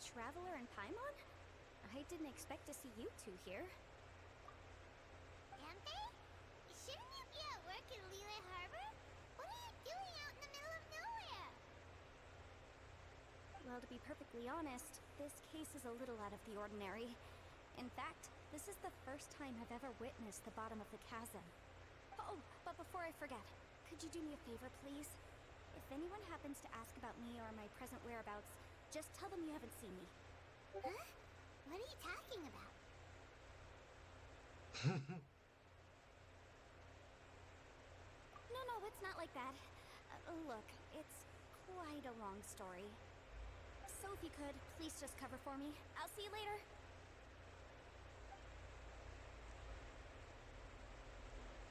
Traveler and Paimon? I didn't expect to see you two here. Yanfei? Shouldn't you be at work in Liyue Harbor? What are you doing out in the middle of nowhere? Well, to be perfectly honest, this case is a little out of the ordinary. In fact, this is the first time I've ever witnessed the bottom of the chasm. Oh, but before I forget, could you do me a favor, please? If anyone happens to ask about me or my present whereabouts, just tell them you haven't seen me. Huh? What are you talking about? No, it's not like that. Look, it's quite a long story. So if you could, please just cover for me. I'll see you later.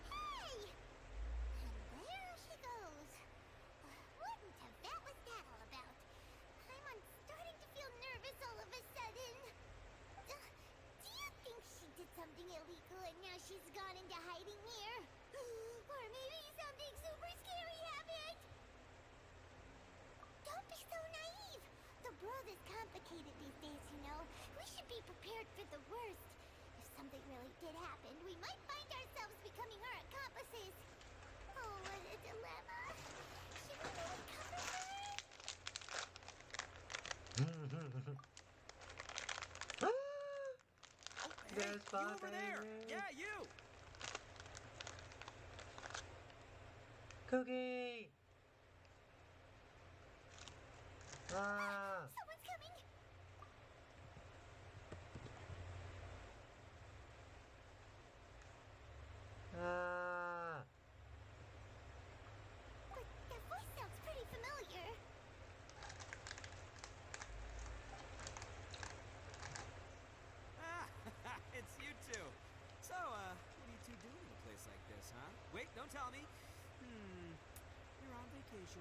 Hey! And there she goes. What in Tibet was that all about? I'm starting to feel nervous all of a sudden. Do you think she did something illegal and now she's gone into hiding here? Or maybe something super scary happened? Don't be so naive. The world is complicated these days, you know. We should be prepared for the worst. If something really did happen, we might find ourselves becoming her accomplices. Oh, what a dilemma. Should we really cover her? Hey, you over there! Yeah, you! Cookie! Ah! Someone's coming! Ah! But that voice sounds pretty familiar. Ah, it's you two. So, what are you two doing in a place like this, huh? Wait, don't tell me. You're on vacation.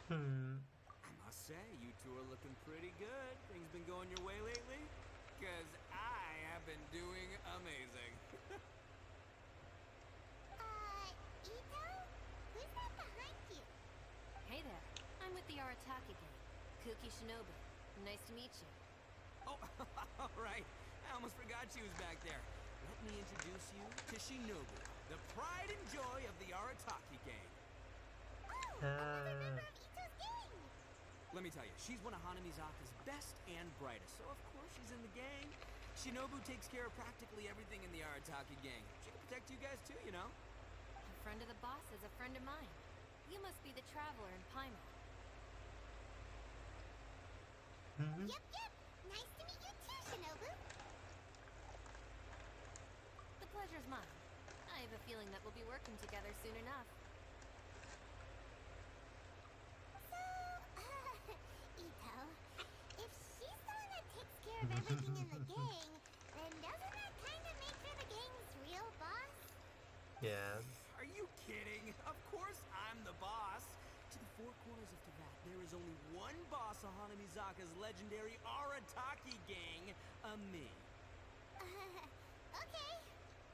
I must say, you two are looking pretty good. Things been going your way lately? Because I have been doing amazing. Ito? Who's that behind you? Hey there, I'm with the Arataki gang. Kuki Shinobu. Nice to meet you. Oh, all right. I almost forgot she was back there. Let me introduce you to Shinobu, the pride and joy of the Arataki gang. Oh, another member of Ito's gang! Let me tell you, she's one of Hanamizaka's best and brightest, so of course she's in the gang. Shinobu takes care of practically everything in the Arataki gang. She can protect you guys too, you know? A friend of the boss is a friend of mine. You must be the traveler in Paimon. Yep. Nice to meet you too, Shinobu. The pleasure's mine. I have a feeling that we'll be working together soon enough. So, Ito, if she's the one that takes care of everything in the gang, then doesn't that kind of make her the gang's real boss? Yes. Are you kidding? Of course I'm the boss. To the four corners of Tibet, there is only one boss of Hanamizaka's legendary Arataki gang, me. Okay.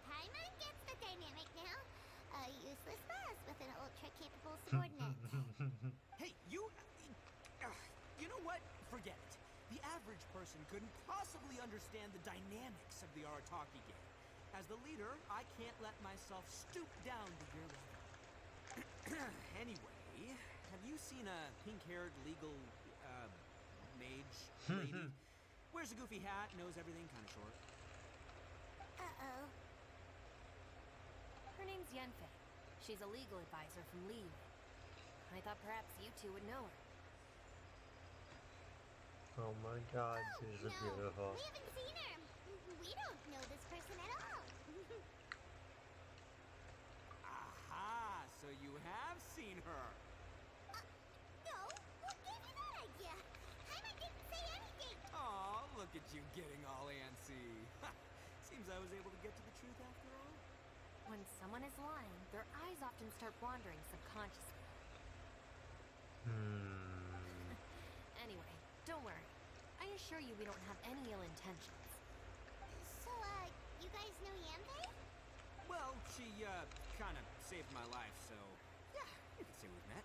Paimon gets the dynamic now. A useless boss with an ultra-capable subordinate. Hey, you know what? Forget it. The average person couldn't possibly understand the dynamics of the Arataki gang. As the leader, I can't let myself stoop down to your level. Anyway, have you seen a pink-haired legal, mage lady? Wears a goofy hat, knows everything, kind of short. Uh-oh. Her name's Yanfei. She's a legal advisor from Liyue. I thought perhaps you two would know her. Oh my god, she's so No, beautiful. we haven't seen her. We don't know this person at all. Aha! So you have seen her. No, what gave you that idea? Paimon didn't say anything. Aw, look at you getting all antsy. Seems I was able to get to the truth after all. When someone is lying, their eyes often start wandering subconsciously. Anyway, don't worry. I assure you we don't have any ill intentions. So, you guys know Yanfei? Well, she, kind of saved my life, so yeah, you could say we've met.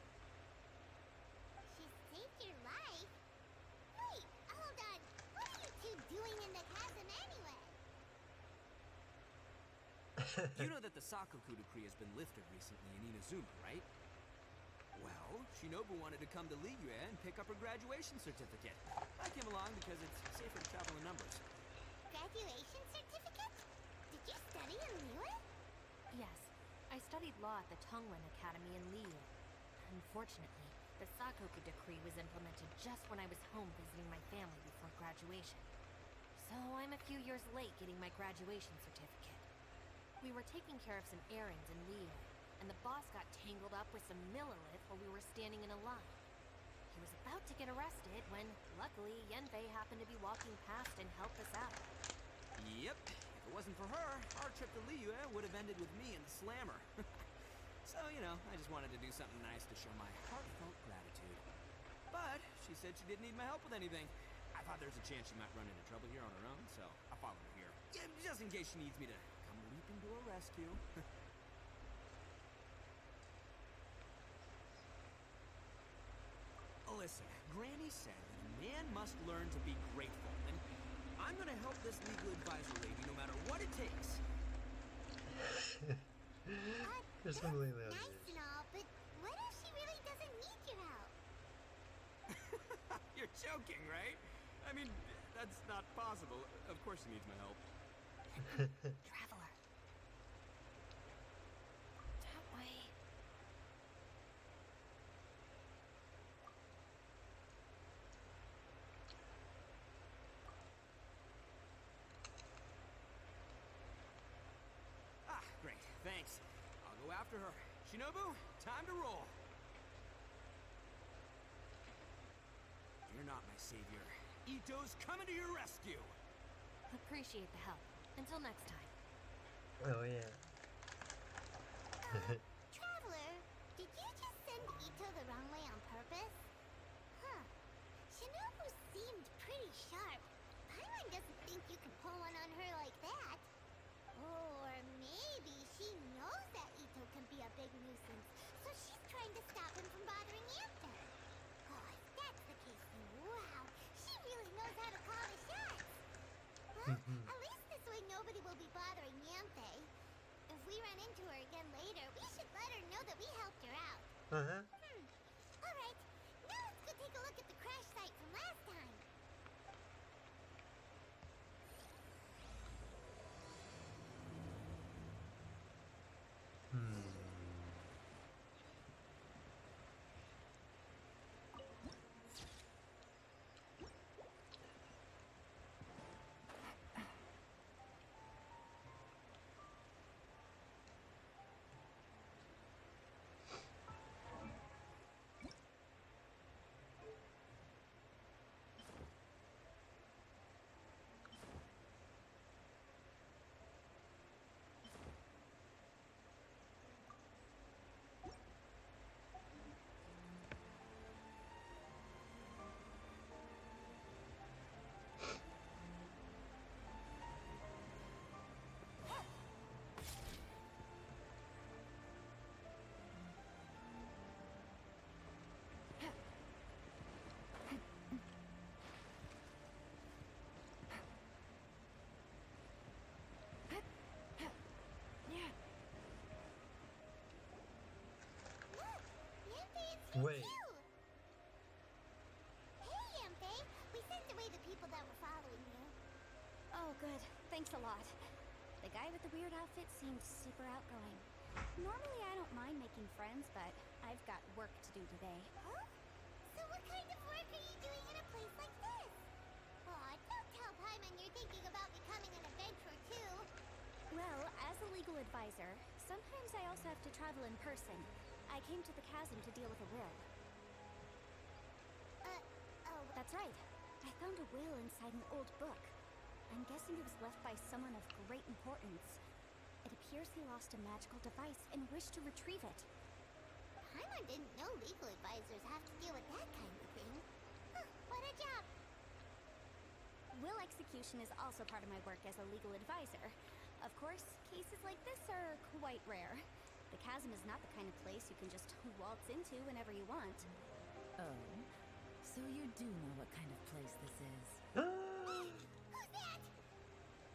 She saved your life? Wait, You know that the Sakoku decree has been lifted recently in Inazuma, right? Well, Shinobu wanted to come to Liyue and pick up her graduation certificate. I came along because it's safer to travel in numbers. Graduation certificate? Did you study in Liyue? Yes, I studied law at the Tongren Academy in Liyue. Unfortunately, the Sakoku decree was implemented just when I was home visiting my family before graduation. So I'm a few years late getting my graduation certificate. We were taking care of some errands in Liyue, and the boss got tangled up with some Millilith while we were standing in a line. He was about to get arrested when, luckily, Yenfei happened to be walking past and helped us out. Yep. If it wasn't for her, our trip to Liyue would have ended with me and the Slammer. So, you know, I just wanted to do something nice to show my heartfelt gratitude. But she said she didn't need my help with anything. I thought there's a chance she might run into trouble here on her own, so I followed her here. Yeah, just in case she needs me to come leaping to her rescue. Listen, Granny said that a man must learn to be grateful, and I'm gonna help this legal advisor lady no matter what it takes. There's some really Nice and all, but what if she really doesn't need your help? You're joking, right? I mean, that's not possible. Of course she needs my help. Traveler. That way. Ah, great. Thanks. I'll go after her. Shinobu, time to roll. You're not my savior. Ito's coming to your rescue. Appreciate the help. Until next time. Oh yeah. Traveler, did you just send Ito the wrong way on purpose? Huh. Shinobu seemed pretty sharp. Paimon doesn't think you can pull one on her like that. Or maybe she knows that Ito can be a big nuisance, so she's trying to stop him from bothering Anther. Oh, if that's the case, then wow, she really knows how to call the shots. Well, at least this way nobody will be bothering Yanthe. If we run into her again later, we should let her know that we helped her out. Uh-huh. Alright, now let's go take a look at the crash site from last time. Look, Yanthe, it's you Wait. too! Hey, Yanthe! We sent away the people that were following you. Oh, good. Thanks a lot. The guy with the weird outfit seemed super outgoing. Normally, I don't mind making friends, but I've got work to do today. Huh? So what kind of work are you doing in a place like this? Aw, don't tell Paimon you're thinking about becoming an adventurer too. Well, as a legal advisor, sometimes I also have to travel in person. I came to the chasm to deal with a will. Oh, That's right. I found a will inside an old book. I'm guessing it was left by someone of great importance. It appears he lost a magical device and wished to retrieve it. Paimon didn't know legal advisors have to deal with that kind of thing. Huh, what a job. Will execution is also part of my work as a legal advisor. Of course, cases like this are quite rare. The chasm is not the kind of place you can just waltz into whenever you want. Oh, so you do know what kind of place this is. Who's that?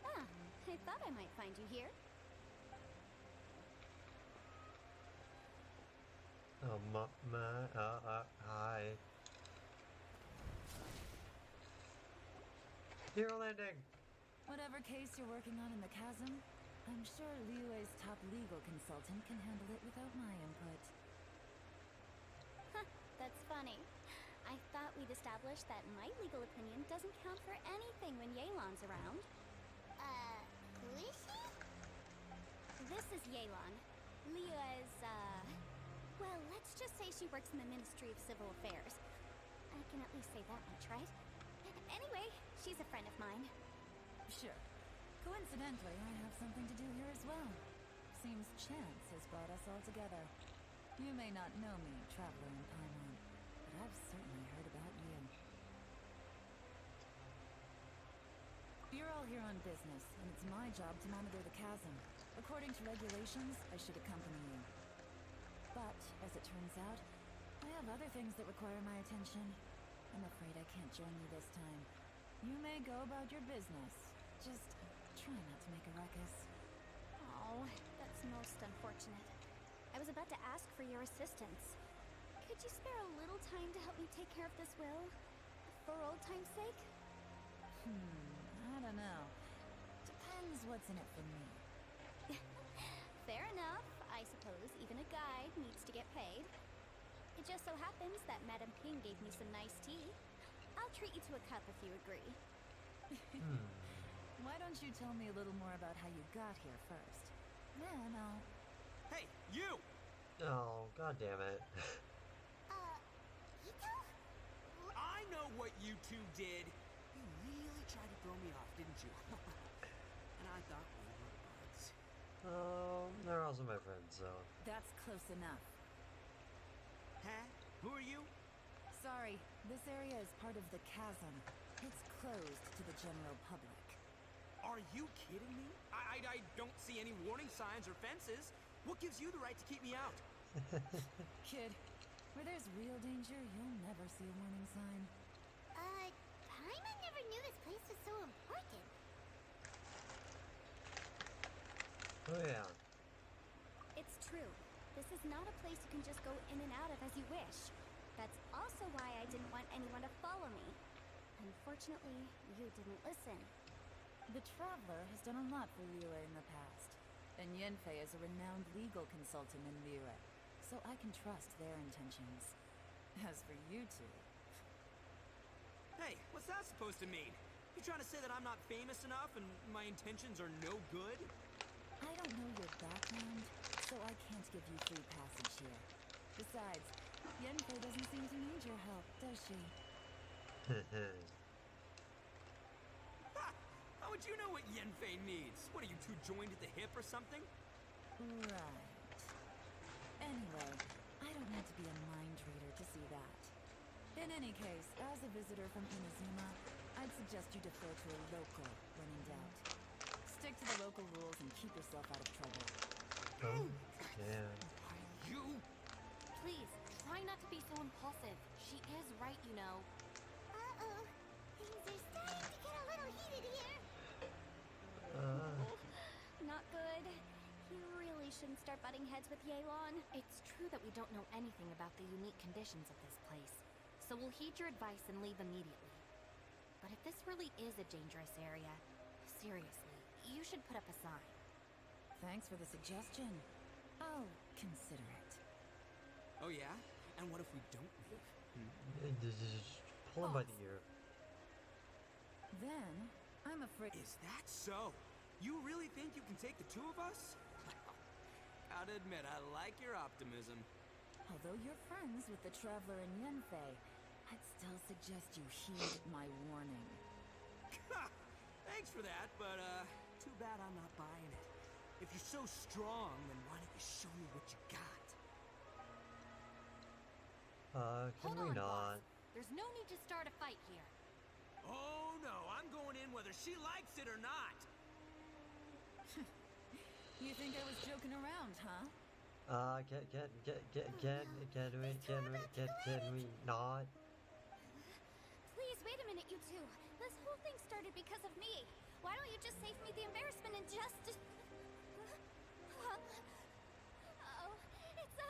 Ah, I thought I might find you here. Hi. Hero landing! Whatever case you're working on in the chasm, I'm sure Liyue's top legal consultant can handle it without my input. Huh, that's funny. I thought we'd established that my legal opinion doesn't count for anything when Yelan's around. Who is she? This is Yelan. Liyue's, well, let's just say she works in the Ministry of Civil Affairs. I can at least say that much, right? Anyway, she's a friend of mine. Sure. Coincidentally, I have something to do here as well. Seems chance has brought us all together. You may not know me, traveler in Paimon, but I've certainly heard about you. You're all here on business, and it's my job to monitor the chasm. According to regulations, I should accompany you. But, as it turns out, I have other things that require my attention. I'm afraid I can't join you this time. You may go about your business. Just try not to make a ruckus. Oh, that's most unfortunate. I was about to ask for your assistance. Could you spare a little time to help me take care of this will? For old time's sake? I don't know. Depends what's in it for me. Fair enough. I suppose even a guide needs to get paid. It just so happens that Madame Ping gave me some nice tea. I'll treat you to a cup if you agree. Why don't you tell me a little more about how you got here first? Then I'll... Hey, you! Oh, god damn it. Ito? I know what you two did. You really tried to throw me off, didn't you? And I thought we were buds. They're also my friends, so. That's close enough. Huh? Who are you? Sorry, this area is part of the chasm. It's closed to the general public. Are you kidding me? I don't see any warning signs or fences. What gives you the right to keep me out? Kid, where there's real danger, you'll never see a warning sign. Paimon never knew this place was so important. Oh yeah. It's true. This is not a place you can just go in and out of as you wish. That's also why I didn't want anyone to follow me. Unfortunately, you didn't listen. The Traveler has done a lot for Liyue in the past, and Yanfei is a renowned legal consultant in Liyue, so I can trust their intentions. As for you two... Hey, what's that supposed to mean? You trying to say that I'm not famous enough and my intentions are no good? I don't know your background, so I can't give you free passage here. Besides, Yanfei doesn't seem to need your help, does she? Ha! How would you know what Yanfei needs? What, are you two joined at the hip or something? Right. Anyway, I don't need to be a mind reader to see that. In any case, as a visitor from Inazuma, I'd suggest you defer to a local when in doubt. Stick to the local rules and keep yourself out of trouble. Oh, yeah. You? Please, try not to be so impulsive. She is right, you know. Uh-oh. Things are starting to get a little heated here. Not good. You really shouldn't start butting heads with Yelan. It's true that we don't know anything about the unique conditions of this place, so we'll heed your advice and leave immediately. But if this really is a dangerous area, seriously, you should put up a sign. Thanks for the suggestion. I'll consider it. Oh yeah? And what if we don't leave? Just pull him by the ear. Then, I'm afraid... Is that so? You really think you can take the two of us? Gotta admit, I like your optimism. Although you're friends with the Traveler and Yanfei, I'd still suggest you heed my warning. Thanks for that, but too bad I'm not buying it. If you're so strong, then why don't you show me what you got? Can Hold we on, not? boss. There's no need to start a fight here. Oh no, I'm going in whether she likes it or not. You think I was joking around, huh? Can we not? Please, wait a minute, you two. This whole thing started because of me. Why don't you just save me the embarrassment and just... Oh, it's a...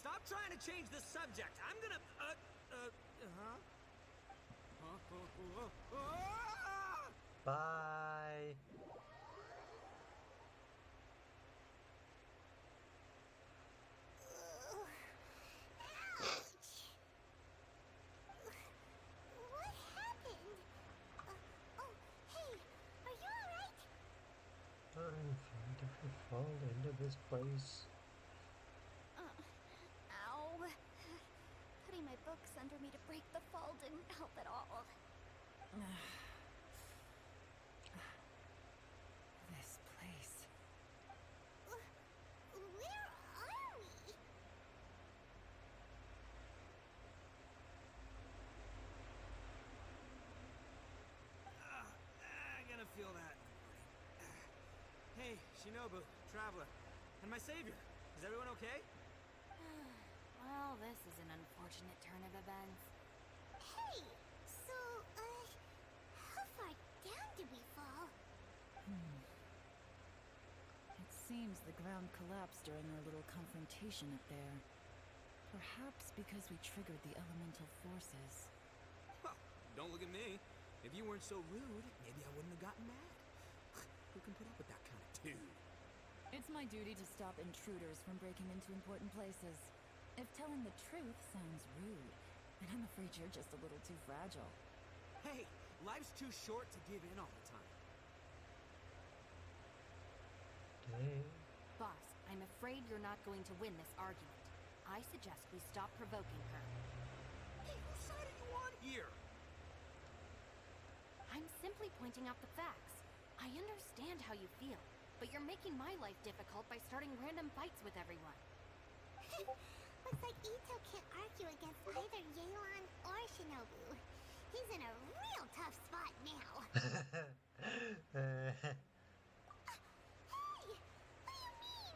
stop trying to change the subject. I'm gonna, Bye. Ouch! What happened? Oh, hey, are you alright? I'm afraid if we fall into this place. Ow. Putting my books under me to break the fall didn't help at all. This place. Where are we? I'm gonna feel that in the morning. Hey, Shinobu, Traveler, and my savior. Is everyone okay? Well, this is an unfortunate turn of events. Hey, so, how far down did we fall? It seems the ground collapsed during our little confrontation up there. Perhaps because we triggered the elemental forces. Well, don't look at me. If you weren't so rude, maybe I wouldn't have gotten mad. Who can put up with that kind of dude? It's my duty to stop intruders from breaking into important places. If telling the truth sounds rude, then I'm afraid you're just a little too fragile. Hey, life's too short to give in all the time. Okay. Boss, I'm afraid you're not going to win this argument. I suggest we stop provoking her. Hey, whose side are you on here? I'm simply pointing out the facts. I understand how you feel, but you're making my life difficult by starting random fights with everyone. Looks like Ito can't argue against either Yelan or Shinobu. He's in a real tough spot now. Hey! What do you mean?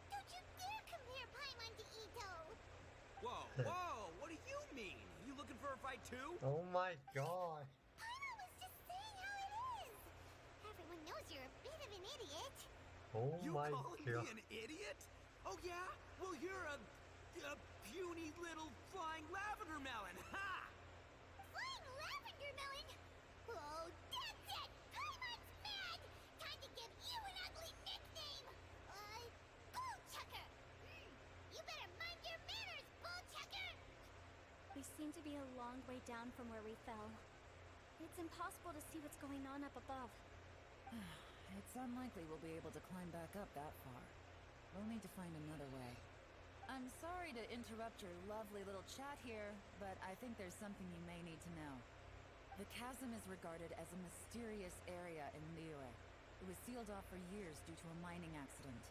Don't you dare compare Paimon to Ito! Whoa, whoa, what do you mean? You looking for a fight too? Oh my god. Paimon was just saying how it is! Everyone knows you're a bit of an idiot. Oh You my calling god. me an idiot? Oh yeah? Well, you're a puny little flying lavender melon, ha! Flying lavender melon? Oh, that's it! Paimon's mad! Time to give you an ugly nickname! Bullchucker! You better mind your manners, Bullchucker! We seem to be a long way down from where we fell. It's impossible to see what's going on up above. It's unlikely we'll be able to climb back up that far. We'll need to find another way. I'm sorry to interrupt your lovely little chat here, but I think there's something you may need to know. The chasm is regarded as a mysterious area in Liyue. It was sealed off for years due to a mining accident.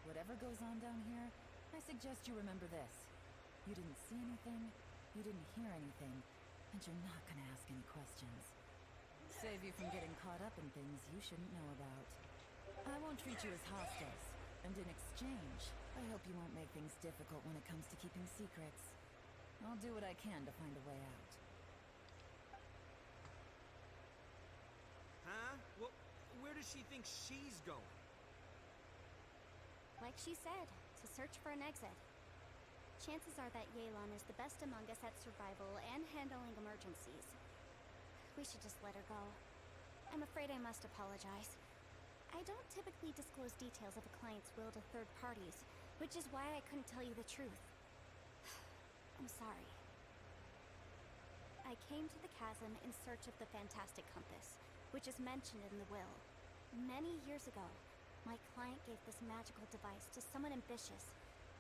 Whatever goes on down here, I suggest you remember this. You didn't see anything, you didn't hear anything, and you're not gonna ask any questions. Save you from getting caught up in things you shouldn't know about. I won't treat you as hostiles, and in exchange, I hope you won't make things difficult when it comes to keeping secrets. I'll do what I can to find a way out. Huh? Well, where does she think she's going? Like she said, to search for an exit. Chances are that Yelan is the best among us at survival and handling emergencies. We should just let her go. I'm afraid I must apologize. I don't typically disclose details of a client's will to third parties, which is why I couldn't tell you the truth. I'm sorry. I came to the chasm in search of the Fantastic Compass, which is mentioned in the will. Many years ago, my client gave this magical device to someone ambitious,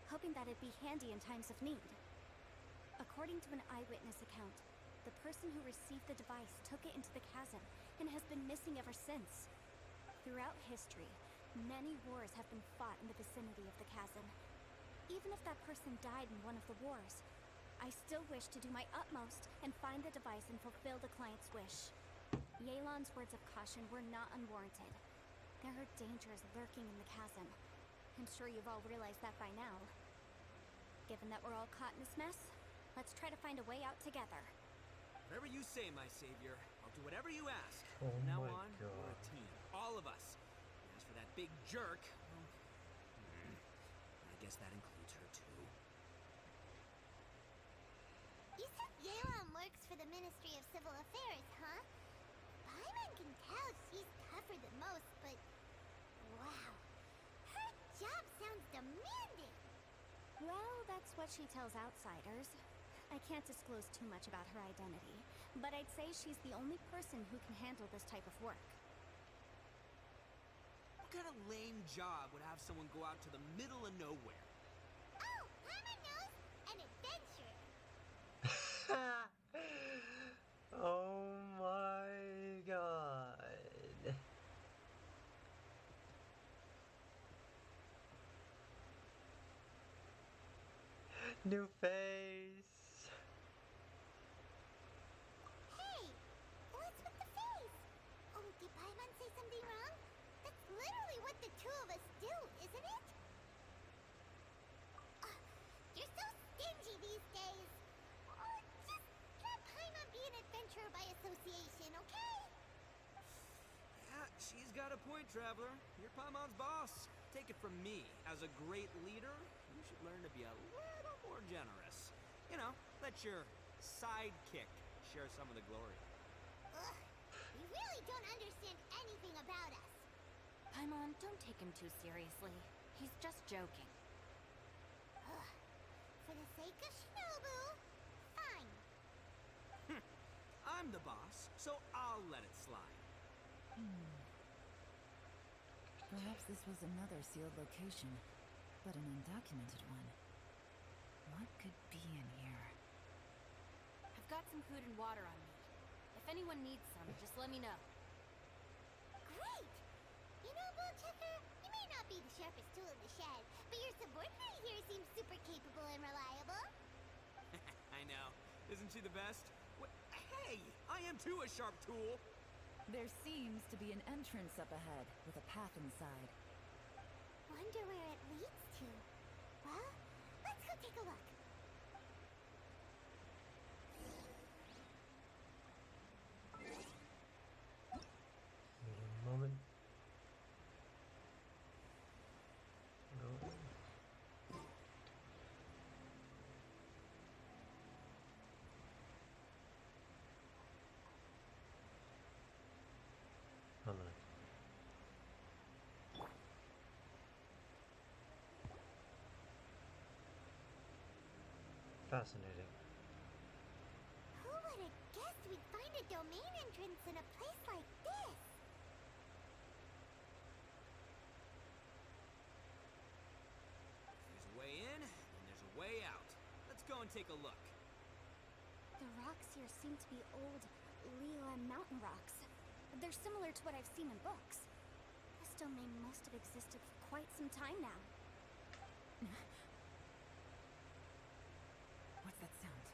hoping that it'd be handy in times of need. According to an eyewitness account, the person who received the device took it into the chasm and has been missing ever since. Throughout history, many wars have been fought in the vicinity of the chasm. Even if that person died in one of the wars, I still wish to do my utmost and find the device and fulfill the client's wish. Yelan's words of caution were not unwarranted. There are dangers lurking in the chasm. I'm sure you've all realized that by now. Given that we're all caught in this mess, let's try to find a way out together. Whatever you say, my savior. I'll do whatever you ask. Oh From now my on, we're God. a team. All of us. As for that big jerk, well, I guess that includes her too. Ministry of Civil Affairs, huh? Paimon can tell she's tougher than most, but... wow. Her job sounds demanding! Well, that's what she tells outsiders. I can't disclose too much about her identity, but I'd say she's the only person who can handle this type of work. What kind of lame job would have someone go out to the middle of nowhere? Oh, Paimon knows! An adventure! Oh my god. New face. Hey! What's with the face? Oh, did Paimon say something wrong? That's literally what the two of us do, isn't it? You're so stingy these days. Oh, just let Paimon be an adventurer by association, okay? Yeah, she's got a point, Traveler. You're Paimon's boss. Take it from me. As a great leader, you should learn to be a little more generous. You know, let your sidekick share some of the glory. Ugh, you really don't understand anything about us. Paimon, don't take him too seriously. He's just joking. Ugh, for the sake of Shinobu, fine. I'm the boss, so I'll let it slide. Perhaps this was another sealed location, but an undocumented one. What could be in here? I've got some food and water on me. If anyone needs some, just let me know. Great! You know, Bullchecker, you may not be the sharpest tool in the shed, but your subordinate here seems super capable and reliable. I know. Isn't she the best? Hey, I am too a sharp tool. There seems to be an entrance up ahead, with a path inside. Wonder where it leads to. Well, let's go take a look. Wait a moment. No. Hold on. Fascinating. Who would have guessed we'd find a domain entrance in a place like this? There's a way in, and there's a way out. Let's go and take a look. The rocks here seem to be old Leland mountain rocks. They're similar to what I've seen in books. This domain must have existed for quite some time now. What's that sound?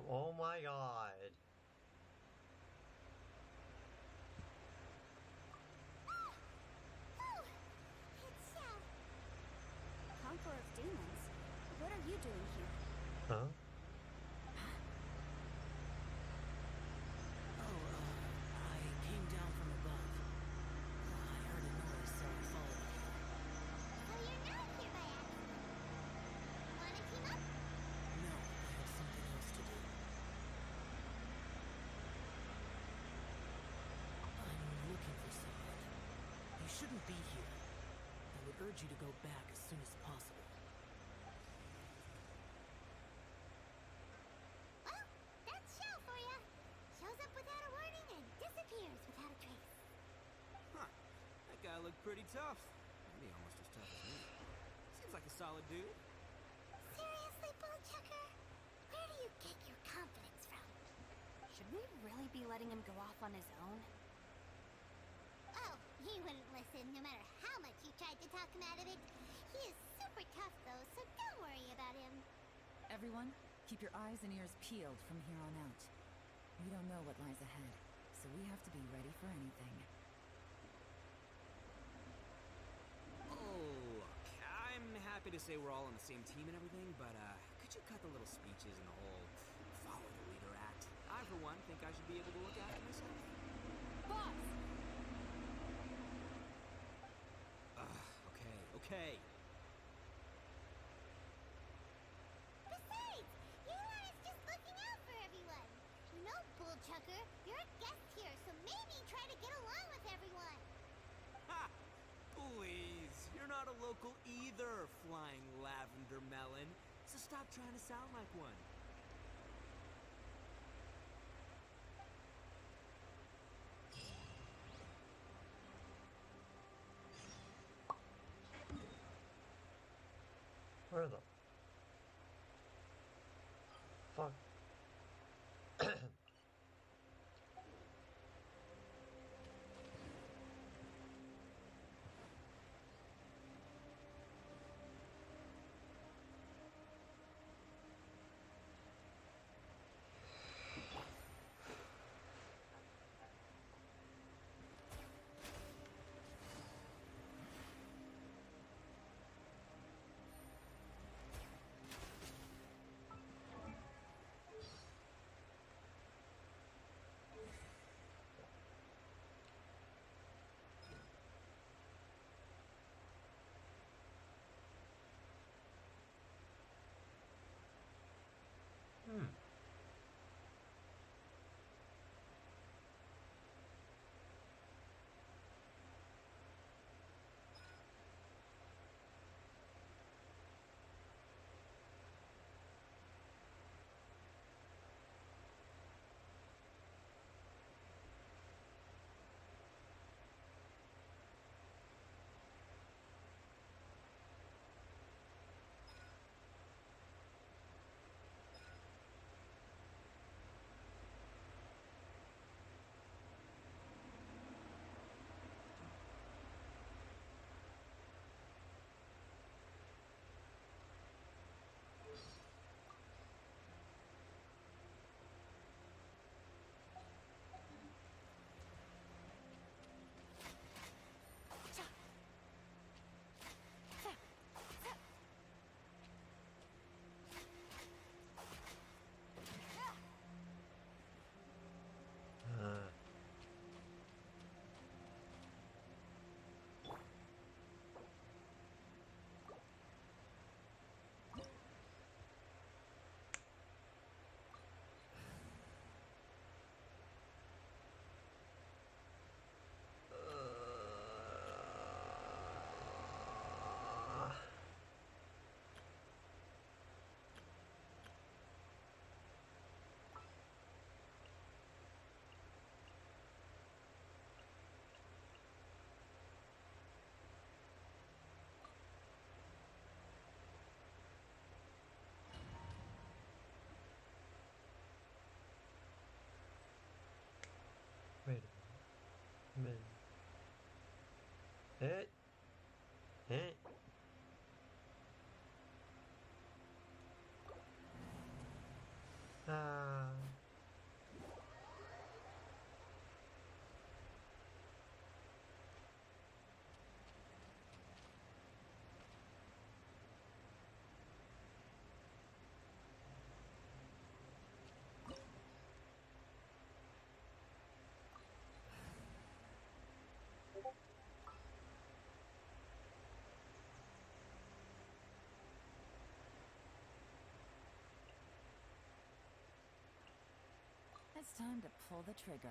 Oh my god. Oh, it's Conqueror of demons? What are you doing here? Huh? I came down from above. I heard a noise, so I followed it. So you're not here by accident. Wanna team up? No, I have something else to do. I'm looking for someone. You shouldn't be here. I would urge you to go back as soon as possible. Well, that's Shell for ya. Shows up without a warning and disappears without a trace. Huh. That guy looked pretty tough. Maybe almost as tough as me. Seems like a solid dude. Seriously, Bullchucker? Where do you get your confidence from? Should we really be letting him go off on his own? Oh, he wouldn't listen no matter how much you tried to talk him out of it. He is super tough though, so don't worry about him. Everyone, keep your eyes and ears peeled from here on out. We don't know what lies ahead, so we have to be ready for anything. Oh, look. I'm happy to say we're all on the same team and everything, but could you cut the little speeches and the whole follow the leader act? I, for one, think I should be able to look after myself. Boss! Okay. Stop trying to sound like one. Where the fuck? Hmm. Uh, wait a minute. Hey, hey. Ah. It's time to pull the trigger.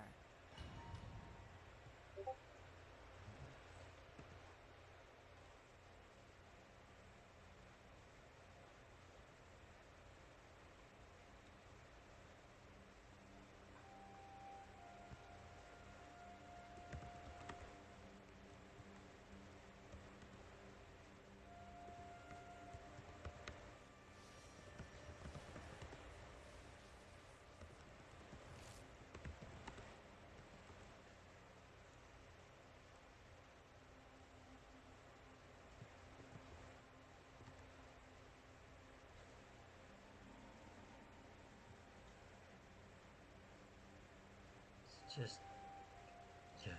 It's just, yeah.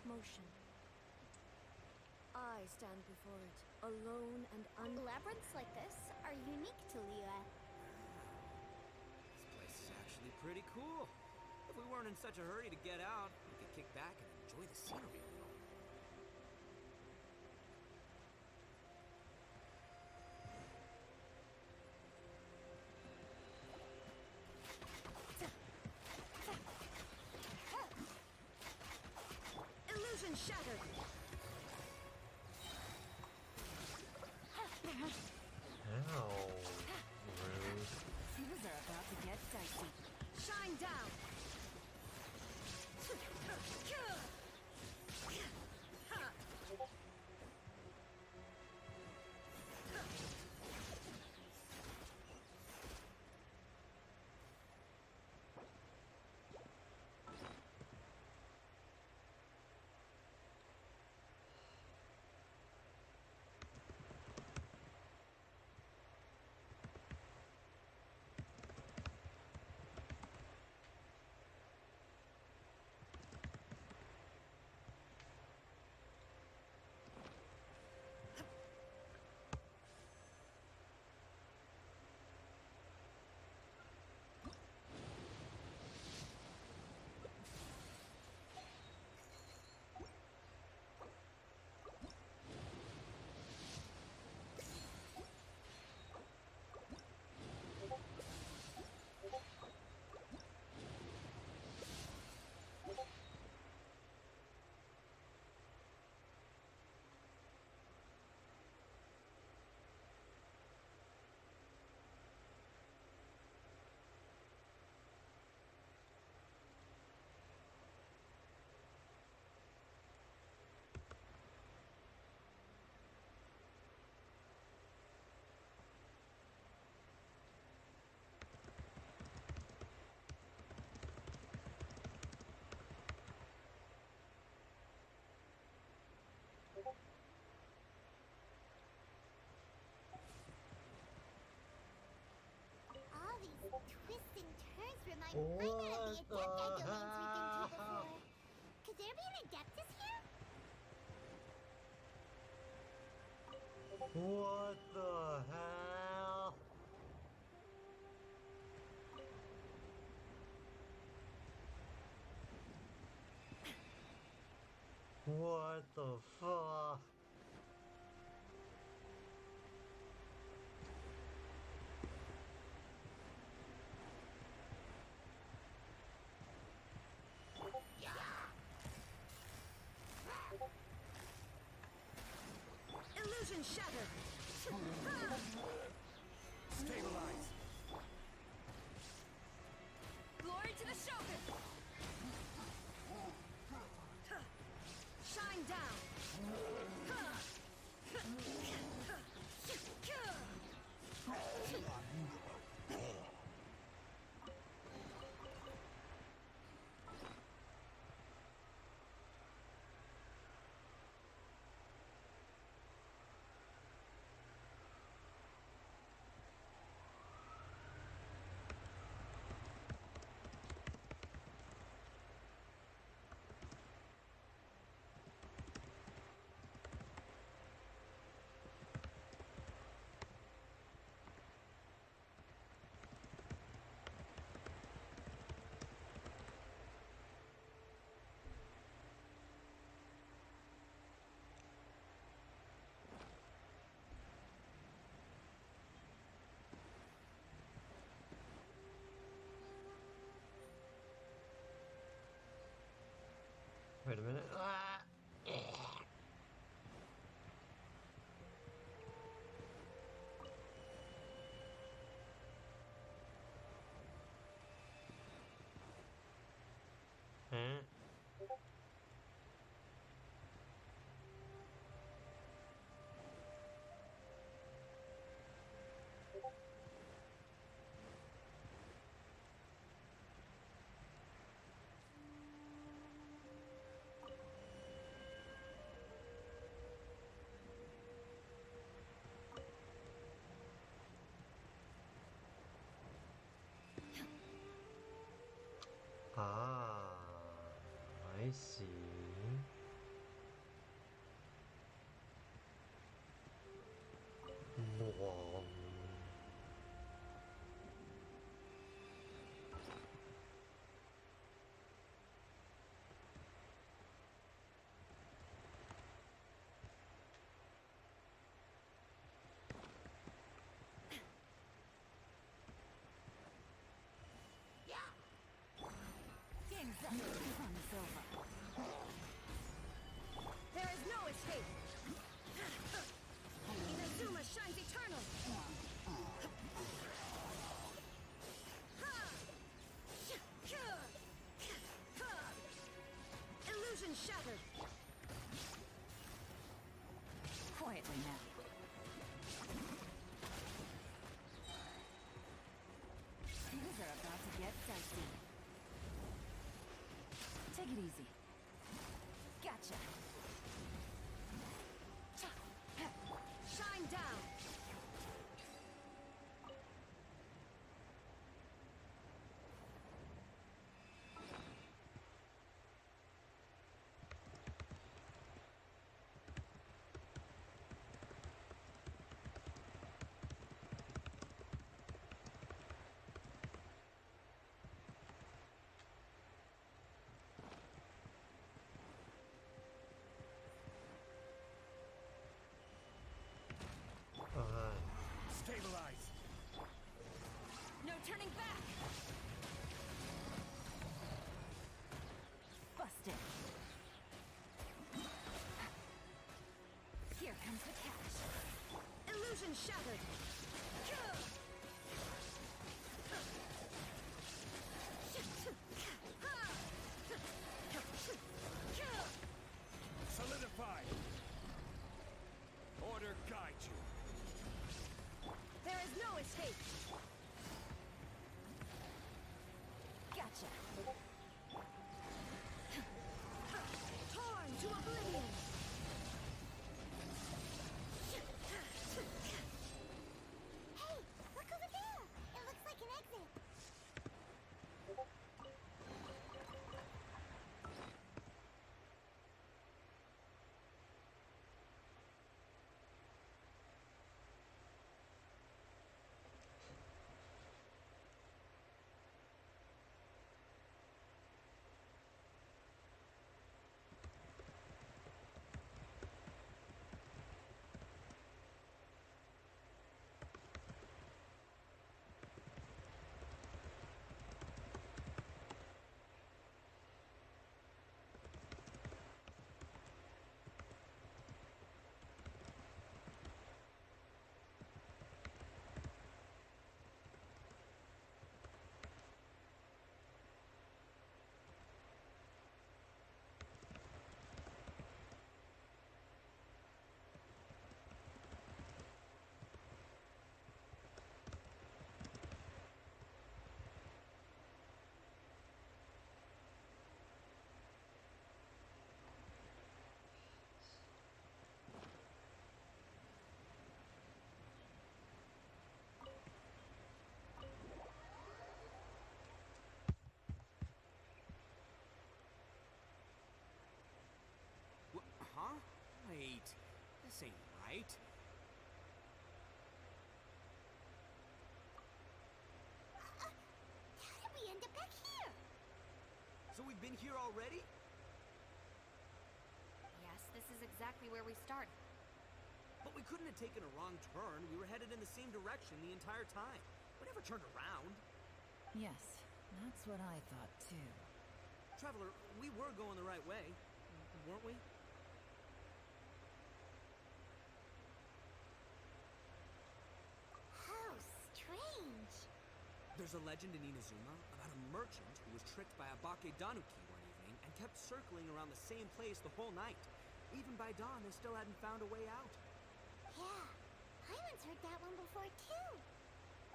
motion. I stand before it, alone and Labyrinths like this are unique to Liyue. This place is actually pretty cool. If we weren't in such a hurry to get out, we could kick back and enjoy the scenery a little. illusion shattered. Ow. Rude. Things are about to get dicey. Shine down. All these twists and turns remind What me of the Adepti the domains we've been to hell? before. Could there be an Adeptus here? What the hell? What the fuck? Illusion shattered. Stabilize! Glory to the Shogun. Shine down. Wait a minute. Ah! Huh? Ah, I see. turning back! Busted. Here comes the catch. Illusion shattered! Solidified. Order guide you. There is no escape! Gotcha. Torn to oblivion! Hey, look over there! It looks like an exit. Huh? Wait, this ain't right. How did we end up back here? So we've been here already? Yes, this is exactly where we started. But we couldn't have taken a wrong turn. We were headed in the same direction the entire time. We never turned around. Yes, that's what I thought too. Traveler, we were going the right way, weren't we? How strange. There's a legend in Inazuma about a merchant who was tricked by a Bakedanuki one evening and kept circling around the same place the whole night. Even by dawn, they still hadn't found a way out. Yeah, I once heard that one before too.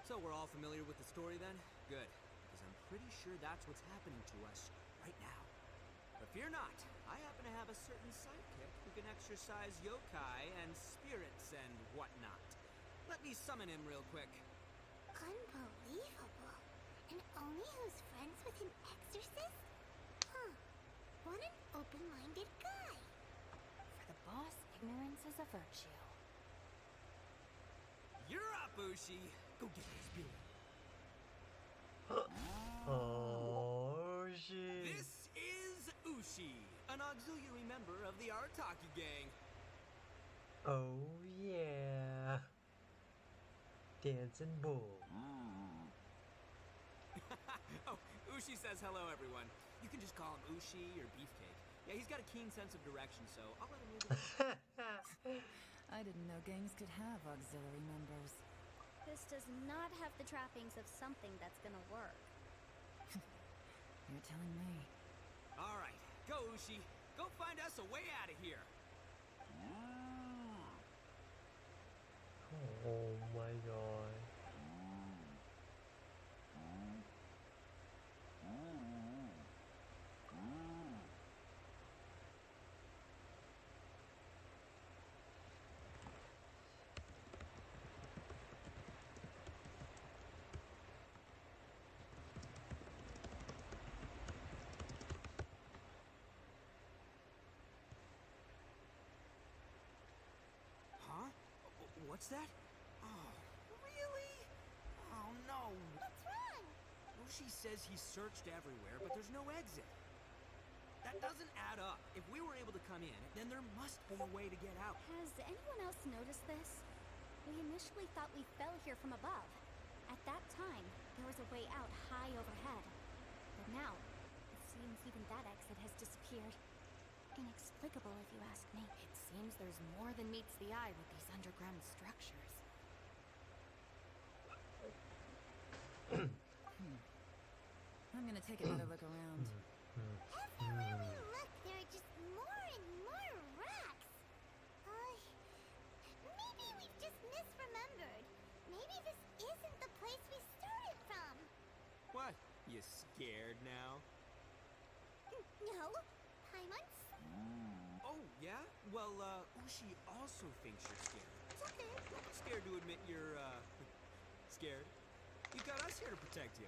So we're all familiar with the story then? Good, because I'm pretty sure that's what's happening to us right now. But fear not, I happen to have a certain sidekick who can exercise yokai and spirits and whatnot. Let me summon him real quick. Unbelievable. And Oni who's friends with an exorcist? Huh. What an open-minded guy. For the boss, ignorance is a virtue. You're up, Ushi! Go get his spirit. Oh shit. This is Ushi, an auxiliary member of the Arataki gang. Oh yeah. Dancing bull. Oh, Ushi says hello, everyone. You can just call him Ushi or Beefcake. Yeah, he's got a keen sense of direction, so I'll let him lead the way. I didn't know gangs could have auxiliary members. This does not have the trappings of something that's gonna work. You're telling me. All right, go, Ushi. Go find us a way out of here. Oh my god. Huh? What's that? Oh, really? Oh, no. What's wrong? Ushi says he searched everywhere, but there's no exit. That doesn't add up. If we were able to come in, then there must be a way to get out. Has anyone else noticed this? We initially thought we fell here from above. At that time, there was a way out high overhead. But now, it seems even that exit has disappeared. Inexplicable, if you ask me. It seems there's more than meets the eye with these underground structures. I'm gonna take another look around. Everywhere we look, there are just more and more rocks. Maybe we've just misremembered. Maybe this isn't the place we started from. What? You scared now? No, Paimon's. Oh, yeah? Well, Ushi also thinks you're scared. It's okay. Don't be scared to admit you're, scared. You got us here to protect you.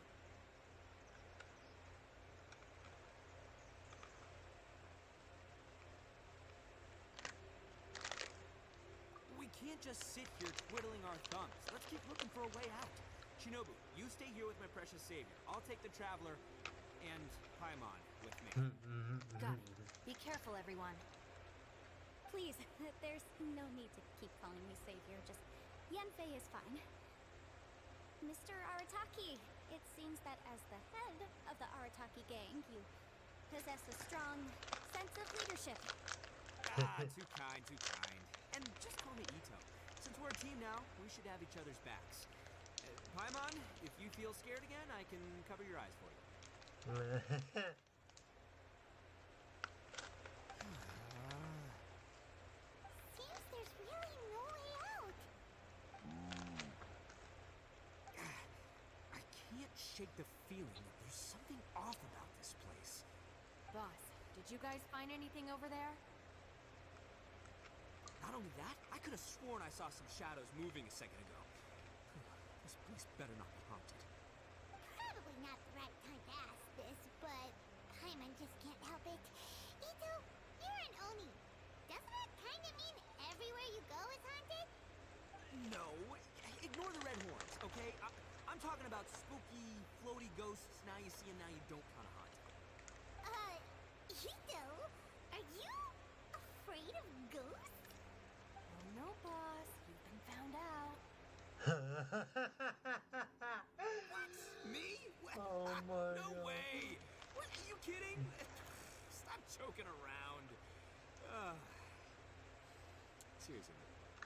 We can't just sit here twiddling our thumbs. Let's keep looking for a way out. Shinobu, you stay here with my precious savior. I'll take the traveler and Paimon with me. Got it. Be careful, everyone. Please, there's no need to keep calling me savior. Just Yanfei is fine. Mr. Arataki, it seems that as the head of the Arataki gang, you possess a strong sense of leadership. Too kind, too kind. And just call me Ito. Since we're a team now, we should have each other's backs. Paimon, if you feel scared again, I can cover your eyes for you. Seems there's really no way out. I can't shake the feeling that there's something off about this place. Boss, did you guys find anything over there? Not only that, I could have sworn I saw some shadows moving a second ago. This place better not be haunted. Probably not the right time to ask this, but Paimon just can't help it. Ito, you're an Oni. Doesn't that kind of mean everywhere you go is haunted? No, ignore the red horns, okay? I'm talking about spooky, floaty ghosts. Now you see and now you don't kind of haunted. Ito, are you afraid of ghosts? Oh no, boss. You've been found out. What? Me? Oh my No God. way! What, are you kidding? Stop joking around. Seriously.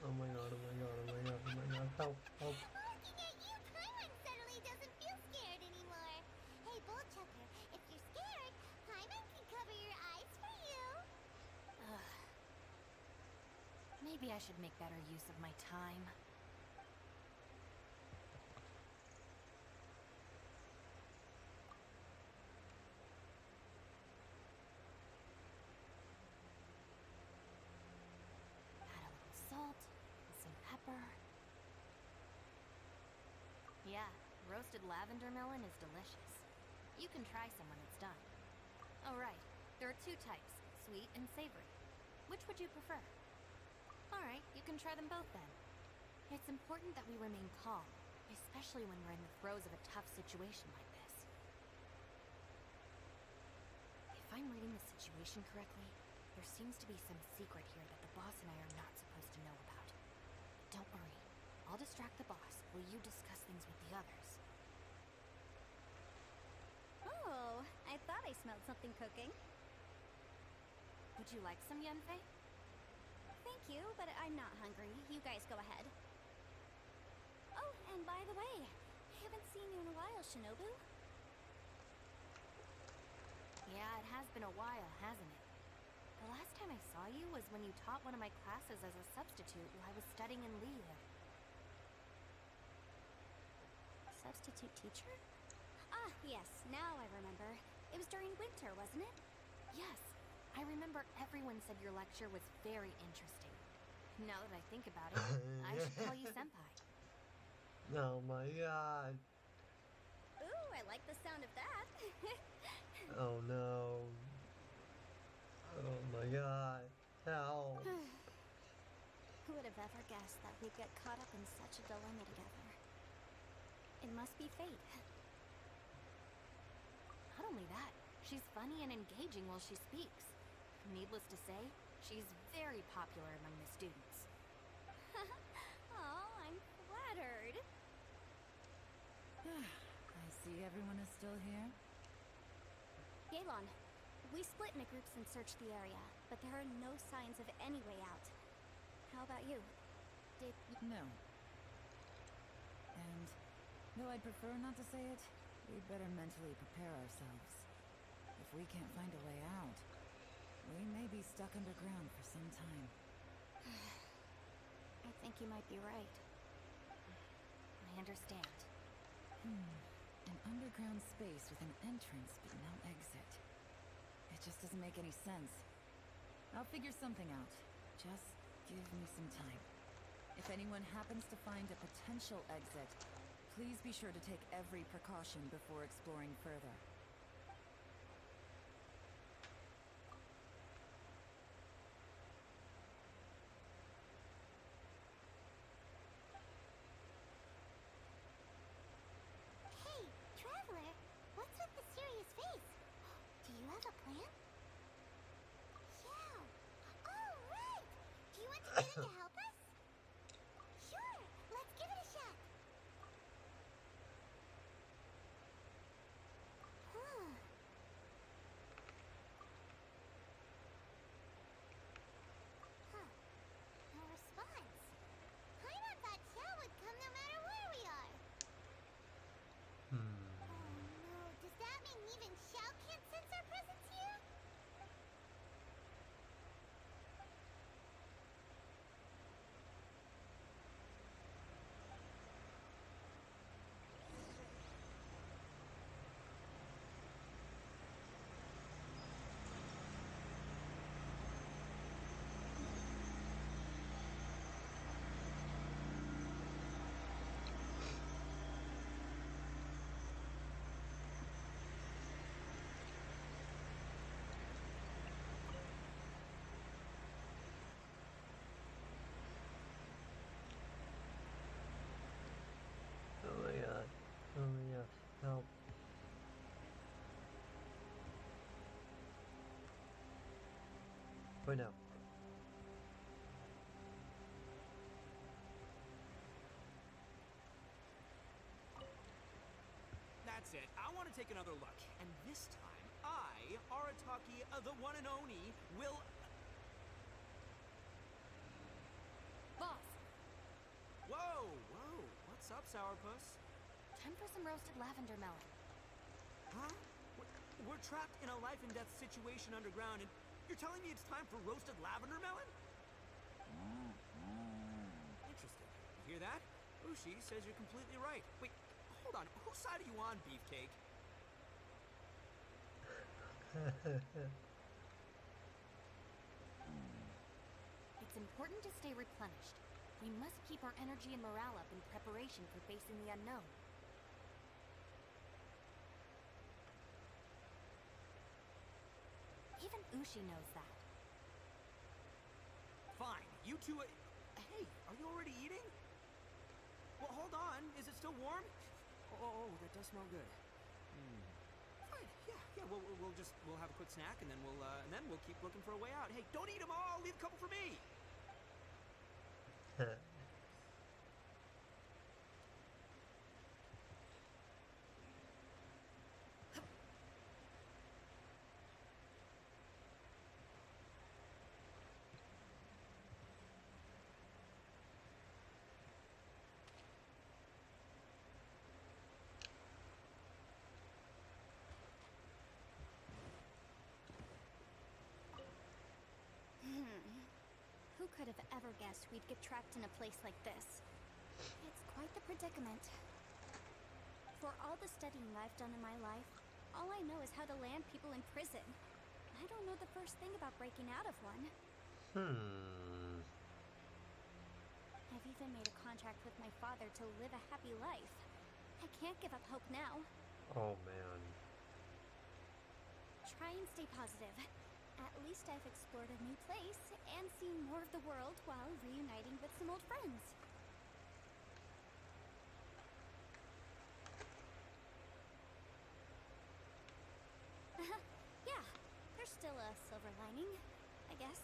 Oh my god, oh my god, oh my god, oh my god, help, help. Looking at you, Paimon suddenly doesn't feel scared anymore. Hey, Bullchucker, if you're scared, Paimon can cover your eyes for you. Maybe I should make better use of my time. Add a little salt and some pepper. Yeah, roasted lavender melon is delicious. You can try some when it's done. Oh right, there are two types, sweet and savory. Which would you prefer? Alright, you can try them both then. It's important that we remain calm, especially when we're in the throes of a tough situation like this. If I'm reading the situation correctly, there seems to be some secret here that the boss and I are not supposed to know about. Don't worry, I'll distract the boss while you discuss things with the others. Oh, I thought I smelled something cooking. Would you like some Yanfei? Thank you, but I'm not hungry. You guys go ahead. Oh, and by the way, I haven't seen you in a while, Shinobu. Yeah, it has been a while, hasn't it? The last time I saw you was when you taught one of my classes as a substitute while I was studying in Liyue. Substitute teacher? Ah, yes, now I remember. It was during winter, wasn't it? Yes, I remember everyone said your lecture was very interesting. Now that I think about it, I should call you senpai. Oh my god. Ooh, I like the sound of that. Oh no. Oh my god. Help. Who would have ever guessed that we'd get caught up in such a dilemma together? It must be fate. Not only that, she's funny and engaging while she speaks. Needless to say, she's very popular among the students. Oh, I'm flattered. See, everyone is still here? Galon, we split into groups and searched the area, but there are no signs of any way out. How about you? Did you... No. And, though I'd prefer not to say it, we'd better mentally prepare ourselves. If we can't find a way out, we may be stuck underground for some time. I think you might be right. I understand. An underground space with an entrance but no exit. It just doesn't make any sense. I'll figure something out. Just give me some time. If anyone happens to find a potential exit, please be sure to take every precaution before exploring further. Hey, Traveler, what's with the serious face? Do you have a plan? Yeah. Oh, right! Do you want to get in to help us? Sure, let's give it a shot. Huh. Huh. No response. Paimon thought Xiao would come no matter where we are. Oh no, does that mean even Xiao can't sense our presence here? Oh my god. Oh my god. Help. Wait now. That's it. I want to take another look. And this time, I, Arataki, the one and only, will... Boss, Whoa, whoa. What's up, Sourpuss? time for some roasted lavender melon. Huh? We're trapped in a life and death situation underground, and you're telling me it's time for roasted lavender melon? Interesting. You hear that? Ushi says you're completely right. Wait, hold on. Whose side are you on, Beefcake? It's important to stay replenished. We must keep our energy and morale up in preparation for facing the unknown. Even Ushi knows that. Fine. You two... Hey, are you already eating? Well, hold on. Is it still warm? Oh, that does smell good. Fine. Yeah. We'll have a quick snack, and then we'll keep looking for a way out. Hey, don't eat them all. Leave a couple for me. Who could have ever guessed we'd get trapped in a place like this? It's quite the predicament. For all the studying I've done in my life, all I know is how to land people in prison. I don't know the first thing about breaking out of one. I've even made a contract with my father to live a happy life. I can't give up hope now. Oh man. Try and stay positive. At least I've explored a new place and seen more of the world while reuniting with some old friends. Yeah, there's still a silver lining, I guess.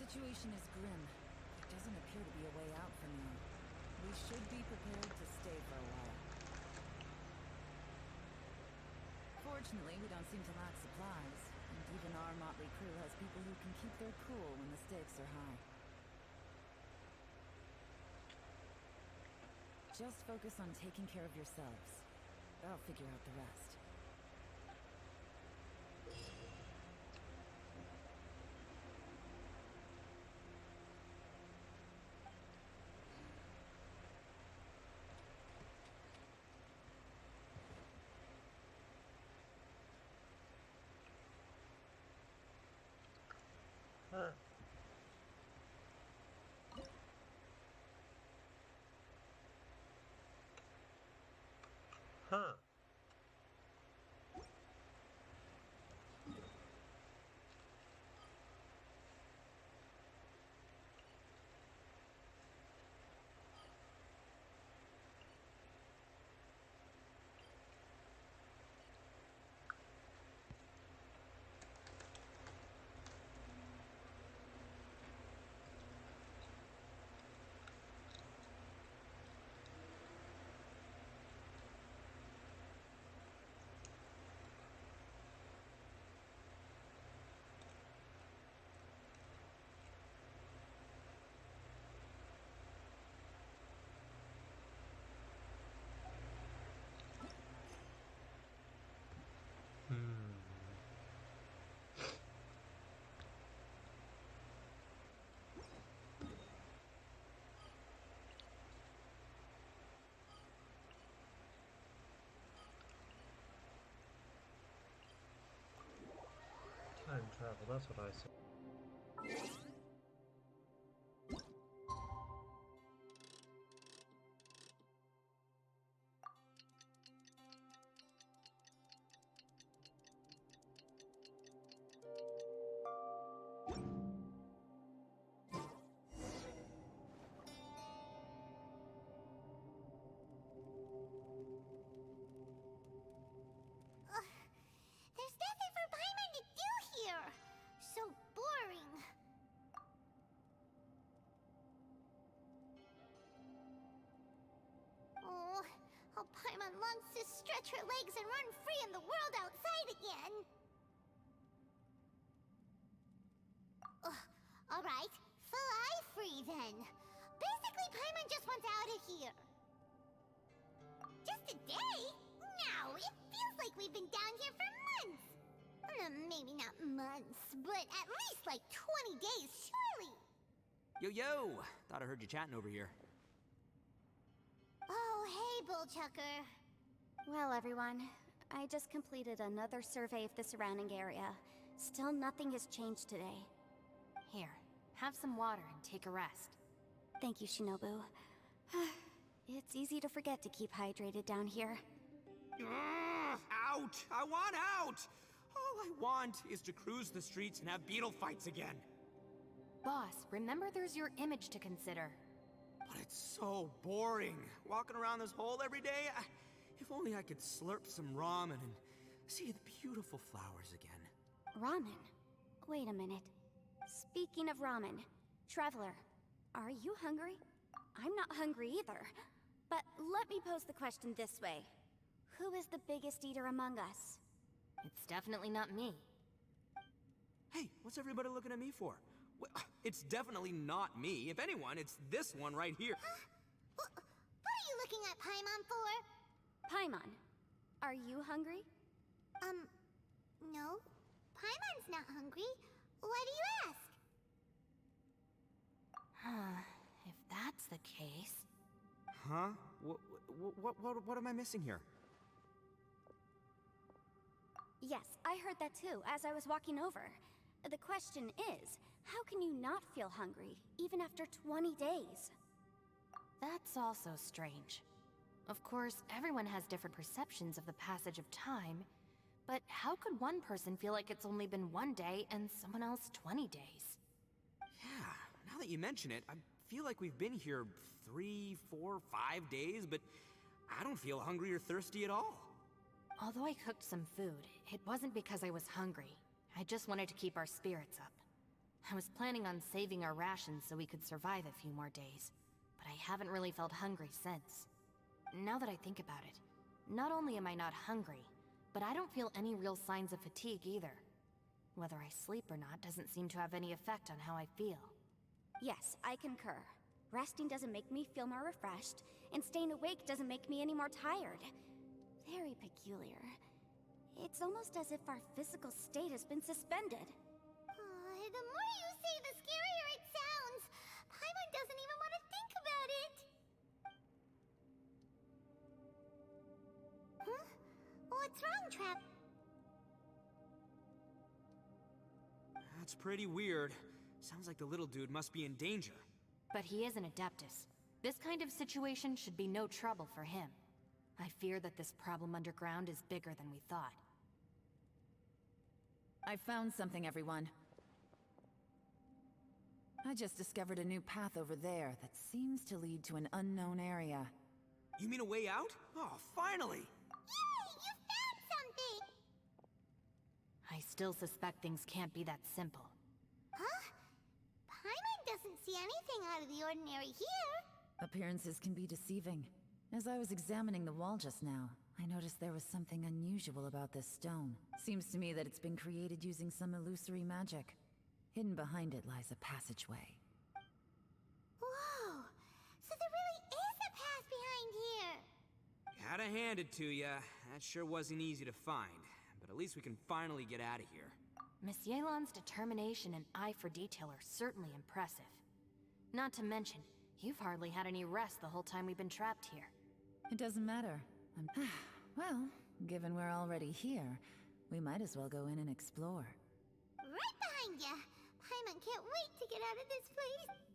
situation is grim. There doesn't appear to be a way out from you. We should be prepared to stay for a while. Fortunately, we don't seem to lack supplies, and even our motley crew has people who can keep their cool when the stakes are high. Just focus on taking care of yourselves. I'll figure out the rest. Huh. Huh. Time travel, that's what I said. There's nothing for Paimon to do here. So boring. Oh, how Paimon longs to stretch her legs and run free in the world outside again. Alright, fly free then. Basically, Paimon just wants out of here. Just a day? No, it feels like we've been down here for months. Maybe not months, but at least like 20 days, surely. Yo! Thought I heard you chatting over here. Oh, hey, Bullchucker. Well, everyone, I just completed another survey of the surrounding area. Still nothing has changed today. Here, have some water and take a rest. Thank you, Shinobu. It's easy to forget to keep hydrated down here. Out! I want out! All I want is to cruise the streets and have beetle fights again. Boss, remember there's your image to consider. But it's so boring, walking around this hole every day. If only I could slurp some ramen and see the beautiful flowers again. Ramen? Wait a minute. Speaking of ramen, Traveler, are you hungry? I'm not hungry either. But let me pose the question this way. Who is the biggest eater among us? It's definitely not me. Hey, what's everybody looking at me for? It's definitely not me. If anyone, it's this one right here. What are you looking at Paimon for? Paimon, are you hungry? No. Paimon's not hungry. Why do you ask? If that's the case... Huh? What am I missing here? Yes, I heard that too, as I was walking over. The question is, how can you not feel hungry, even after 20 days? That's also strange. Of course, everyone has different perceptions of the passage of time, but how could one person feel like it's only been 1 day and someone else 20 days? Yeah, now that you mention it, I feel like we've been here 3, 4, 5 days, but I don't feel hungry or thirsty at all. Although I cooked some food, it wasn't because I was hungry. I just wanted to keep our spirits up. I was planning on saving our rations so we could survive a few more days, but I haven't really felt hungry since. Now that I think about it, not only am I not hungry, but I don't feel any real signs of fatigue either. Whether I sleep or not doesn't seem to have any effect on how I feel. Yes, I concur. Resting doesn't make me feel more refreshed, and staying awake doesn't make me any more tired. Very peculiar. It's almost as if our physical state has been suspended. The more you say, the scarier it sounds. Paimon doesn't even want to think about it. Huh? What's wrong, Trap? That's pretty weird. Sounds like the little dude must be in danger. But he is an Adeptus. This kind of situation should be no trouble for him. I fear that this problem underground is bigger than we thought. I found something, everyone. I just discovered a new path over there that seems to lead to an unknown area. You mean a way out? Oh, finally! Yay! You found something! I still suspect things can't be that simple. Huh? Paimon doesn't see anything out of the ordinary here. Appearances can be deceiving. As I was examining the wall just now, I noticed there was something unusual about this stone. Seems to me that it's been created using some illusory magic. Hidden behind it lies a passageway. Whoa! So there really is a path behind here! Gotta hand it to ya. That sure wasn't easy to find. But at least we can finally get out of here. Miss Yelan's determination and eye for detail are certainly impressive. Not to mention, you've hardly had any rest the whole time we've been trapped here. It doesn't matter. Well, given we're already here, we might as well go in and explore. Right behind ya! Paimon can't wait to get out of this place!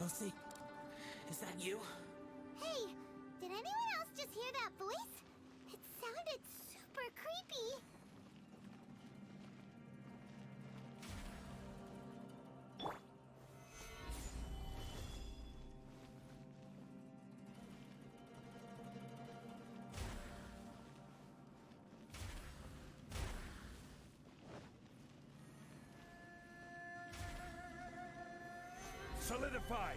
Lucy, is that you? Hey, did anyone else just hear that voice? It sounded super creepy. Solidify!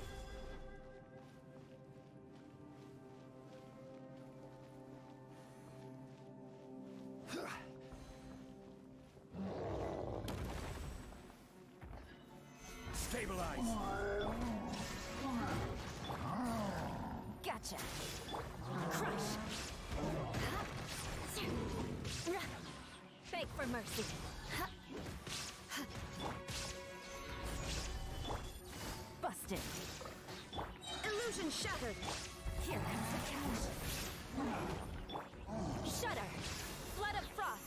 Stabilize! Gotcha. Crush. Beg for mercy. Busted. Illusion shattered. Here comes the challenge. Shudder. Flood of frost.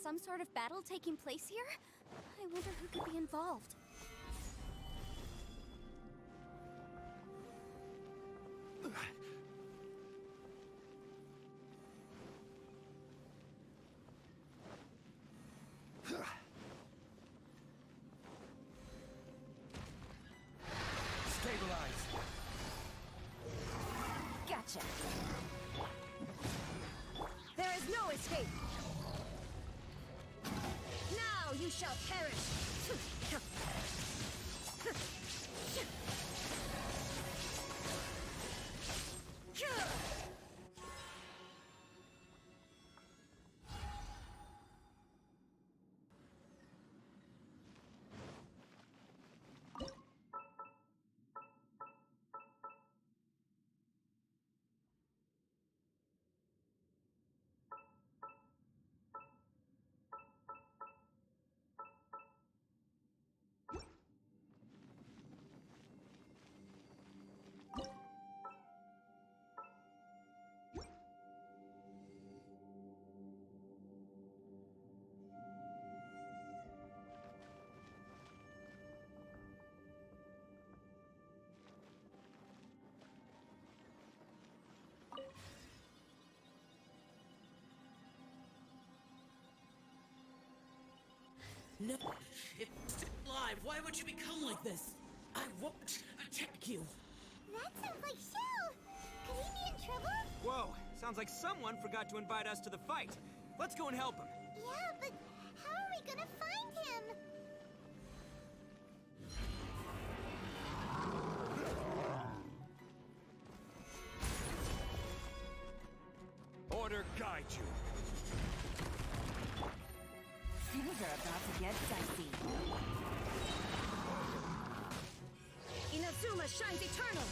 some sort of battle taking place here? I wonder who could be involved. Stabilize. Gotcha. There is no escape. Now you shall perish. No, it's still alive. Why would you become like this? I won't attack you. That sounds like Shell! Could he be in trouble? Whoa, sounds like someone forgot to invite us to the fight. Let's go and help him. Yeah, but how are we gonna find him? Order guide you. Things are about to get dicey. Inazuma shines eternal!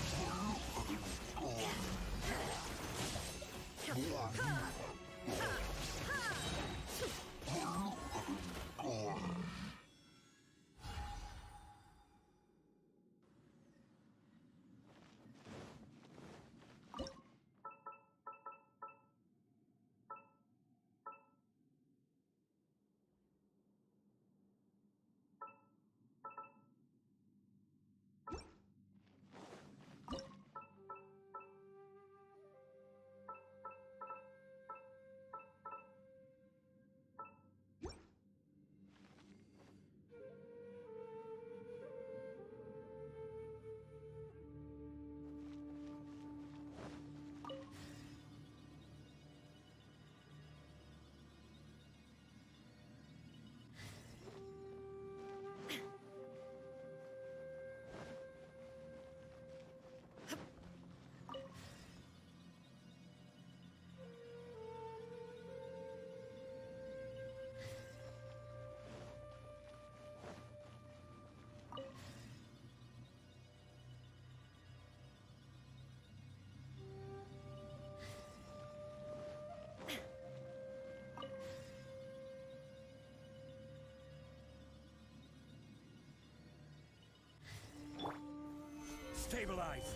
Stabilize.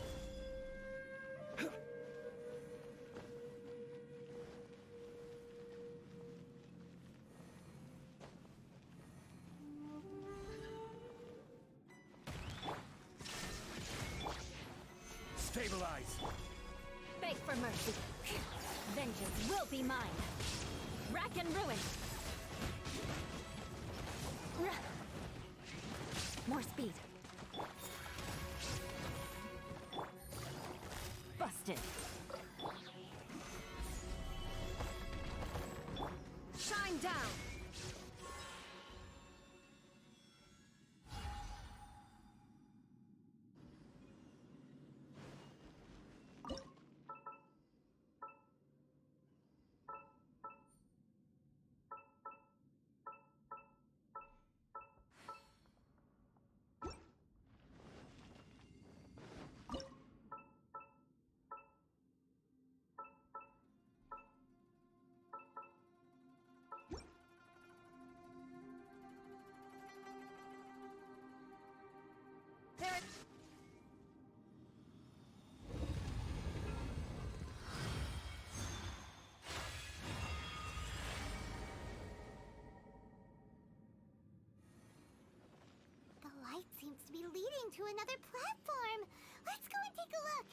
Stabilize. Beg for mercy. Vengeance will be mine. Rack and ruin. More speed. Busted. Shine down. to another platform. Let's go and take a look.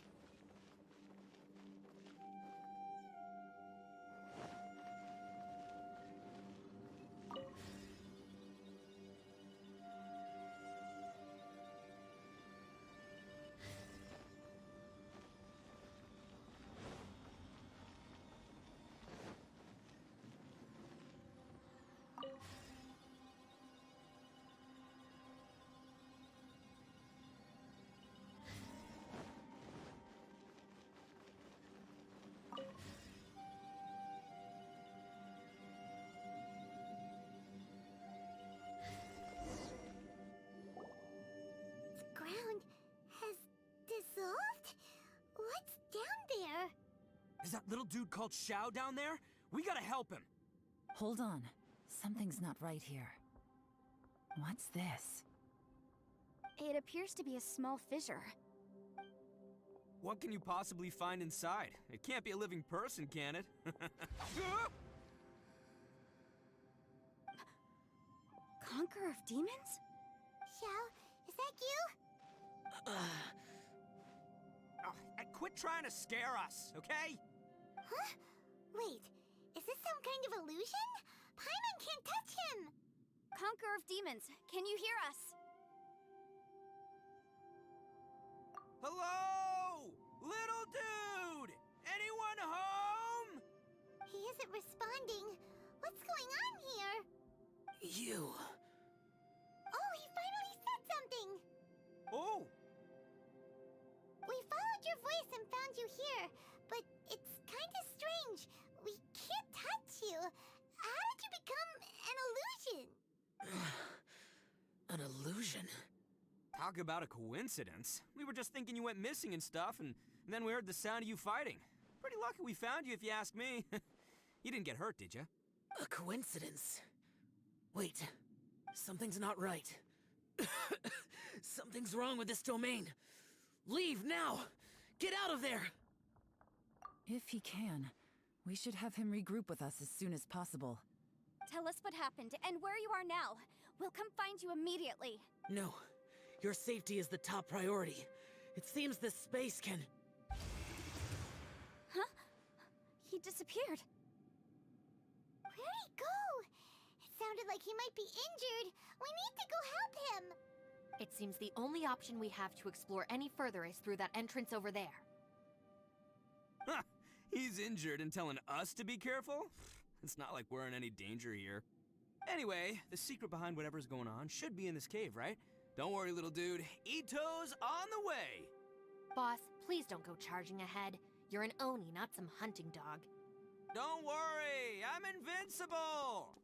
Ground has dissolved? What's down there? Is that little dude called Xiao down there? We gotta help him. Hold on. Something's not right here. What's this? It appears to be a small fissure. What can you possibly find inside? It can't be a living person, can it? Conqueror of demons? Xiao, is that you? Quit trying to scare us, okay? Huh? Wait, is this some kind of illusion? Paimon can't touch him! Conqueror of demons, can you hear us? Hello? Little dude! Anyone home? He isn't responding. What's going on here? You. Oh, he finally said something! Oh! We followed your voice and found you here, but it's kind of strange. We can't touch you. How did you become an illusion? An illusion? Talk about a coincidence. We were just thinking you went missing and stuff, and then we heard the sound of you fighting. Pretty lucky we found you, if you ask me. You didn't get hurt, did you? A coincidence? Wait, something's not right. Something's wrong with this domain. Leave now! Get out of there! If he can, we should have him regroup with us as soon as possible. Tell us what happened and where you are now. We'll come find you immediately. No. Your safety is the top priority. It seems this space can... Huh? He disappeared. Where'd he go? It sounded like he might be injured. We need to go help him. It seems the only option we have to explore any further is through that entrance over there. Huh. He's injured and telling us to be careful? It's not like we're in any danger here. Anyway, the secret behind whatever's going on should be in this cave, right? Don't worry, little dude. Ito's on the way! Boss, please don't go charging ahead. You're an Oni, not some hunting dog. Don't worry, I'm invincible!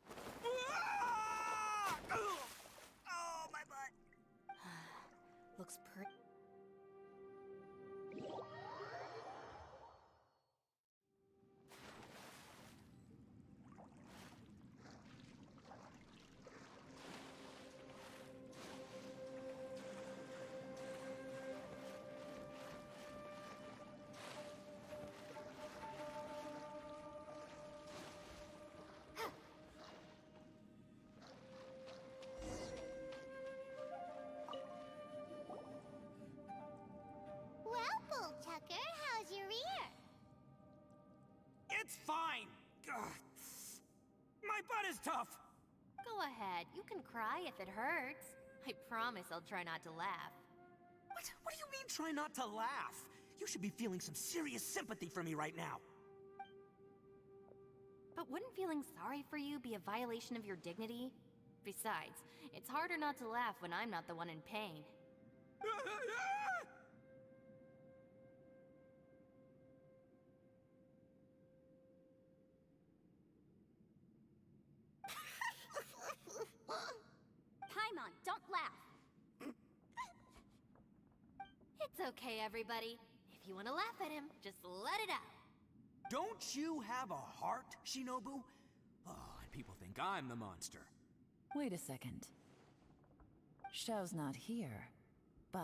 Ah! Oh, my butt! Looks Well, Bullchucker, how's your ear? It's fine! Ugh. My butt is tough! Go ahead, you can cry if it hurts. I promise I'll try not to laugh. What do you mean, try not to laugh? You should be feeling some serious sympathy for me right now. But wouldn't feeling sorry for you be a violation of your dignity? Besides, it's harder not to laugh when I'm not the one in pain. Paimon, don't laugh. It's okay, everybody. If you want to laugh at him, just let it out. Don't you have a heart, Shinobu? Oh, and people think I'm the monster. Wait a second. Xiao's not here, but...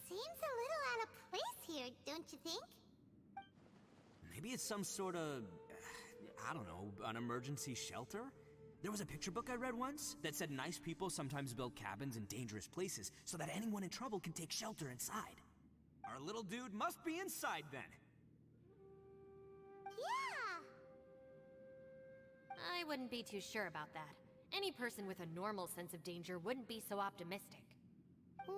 Seems a little out of place danger, don't you think? Maybe it's some sort of, I don't know, an emergency shelter? There was a picture book I read once that said nice people sometimes build cabins in dangerous places so that anyone in trouble can take shelter inside. Our little dude must be inside then. Yeah! I wouldn't be too sure about that. Any person with a normal sense of danger wouldn't be so optimistic. Wow,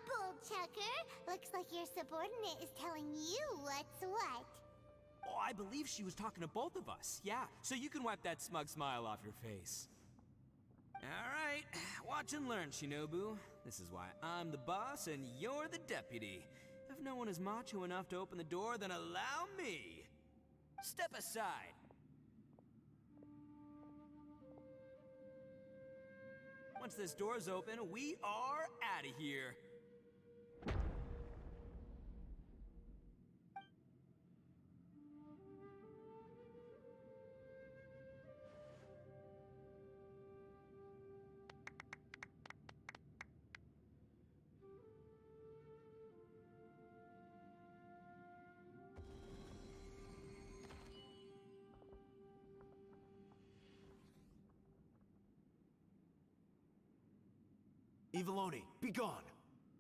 Bullchucker! Looks like your subordinate is telling you what's what. Oh, I believe she was talking to both of us. Yeah, so you can wipe that smug smile off your face. All right, watch and learn, Shinobu. This is why I'm the boss and you're the deputy. If no one is macho enough to open the door, then allow me. Step aside. Once this door's open, we are out of here. Eviloni, be gone!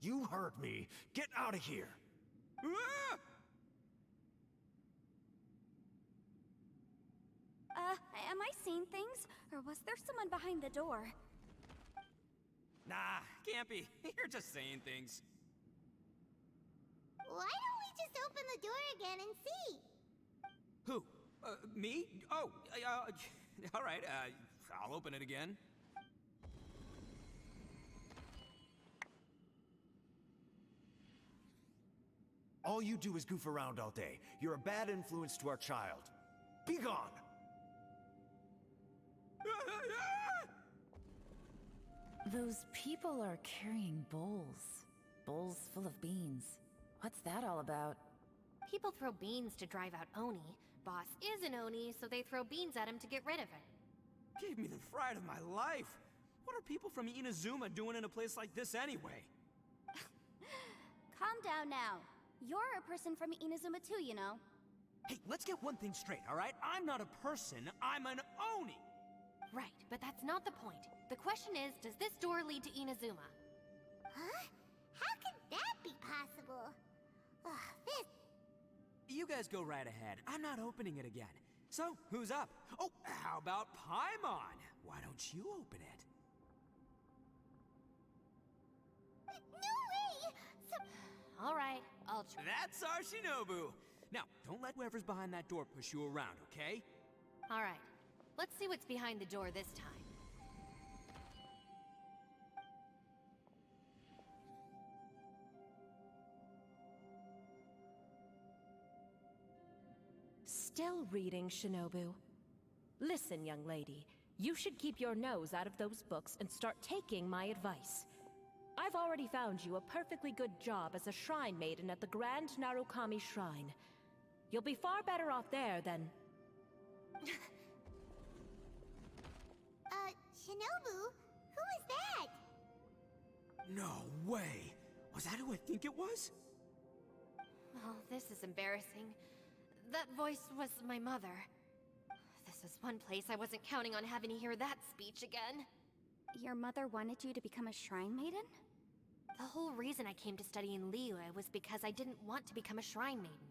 You heard me. Get out of here! Ah! Am I seeing things? Or was there someone behind the door? Nah, can't be. You're just saying things. Why don't we just open the door again and see? Who? Me? Oh, all right, I'll open it again. All you do is goof around all day. You're a bad influence to our child. Be gone! Those people are carrying bowls. Bowls full of beans. What's that all about? People throw beans to drive out Oni. Boss is an Oni, so they throw beans at him to get rid of it. Gave me the fright of my life. What are people from Inazuma doing in a place like this anyway? Calm down now. You're a person from Inazuma too, you know. Hey, let's get one thing straight, all right? I'm not a person, I'm an Oni! Right, but that's not the point. The question is, does this door lead to Inazuma? Huh? How could that be possible? Ugh, this... You guys go right ahead. I'm not opening it again. So, who's up? Oh, how about Paimon? Why don't you open it? No way! All right, I'll try. That's our Shinobu! Now, don't let whoever's behind that door push you around, okay? All right, let's see what's behind the door this time. Still reading, Shinobu. Listen, young lady. You should keep your nose out of those books and start taking my advice. I've already found you a perfectly good job as a shrine maiden at the Grand Narukami Shrine. You'll be far better off there than... Shinobu? Who is that? No way! Was that who I think it was? Oh, this is embarrassing. That voice was my mother. This is one place I wasn't counting on having to hear that speech again. Your mother wanted you to become a shrine maiden? The whole reason I came to study in Liyue was because I didn't want to become a shrine maiden.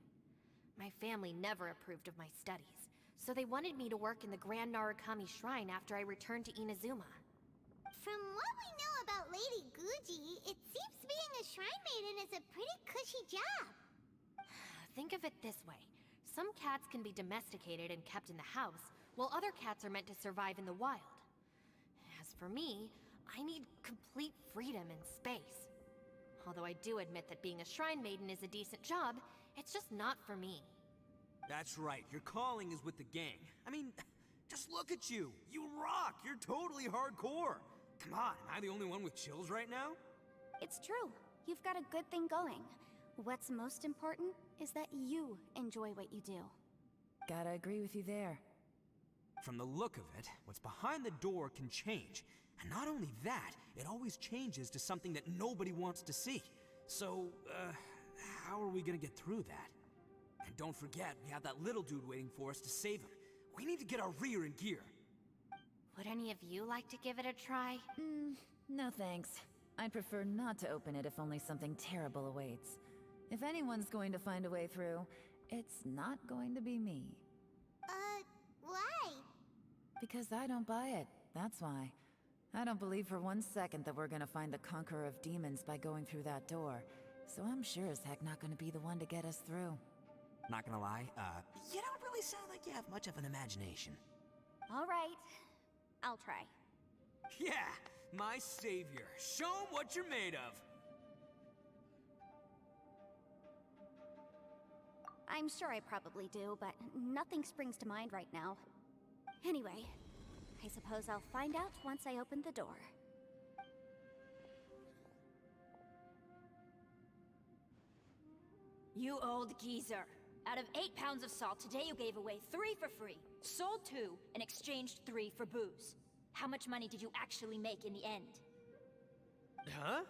My family never approved of my studies, so they wanted me to work in the Grand Narukami Shrine after I returned to Inazuma. From what we know about Lady Guji, it seems being a shrine maiden is a pretty cushy job. Think of it this way. Some cats can be domesticated and kept in the house, while other cats are meant to survive in the wild. As for me, I need complete freedom and space. Although I do admit that being a shrine maiden is a decent job, it's just not for me. That's right, your calling is with the gang. I mean, just look at you. You rock, you're totally hardcore. Come on, am I the only one with chills right now? It's true. You've got a good thing going. What's most important is that you enjoy what you do. Gotta agree with you there. From the look of it, what's behind the door can change. And not only that, it always changes to something that nobody wants to see. So, how are we gonna get through that? And don't forget, we have that little dude waiting for us to save him. We need to get our rear in gear. Would any of you like to give it a try? No thanks. I'd prefer not to open it if only something terrible awaits. If anyone's going to find a way through, it's not going to be me. Why? Because I don't buy it, that's why. I don't believe for 1 second that we're gonna find the Conqueror of Demons by going through that door. So I'm sure as heck not gonna be the one to get us through. Not gonna lie, you don't really sound like you have much of an imagination. All right, I'll try. Yeah, my savior. Show 'em what you're made of. I'm sure I probably do, but nothing springs to mind right now. Anyway, I suppose I'll find out once I open the door. You old geezer. Out of 8 pounds of salt, today you gave away 3 for free, sold 2, and exchanged 3 for booze. How much money did you actually make in the end? Huh?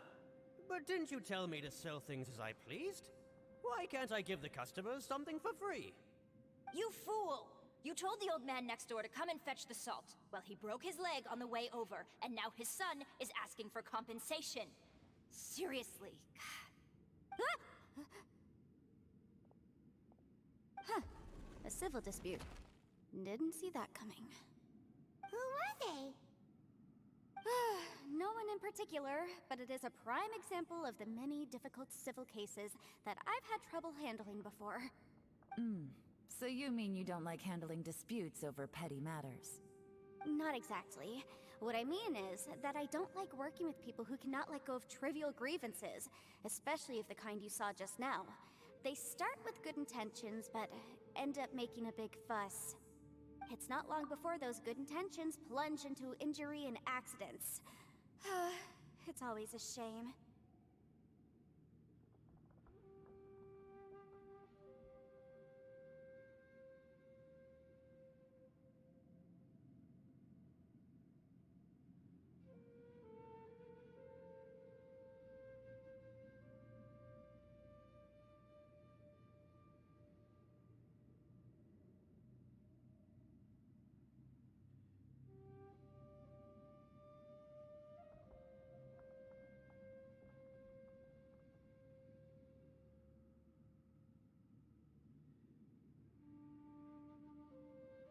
But didn't you tell me to sell things as I pleased? Why can't I give the customers something for free? You fool! You told the old man next door to come and fetch the salt. Well, he broke his leg on the way over, and now his son is asking for compensation. Seriously. Huh. A civil dispute. Didn't see that coming. Who were they? No one in particular, but it is a prime example of the many difficult civil cases that I've had trouble handling before. So you mean you don't like handling disputes over petty matters? Not exactly. What I mean is that I don't like working with people who cannot let go of trivial grievances, especially of the kind you saw just now. They start with good intentions, but end up making a big fuss. It's not long before those good intentions plunge into injury and accidents. It's always a shame.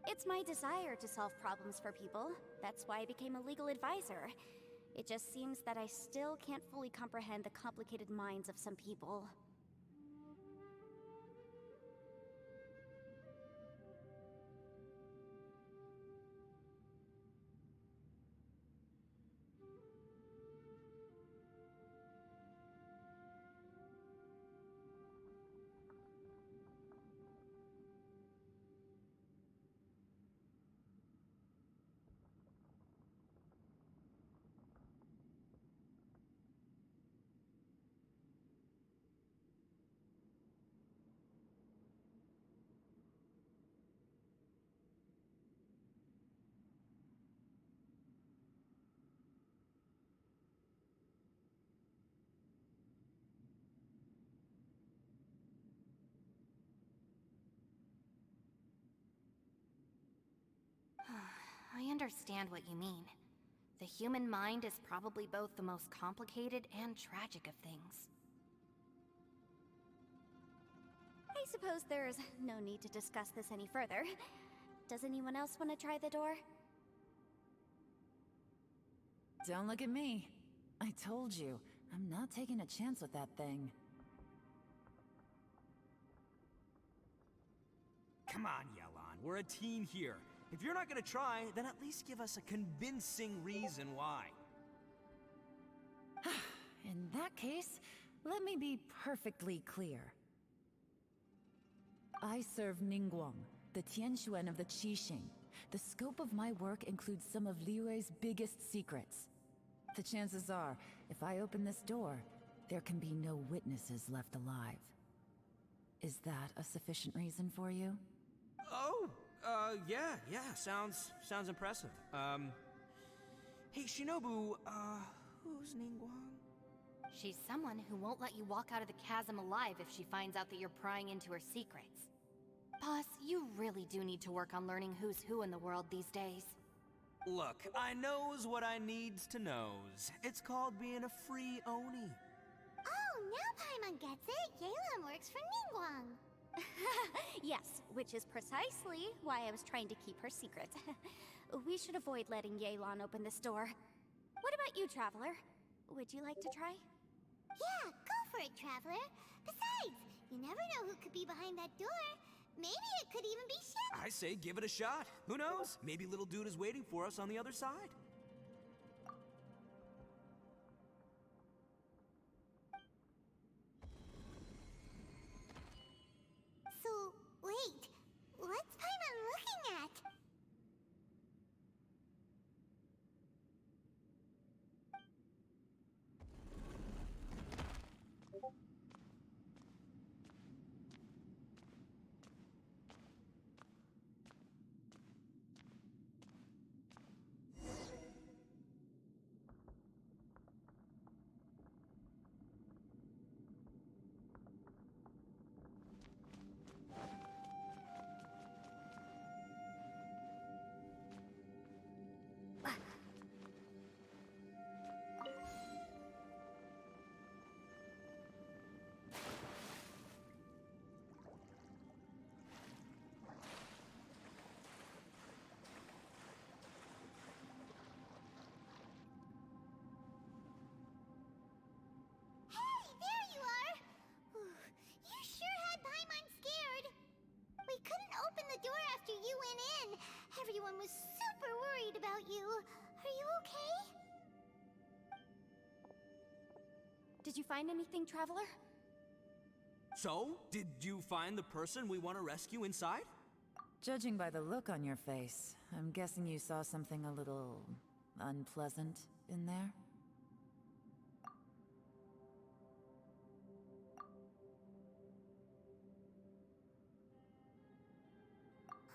It's my desire to solve problems for people. That's why I became a legal advisor. It just seems that I still can't fully comprehend the complicated minds of some people. I understand what you mean. The human mind is probably both the most complicated and tragic of things. I suppose there's no need to discuss this any further. Does anyone else want to try the door? Don't look at me. I told you, I'm not taking a chance with that thing. Come on, Yelan. We're a team here. If you're not gonna try, then at least give us a convincing reason why. In that case, let me be perfectly clear. I serve Ningguang, the Tianxuan of the Qixing. The scope of my work includes some of Liyue's biggest secrets. The chances are, if I open this door, there can be no witnesses left alive. Is that a sufficient reason for you? Oh, yeah, sounds impressive. Hey, Shinobu, who's Ningguang? She's someone who won't let you walk out of the chasm alive if she finds out that you're prying into her secrets. Boss, you really do need to work on learning who's who in the world these days. Look, I knows what I needs to knows. It's called being a free Oni. Oh, now Paimon gets it. Yelan works for Ningguang. Yes, which is precisely why I was trying to keep her secret. We should avoid letting Yelan open this door. What about you, Traveler? Would you like to try? Yeah, go for it, Traveler. Besides, you never know who could be behind that door. Maybe it could even be Shen. I say give it a shot. Who knows? Maybe little dude is waiting for us on the other side. So, wait. What's Paimon looking at? Everyone was super worried about you. Are you okay? Did you find anything, Traveler? So, did you find the person we want to rescue inside? Judging by the look on your face, I'm guessing you saw something a little unpleasant in there?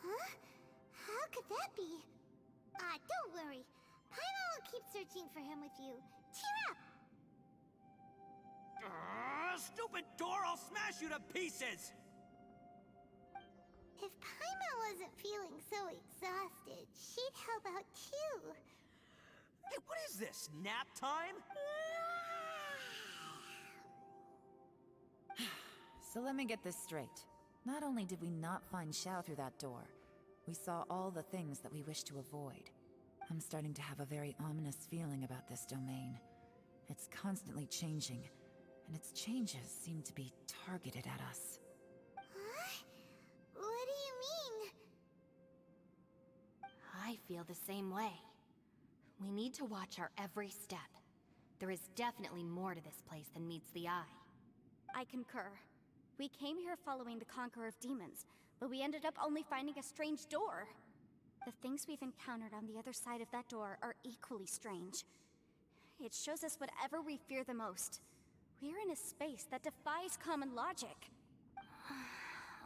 Huh? How could that be? Don't worry. Paimon will keep searching for him with you. Cheer up! Stupid door! I'll smash you to pieces! If Paimon wasn't feeling so exhausted, she'd help out too. Hey, what is this? Nap time? So let me get this straight. Not only did we not find Xiao through that door, we saw all the things that we wish to avoid. I'm starting to have a very ominous feeling about this domain. It's constantly changing, and its changes seem to be targeted at us. Huh? What do you mean? I feel the same way. We need to watch our every step. There is definitely more to this place than meets the eye. I concur. We came here following the Conqueror of Demons, but we ended up only finding a strange door. The things we've encountered on the other side of that door are equally strange. It shows us whatever we fear the most. We're in a space that defies common logic.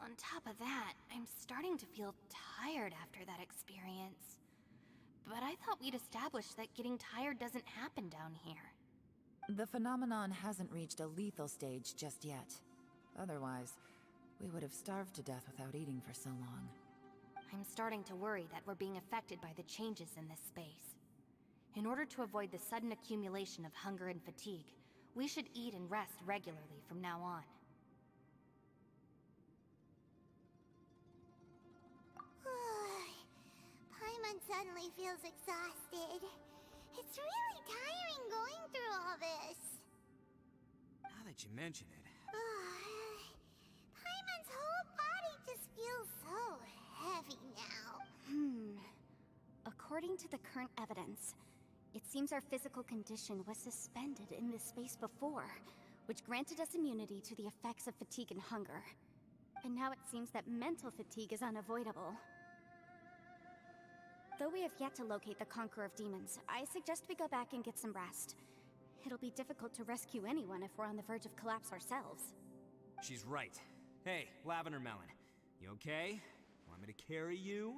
On top of that, I'm starting to feel tired after that experience. But I thought we'd established that getting tired doesn't happen down here. The phenomenon hasn't reached a lethal stage just yet. Otherwise, we would have starved to death without eating for so long. I'm starting to worry that we're being affected by the changes in this space. In order to avoid the sudden accumulation of hunger and fatigue, we should eat and rest regularly from now on. Paimon suddenly feels exhausted. It's really tiring going through all this. Now that you mention it. Paimon's whole body just feels so heavy now. According to the current evidence, it seems our physical condition was suspended in this space before, which granted us immunity to the effects of fatigue and hunger. But now it seems that mental fatigue is unavoidable. Though we have yet to locate the Conqueror of Demons, I suggest we go back and get some rest. It'll be difficult to rescue anyone if we're on the verge of collapse ourselves. She's right. Hey, Lavender Melon. You okay? Want me to carry you?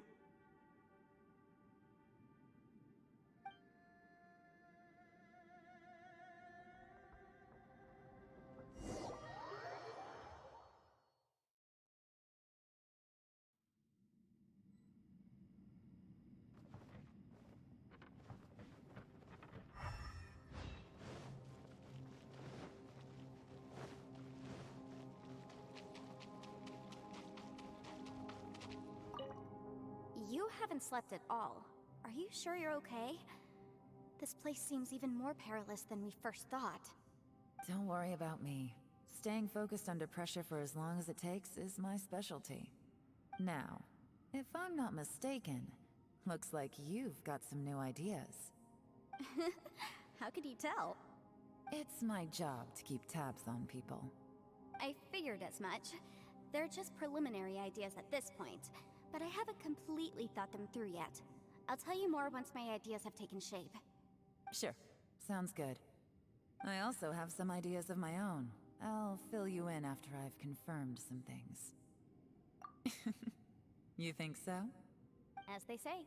you haven't slept at all, are you sure you're okay? This place seems even more perilous than we first thought. Don't worry about me. Staying focused under pressure for as long as it takes is my specialty. Now, if I'm not mistaken, looks like you've got some new ideas. How could you tell? It's my job to keep tabs on people. I figured as much. They're just preliminary ideas at this point, but I haven't completely thought them through yet. I'll tell you more once my ideas have taken shape. Sure, sounds good. I also have some ideas of my own. I'll fill you in after I've confirmed some things. You think so? As they say,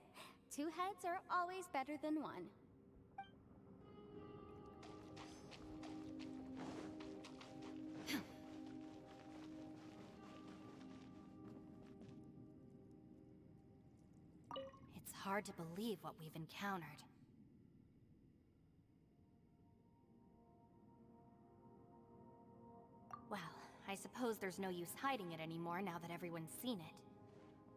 two heads are always better than one. It's hard to believe what we've encountered. Well, I suppose there's no use hiding it anymore now that everyone's seen it.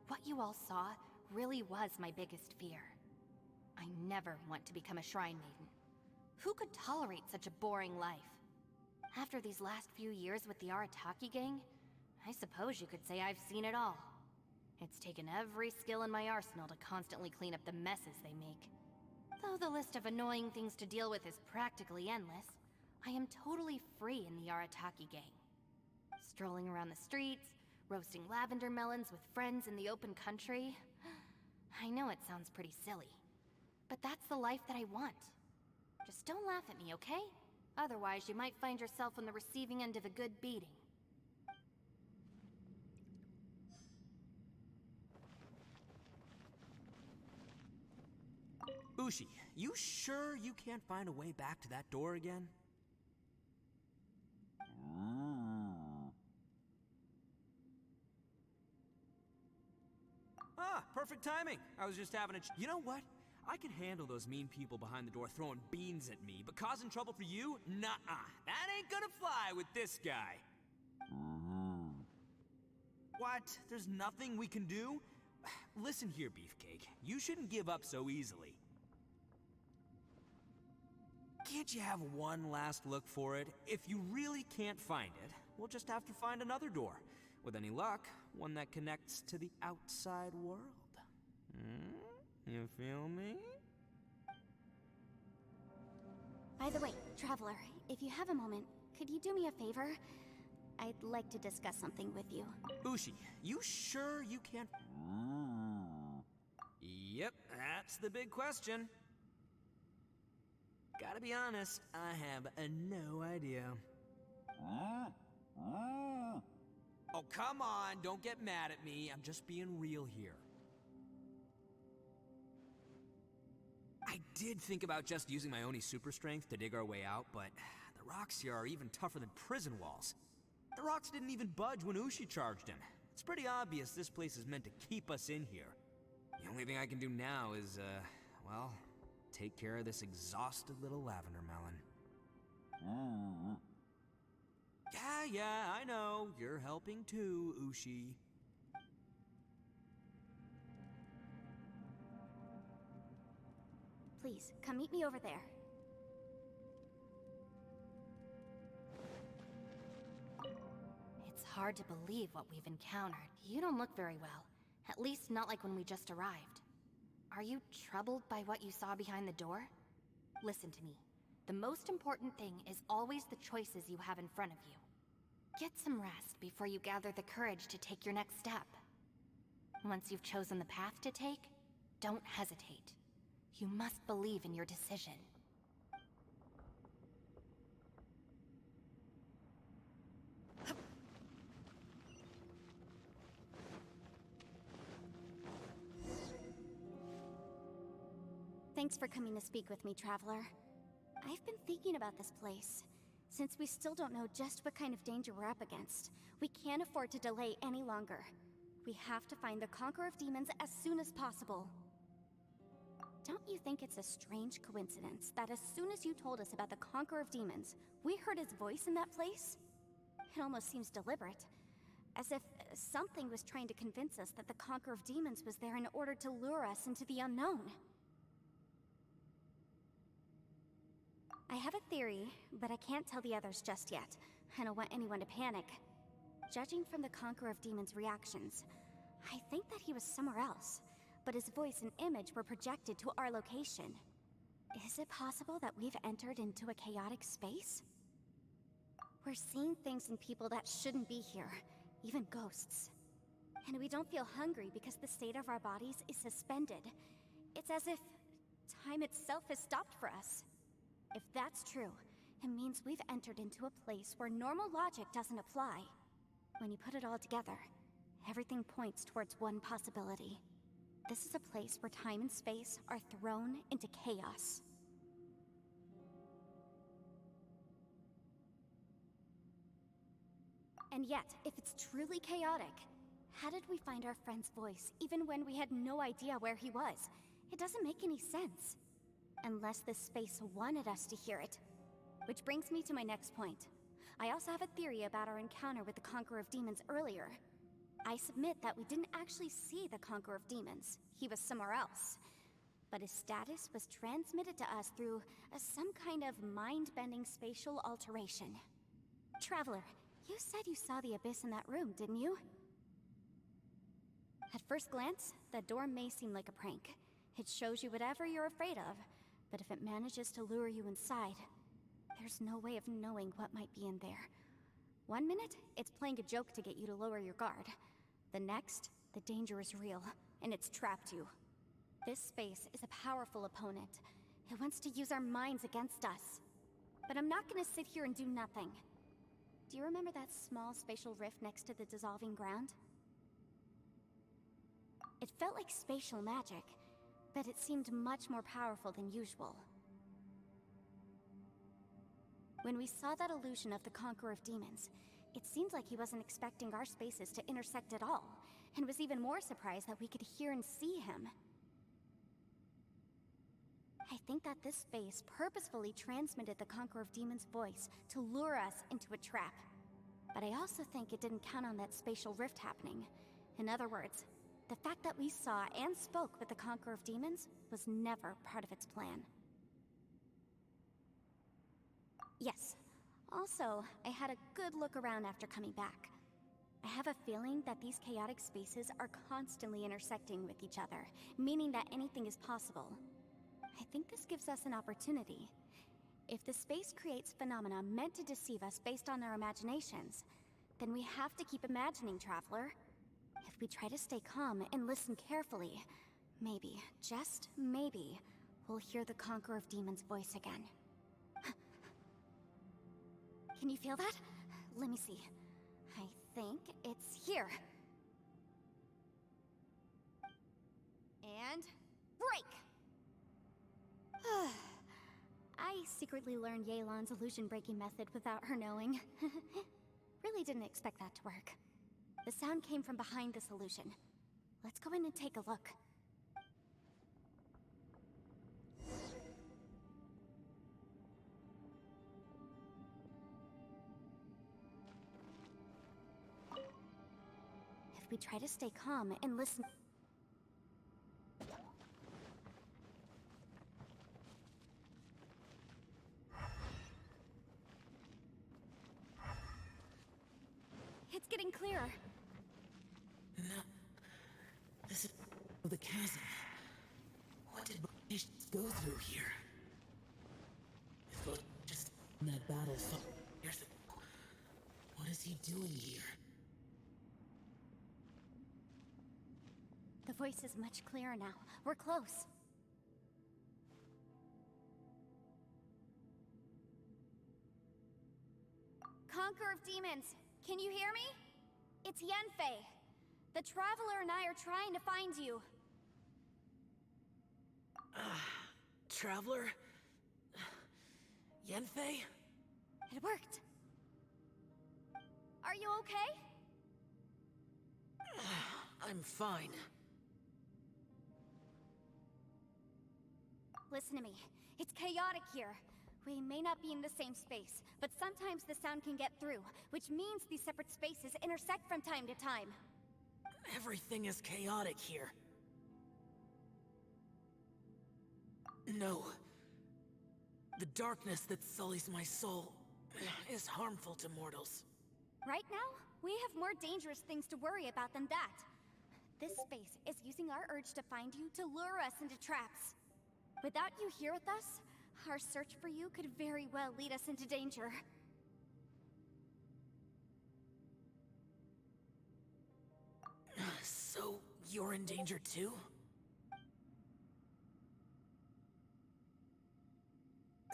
What you all saw really was my biggest fear. I never want to become a shrine maiden. Who could tolerate such a boring life? After these last few years with the Arataki gang, I suppose you could say I've seen it all. It's taken every skill in my arsenal to constantly clean up the messes they make. Though the list of annoying things to deal with is practically endless, I am totally free in the Arataki gang. Strolling around the streets, roasting lavender melons with friends in the open country. I know it sounds pretty silly, but that's the life that I want. Just don't laugh at me, okay? Otherwise, you might find yourself on the receiving end of a good beating. Ushi, you sure you can't find a way back to that door again? Ah, perfect timing. I was just having a you know what? I can handle those mean people behind the door throwing beans at me, but causing trouble for you? Nuh-uh. That ain't gonna fly with this guy. What? There's nothing we can do? Listen here, Beefcake. You shouldn't give up so easily. Can't you have one last look for it? If you really can't find it, we'll just have to find another door. With any luck, one that connects to the outside world. You feel me? By the way, Traveler, if you have a moment, could you do me a favor? I'd like to discuss something with you. Ushi, you sure you can't... Yep, that's the big question. Gotta be honest, I have no idea. Oh, come on, don't get mad at me. I'm just being real here. I did think about just using my Oni super strength to dig our way out, but the rocks here are even tougher than prison walls. The rocks didn't even budge when Ushi charged him. It's pretty obvious this place is meant to keep us in here. The only thing I can do now is, well, take care of this exhausted little lavender melon. Yeah, I know. You're helping too, Ushi. Please, come meet me over there. It's hard to believe what we've encountered. You don't look very well. At least not like when we just arrived. Are you troubled by what you saw behind the door? Listen to me. The most important thing is always the choices you have in front of you. Get some rest before you gather the courage to take your next step. Once you've chosen the path to take, don't hesitate. You must believe in your decision. Thanks for coming to speak with me, Traveler. I've been thinking about this place. Since we still don't know just what kind of danger we're up against, we can't afford to delay any longer. We have to find the Conqueror of Demons as soon as possible. Don't you think it's a strange coincidence that as soon as you told us about the Conqueror of Demons, we heard his voice in that place? It almost seems deliberate. As if something was trying to convince us that the Conqueror of Demons was there in order to lure us into the unknown. I have a theory, but I can't tell the others just yet. I don't want anyone to panic. Judging from the Conqueror of Demons' reactions, I think that he was somewhere else, but his voice and image were projected to our location. Is it possible that we've entered into a chaotic space? We're seeing things and people that shouldn't be here, even ghosts. And we don't feel hungry because the state of our bodies is suspended. It's as if time itself has stopped for us. If that's true, it means we've entered into a place where normal logic doesn't apply. When you put it all together, everything points towards one possibility. This is a place where time and space are thrown into chaos. And yet, if it's truly chaotic, how did we find our friend's voice even when we had no idea where he was? It doesn't make any sense. Unless this space wanted us to hear it. Which brings me to my next point. I also have a theory about our encounter with the Conqueror of Demons earlier. I submit that we didn't actually see the Conqueror of Demons. He was somewhere else. But his status was transmitted to us through some kind of mind-bending spatial alteration. Traveler, you said you saw the abyss in that room, didn't you? At first glance, the door may seem like a prank. It shows you whatever you're afraid of, but if it manages to lure you inside, there's no way of knowing what might be in there. One minute, it's playing a joke to get you to lower your guard. The next, the danger is real, and it's trapped you. This space is a powerful opponent. It wants to use our minds against us. But I'm not gonna sit here and do nothing. Do you remember that small spatial rift next to the dissolving ground? It felt like spatial magic, but it seemed much more powerful than usual. When we saw that illusion of the Conqueror of Demons, it seemed like he wasn't expecting our spaces to intersect at all, and was even more surprised that we could hear and see him. I think that this space purposefully transmitted the Conqueror of Demons' voice to lure us into a trap. But I also think it didn't count on that spatial rift happening. In other words, the fact that we saw and spoke with the Conqueror of Demons was never part of its plan. Yes. Also, I had a good look around after coming back. I have a feeling that these chaotic spaces are constantly intersecting with each other, meaning that anything is possible. I think this gives us an opportunity. If the space creates phenomena meant to deceive us based on our imaginations, then we have to keep imagining, Traveler. If we try to stay calm and listen carefully, maybe, just maybe, we'll hear the Conqueror of Demons' voice again. Can you feel that? Let me see. I think it's here. And break! I secretly learned Yelan's illusion-breaking method without her knowing. Really didn't expect that to work. The sound came from behind this illusion. Let's go in and take a look. If we try to stay calm and listen... It's getting clearer. And now, this is the chasm. What did Bonish go through here? If it was just in that battle some years ago, what is he doing here? The voice is much clearer now. We're close. Conqueror of Demons, can you hear me? It's Yanfei. The Traveler and I are trying to find you. Traveler? Yanfei? It worked. Are you okay? I'm fine. Listen to me. It's chaotic here. We may not be in the same space, but sometimes the sound can get through, which means these separate spaces intersect from time to time. Everything is chaotic here. No. The darkness that sullies my soul is harmful to mortals. Right now, we have more dangerous things to worry about than that. This space is using our urge to find you to lure us into traps. Without you here with us, our search for you could very well lead us into danger. So, you're in danger too?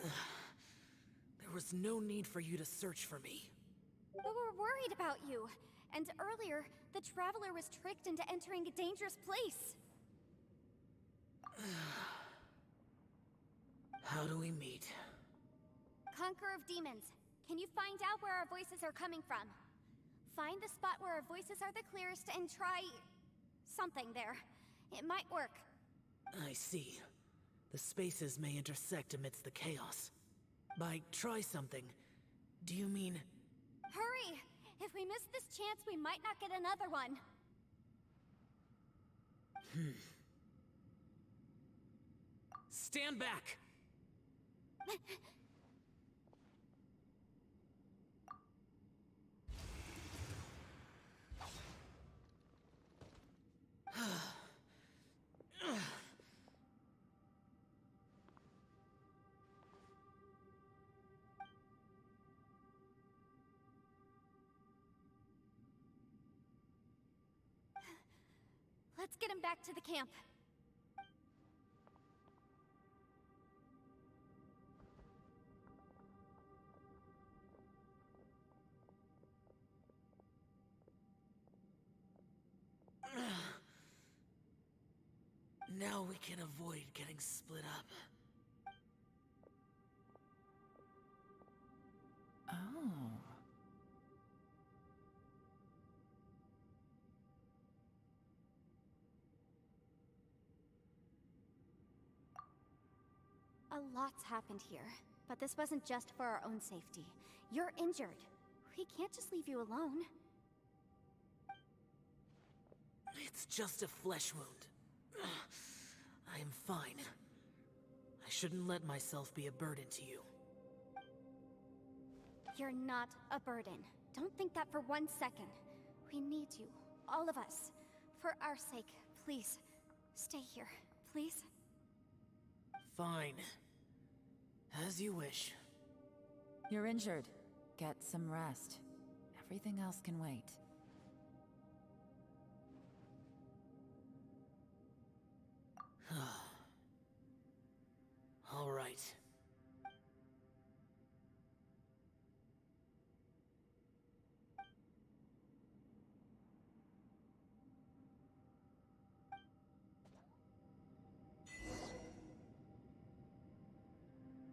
There was no need for you to search for me. But we're worried about you. And earlier, the Traveler was tricked into entering a dangerous place. How do we meet? Conqueror of Demons, can you find out where our voices are coming from? Find the spot where our voices are the clearest and try... something there. It might work. I see. The spaces may intersect amidst the chaos. By try something, do you mean... Hurry! If we miss this chance, we might not get another one. Stand back! Let's get him back to the camp. Now we can avoid getting split up. Oh. A lot's happened here, but this wasn't just for our own safety. You're injured. We can't just leave you alone. It's just a flesh wound. I am fine. I shouldn't let myself be a burden to you. You're not a burden. Don't think that for 1 second. We need you, all of us. For our sake, please, stay here, please. Fine. As you wish. You're injured. Get some rest. Everything else can wait. All right.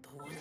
The one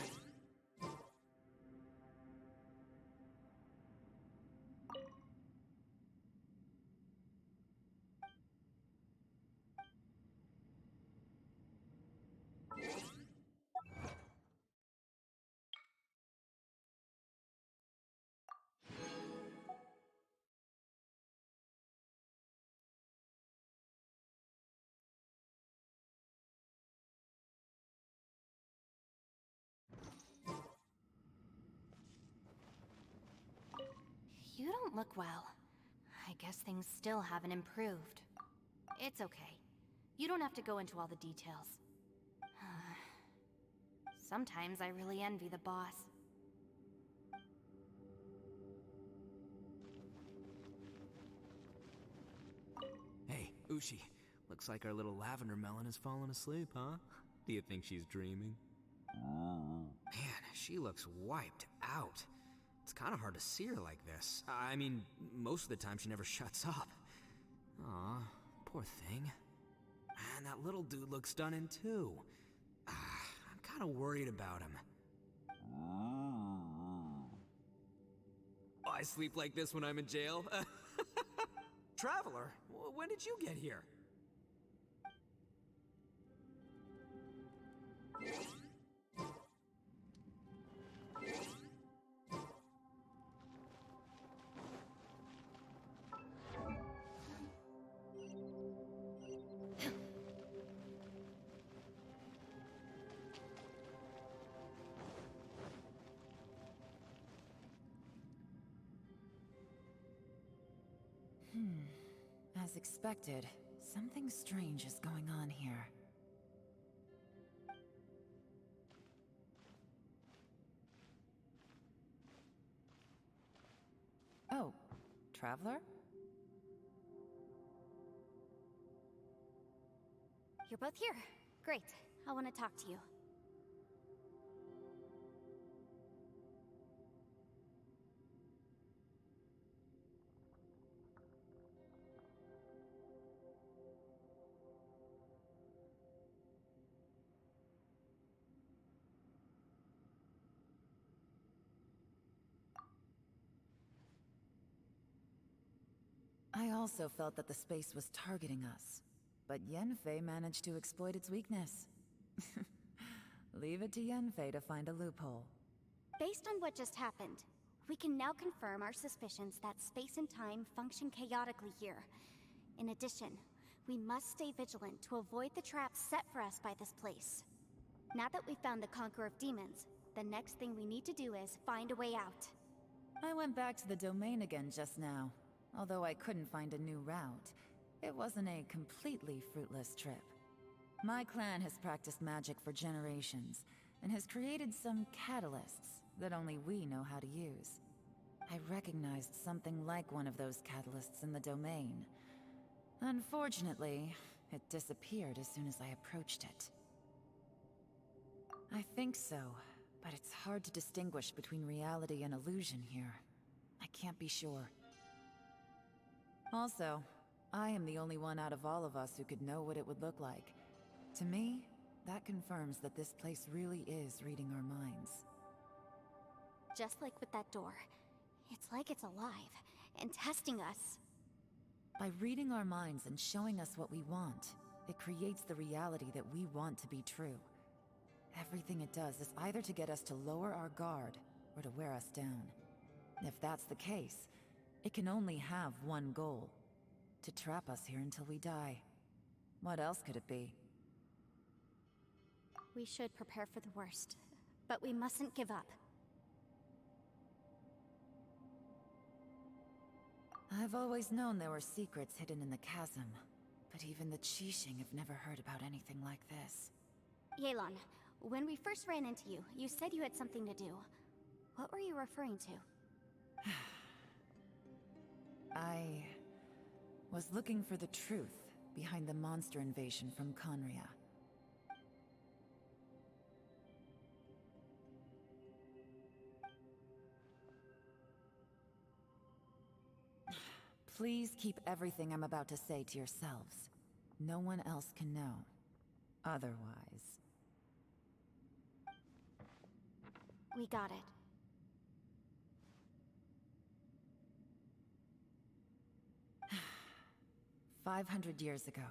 You don't look well. I guess things still haven't improved. It's okay. You don't have to go into all the details. Sometimes I really envy the boss. Hey, Ushi. Looks like our little lavender melon has fallen asleep, huh? Do you think she's dreaming? Man, she looks wiped out. It's kind of hard to see her like this. I mean, most of the time she never shuts up. Aw, poor thing. And that little dude looks stunning too. I'm kind of worried about him. I sleep like this when I'm in jail? Traveler, when did you get here? As expected, something strange is going on here. Oh, Traveler? You're both here. Great. I want to talk to you. I also felt that the space was targeting us, but Yenfei managed to exploit its weakness. Leave it to Yenfei to find a loophole. Based on what just happened, we can now confirm our suspicions that space and time function chaotically here. In addition, we must stay vigilant to avoid the traps set for us by this place. Now that we've found the Conqueror of Demons, the next thing we need to do is find a way out. I went back to the domain again just now. Although I couldn't find a new route, it wasn't a completely fruitless trip. My clan has practiced magic for generations, and has created some catalysts that only we know how to use. I recognized something like one of those catalysts in the domain. Unfortunately, it disappeared as soon as I approached it. I think so, but it's hard to distinguish between reality and illusion here. I can't be sure. Also, I am the only one out of all of us who could know what it would look like. To me, that confirms that this place really is reading our minds. Just like with that door, it's like it's alive and testing us. By reading our minds and showing us what we want, it creates the reality that we want to be true. Everything it does is either to get us to lower our guard or to wear us down. If that's the case, it can only have one goal: to trap us here until we die. What else could it be? We should prepare for the worst, but we mustn't give up. I've always known there were secrets hidden in the chasm, but even the Qixing have never heard about anything like this. Yelan, when we first ran into you, you said you had something to do. What were you referring to? I was looking for the truth behind the monster invasion from Conria. Please keep everything I'm about to say to yourselves. No one else can know. Otherwise... We got it. 500 years ago,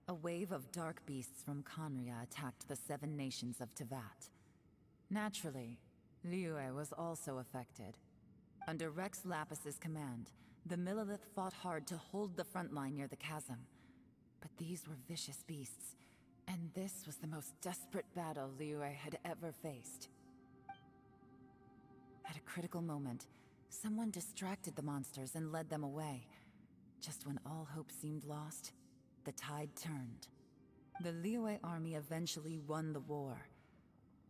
a wave of dark beasts from Conria attacked the 7 nations of Tevat. Naturally, Liyue was also affected. Under Rex Lapis's command, the Millelith fought hard to hold the front line near the chasm. But these were vicious beasts, and this was the most desperate battle Liyue had ever faced. At a critical moment, someone distracted the monsters and led them away. Just when all hope seemed lost, the tide turned. The Liyue army eventually won the war,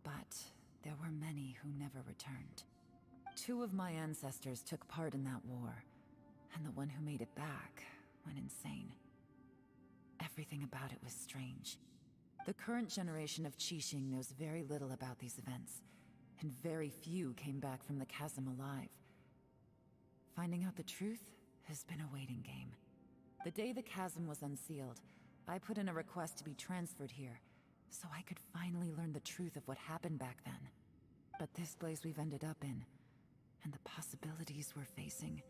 but there were many who never returned. 2 of my ancestors took part in that war, and the one who made it back went insane. Everything about it was strange. The current generation of Qixing knows very little about these events, and very few came back from the chasm alive. Finding out the truth has been a waiting game. The day the chasm was unsealed, I put in a request to be transferred here, so I could finally learn the truth of what happened back then. But this place we've ended up in, and the possibilities we're facing,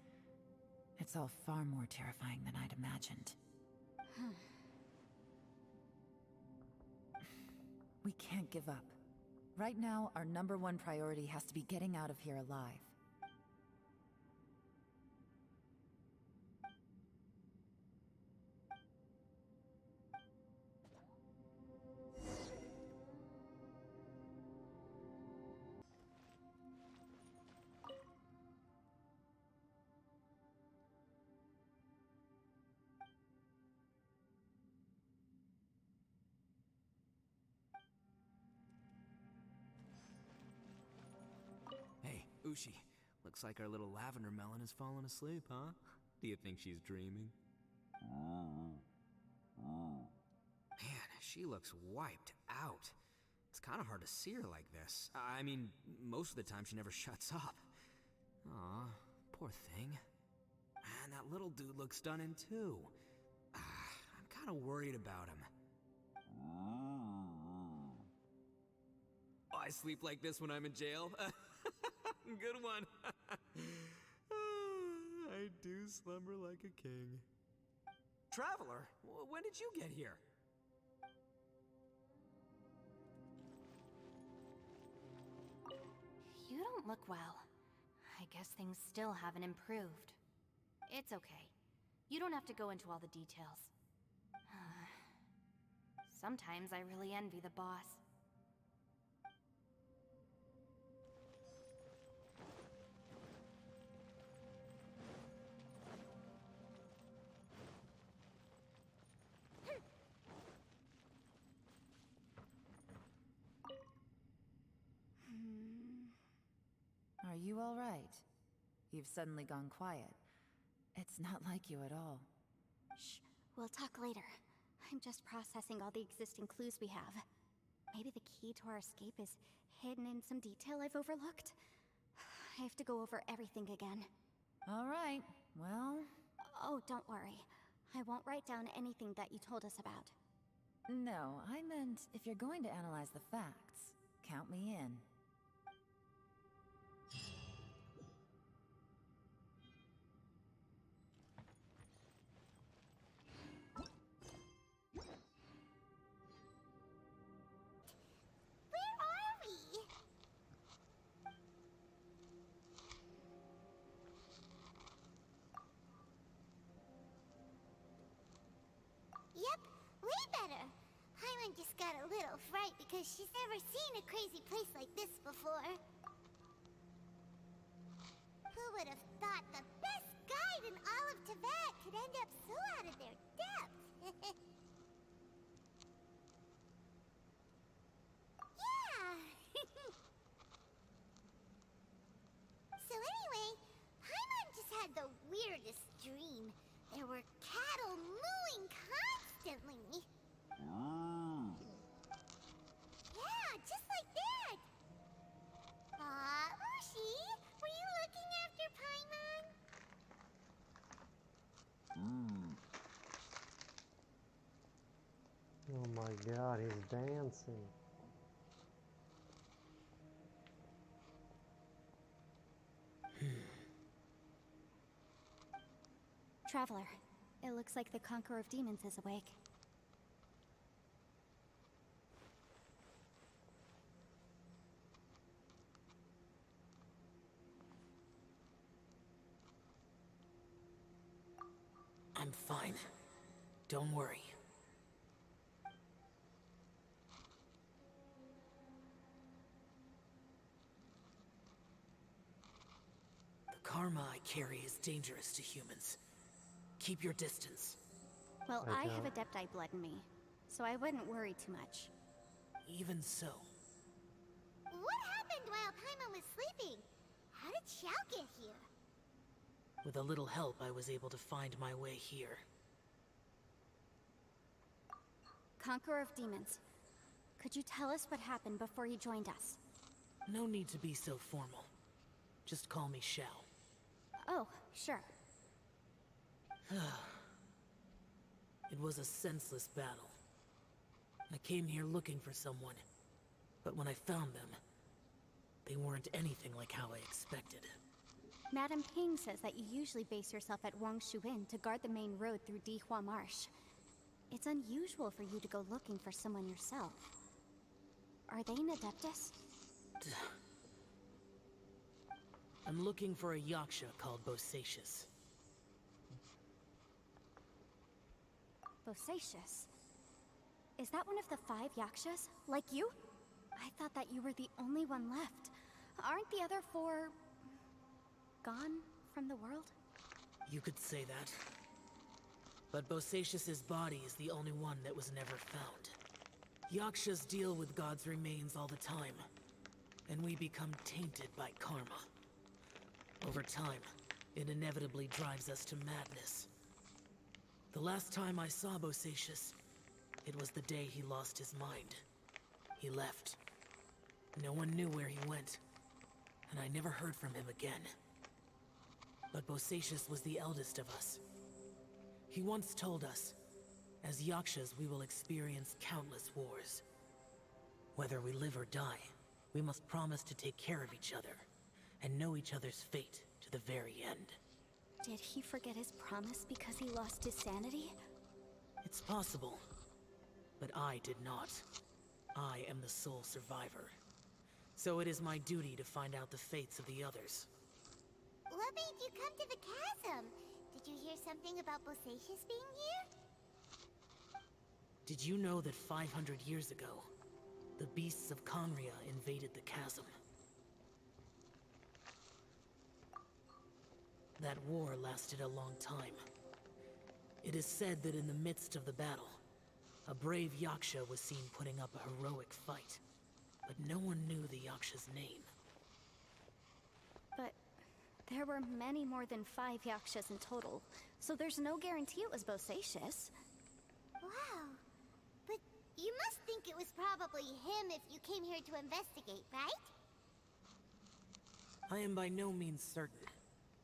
it's all far more terrifying than I'd imagined. We can't give up. Right now, our #1 priority has to be getting out of here alive. Ushi, looks like our little lavender melon has fallen asleep, huh? Do you think she's dreaming? Man, she looks wiped out. It's kind of hard to see her like this. I mean, most of the time she never shuts up. Aw, poor thing. Man, that little dude looks stunning too. I'm kind of worried about him. Oh, I sleep like this when I'm in jail? Good one. I do slumber like a king. Traveler, when did you get here? You don't look well. I guess things still haven't improved. It's okay. You don't have to go into all the details. Sometimes I really envy the boss. Are you all right? You've suddenly gone quiet. It's not like you at all. Shh, we'll talk later. I'm just processing all the existing clues we have. Maybe the key to our escape is hidden in some detail I've overlooked. I have to go over everything again. All right, well... Oh, don't worry. I won't write down anything that you told us about. No, I meant if you're going to analyze the facts, count me in. Where are we? Yep, way better. Paimon just got a little fright because she's never seen a crazy place like this before. Who would have thought the best guide in all of Tibet could end up so out of their depth? Yeah! So anyway, Paimon just had the weirdest dream. There were cattle mooing constantly. Yeah, just like that. Ushi, were you looking after Paimon? Oh my god, he's dancing. Traveler, it looks like the Conqueror of Demons is awake. I'm fine. Don't worry. The karma I carry is dangerous to humans. Keep your distance. Well, I have Okay. Adepti blood in me, so I wouldn't worry too much. Even so, What happened while Paimon was sleeping? How did Xiao get here? with a little help, I was able to find my way here. Conqueror of Demons, could you tell us what happened before you joined us? No need to be so formal. Just call me Xiao. Oh, sure. It was a senseless battle. I came here looking for someone, but when I found them, they weren't anything like how I expected. Madame Ping says that you usually base yourself at Wangshuin to guard the main road through Dihua Marsh. It's unusual for you to go looking for someone yourself. Are they an Adeptus? I'm looking for a yaksha called Bosacius. Bosacius? Is that one of the 5 Yakshas? Like you? I thought that you were the only one left. Aren't the other 4... gone from the world? You could say that. But Bosacius's body is the only one that was never found. Yakshas deal with God's remains all the time, and we become tainted by karma. Over time, it inevitably drives us to madness. The last time I saw Bosacius, it was the day he lost his mind. He left. No one knew where he went, and I never heard from him again. But Bosacius was the eldest of us. He once told us, as Yakshas we will experience countless wars. Whether we live or die, we must promise to take care of each other, and know each other's fate to the very end. Did he forget his promise because he lost his sanity? It's possible, but I did not. I am the sole survivor. So it is my duty to find out the fates of the others. What made you come to the chasm? Did you hear something about Bosacius being here? Did you know that 500 years ago, the beasts of Conria invaded the chasm? That war lasted a long time. It is said that in the midst of the battle, a brave Yaksha was seen putting up a heroic fight, but no one knew the Yaksha's name. But there were many more than 5 Yakshas in total, so there's no guarantee it was Bosacius. Wow. But you must think it was probably him if you came here to investigate, right? I am by no means certain,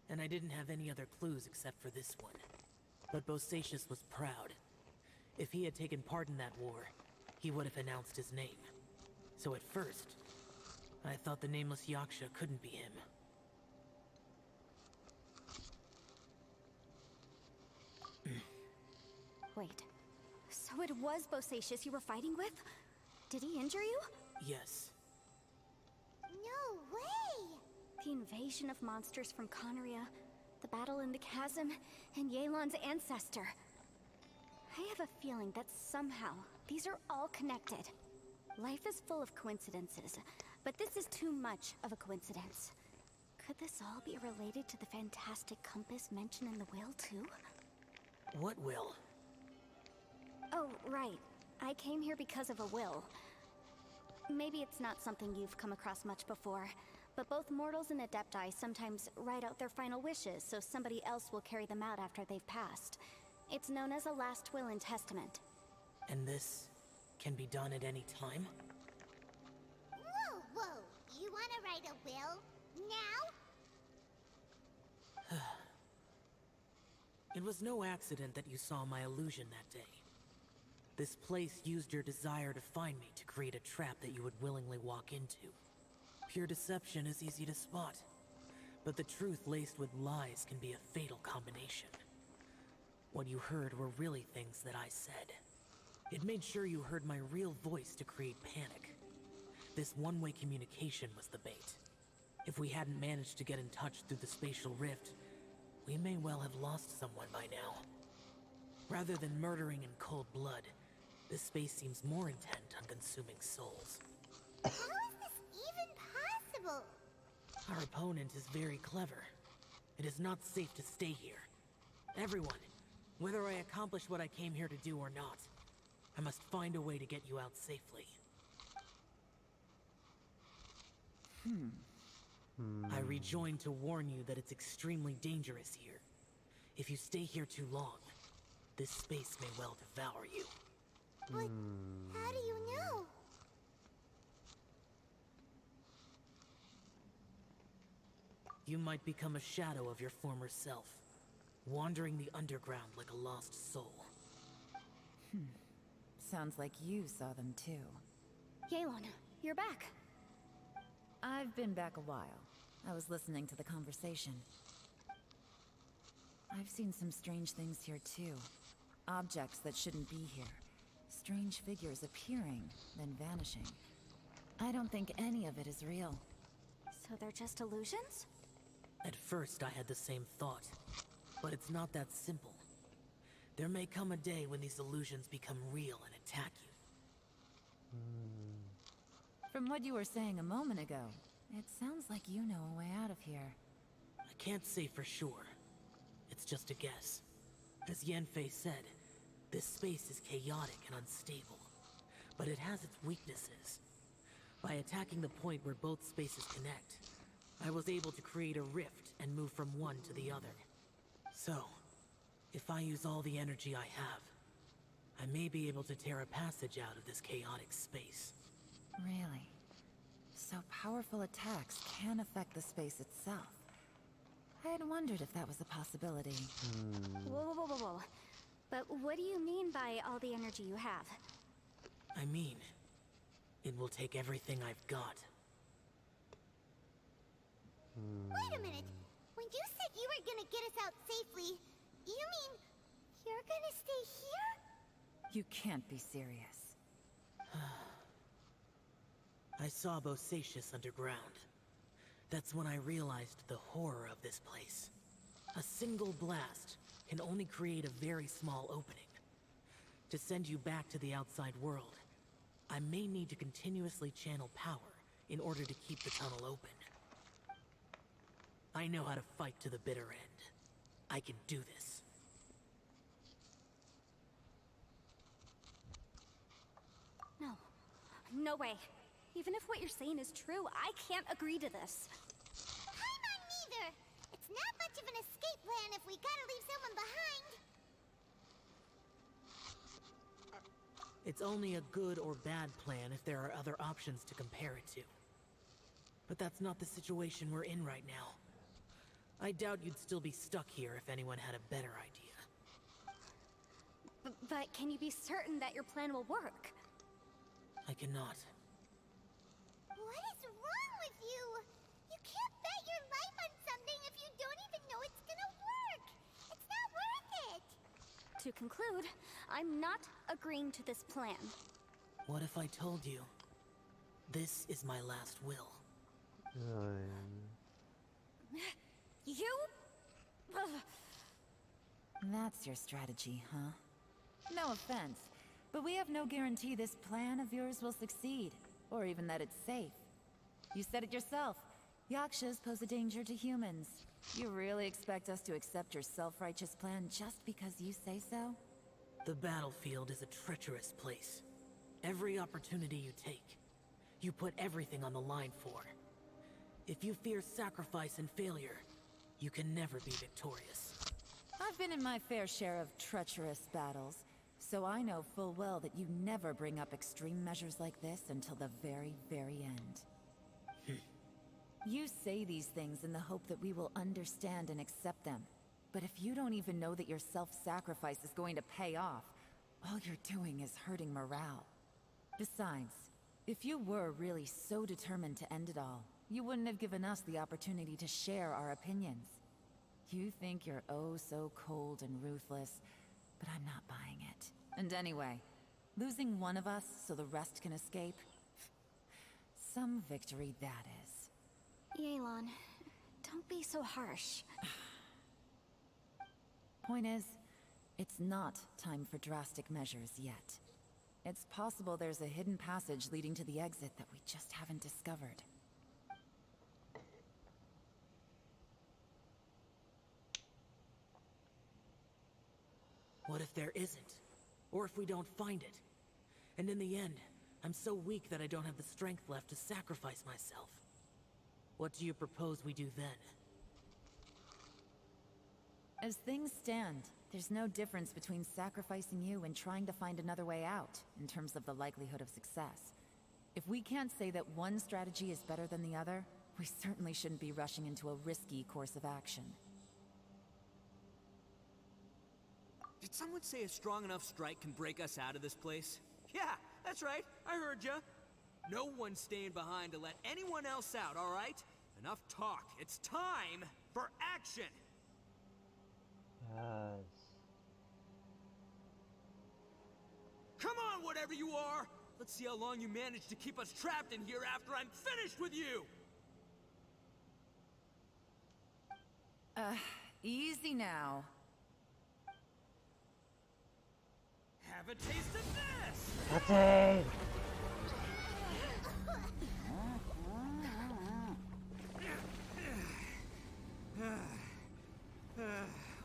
and I didn't have any other clues except for this one. But Bosacius was proud. If he had taken part in that war, he would have announced his name. So at first, I thought the nameless Yaksha couldn't be him. Wait, so it was Bosacius you were fighting with? Did he injure you? Yes. No way! The invasion of monsters from Conria, the battle in the chasm, and Yelan's ancestor. I have a feeling that somehow these are all connected. Life is full of coincidences, but this is too much of a coincidence. Could this all be related to the fantastic compass mentioned in the will, too? What will? Oh, right. I came here because of a will. Maybe it's not something you've come across much before, but both mortals and adepti sometimes write out their final wishes so somebody else will carry them out after they've passed. It's known as a last will and testament. And this can be done at any time? Whoa, whoa! You wanna write a will? Now? It was no accident that you saw my illusion that day. This place used your desire to find me to create a trap that you would willingly walk into. Pure deception is easy to spot, but the truth laced with lies can be a fatal combination. What you heard were really things that I said. It made sure you heard my real voice to create panic. This one-way communication was the bait. If we hadn't managed to get in touch through the spatial rift, we may well have lost someone by now. Rather than murdering in cold blood, this space seems more intent on consuming souls. How is this even possible? Our opponent is very clever. It is not safe to stay here. Everyone, whether I accomplish what I came here to do or not, I must find a way to get you out safely. I rejoined to warn you that it's extremely dangerous here. If you stay here too long, this space may well devour you. But how do you know? You might become a shadow of your former self, wandering the underground like a lost soul. Sounds like you saw them too. Yelan, you're back. I've been back a while. I was listening to the conversation. I've seen some strange things here too. Objects that shouldn't be here. Strange figures appearing, then vanishing. I don't think any of it is real. So they're just illusions? At first, I had the same thought, but it's not that simple. There may come a day when these illusions become real and attack you. From what you were saying a moment ago, it sounds like you know a way out of here. I can't say for sure. It's just a guess. As Yanfei said, this space is chaotic and unstable, but it has its weaknesses. By attacking the point where both spaces connect, I was able to create a rift and move from one to the other. So, if I use all the energy I have, I may be able to tear a passage out of this chaotic space. Really? So powerful attacks can affect the space itself. I had wondered if that was a possibility. Whoa, whoa, whoa, whoa. But what do you mean by all the energy you have? I mean, it will take everything I've got. Wait a minute. When you said you were gonna get us out safely, you mean you're gonna stay here? You can't be serious. I saw Bosacius underground. That's when I realized the horror of this place. A single blast can only create a very small opening. To send you back to the outside world, I may need to continuously channel power in order to keep the tunnel open. I know how to fight to the bitter end. I can do this. No. No way. Even if what you're saying is true, I can't agree to this. I'm on neither. It's not much of an escape plan if we gotta leave someone behind. It's only a good or bad plan if there are other options to compare it to. But that's not the situation we're in right now. I doubt you'd still be stuck here if anyone had a better idea. But can you be certain that your plan will work? I cannot. What is wrong with you? You can't bet your life on something if you don't even know it's gonna work. It's not worth it. To conclude, I'm not agreeing to this plan. What if I told you, this is my last will? You? Ugh. That's your strategy, huh? No offense, but we have no guarantee this plan of yours will succeed, or even that it's safe. You said it yourself. Yakshas pose a danger to humans. You really expect us to accept your self-righteous plan just because you say so? The battlefield is a treacherous place. Every opportunity you take, you put everything on the line for. If you fear sacrifice and failure, you can never be victorious. I've been in my fair share of treacherous battles, so I know full well that you never bring up extreme measures like this until the very, very end. You say these things in the hope that we will understand and accept them. But if you don't even know that your self-sacrifice is going to pay off, all you're doing is hurting morale. Besides, if you were really so determined to end it all, you wouldn't have given us the opportunity to share our opinions. You think you're oh so cold and ruthless, but I'm not buying it. And anyway, losing one of us so the rest can escape? Some victory that is. Yelan, don't be so harsh. Point is, it's not time for drastic measures yet. It's possible there's a hidden passage leading to the exit that we just haven't discovered. What if there isn't? Or if we don't find it? And in the end, I'm so weak that I don't have the strength left to sacrifice myself. What do you propose we do then? As things stand, there's no difference between sacrificing you and trying to find another way out, in terms of the likelihood of success. If we can't say that one strategy is better than the other, we certainly shouldn't be rushing into a risky course of action. Did someone say a strong enough strike can break us out of this place? Yeah, that's right. I heard ya. No one's staying behind to let anyone else out, all right? Enough talk. It's time for action. Yes. Come on, whatever you are. Let's see how long you manage to keep us trapped in here after I'm finished with you. Easy now. Have a taste of this! Nothing!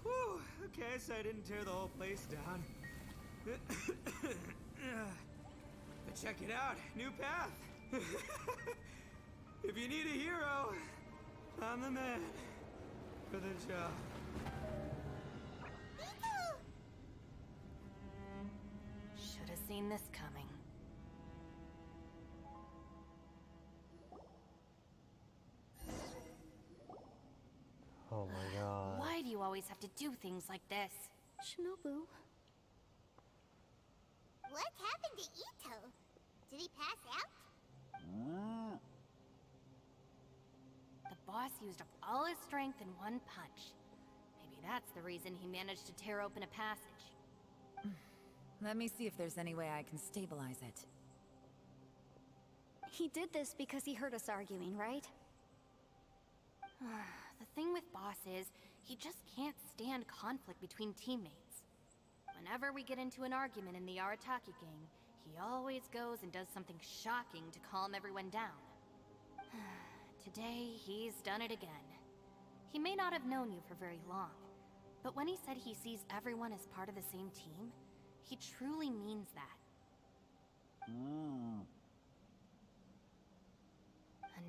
Whew, okay, so I didn't tear the whole place down. But check it out, new path. If you need a hero, I'm the man for the job. Should have seen this coming. Oh my god. Why do you always have to do things like this? Shinobu. What happened to Ito? Did he pass out? The boss used up all his strength in one punch. Maybe that's the reason he managed to tear open a passage. Let me see if there's any way I can stabilize it. He did this because he heard us arguing, right? The thing with Boss is, he just can't stand conflict between teammates. Whenever we get into an argument in the Arataki gang, he always goes and does something shocking to calm everyone down. Today, he's done it again. He may not have known you for very long, but when he said he sees everyone as part of the same team, he truly means that.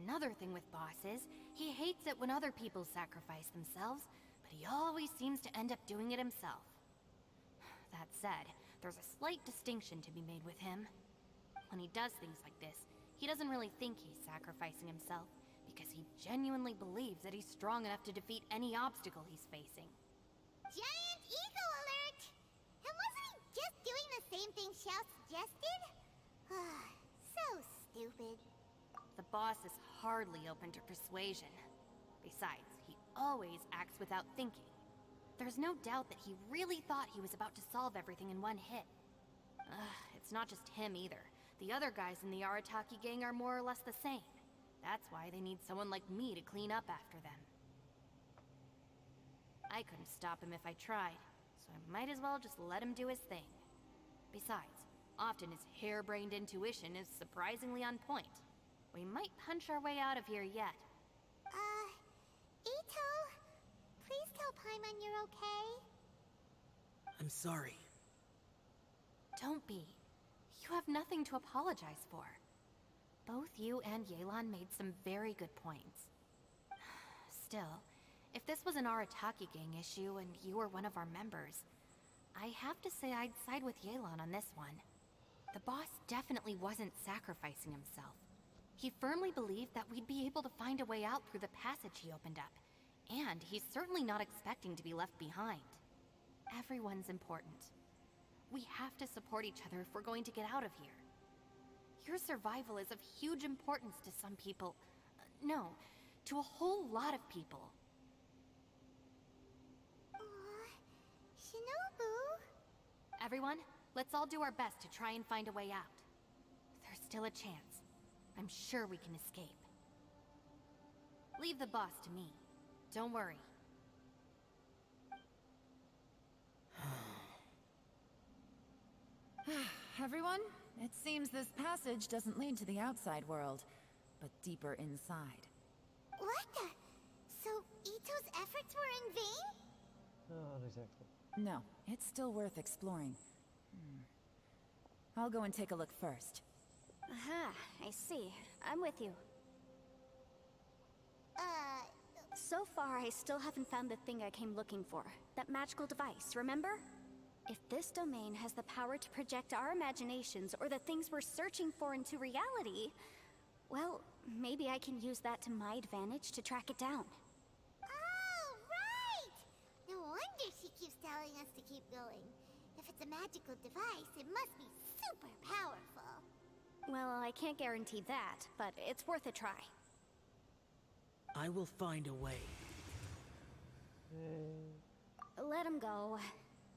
Another thing with Boss is, he hates it when other people sacrifice themselves, but he always seems to end up doing it himself. That said, there's a slight distinction to be made with him. When he does things like this, he doesn't really think he's sacrificing himself, because he genuinely believes that he's strong enough to defeat any obstacle he's facing. Giant ego alert! And wasn't he just doing the same thing Xiao suggested? So stupid. The boss is hardly open to persuasion. Besides, he always acts without thinking. There's no doubt that he really thought he was about to solve everything in one hit. It's not just him either. The other guys in the Arataki gang are more or less the same. That's why they need someone like me to clean up after them. I couldn't stop him if I tried, so I might as well just let him do his thing. Besides, often his harebrained intuition is surprisingly on point. We might punch our way out of here yet. Ito, please tell Paimon you're okay. I'm sorry. Don't be. You have nothing to apologize for. Both you and Yelan made some very good points. Still, if this was an Arataki gang issue and you were one of our members, I have to say I'd side with Yelan on this one. The boss definitely wasn't sacrificing himself. He firmly believed that we'd be able to find a way out through the passage he opened up, and he's certainly not expecting to be left behind. Everyone's important. We have to support each other if we're going to get out of here. Your survival is of huge importance to some people. No, to a whole lot of people. Shinobu? Everyone, let's all do our best to try and find a way out. There's still a chance. I'm sure we can escape. Leave the boss to me. Don't worry. Everyone, it seems this passage doesn't lead to the outside world, but deeper inside. What the? So Ito's efforts were in vain? Not exactly. No, it's still worth exploring. I'll go and take a look first. Aha, I see. I'm with you. So far, I still haven't found the thing I came looking for. That magical device, remember? If this domain has the power to project our imaginations or the things we're searching for into reality, well, maybe I can use that to my advantage to track it down. Oh, right! No wonder she keeps telling us to keep going. If it's a magical device, it must be super powerful. Well, I can't guarantee that, but it's worth a try. I will find a way. Let him go.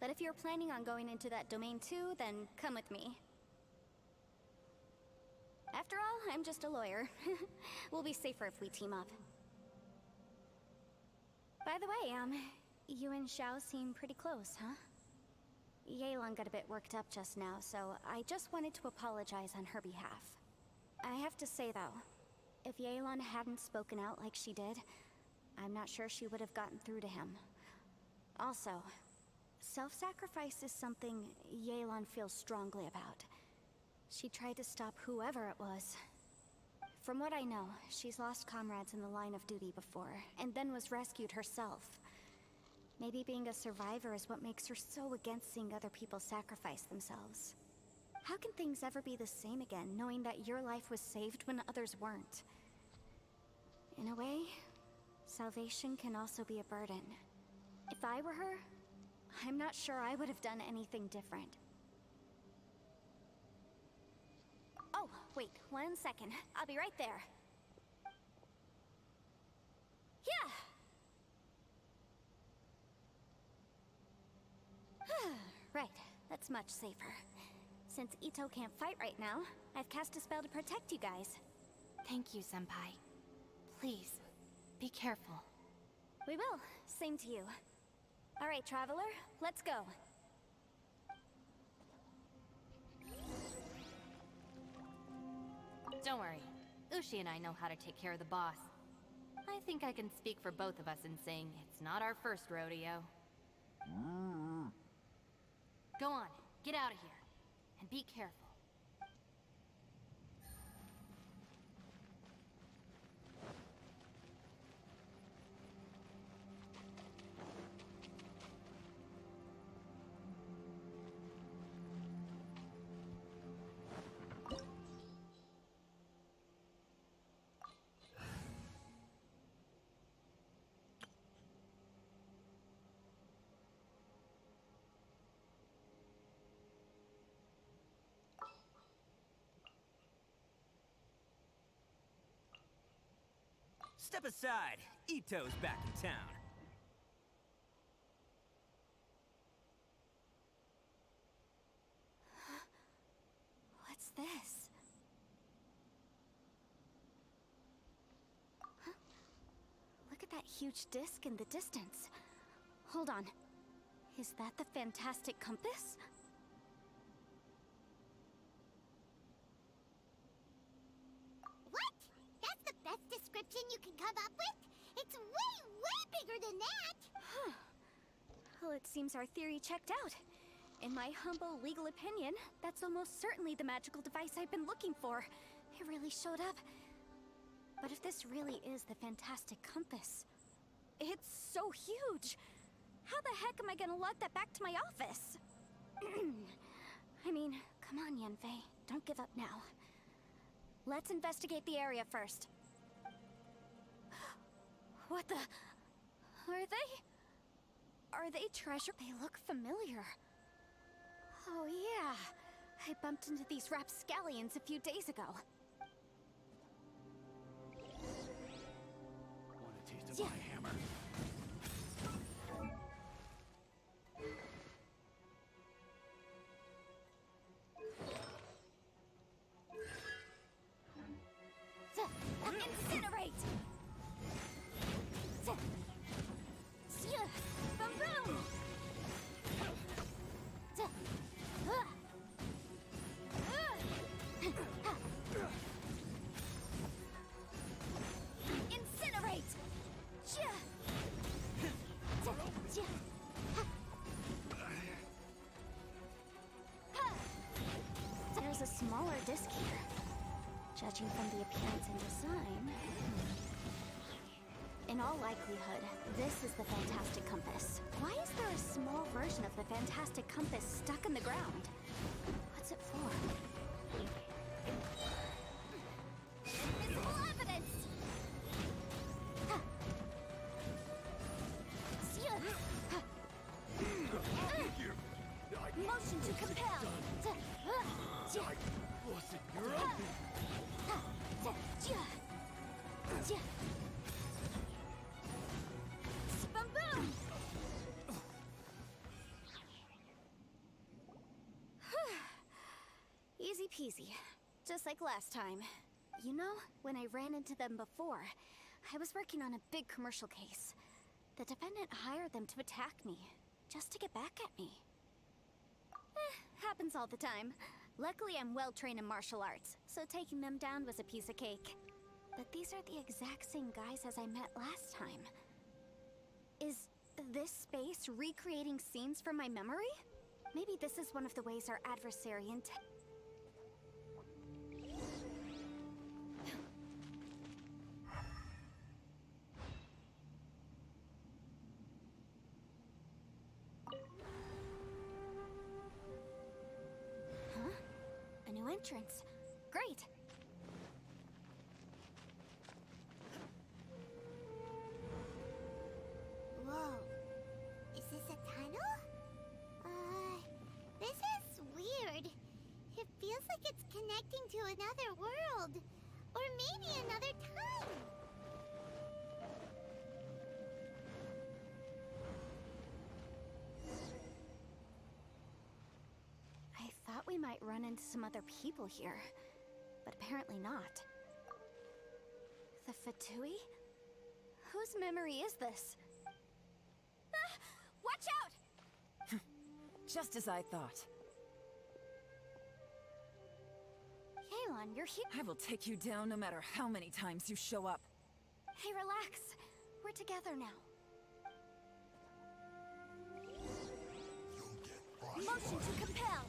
But if you're planning on going into that domain too, then come with me. After all, I'm just a lawyer. We'll be safer if we team up. By the way, you and Xiao seem pretty close, huh? Yelan got a bit worked up just now, so I just wanted to apologize on her behalf. I have to say though, if Yelan hadn't spoken out like she did, I'm not sure she would have gotten through to him. Also, self-sacrifice is something Yelan feels strongly about. She tried to stop whoever it was. From what I know, she's lost comrades in the line of duty before, and then was rescued herself. Maybe being a survivor is what makes her so against seeing other people sacrifice themselves. How can things ever be the same again, knowing that your life was saved when others weren't? In a way, salvation can also be a burden. If I were her, I'm not sure I would have done anything different. Oh, wait, 1 second. I'll be right there. Yeah! Right, that's much safer. Since Ito can't fight right now, I've cast a spell to protect you guys. Thank you, Senpai. Please, be careful. We will. Same to you. All right, Traveler, let's go. Don't worry. Ushi and I know how to take care of the boss. I think I can speak for both of us in saying it's not our first rodeo. Go on, get out of here. And be careful. Step aside. Ito's back in town. What's this? Huh? Look at that huge disc in the distance. Hold on. Is that the fantastic compass? What? That's the best description you can come up with? It's way, way bigger than that! Huh. Well, it seems our theory checked out. In my humble legal opinion, that's almost certainly the magical device I've been looking for. It really showed up. But if this really is the fantastic compass, it's so huge! How the heck am I gonna lug that back to my office? I mean, come on, Yanfei. Don't give up now. Let's investigate the area first. What the... Are they treasure? They look familiar. Oh yeah, I bumped into these rapscallions a few days ago. Want a taste of my hammer? Incinerate! Boom! Incinerate! There's a smaller disc here. Judging from the appearance and design... In all likelihood, this is the fantastic compass. Why is there a small version of the fantastic compass stuck in the ground? What's it for? Invisible evidence! Motion to compel! Listen, you're up. Boom! Easy peasy. Just like last time. You know, when I ran into them before, I was working on a big commercial case. The defendant hired them to attack me, just to get back at me. Happens all the time. Luckily, I'm well trained in martial arts, so taking them down was a piece of cake. But these are the exact same guys as I met last time. Is this space recreating scenes from my memory? Maybe this is one of the ways our adversary entrance. Great. Whoa. Is this a tunnel? This is weird. It feels like it's connecting to another world. Or maybe another time. I thought we might run into some other people here, but apparently not. The Fatui? Whose memory is this? Ah! Watch out! Just as I thought. Yelan, you're here. I will take you down no matter how many times you show up. Hey, relax. We're together now. Motion to compel.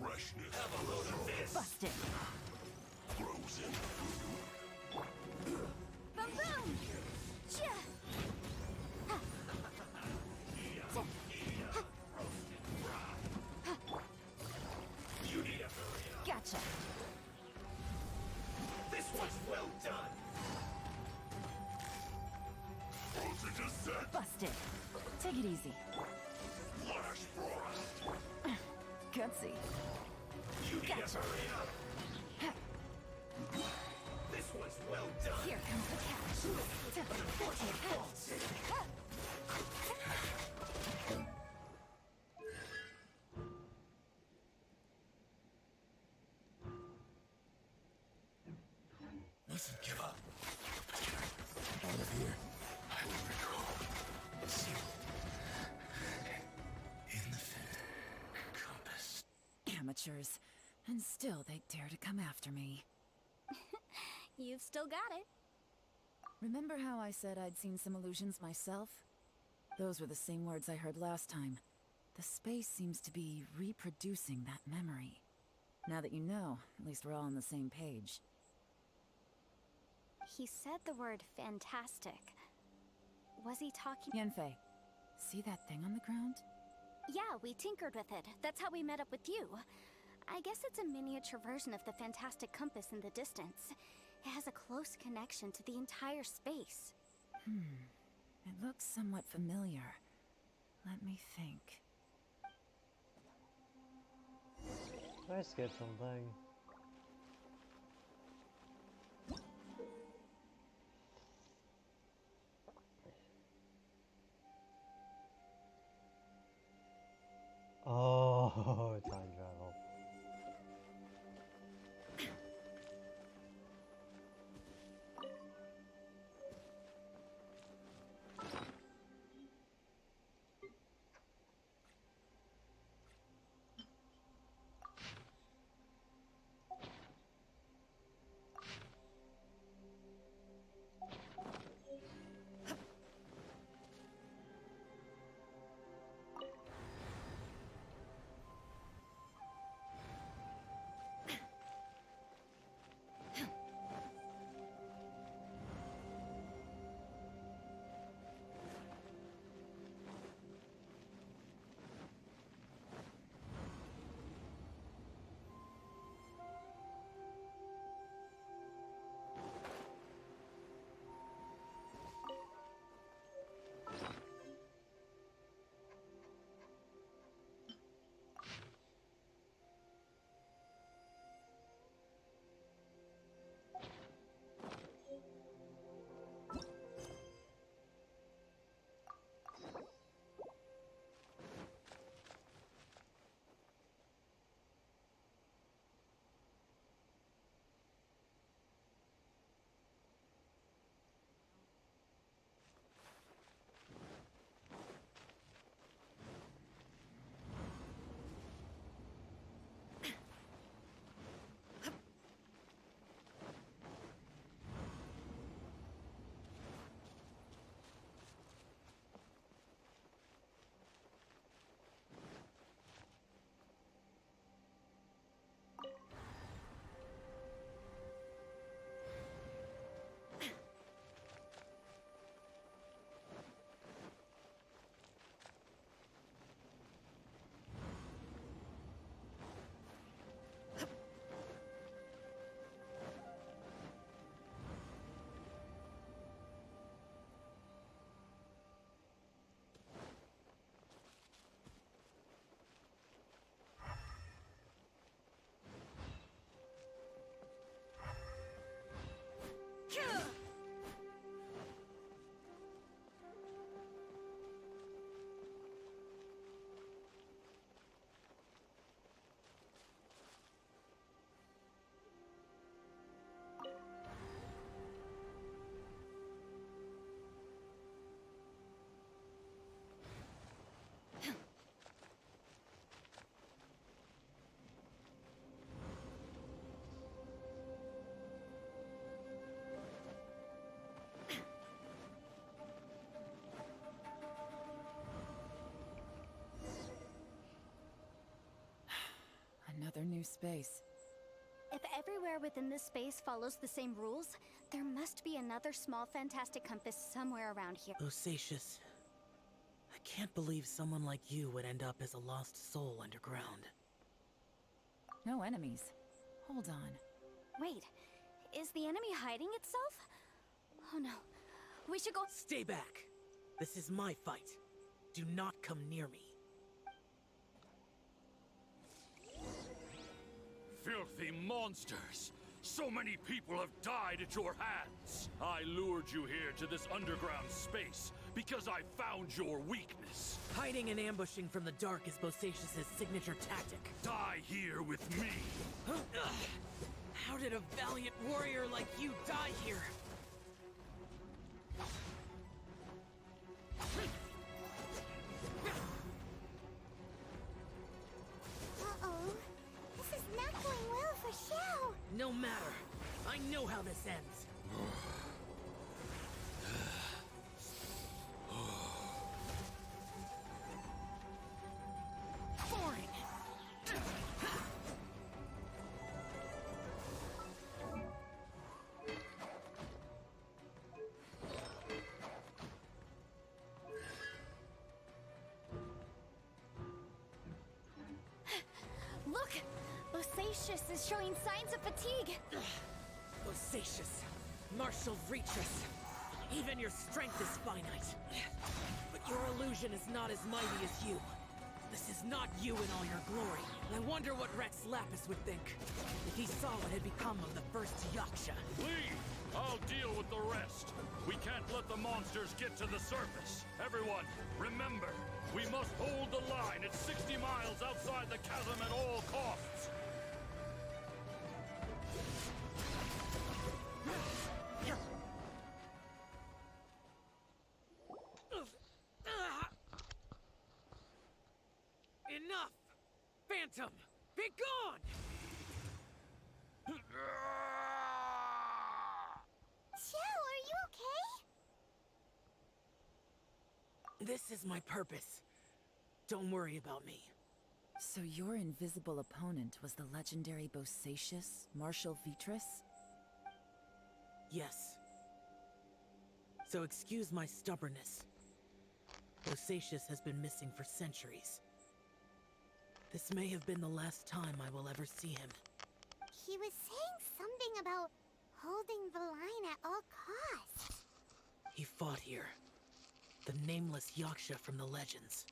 Freshness. Have a load of this. Busted. Frozen. Boom boom! Chia! You need a hurry up. Gotcha. This one's well done. Frozen to set. Busted. Take it easy. Flash frost. Gutsy. You need a hurry up. This one's well done. Here comes the catch. Listen, give up. Out of here. I will recall. See. In the compass. Amateurs. And still they dare to come after me. You've still got it. Remember how I said I'd seen some illusions myself? Those were the same words I heard last time. The space seems to be reproducing that memory. Now that you know, at least we're all on the same page. He said the word fantastic. Was he talking? Yanfei, see that thing on the ground? Yeah, we tinkered with it. That's how we met up with you. I guess it's a miniature version of the fantastic compass in the distance. It has a close connection to the entire space. It looks somewhat familiar. Let me think. I skipped something. Oh, time travel. new space. If everywhere within this space follows the same rules, there must be another small fantastic compass somewhere around here. Bosacius, I can't believe someone like you would end up as a lost soul underground. No enemies. Hold on. Wait, is the enemy hiding itself? Oh no, we should go— Stay back! This is my fight. Do not come near me. Filthy monsters! So many people have died at your hands! I lured you here to this underground space because I found your weakness. Hiding and ambushing from the dark is Bosacius' signature tactic. Die here with me! How did a valiant warrior like you die here? Uh-oh. This is not going well for Xiao. No matter. I know how this ends. Boring. Look! Bosacius is showing signs of fatigue! Bosacius, Martial Retris, even your strength is finite. But your illusion is not as mighty as you. This is not you in all your glory. I wonder what Rex Lapis would think if he saw what had become of the first Yaksha. Leave! I'll deal with the rest. We can't let the monsters get to the surface. Everyone, remember, we must hold the line at 60 miles outside the chasm at all costs. Enough! Phantom, be gone! Xiao, are you okay? This is my purpose. Don't worry about me. So your invisible opponent was the legendary Bosacius, Martial Vitris? Yes. So excuse my stubbornness. Bosacius has been missing for centuries. This may have been the last time I will ever see him. He was saying something about holding the line at all costs. He fought here. The nameless Yaksha from the legends.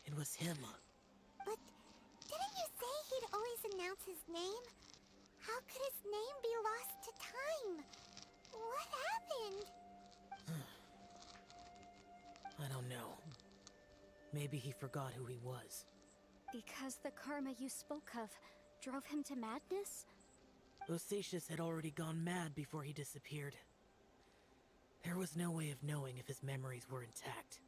It was him. But didn't you say he'd always announce his name? How could his name be lost to time? What happened? I don't know. Maybe he forgot who he was. Because the karma you spoke of drove him to madness? Bosacius had already gone mad before he disappeared. There was no way of knowing if his memories were intact.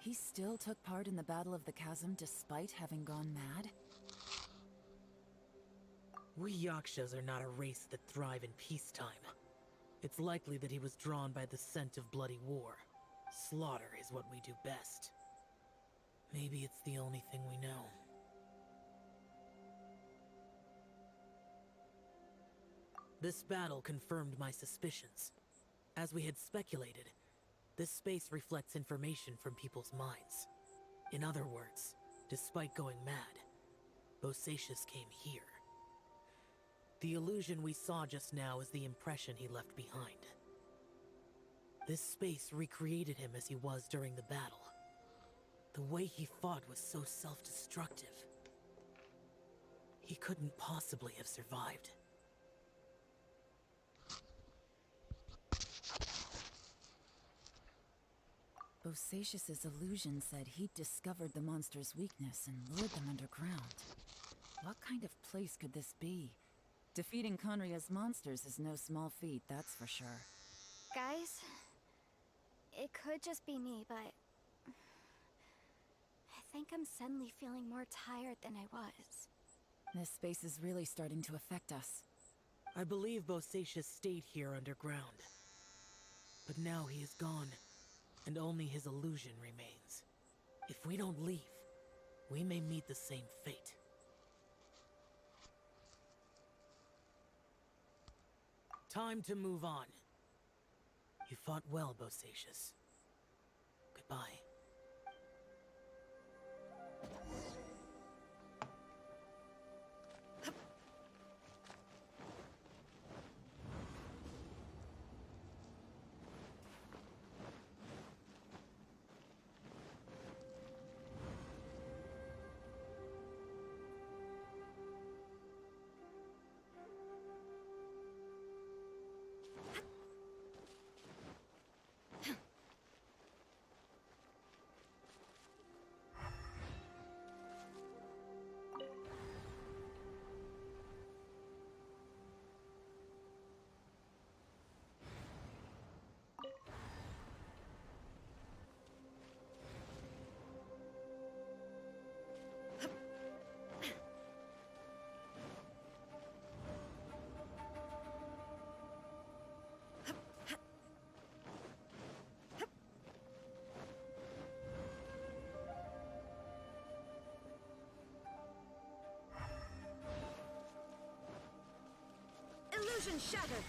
He still took part in the Battle of the Chasm despite having gone mad? We Yakshas are not a race that thrive in peacetime. It's likely that he was drawn by the scent of bloody war. Slaughter is what we do best. Maybe it's the only thing we know. This battle confirmed my suspicions. As we had speculated, this space reflects information from people's minds. In other words, despite going mad, Bosacius came here. The illusion we saw just now is the impression he left behind. This space recreated him as he was during the battle. The way he fought was so self-destructive. He couldn't possibly have survived. Bosacius's illusion said he'd discovered the monster's weakness and lured them underground. What kind of place could this be? Defeating Conria's monsters is no small feat, that's for sure. Guys, it could just be me, but I think I'm suddenly feeling more tired than I was. This space is really starting to affect us. I believe Bosacius stayed here underground. But now he is gone, and only his illusion remains. If we don't leave, we may meet the same fate. Time to move on. You fought well, Bosacius. Goodbye. Illusion shattered!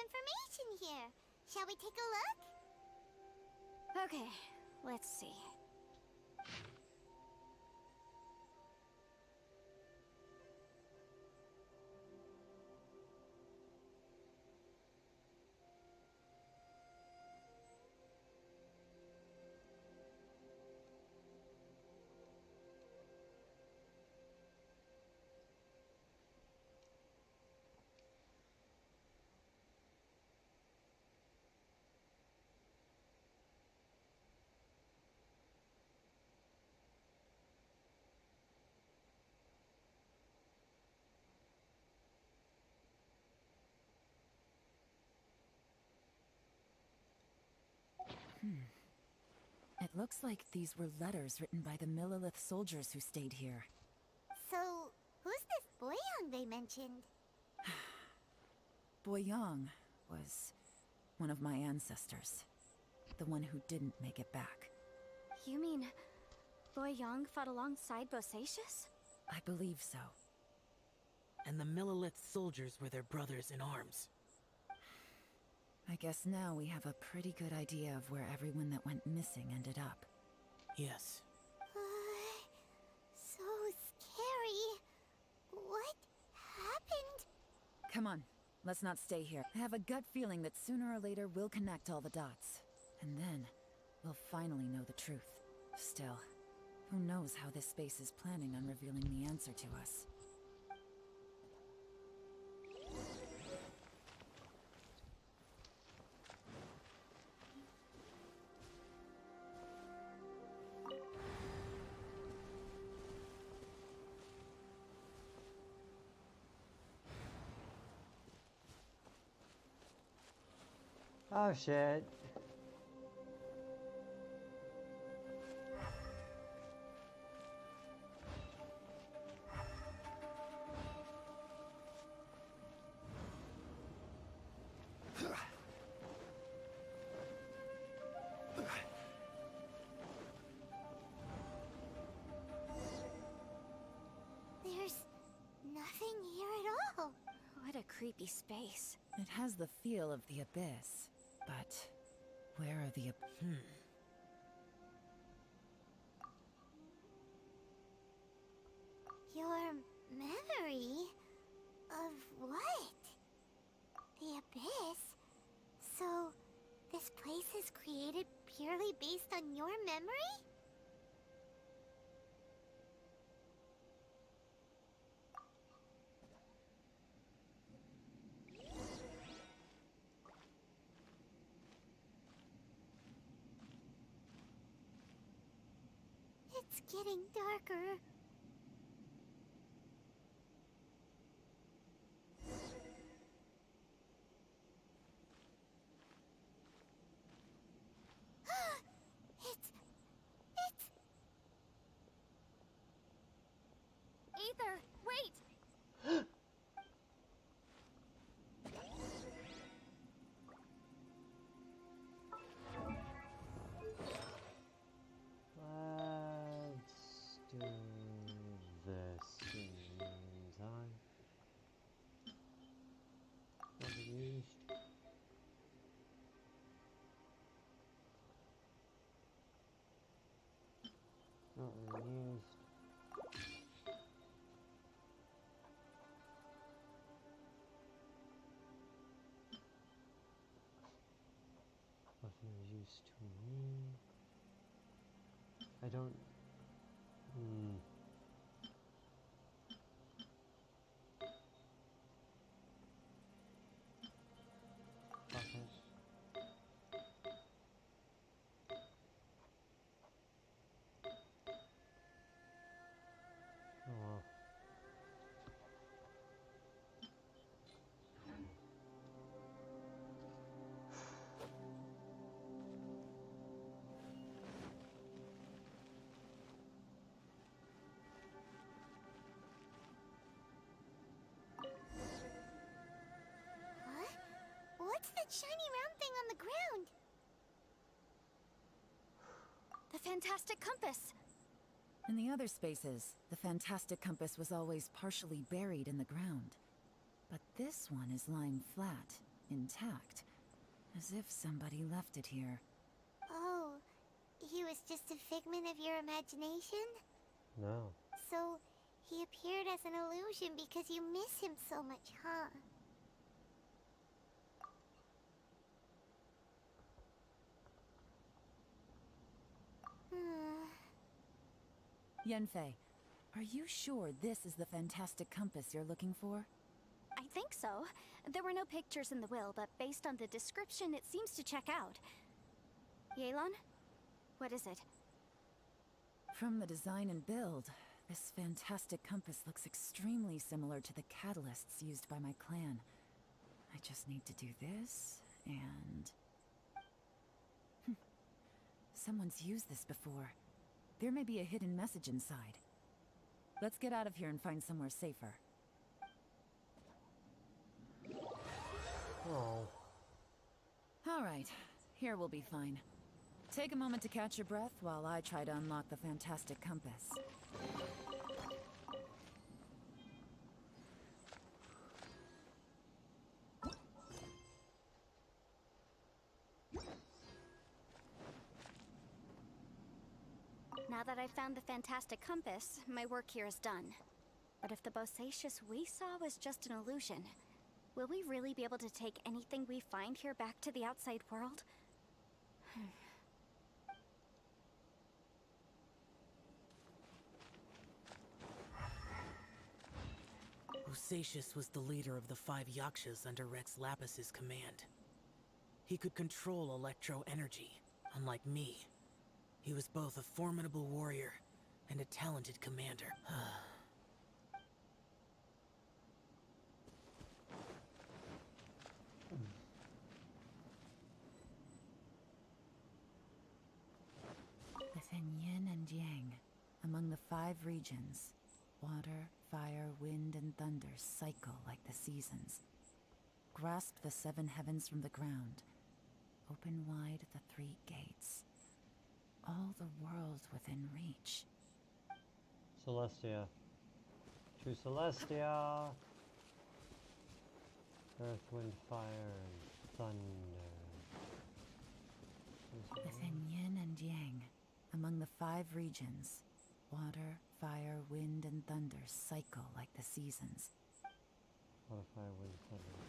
information here. Shall we take a look? Okay, let's see. It looks like these were letters written by the Millilith soldiers who stayed here. So, who's this Boyang they mentioned? Boyang was one of my ancestors. The one who didn't make it back. You mean Boyang fought alongside Bosacius? I believe so. And the Millilith soldiers were their brothers in arms. I guess now we have a pretty good idea of where everyone that went missing ended up. Yes. So scary. What happened? Come on, let's not stay here. I have a gut feeling that sooner or later we'll connect all the dots. And then, we'll finally know the truth. Still, who knows how this space is planning on revealing the answer to us. Oh shit. There's nothing here at all. What a creepy space. It has the feel of the abyss, but where are the Your memory of what? The abyss? So, this place is created purely based on your memory? It's getting darker. It's... Aether, wait! Let's do this in the meantime. Not used. Not used. Nothing is used to me. I don't. Fuck it. Oh well. What? What's that shiny round thing on the ground? The fantastic compass! In the other spaces, the fantastic compass was always partially buried in the ground. But this one is lying flat. intact. As if somebody left it here. Oh, he was just a figment of your imagination? No. So, he appeared as an illusion because you miss him so much, huh? Yanfei, are you sure this is the fantastic compass you're looking for? I think so. There were no pictures in the will, but based on the description, it seems to check out. Yelan? What is it? From the design and build, this fantastic compass looks extremely similar to the catalysts used by my clan. I just need to do this, and... Someone's used this before. There may be a hidden message inside. Let's get out of here and find somewhere safer. Oh. Alright, here we'll be fine. Take a moment to catch your breath while I try to unlock the fantastic compass. Now that I've found the fantastic compass, my work here is done. But if the Bosacious we saw was just an illusion, will we really be able to take anything we find here back to the outside world? Bosacious was the leader of the 5 Yakshas under Rex Lapis's command. He could control electro energy, unlike me. He was both a formidable warrior and a talented commander. Within yin and yang, among the 5 regions, water, fire, wind, and thunder cycle like the seasons. Grasp the 7 heavens from the ground. Open wide the 3 gates. All the worlds within reach. Celestia. To Celestia! Earth, wind, fire, and thunder. Within yin and yang, among the 5 regions, water, fire, wind, and thunder cycle like the seasons. Water, fire, wind, thunder.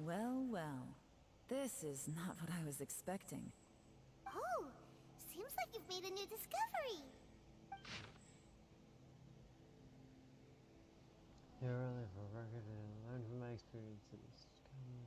Well, well. This is not what I was expecting. Oh, seems like you've made a new discovery. You're really for record and learn from my experiences. Come on.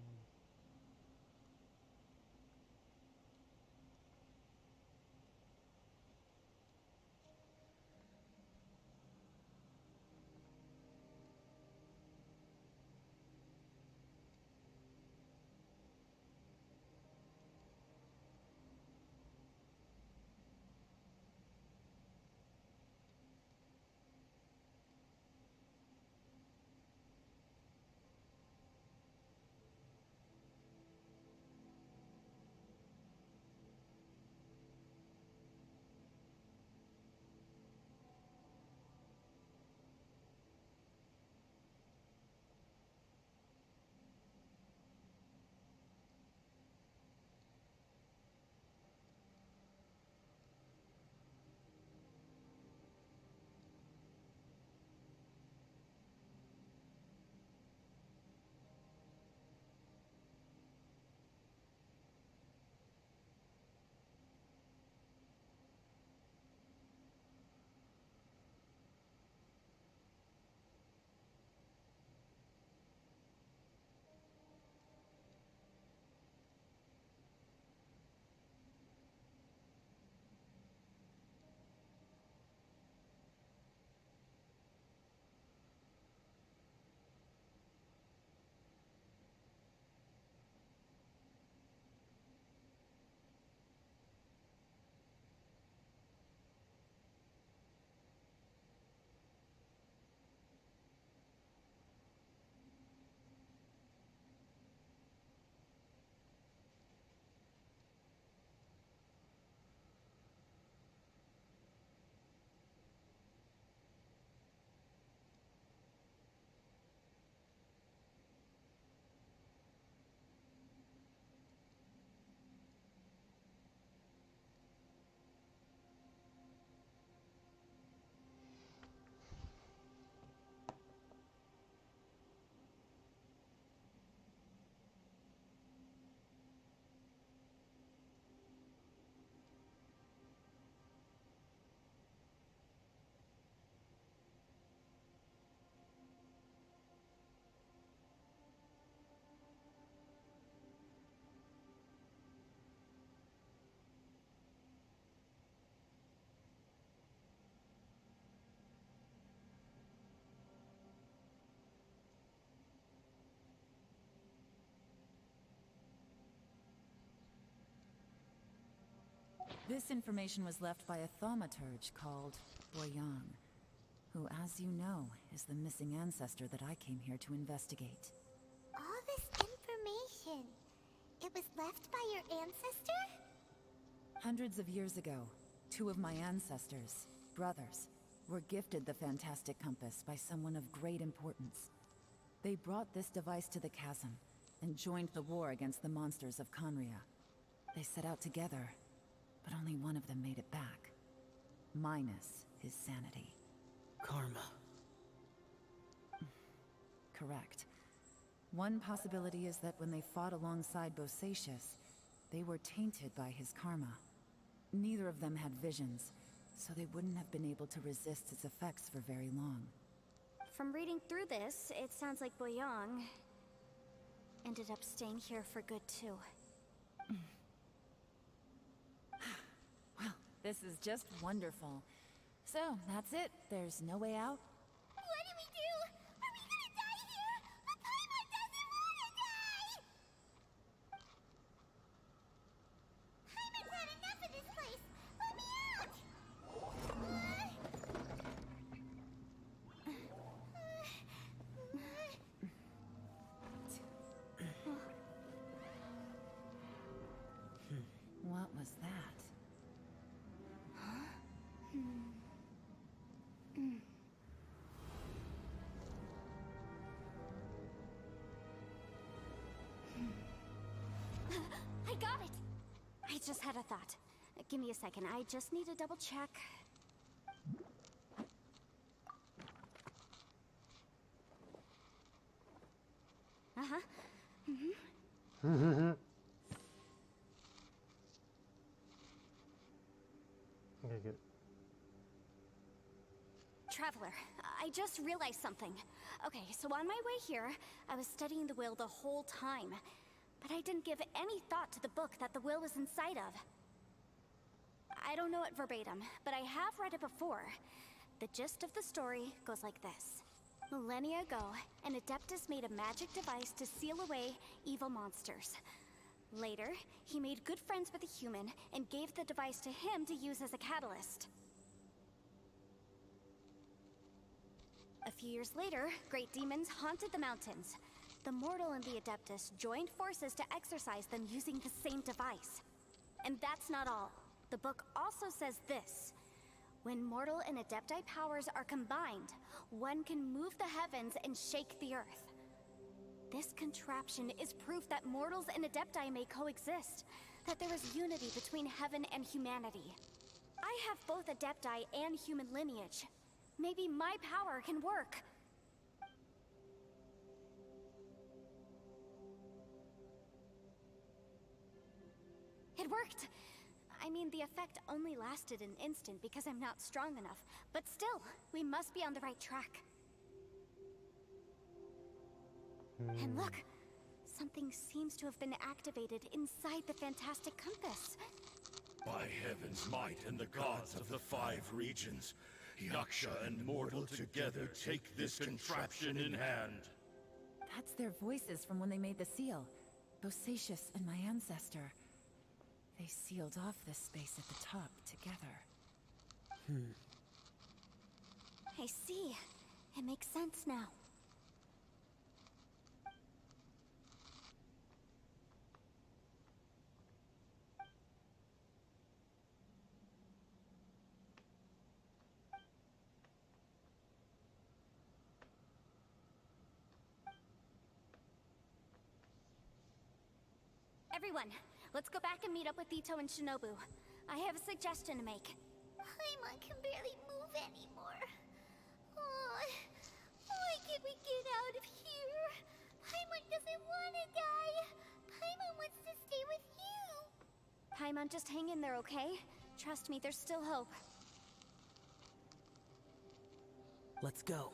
This information was left by a thaumaturge called Boyang, who, as you know, is the missing ancestor that I came here to investigate. All this information, it was left by your ancestor? Hundreds of years ago, two of my ancestors, brothers, were gifted the fantastic compass by someone of great importance. They brought this device to the chasm and joined the war against the monsters of Conria. They set out together, but only one of them made it back. Minus his sanity. Karma. Correct. One possibility is that when they fought alongside Bosacius, they were tainted by his karma. Neither of them had visions, so they wouldn't have been able to resist its effects for very long. From reading through this, it sounds like Boyang ended up staying here for good too. Well, this is just wonderful. So, that's it. There's no way out? What do we do? Are we gonna die here? But Paimon doesn't wanna die! Paimon's had enough of this place! Let me out! What was that? I got it! I just had a thought. Give me a second, I just need to double check. Uh-huh. Okay, good. Traveler, I just realized something. Okay, so on my way here, I was studying the will the whole time. But I didn't give any thought to the book that the will was inside of. I don't know it verbatim, but I have read it before. The gist of the story goes like this. Millennia ago, an Adeptus made a magic device to seal away evil monsters. Later, he made good friends with a human and gave the device to him to use as a catalyst. A few years later, great demons haunted the mountains. The mortal and the Adeptus joined forces to exorcise them using the same device. And that's not all. The book also says this. When mortal and Adepti powers are combined, one can move the heavens and shake the earth. This contraption is proof that mortals and Adepti may coexist, that there is unity between heaven and humanity. I have both Adepti and human lineage. Maybe my power can work. It worked! I mean, the effect only lasted an instant because I'm not strong enough, but still, we must be on the right track. And look, something seems to have been activated inside the fantastic compass. By heaven's might and the gods of the 5 regions, Yaksha and mortal together take this contraption in hand. That's their voices from when they made the seal. Bosacius and my ancestor. They sealed off this space at the top together. I see. It makes sense now. Everyone, let's go back and meet up with Ito and Shinobu. I have a suggestion to make. Paimon can barely move anymore. Oh, why can't we get out of here? Paimon doesn't want to die. Paimon wants to stay with you. Paimon, just hang in there, okay? Trust me, there's still hope. Let's go.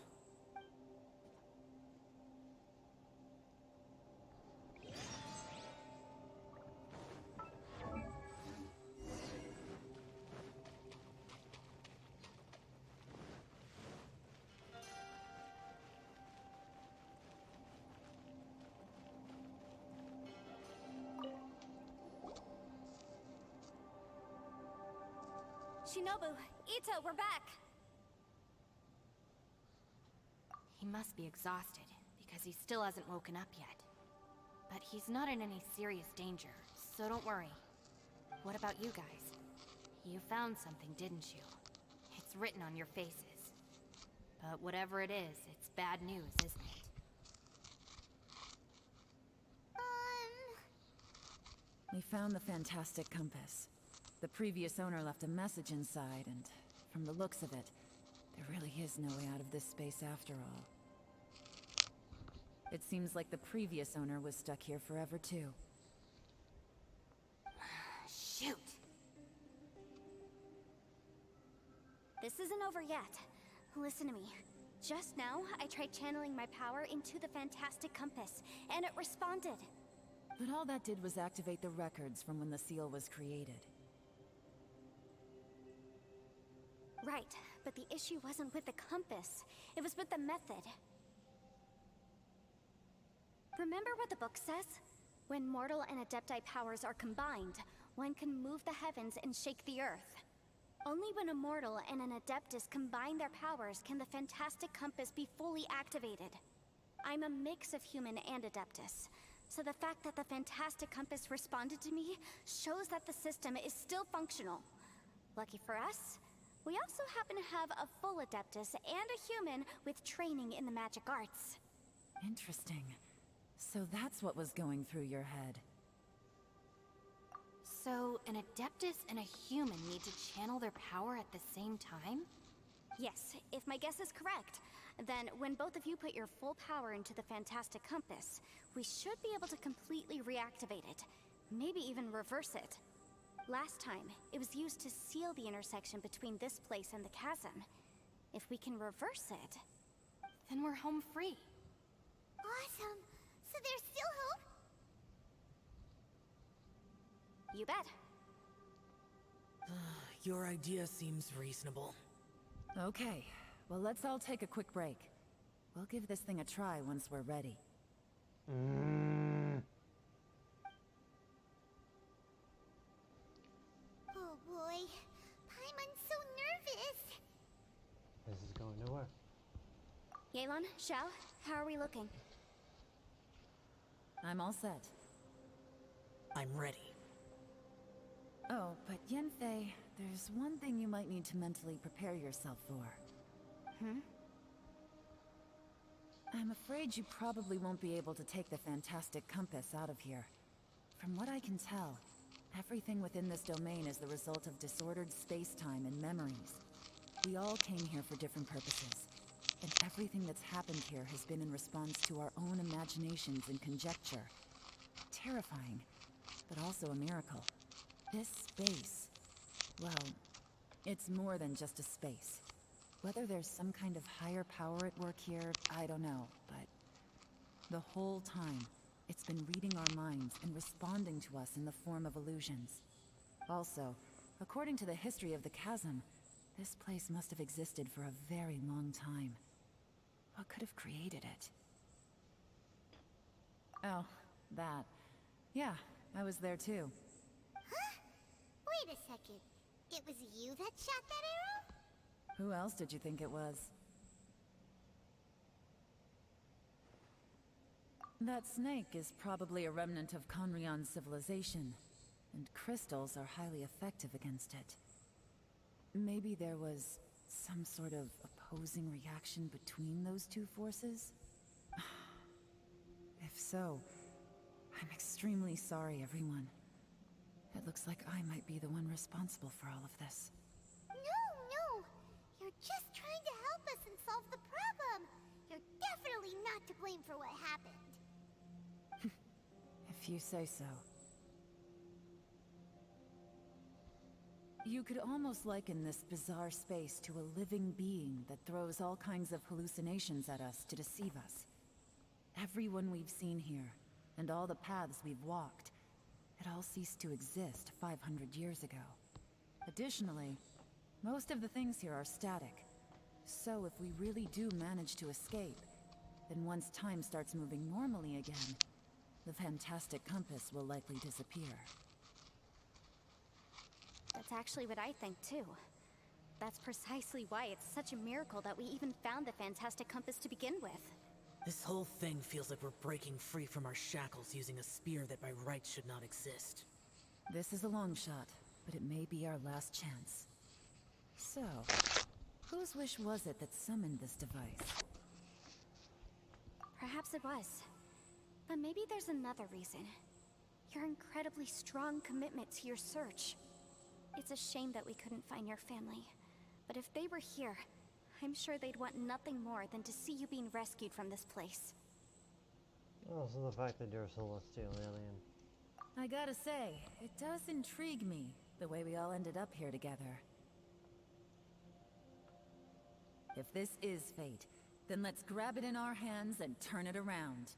Shinobu, Ito, we're back! He must be exhausted, because he still hasn't woken up yet. But he's not in any serious danger, so don't worry. What about you guys? You found something, didn't you? It's written on your faces. But whatever it is, it's bad news, isn't it? We found the fantastic compass. The previous owner left a message inside, and from the looks of it, there really is no way out of this space after all. It seems like the previous owner was stuck here forever too. Shoot! This isn't over yet. Listen to me. Just now, I tried channeling my power into the fantastic compass, and it responded. But all that did was activate the records from when the seal was created. Right, but the issue wasn't with the compass. It was with the method. Remember what the book says? When mortal and adepti powers are combined, one can move the heavens and shake the earth. Only when a mortal and an adeptus combine their powers can the fantastic compass be fully activated. I'm a mix of human and adeptus, so the fact that the fantastic compass responded to me shows that the system is still functional. Lucky for us, we also happen to have a full adeptus and a human with training in the magic arts. Interesting. So that's what was going through your head. So, an adeptus and a human need to channel their power at the same time? Yes, if my guess is correct, then when both of you put your full power into the fantastic compass, we should be able to completely reactivate it. Maybe even reverse it. Last time, it was used to seal the intersection between this place and the chasm. If we can reverse it, then we're home free. Awesome! So there's still hope? You bet. Your idea seems reasonable. Okay, well let's all take a quick break. We'll give this thing a try once we're ready. Oh boy, Paimon's so nervous. This is going to work. Yelan, Xiao, how are we looking? I'm all set. I'm ready. Oh, but Yanfei, there's one thing you might need to mentally prepare yourself for. I'm afraid you probably won't be able to take the fantastic compass out of here. From what I can tell, everything within this domain is the result of disordered space-time and memories. We all came here for different purposes, and everything that's happened here has been in response to our own imaginations and conjecture. Terrifying, but also a miracle. This space, well, it's more than just a space. Whether there's some kind of higher power at work here, I don't know, but the whole time, it's been reading our minds and responding to us in the form of illusions. Also, according to the history of the chasm, this place must have existed for a very long time. What could have created it? Oh, that. Yeah, I was there too. Huh? Wait a second. It was you that shot that arrow? Who else did you think it was? That snake is probably a remnant of Conrion's civilization, and crystals are highly effective against it. Maybe there was some sort of opposing reaction between those two forces? If so, I'm extremely sorry, everyone. It looks like I might be the one responsible for all of this. No! You're just trying to help us and solve the problem! You're definitely not to blame for what happened. If you say so. You could almost liken this bizarre space to a living being that throws all kinds of hallucinations at us to deceive us. Everyone we've seen here, and all the paths we've walked, it all ceased to exist 500 years ago. Additionally, most of the things here are static. So if we really do manage to escape, then once time starts moving normally again, the fantastic compass will likely disappear. That's actually what I think too. That's precisely why it's such a miracle that we even found the fantastic compass to begin with. This whole thing feels like we're breaking free from our shackles using a spear that by rights should not exist. This is a long shot, but it may be our last chance. So, whose wish was it that summoned this device? Perhaps it was. But maybe there's another reason. Your incredibly strong commitment to your search. It's a shame that we couldn't find your family. But if they were here, I'm sure they'd want nothing more than to see you being rescued from this place. Also the fact that you're a celestial alien. I gotta say, it does intrigue me, the way we all ended up here together. If this is fate, then let's grab it in our hands and turn it around.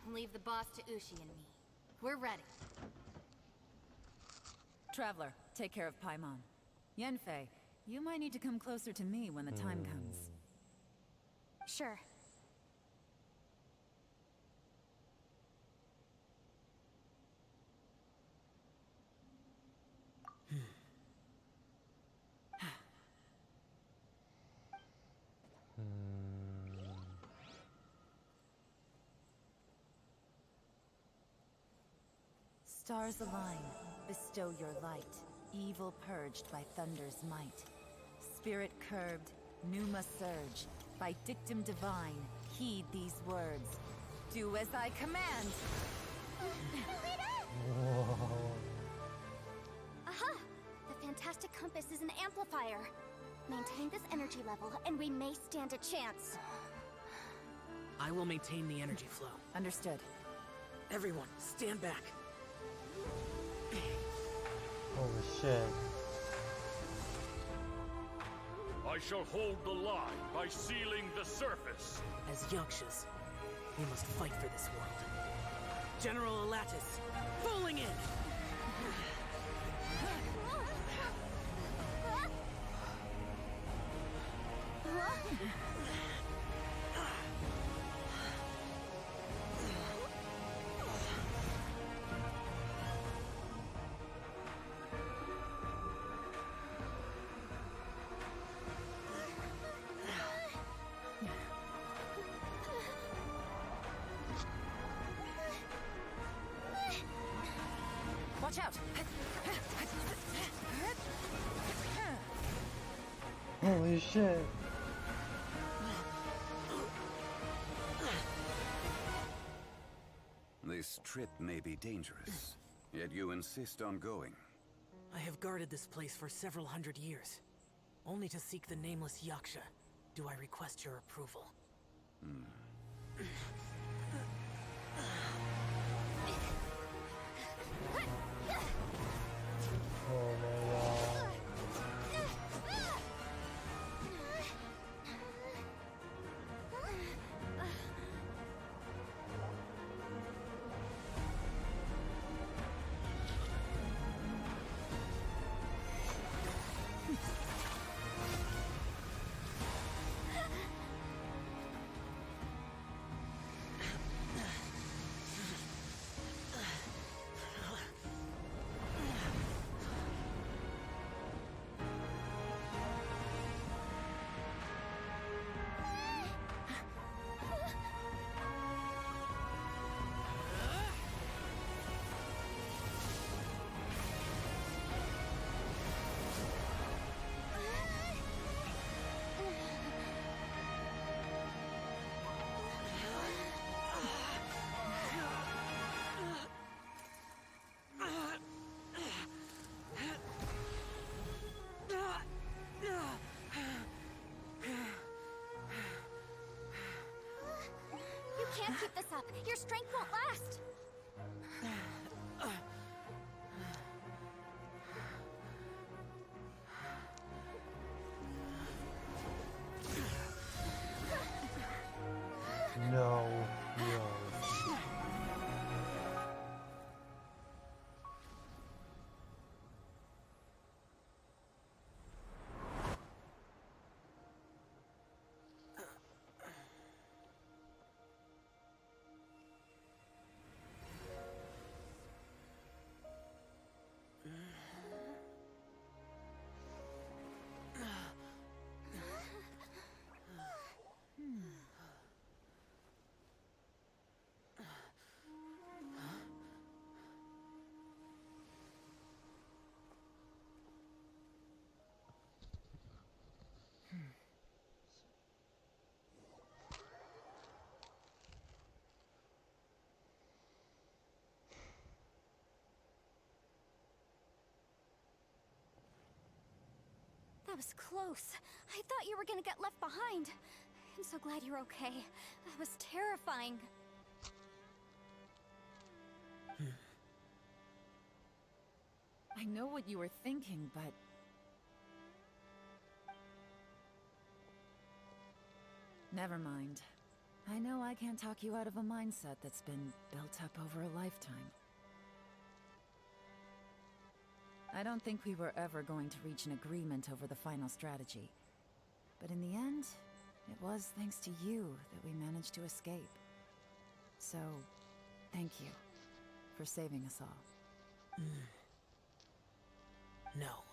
Leave the boss to Ushi and me. We're ready. Traveler, take care of Paimon. Yanfei, you might need to come closer to me when the time comes. Sure. Stars align, bestow your light, evil purged by thunder's might. Spirit curbed, pneuma surge, by dictum divine, heed these words. Do as I command! Aha! The fantastic compass is an amplifier. Maintain this energy level, and we may stand a chance. I will maintain the energy flow. Understood. Everyone, stand back. Holy shit. I shall hold the line by sealing the surface. As Yakshas, we must fight for this world. General Alatus, falling in! Watch out! Holy shit. This trip may be dangerous, yet you insist on going. I have guarded this place for several hundred years. Only to seek the nameless Yaksha do I request your approval. Oh my god. You can't keep this up. Your strength won't last. No, no. That was close. I thought you were gonna get left behind. I'm so glad you're okay. That was terrifying. I know what you were thinking, but... Never mind. I know I can't talk you out of a mindset that's been built up over a lifetime. I don't think we were ever going to reach an agreement over the final strategy. But in the end, it was thanks to you that we managed to escape. So, thank you for saving us all. No.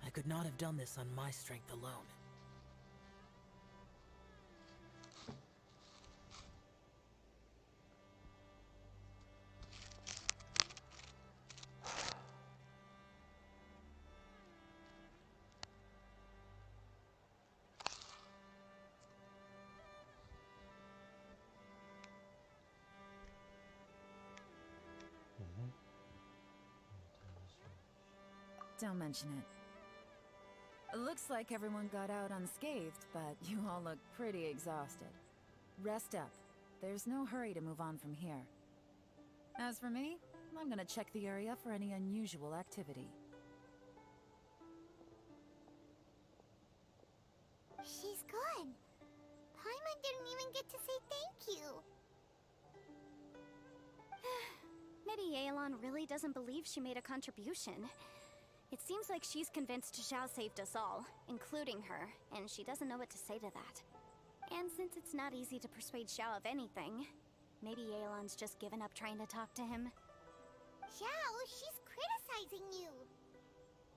I could not have done this on my strength alone. Don't mention it. Looks like everyone got out unscathed, but you all look pretty exhausted. Rest up. There's no hurry to move on from here. As for me, I'm gonna check the area for any unusual activity. She's gone. Paimon didn't even get to say thank you. Maybe Yelan really doesn't believe she made a contribution. It seems like she's convinced Xiao saved us all, including her, and she doesn't know what to say to that. And since it's not easy to persuade Xiao of anything, maybe Yelan's just given up trying to talk to him. Xiao, she's criticizing you.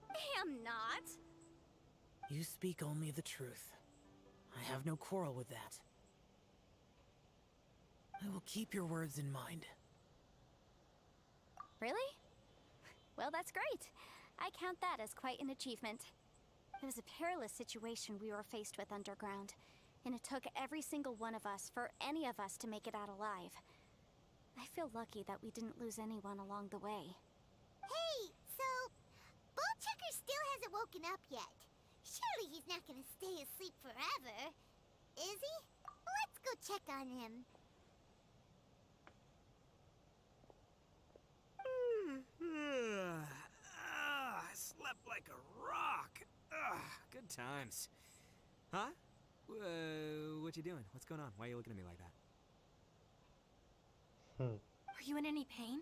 I am not. You speak only the truth. I have no quarrel with that. I will keep your words in mind. Really? Well, that's great. I count that as quite an achievement. It was a perilous situation we were faced with underground, and it took every single one of us for any of us to make it out alive. I feel lucky that we didn't lose anyone along the way. Hey, so... Ballchecker still hasn't woken up yet. Surely he's not gonna stay asleep forever, is he? Let's go check on him. I slept like a rock. Good times. Huh? What you doing? What's going on? Why are you looking at me like that? Are you in any pain?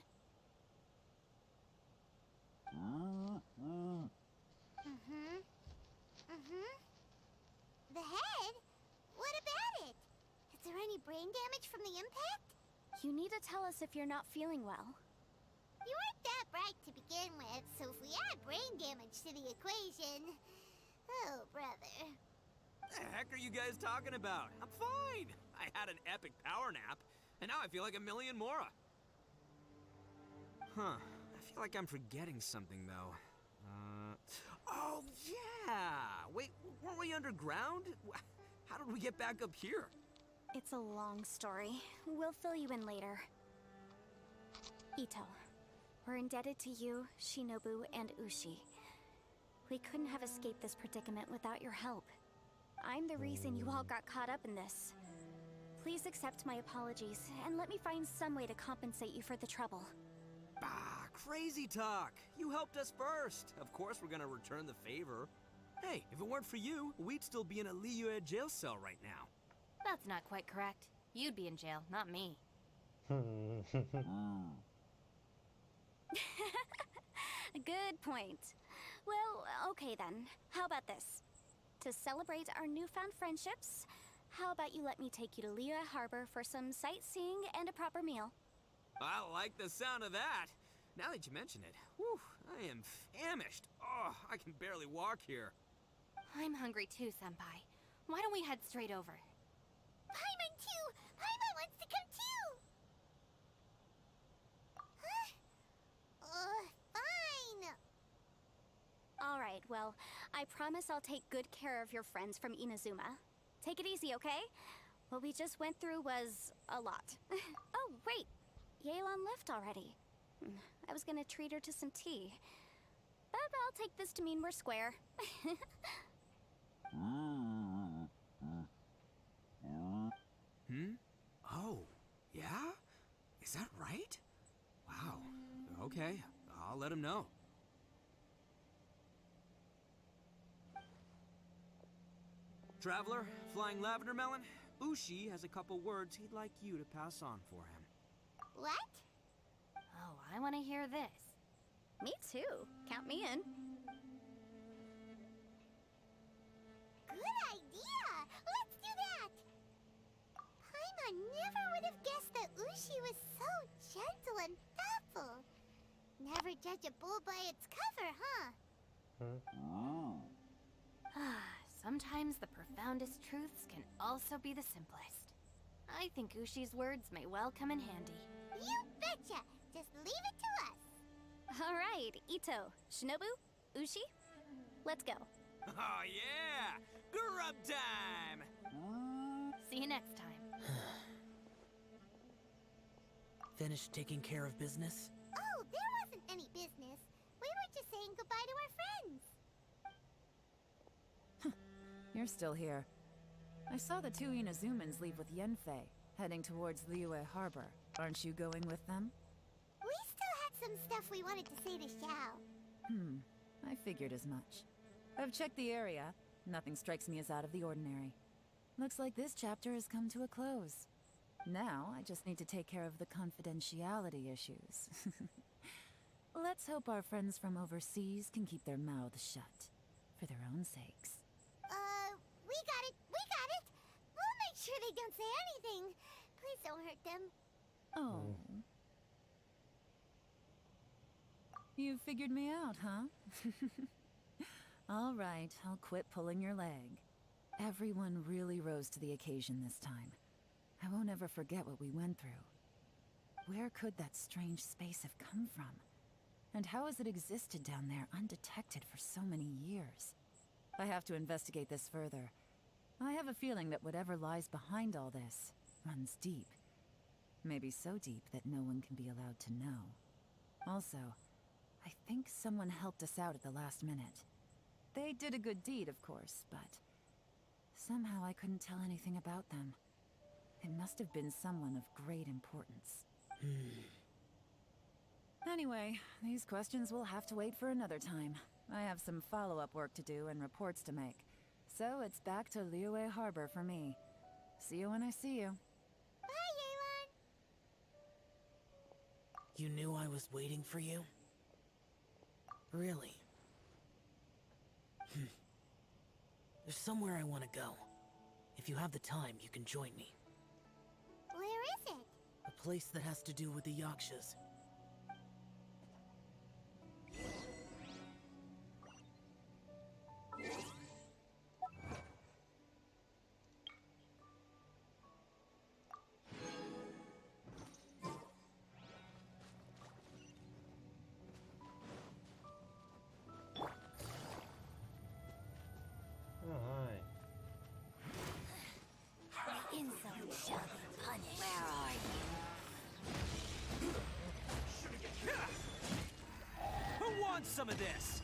The head? What about it? Is there any brain damage from the impact? You need to tell us if you're not feeling well. You weren't that bright to begin with, so if we add brain damage to the equation... Oh, brother. The heck are you guys talking about? I'm fine. I had an epic power nap, and now I feel like a million more. Huh. I feel like I'm forgetting something, though. Oh, yeah! Wait, weren't we underground? How did we get back up here? It's a long story. We'll fill you in later. Ito, we're indebted to you, Shinobu, and Ushi. We couldn't have escaped this predicament without your help. I'm the reason you all got caught up in this. Please accept my apologies, and let me find some way to compensate you for the trouble. Ah, crazy talk! You helped us first! Of course we're gonna return the favor. Hey, if it weren't for you, we'd still be in a Liyue jail cell right now. That's not quite correct. You'd be in jail, not me. Good point. Well, okay then. How about this? To celebrate our newfound friendships, how about you let me take you to Liyue Harbor for some sightseeing and a proper meal? I like the sound of that. Now that you mention it, whew, I am famished. Oh, I can barely walk here. I'm hungry too, Senpai. Why don't we head straight over? Paimon too! Paimon wants to come too! Fine! Alright, well, I promise I'll take good care of your friends from Inazuma. Take it easy, okay? What we just went through was a lot. Oh, wait! Yelan left already. I was gonna treat her to some tea. But I'll take this to mean we're square. Okay, I'll let him know. Traveler, Flying Lavender Melon, Ushi has a couple words he'd like you to pass on for him. What? Oh, I want to hear this. Me too. Count me in. Good idea! Let's do that! Paimon never would have guessed that Ushi was so gentle and thoughtful. Never judge a bull by its cover, huh? Sometimes the profoundest truths can also be the simplest. I think Ushi's words may well come in handy. You betcha! Just leave it to us! All right, Ito, Shinobu, Ushi, let's go. Oh yeah! Grub time! See you next time. Finished taking care of business? Oh, there wasn't any business. We were just saying goodbye to our friends. You're still here. I saw the two Inazumans leave with Yenfei, heading towards Liyue Harbor. Aren't you going with them? We still had some stuff we wanted to say to Xiao. I figured as much. I've checked the area. Nothing strikes me as out of the ordinary. Looks like this chapter has come to a close. Now, I just need to take care of the confidentiality issues. Let's hope our friends from overseas can keep their mouths shut. For their own sakes. We got it! We got it! We'll make sure they don't say anything. Please don't hurt them. Oh. You figured me out, huh? All right, I'll quit pulling your leg. Everyone really rose to the occasion this time. I won't ever forget what we went through. Where could that strange space have come from? And how has it existed down there undetected for so many years? I have to investigate this further. I have a feeling that whatever lies behind all this runs deep. Maybe so deep that no one can be allowed to know. Also, I think someone helped us out at the last minute. They did a good deed, of course, but somehow I couldn't tell anything about them. It must have been someone of great importance. Anyway, these questions will have to wait for another time. I have some follow-up work to do and reports to make. So it's back to Liyue Harbor for me. See you when I see you. Bye, Yelan! You knew I was waiting for you? Really? There's somewhere I want to go. If you have the time, you can join me. Where is it? A place that has to do with the Yakshas. Insult shall be punished. Where are you? Who wants some of this?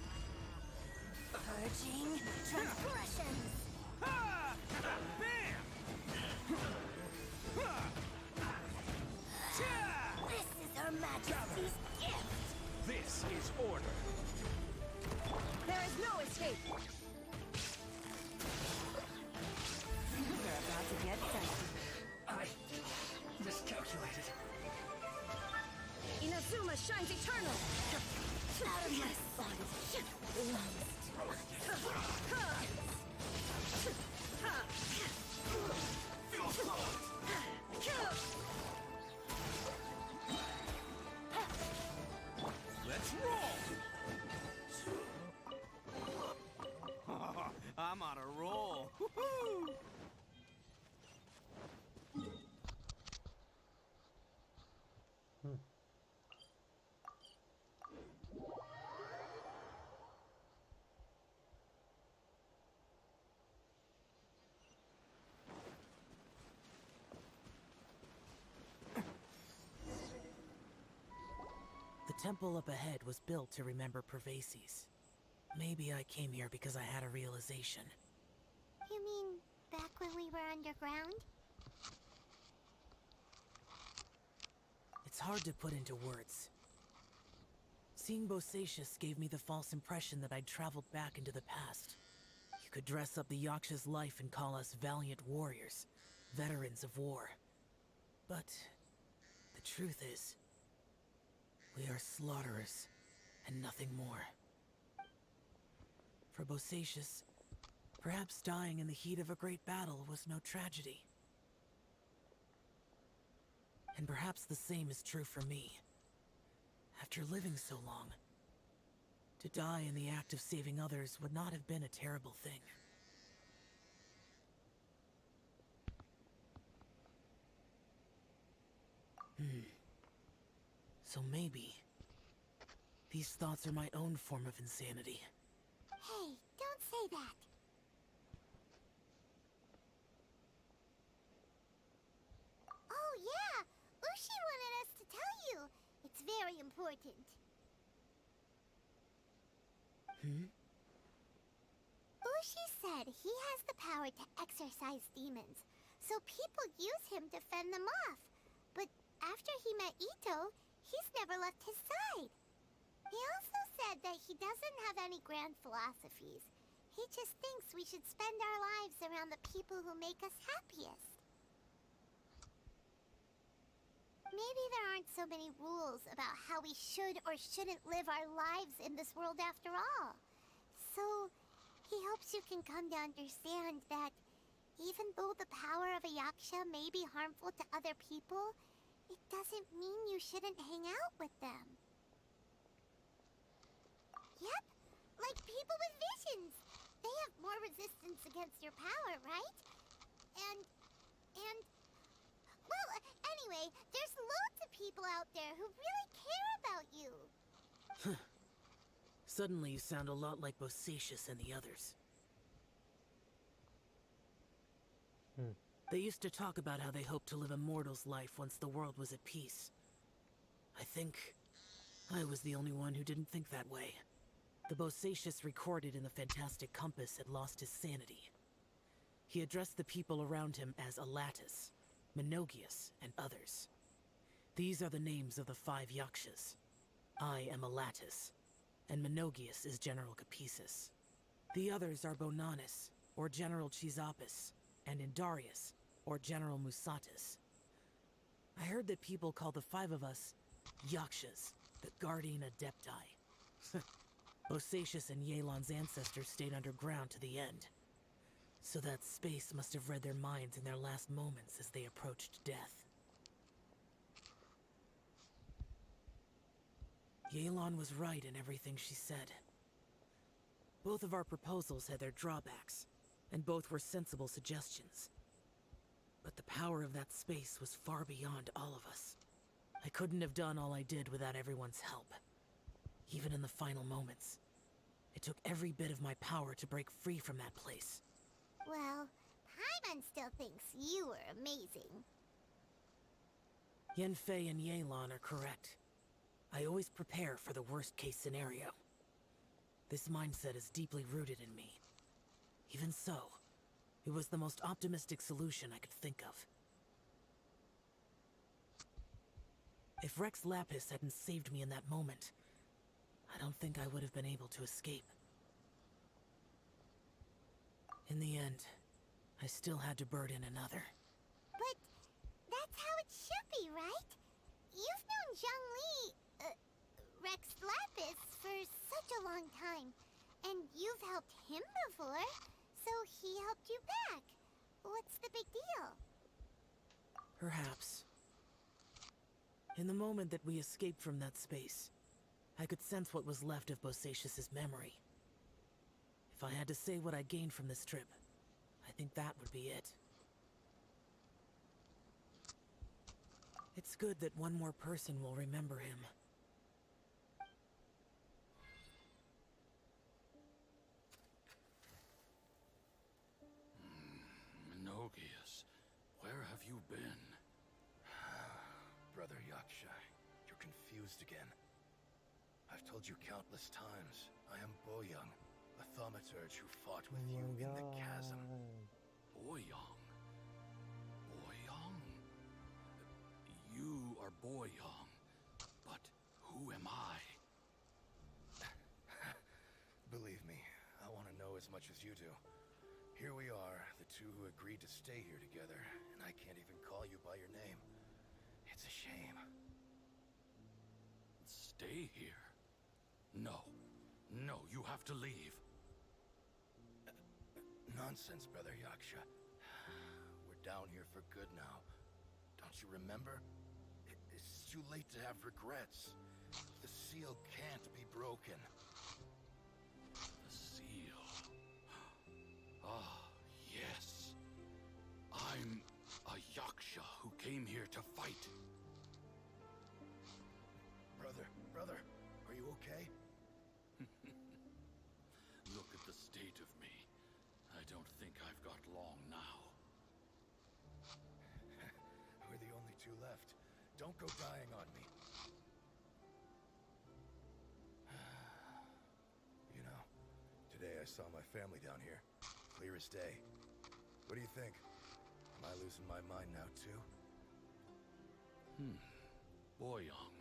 Purging transgressions. Ha! Bam! This is Her Majesty's gift. This is order. There is no escape! We're about to get dicey. I miscalculated. Inazuma shines eternal! Out of my sight. Let's roll! I'm on a roll. Woohoo! The temple up ahead was built to remember Pervases. Maybe I came here because I had a realization. You mean back when we were underground? It's hard to put into words. Seeing Bosacius gave me the false impression that I'd traveled back into the past. You could dress up the Yaksha's life and call us valiant warriors, veterans of war. But the truth is, we are slaughterers and nothing more. For Bosacius, perhaps dying in the heat of a great battle was no tragedy. And perhaps the same is true for me. After living so long, to die in the act of saving others would not have been a terrible thing. So maybe these thoughts are my own form of insanity. Hey, don't say that. Oh yeah, Ushi wanted us to tell you. It's very important. Ushi said he has the power to exorcise demons, so people use him to fend them off. But after he met Ito, he's never left his side. He also said that he doesn't have any grand philosophies. He just thinks we should spend our lives around the people who make us happiest. Maybe there aren't so many rules about how we should or shouldn't live our lives in this world after all. So, he hopes you can come to understand that even though the power of a Yaksha may be harmful to other people, it doesn't mean you shouldn't hang out with them. Yep, like people with visions. They have more resistance against your power, right? And... Well, anyway, there's loads of people out there who really care about you. Suddenly you sound a lot like Bosacius and the others. They used to talk about how they hoped to live a mortal's life once the world was at peace. I think I was the only one who didn't think that way. The Bosacius recorded in the Fantastic Compass had lost his sanity. He addressed the people around him as Alatus, Minogius, and others. These are the names of the 5 Yakshas. I am Alatus, and Minogius is General Capesus. The others are Bonanis, or General Chisapis, and Indarius, or General Musatus. I heard that people call the 5 of us Yakshas, the Guardian Adepti. Bosacius and Yelan's ancestors stayed underground to the end. So that space must have read their minds in their last moments as they approached death. Yelan was right in everything she said. Both of our proposals had their drawbacks, and both were sensible suggestions. But the power of that space was far beyond all of us. I couldn't have done all I did without everyone's help. Even in the final moments, it took every bit of my power to break free from that place. Well, Paimon still thinks you were amazing. Yanfei and Yelan are correct. I always prepare for the worst-case scenario. This mindset is deeply rooted in me. Even so, it was the most optimistic solution I could think of. If Rex Lapis hadn't saved me in that moment, I don't think I would have been able to escape. In the end, I still had to burden another. But that's how it should be, right? You've known Zhongli, Rex Lapis, for such a long time. And you've helped him before, so he helped you back. What's the big deal? Perhaps. In the moment that we escaped from that space, I could sense what was left of Bosacius's memory. If I had to say what I gained from this trip, I think that would be it. It's good that one more person will remember him. Minogius, where have you been? Brother Yaksha, you're confused again. I've told you countless times, I am Boyoung, a thaumaturge who fought with you in the chasm. Boyoung? Boyoung? You are Boyoung, but who am I? much as you do. Here we are, the two who agreed to stay here together, and I can't even call you by your name. It's a shame. Stay here? No. No, you have to leave. Nonsense, Brother Yaksha. We're down here for good now. Don't you remember? It's too late to have regrets. The seal can't be broken. The seal. Ah, yes. I'm a Yaksha who came here to fight. Brother, are you okay? Look at the state of me. I don't think I've got long now. We're the only two left. Don't go dying on me. You know, today I saw my family down here. Clear as day. What do you think? Am I losing my mind now, too? Boyang,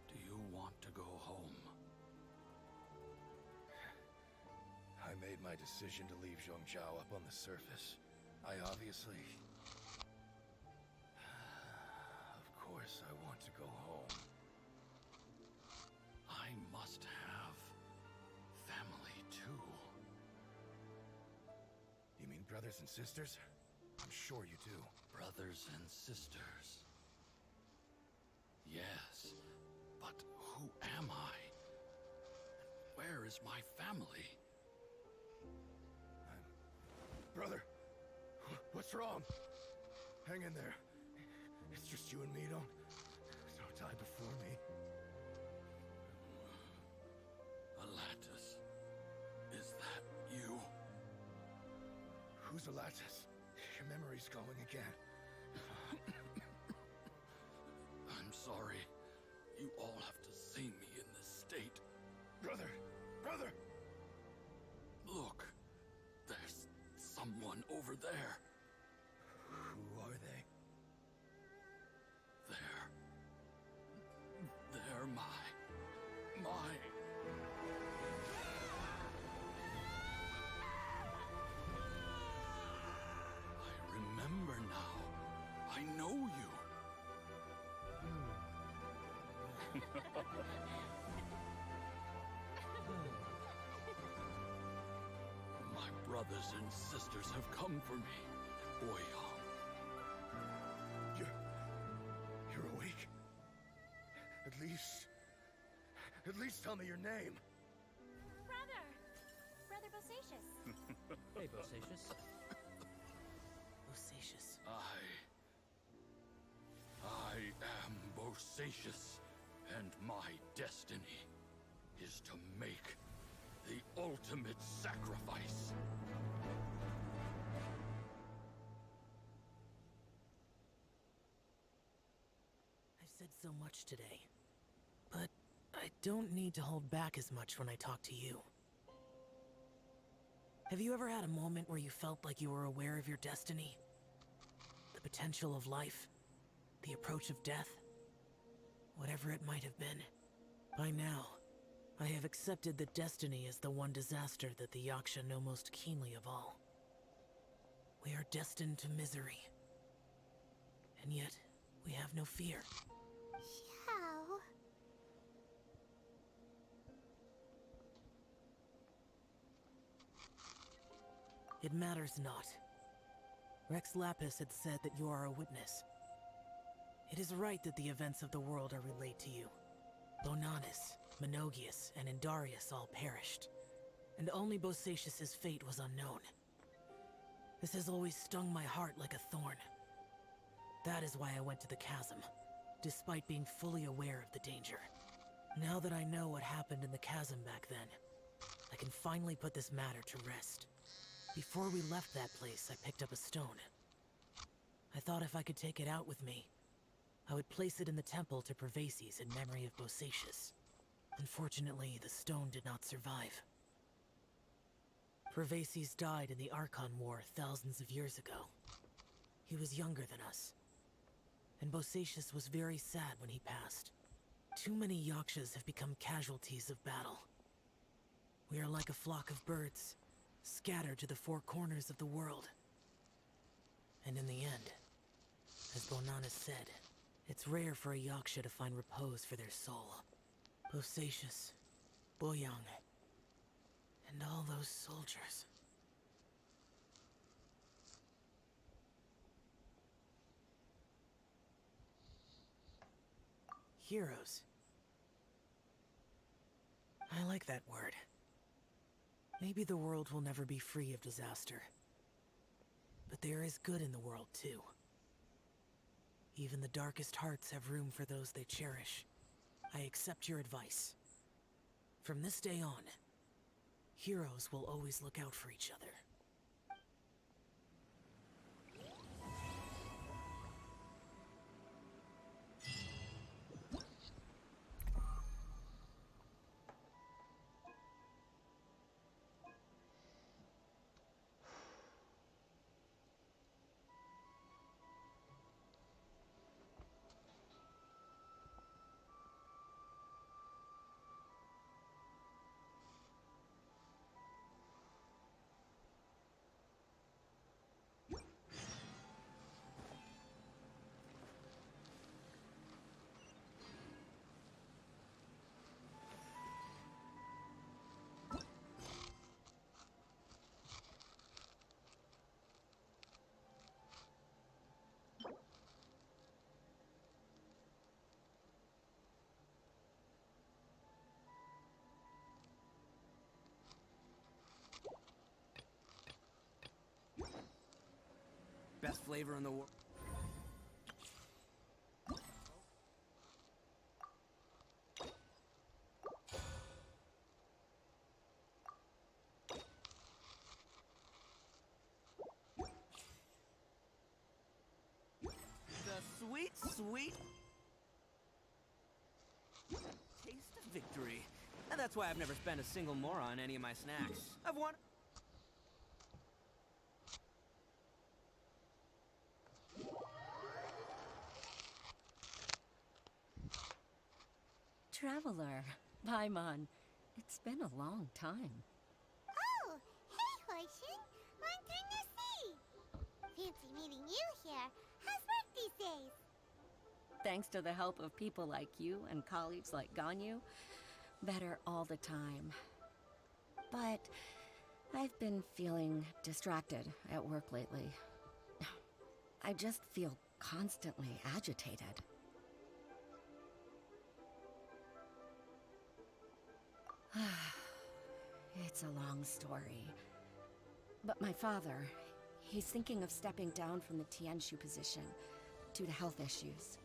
do you want to go home? I made my decision to leave Zhongzhou up on the surface. I obviously... Of course I want to go home. I must have family too. You mean brothers and sisters? I'm sure you do. Brothers and sisters. Yes, but who am I? Where is my family? Brother, what's wrong? Hang in there. It's just you and me, don't die before me. Alatus, is that you? Who's Alatus? Your memory's going again. I'm sorry. You all have to see me in this state. Brother! Look, there's someone over there. Who are they? They're my... I remember now. I know you. My brothers and sisters have come for me, Boyang. You're awake? At least tell me your name. Brother Bosacius. Hey, Bosacius. Bosacius. I am Bosacius, and my destiny is to make the ultimate sacrifice. I've said so much today, but I don't need to hold back as much when I talk to you. Have you ever had a moment where you felt like you were aware of your destiny? The potential of life? The approach of death? Whatever it might have been. By now, I have accepted that destiny is the one disaster that the Yaksha know most keenly of all. We are destined to misery. And yet, we have no fear. Xiao. It matters not. Rex Lapis had said that you are a witness. It is right that the events of the world are relayed to you. Bonanis, Menogius, and Indarius all perished, and only Bosacius's fate was unknown. This has always stung my heart like a thorn. That is why I went to the chasm, despite being fully aware of the danger. Now that I know what happened in the chasm back then, I can finally put this matter to rest. Before we left that place, I picked up a stone. I thought if I could take it out with me, I would place it in the temple to Pervases in memory of Bosacius. Unfortunately, the stone did not survive. Pervases died in the Archon War thousands of years ago. He was younger than us, and Bosacius was very sad when he passed. Too many Yakshas have become casualties of battle. We are like a flock of birds, scattered to the four corners of the world. And in the end, as Bonanas said, it's rare for a Yaksha to find repose for their soul. Bosacius, Boyang, and all those soldiers. Heroes. I like that word. Maybe the world will never be free of disaster. But there is good in the world, too. Even the darkest hearts have room for those they cherish. I accept your advice. From this day on, heroes will always look out for each other. Best flavor in the world. The sweet, sweet taste of victory. And that's why I've never spent a single more on any of my snacks. I've won. Traveler, Paimon, it's been a long time. Oh, hey, Hoishin. Long time no see. Fancy meeting you here. How's work these days? Thanks to the help of people like you and colleagues like Ganyu, better all the time. But I've been feeling distracted at work lately. I just feel constantly agitated. It's a long story. But my father, he's thinking of stepping down from the Tianshu position due to health issues.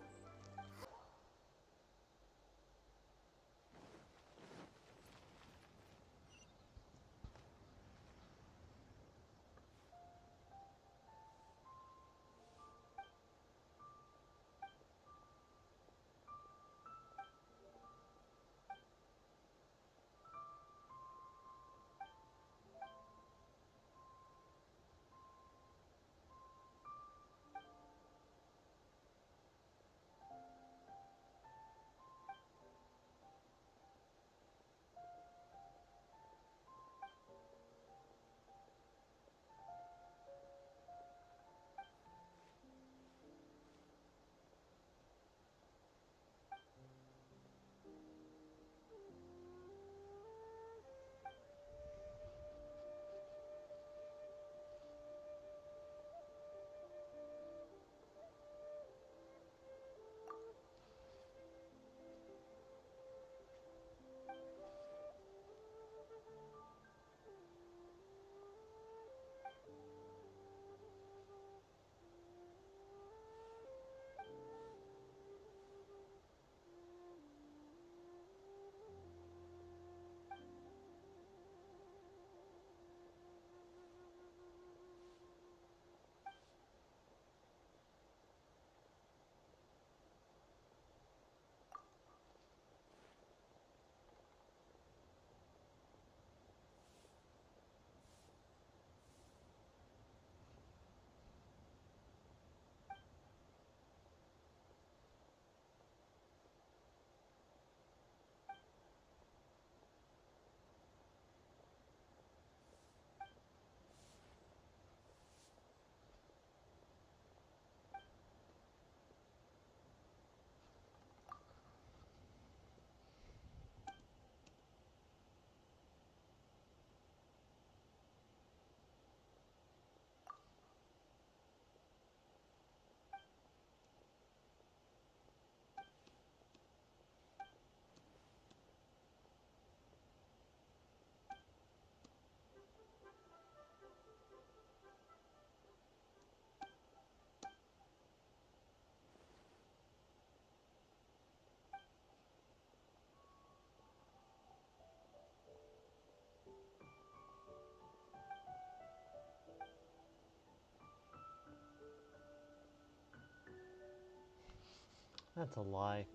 That's a lie.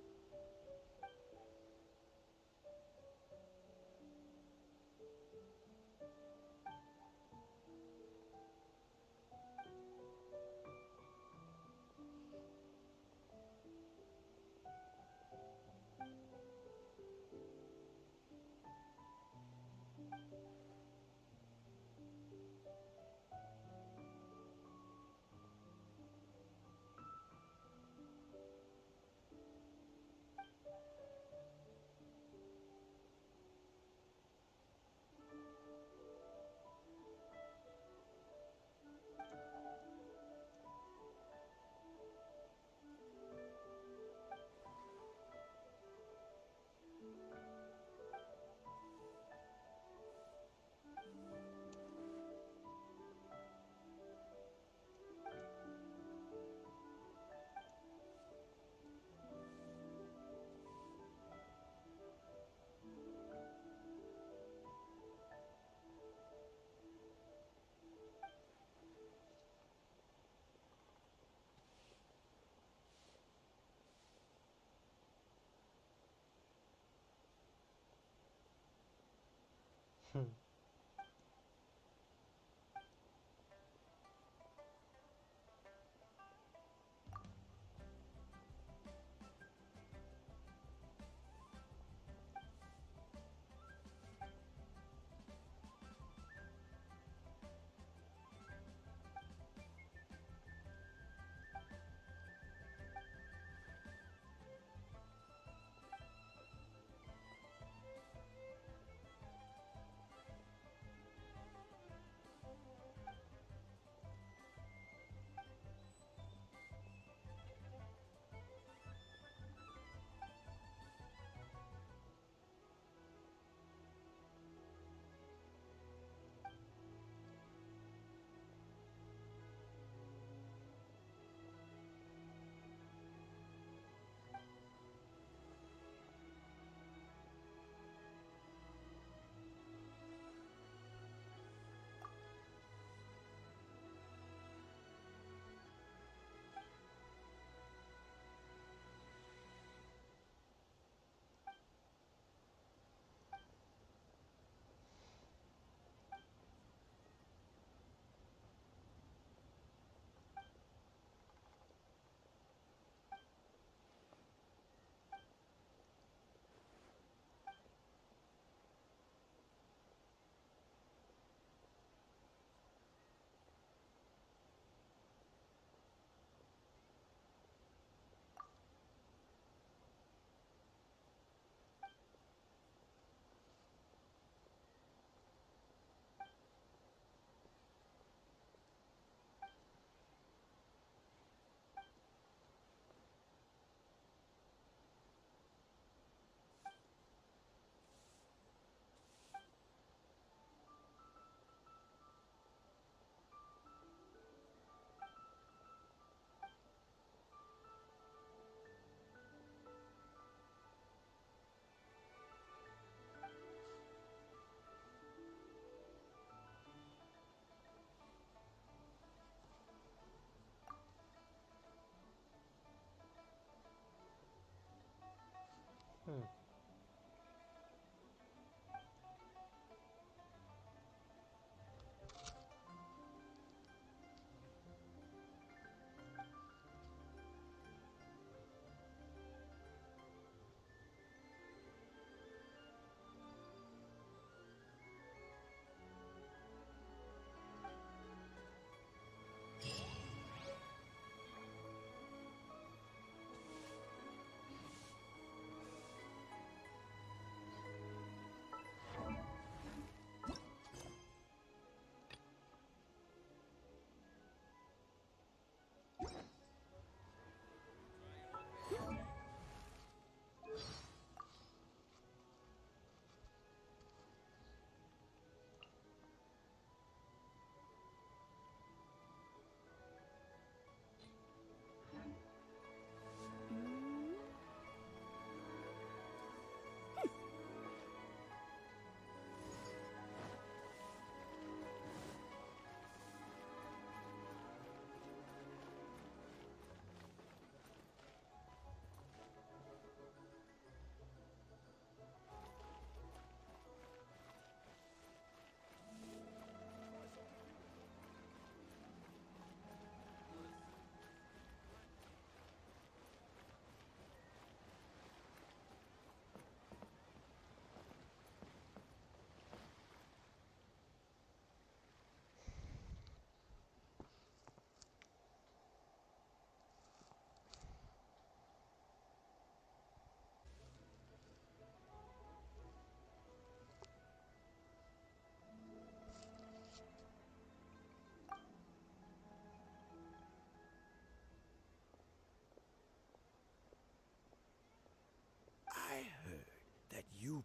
Hmm. Hmm.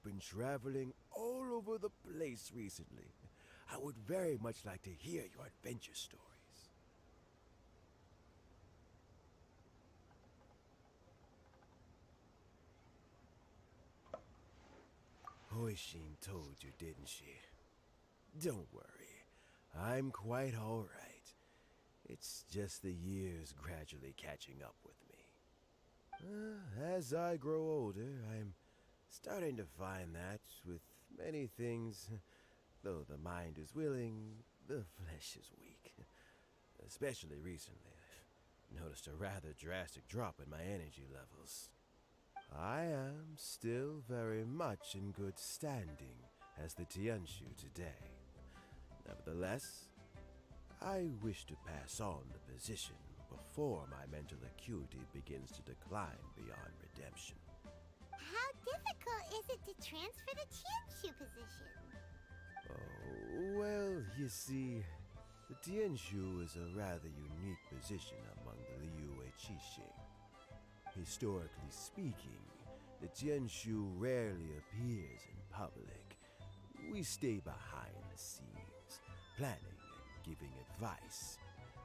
been traveling all over the place recently. I would very much like to hear your adventure stories. Hoishin told you, didn't she? Don't worry. I'm quite all right. It's just the years gradually catching up with me. As I grow older, I'm starting to find that with many things, though the mind is willing, the flesh is weak. Especially recently, I've noticed a rather drastic drop in my energy levels. I am still very much in good standing as the Tianshu today. Nevertheless, I wish to pass on the position before my mental acuity begins to decline beyond redemption. How difficult is it to transfer the Tianshu position? Oh, well, you see, the Tianshu is a rather unique position among the Liyue Qixing. Historically speaking, the Tianshu rarely appears in public. We stay behind the scenes, planning and giving advice,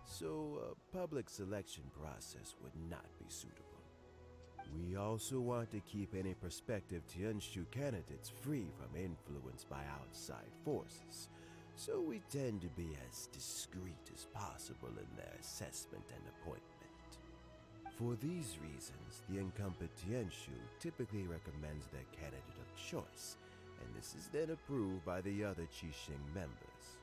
so a public selection process would not be suitable. We also want to keep any prospective Tianshu candidates free from influence by outside forces, so we tend to be as discreet as possible in their assessment and appointment. For these reasons, the incumbent Tianshu typically recommends their candidate of choice, and this is then approved by the other Qixing members.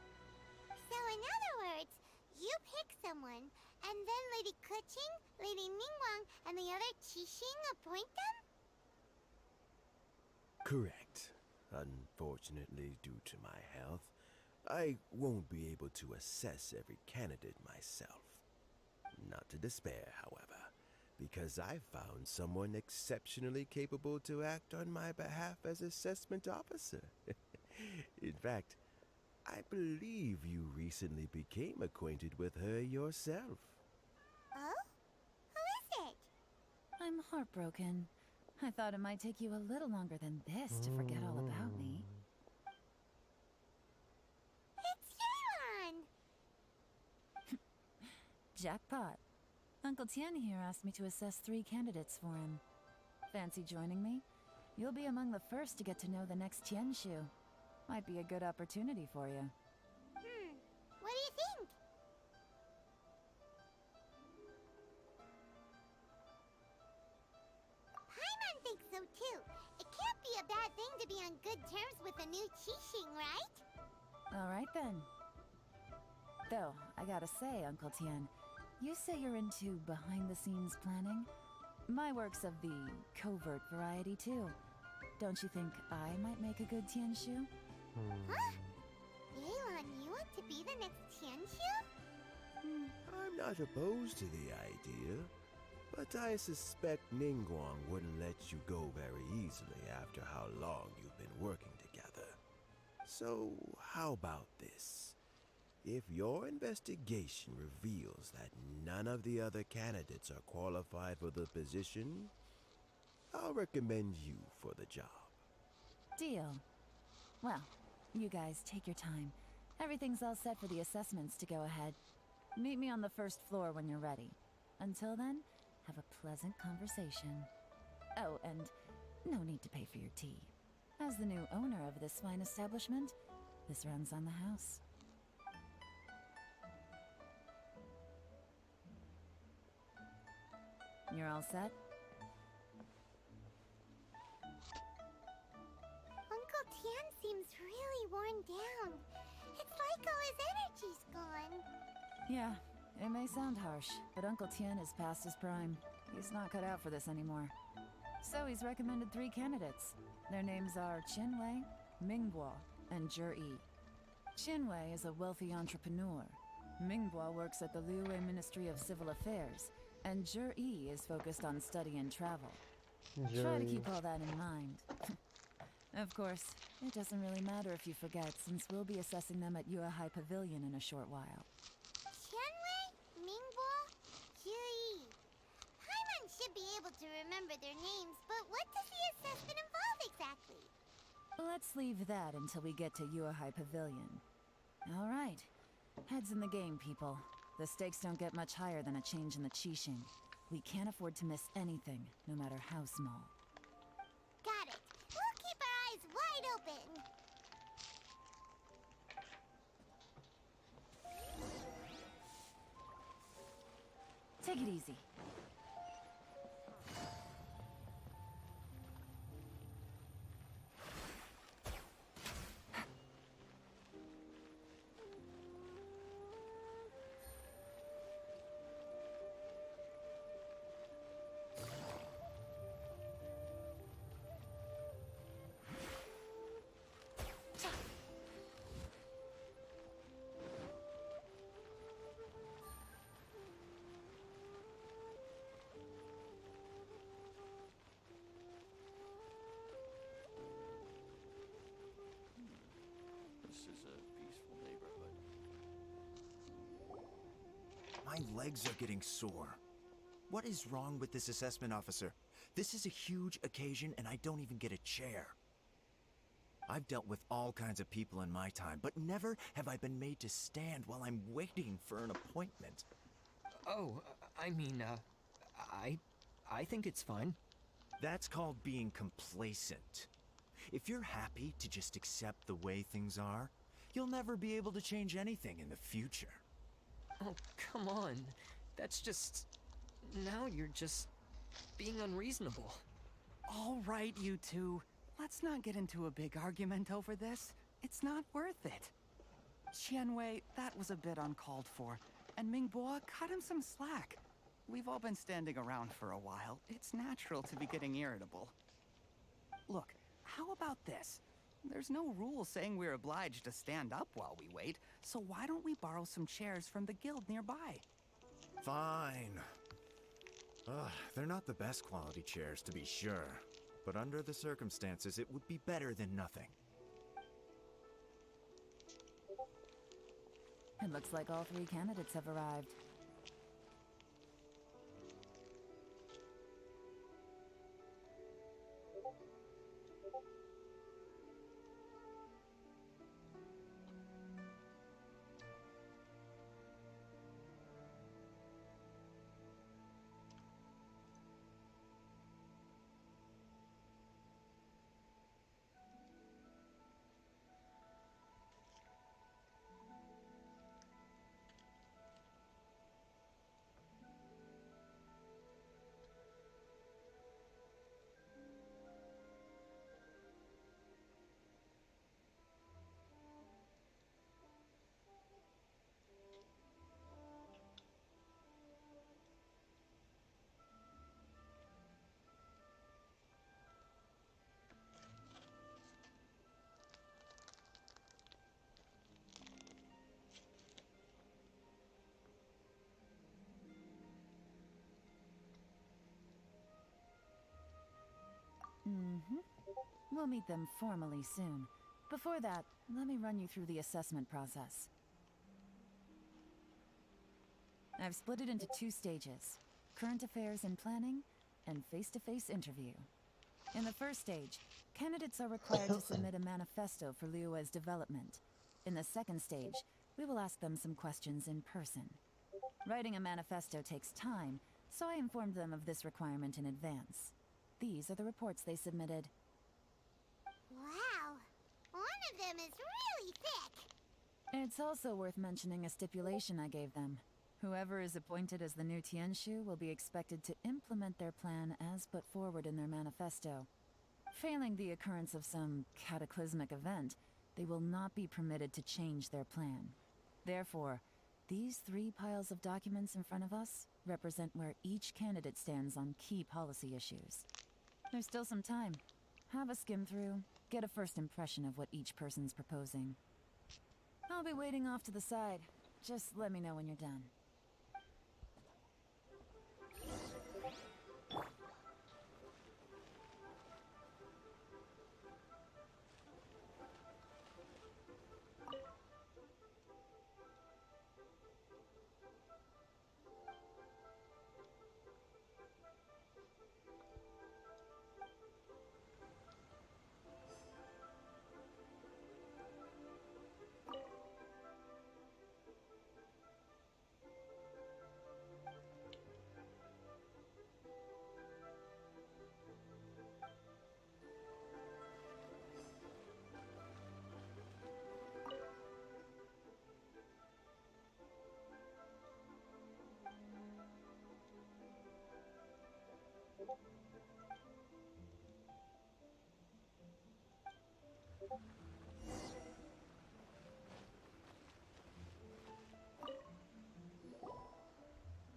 So in other words, you pick someone, and then Lady Keqing, Lady Ningguang, and the other Qixing appoint them? Correct. Unfortunately, due to my health, I won't be able to assess every candidate myself. Not to despair, however, because I found someone exceptionally capable to act on my behalf as assessment officer. In fact, I believe you recently became acquainted with her yourself. Oh? Who is it? I'm heartbroken. I thought it might take you a little longer than this to forget all about me. It's Yelan! Jackpot. Uncle Tian here asked me to assess 3 candidates for him. Fancy joining me? You'll be among the first to get to know the next Tianshu. Might be a good opportunity for you. What do you think? Paimon thinks so too. It can't be a bad thing to be on good terms with a new Qixing, right? Alright then. Though, I gotta say, Uncle Tian, you say you're into behind-the-scenes planning? My work's of the covert variety too. Don't you think I might make a good Tianshu? Huh? Yelan, you want to be the next Tianshu? I'm not opposed to the idea, but I suspect Ningguang wouldn't let you go very easily after how long you've been working together. So, how about this? If your investigation reveals that none of the other candidates are qualified for the position, I'll recommend you for the job. Deal. Well, you guys take your time. Everything's all set for the assessments to go ahead. Meet me on the first floor when you're ready. Until then, have a pleasant conversation. Oh, and no need to pay for your tea. As the new owner of this fine establishment, this runs on the house. You're all set? Uncle Tian seems really worn down. It's like all his energy's gone. Yeah, it may sound harsh, but Uncle Tian is past his prime. He's not cut out for this anymore. So he's recommended 3 candidates. Their names are Qinwei, Mingguo, and Zhi. Qinwei is a wealthy entrepreneur. Mingguo works at the Liyue Ministry of Civil Affairs, and Zhi is focused on study and travel. Try to keep all that in mind. Of course, it doesn't really matter if you forget, since we'll be assessing them at Yuehai Pavilion in a short while. Qianwei, Mingguo, Zhi. Paimon should be able to remember their names, but what does the assessment involve exactly? Let's leave that until we get to Yuehai Pavilion. All right. Heads in the game, people. The stakes don't get much higher than a change in the Qixing. We can't afford to miss anything, no matter how small. Got it. We'll keep our eyes wide open. Take it easy. This is a peaceful neighborhood. My legs are getting sore. What is wrong with this assessment officer? This is a huge occasion and I don't even get a chair. I've dealt with all kinds of people in my time, but never have I been made to stand while I'm waiting for an appointment. Oh, I think it's fine. That's called being complacent. If you're happy to just accept the way things are, you'll never be able to change anything in the future. Oh, come on. That's just... Now you're just being unreasonable. All right, you two. Let's not get into a big argument over this. It's not worth it. Qianwei, that was a bit uncalled for. And Mingbo, cut him some slack. We've all been standing around for a while. It's natural to be getting irritable. Look, how about this? There's no rule saying we're obliged to stand up while we wait, so why don't we borrow some chairs from the guild nearby? Fine. Ugh, they're not the best quality chairs, to be sure. But under the circumstances, it would be better than nothing. It looks like all 3 candidates have arrived. We'll meet them formally soon. Before that, let me run you through the assessment process. I've split it into 2 stages: current affairs and planning, and face-to-face interview. In the first stage, candidates are required to submit a manifesto for Liyue's development. In the second stage, we will ask them some questions in person. Writing a manifesto takes time, so I informed them of this requirement in advance. These are the reports they submitted. Wow, one of them is really thick. It's also worth mentioning a stipulation I gave them. Whoever is appointed as the new Tianshu will be expected to implement their plan as put forward in their manifesto. Failing the occurrence of some cataclysmic event, they will not be permitted to change their plan. Therefore, these 3 piles of documents in front of us represent where each candidate stands on key policy issues. There's still some time. Have a skim through, get a first impression of what each person's proposing. I'll be waiting off to the side. Just let me know when you're done.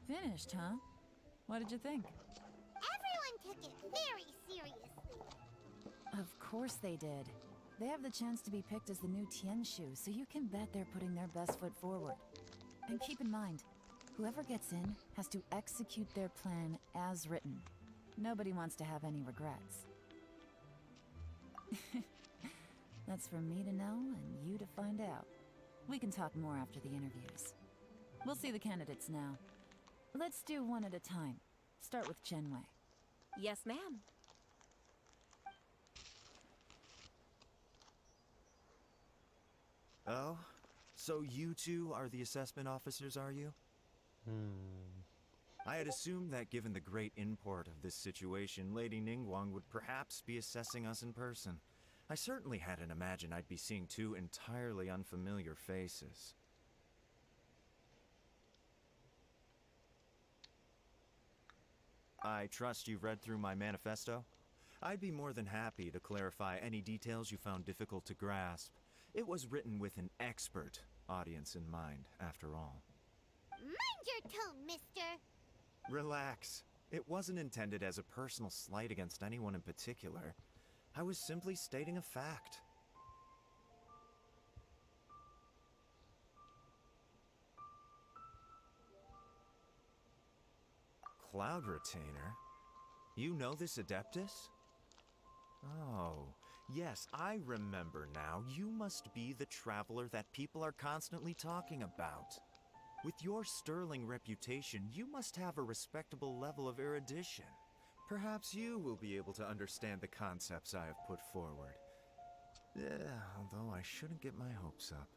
Finished, huh? What did you think? Everyone took it very seriously. Of course they did. They have the chance to be picked as the new Tianshu, so you can bet they're putting their best foot forward. And keep in mind, whoever gets in has to execute their plan as written. Nobody wants to have any regrets. That's for me to know and you to find out. We can talk more after the interviews. We'll see the candidates now. Let's do one at a time. Start with Chenwei. Yes, ma'am. Oh? So you two are the assessment officers, are you? I had assumed that given the great import of this situation, Lady Ningguang would perhaps be assessing us in person. I certainly hadn't imagined I'd be seeing two entirely unfamiliar faces. I trust you've read through my manifesto? I'd be more than happy to clarify any details you found difficult to grasp. It was written with an expert audience in mind, after all. Mind your tone, mister. Relax. It wasn't intended as a personal slight against anyone in particular. I was simply stating a fact. Cloud Retainer? You know this Adeptus? Oh, yes, I remember now. You must be the traveler that people are constantly talking about. With your sterling reputation, you must have a respectable level of erudition. Perhaps you will be able to understand the concepts I have put forward. Although I shouldn't get my hopes up.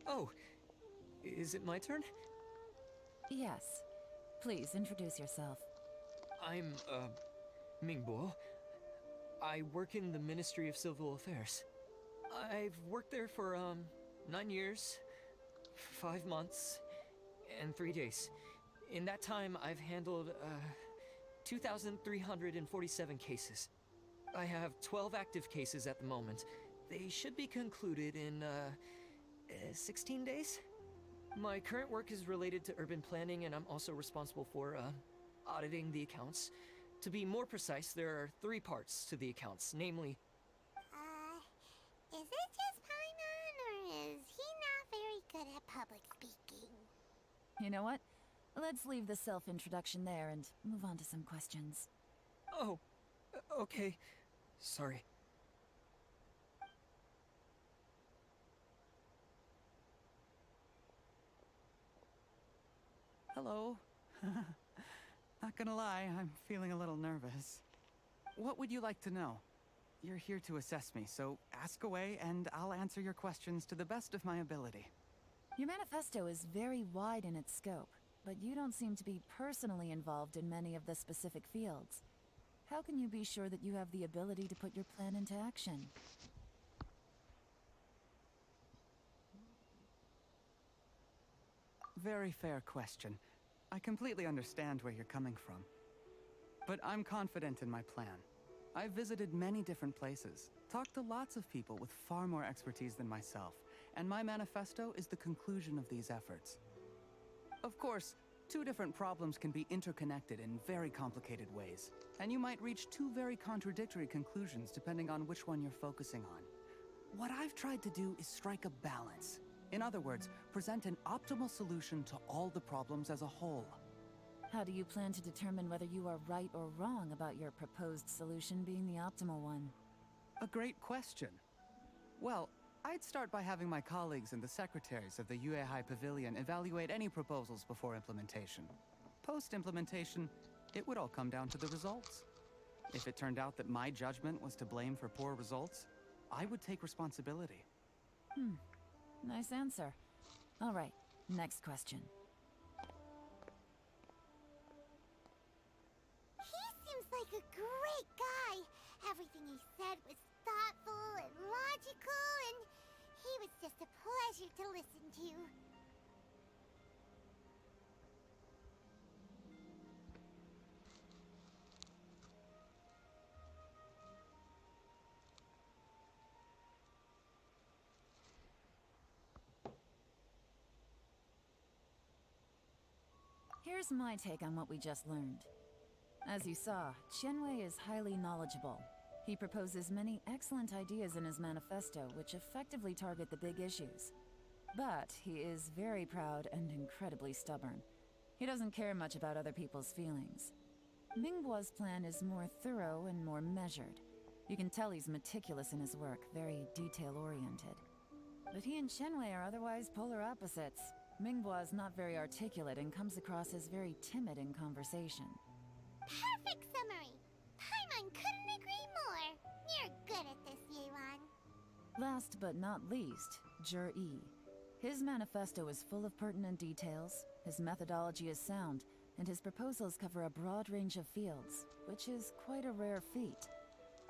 Oh, is it my turn? Yes. Please, introduce yourself. I'm, Mingbo. I work in the Ministry of Civil Affairs. I've worked there for, 9 years, 5 months, and 3 days. In that time, I've handled, 2,347 cases. I have 12 active cases at the moment. They should be concluded in, 16 days? My current work is related to urban planning, and I'm also responsible for, auditing the accounts. To be more precise, there are 3 parts to the accounts, namely... Is it just Paimon, or is he not very good at public speaking? You know what? Let's leave the self-introduction there and move on to some questions. Oh, okay. Sorry. Hello. Not gonna lie, I'm feeling a little nervous. What would you like to know? You're here to assess me, so ask away and I'll answer your questions to the best of my ability. Your manifesto is very wide in its scope, but you don't seem to be personally involved in many of the specific fields. How can you be sure that you have the ability to put your plan into action? Very fair question. I completely understand where you're coming from. But I'm confident in my plan. I've visited many different places, talked to lots of people with far more expertise than myself, and my manifesto is the conclusion of these efforts. Of course, 2 different problems can be interconnected in very complicated ways, and you might reach 2 very contradictory conclusions depending on which one you're focusing on. What I've tried to do is strike a balance. In other words, present an optimal solution to all the problems as a whole. How do you plan to determine whether you are right or wrong about your proposed solution being the optimal one? A great question. Well, I'd start by having my colleagues and the secretaries of the Yuehai Pavilion evaluate any proposals before implementation. Post-implementation, it would all come down to the results. If it turned out that my judgment was to blame for poor results, I would take responsibility. Nice answer. All right, next question. He seems like a great guy. Everything he said was thoughtful and logical, and he was just a pleasure to listen to. Here's my take on what we just learned. As you saw, Qianwei is highly knowledgeable. He proposes many excellent ideas in his manifesto which effectively target the big issues. But he is very proud and incredibly stubborn. He doesn't care much about other people's feelings. Mingbo's plan is more thorough and more measured. You can tell he's meticulous in his work, very detail-oriented. But he and Qianwei are otherwise polar opposites. Mingbo is not very articulate and comes across as very timid in conversation. Perfect summary! Paimon couldn't agree more! You're good at this, Yewan. Last but not least, Zhi. His manifesto is full of pertinent details, his methodology is sound, and his proposals cover a broad range of fields, which is quite a rare feat.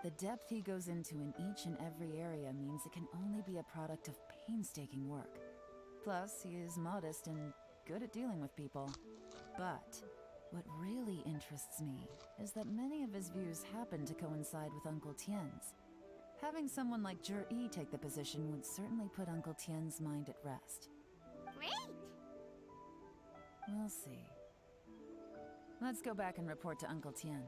The depth he goes into in each and every area means it can only be a product of painstaking work. Plus, he is modest and good at dealing with people. But what really interests me is that many of his views happen to coincide with Uncle Tien's. Having someone like Zhi take the position would certainly put Uncle Tien's mind at rest. Great! We'll see. Let's go back and report to Uncle Tien.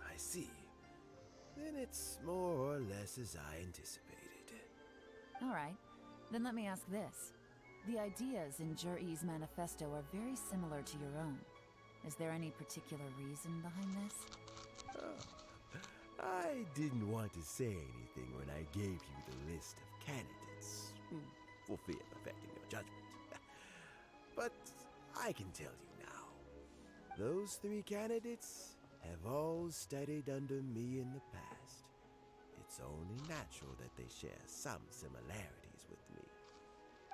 I see. Then it's more or less as I anticipated. All right, then let me ask this. The ideas in Zhi's manifesto are very similar to your own. Is there any particular reason behind this? I didn't want to say anything when I gave you the list of candidates, for fear of affecting your judgment. But I can tell you now. Those 3 candidates have all studied under me in the past. It's only natural that they share some similarities with me.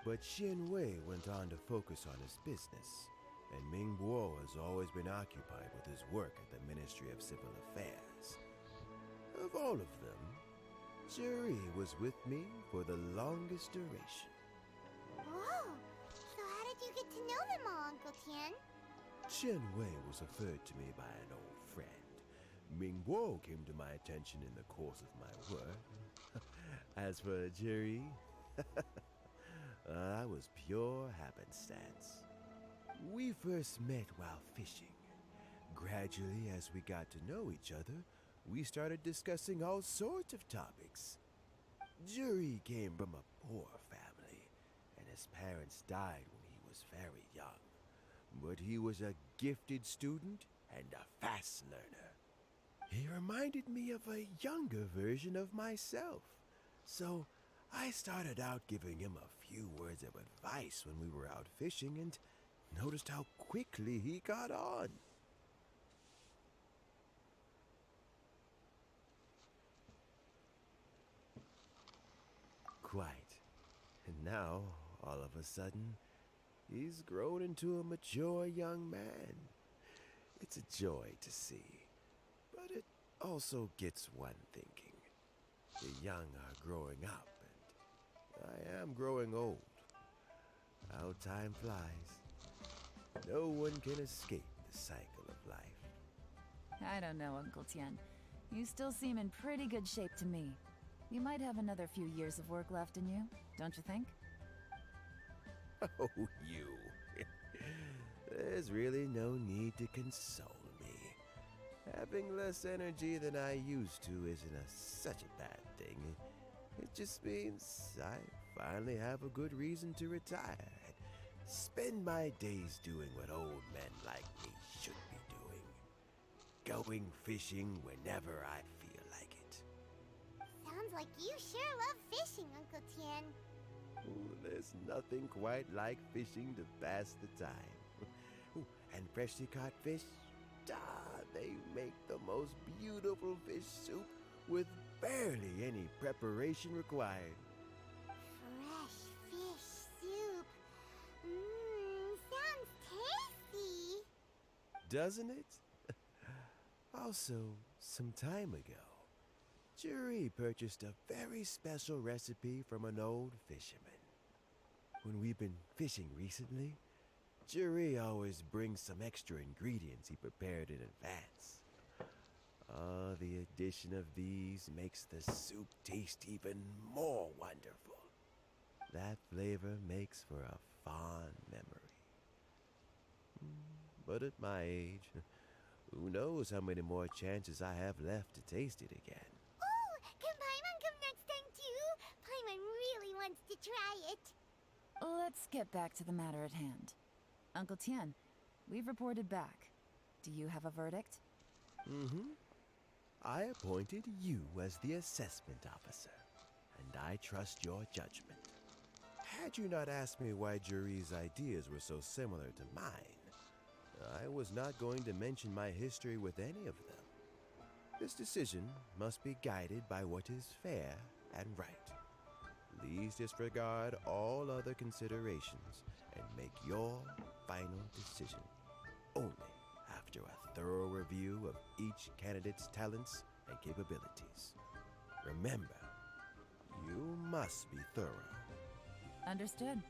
But Qianwei went on to focus on his business, and Mingbo has always been occupied with his work at the Ministry of Civil Affairs. Of all of them, Zhi was with me for the longest duration. Whoa! So how did you get to know them all, Uncle Tien? Qianwei was referred to me by an old friend. Mingbo came to my attention in the course of my work. As for Zhi, I was pure happenstance. We first met while fishing. Gradually, as we got to know each other, we started discussing all sorts of topics. Zhi came from a poor family, and his parents died when he was very young. But he was a gifted student and a fast learner. He reminded me of a younger version of myself. So I started out giving him a few words of advice when we were out fishing and noticed how quickly he got on. Quite. And now, all of a sudden, he's grown into a mature young man. It's a joy to see, but it also gets one thinking. The young are growing up, and I am growing old. How time flies. No one can escape the cycle of life. I don't know, Uncle Tien. You still seem in pretty good shape to me. You might have another few years of work left in you, don't you think? Oh, you. There's really no need to console me. Having less energy than I used to isn't such a bad thing. It just means I finally have a good reason to retire and spend my days doing what old men like me should be doing. Going fishing whenever I feel like it. Sounds like you sure love fishing, Uncle Tien. Ooh, there's nothing quite like fishing to pass the time. Ooh, and freshly caught fish, they make the most beautiful fish soup with barely any preparation required. Fresh fish soup. Sounds tasty. Doesn't it? Also, some time ago, Juri purchased a very special recipe from an old fisherman. When we've been fishing recently, Juri always brings some extra ingredients he prepared in advance. The addition of these makes the soup taste even more wonderful. That flavor makes for a fond memory. But at my age, who knows how many more chances I have left to taste it again. Oh, can Paimon come next time too? Paimon really wants to try it. Let's get back to the matter at hand. Uncle Tien, we've reported back. Do you have a verdict? Mm-hmm. I appointed you as the assessment officer, and I trust your judgment. Had you not asked me why Juri's ideas were so similar to mine, I was not going to mention my history with any of them. This decision must be guided by what is fair and right. Please disregard all other considerations and make your final decision only after a thorough review of each candidate's talents and capabilities. Remember, you must be thorough. Understood.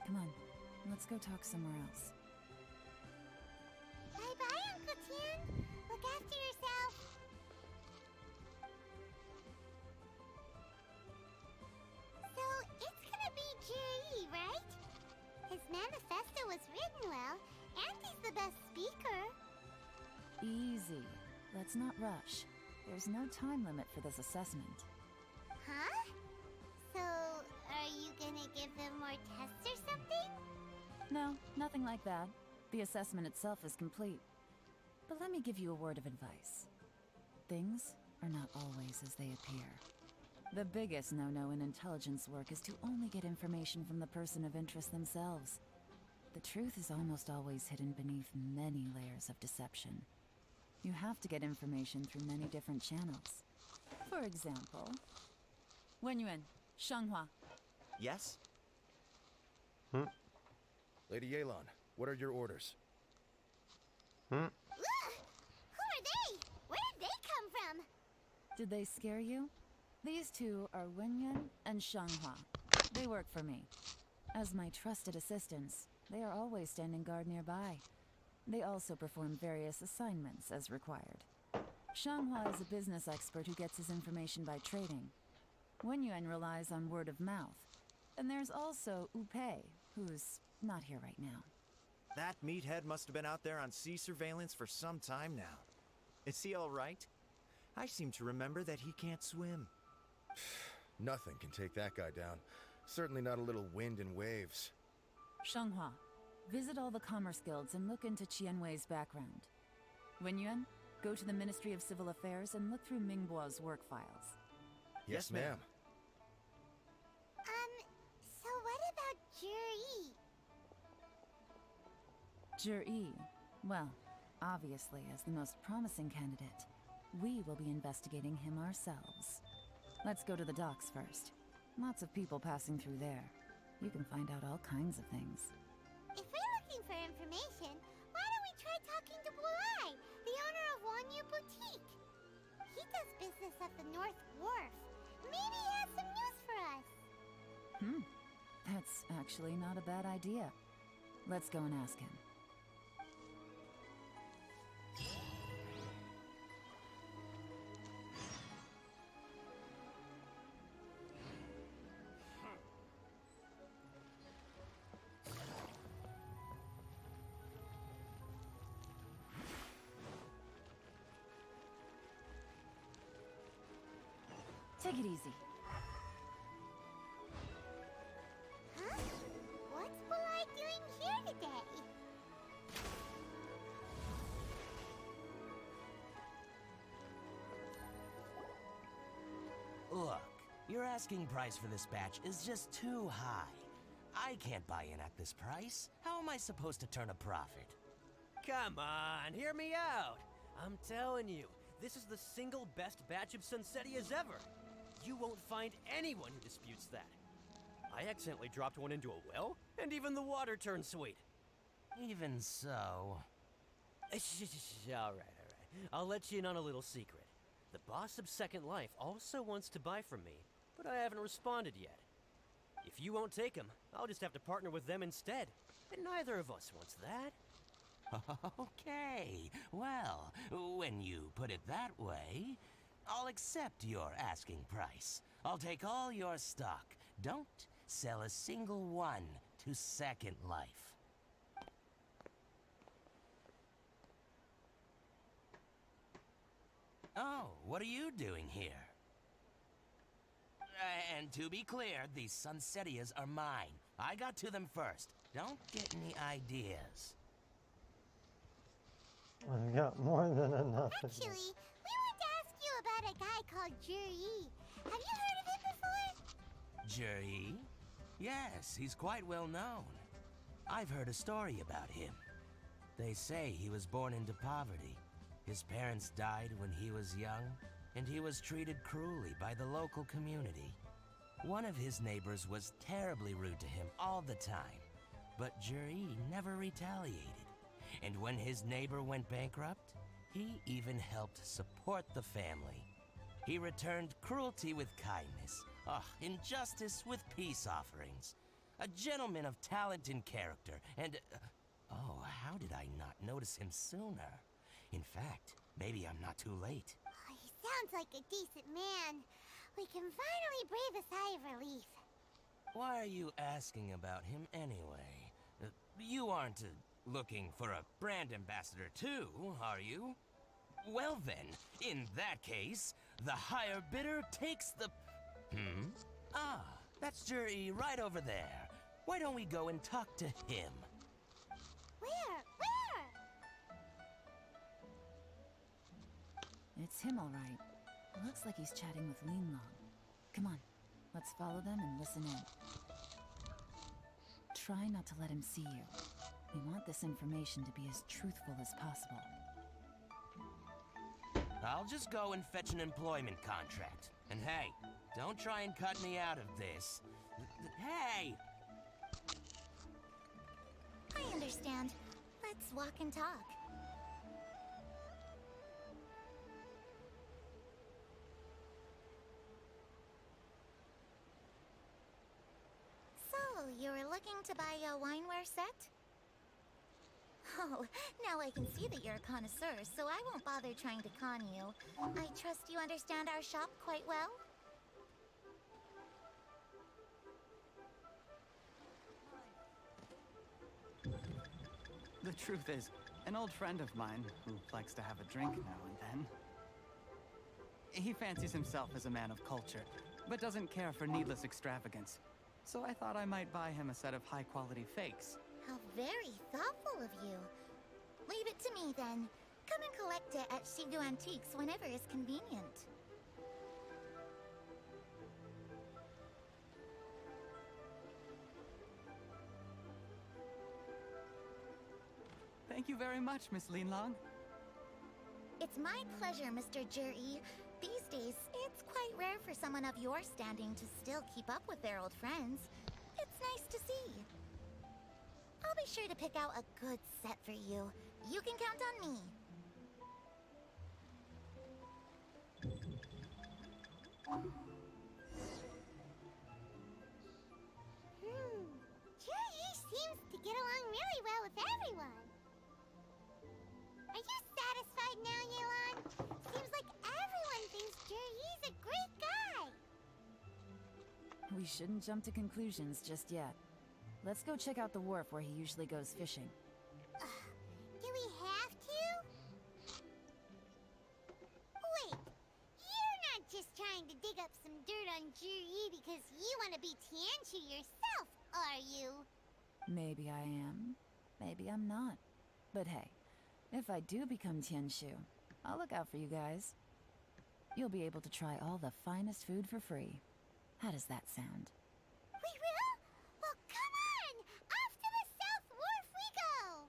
Come on, let's go talk somewhere else. Bye-bye, Uncle Tien. Look after yourself. So, it's gonna be Juri, right? His manifesto was written well, and he's the best speaker. Easy. Let's not rush. There's no time limit for this assessment. Huh? So, are you gonna give them more tests or something? No, nothing like that. The assessment itself is complete. But let me give you a word of advice. Things are not always as they appear. The biggest no-no in intelligence work is to only get information from the person of interest themselves. The truth is almost always hidden beneath many layers of deception. You have to get information through many different channels. For example, Wenyuan, Shanghua. Yes? Lady Yelan, what are your orders? Who are they? Where did they come from? Did they scare you? These two are Wenyuan and Shanghua. They work for me. As my trusted assistants, they are always standing guard nearby. They also perform various assignments as required. Shanghua is a business expert who gets his information by trading. Wenyuan relies on word of mouth. And there's also Upei, who's not here right now. That meathead must have been out there on sea surveillance for some time now. Is he all right? I seem to remember that he can't swim. Nothing can take that guy down. Certainly not a little wind and waves. Shanghua, visit all the commerce guilds and look into Qianwei's background. Wenyuan, go to the Ministry of Civil Affairs and look through Mingbo's work files. Yes, ma'am. So what about Juri? Juri, well, obviously as the most promising candidate, we will be investigating him ourselves. Let's go to the docks first. Lots of people passing through there. You can find out all kinds of things. If we're looking for information, why don't we try talking to Bulai, the owner of Wanyu Boutique? He does business at the North Wharf. Maybe he has some news for us. That's actually not a bad idea. Let's go and ask him. Take it easy. Huh? What's Bulai doing here today? Your asking price for this batch is just too high. I can't buy in at this price. How am I supposed to turn a profit? Come on, hear me out. I'm telling you, this is the single best batch of Sunsettias ever. You won't find anyone who disputes that. I accidentally dropped one into a well, and even the water turned sweet. Even so... All right. I'll let you in on a little secret. The boss of Second Life also wants to buy from me, but I haven't responded yet. If you won't take him, I'll just have to partner with them instead. And neither of us wants that. Okay, well, when you put it that way, I'll accept your asking price. I'll take all your stock. Don't sell a single one to Second Life. Oh, what are you doing here? And to be clear, these Sunsettias are mine. I got to them first. Don't get any ideas. I've got more than enough. Actually, we want to ask you about a guy called Juri. Have you heard of him before? Juri? Yes, he's quite well known. I've heard a story about him. They say he was born into poverty. His parents died when he was young, and he was treated cruelly by the local community. One of his neighbors was terribly rude to him all the time, but Juri never retaliated. And when his neighbor went bankrupt, he even helped support the family. He returned cruelty with kindness, injustice with peace offerings. A gentleman of talent and character, and... how did I not notice him sooner? In fact, maybe I'm not too late. Oh, he sounds like a decent man. We can finally breathe a sigh of relief. Why are you asking about him anyway? You aren't looking for a brand ambassador too, are you? Well then, in that case, the higher bidder takes the... that's Juri right over there. Why don't we go and talk to him? Where? It's him, all right. Looks like he's chatting with Lean Long. Come on, let's follow them and listen in. Try not to let him see you. We want this information to be as truthful as possible. I'll just go and fetch an employment contract. And hey, don't try and cut me out of this. Hey! I understand. Let's walk and talk. So, you were looking to buy a wineware set? Oh, now I can see that you're a connoisseur, so I won't bother trying to con you. I trust you understand our shop quite well? The truth is, an old friend of mine, who likes to have a drink now and then, he fancies himself as a man of culture, but doesn't care for needless extravagance. So I thought I might buy him a set of high-quality fakes. How very thoughtful of you. Leave it to me, then. Come and collect it at Shigu Antiques whenever is convenient. Thank you very much, Miss Linlong. It's my pleasure, Mr. Juri. These days, it's quite rare for someone of your standing to still keep up with their old friends. It's nice to see. I'll be sure to pick out a good set for you. You can count on me. Juri seems to get along really well with everyone. Are you satisfied now, Yelan? Seems like everyone thinks Juri's a great guy. We shouldn't jump to conclusions just yet. Let's go check out the wharf where he usually goes fishing. Do we have to? Wait, you're not just trying to dig up some dirt on Juri because you want to be Tianchu yourself, are you? Maybe I am. Maybe I'm not. But hey, if I do become Tianshu, I'll look out for you guys. You'll be able to try all the finest food for free. How does that sound? We will? Well, come on! Off to the South Wharf we go!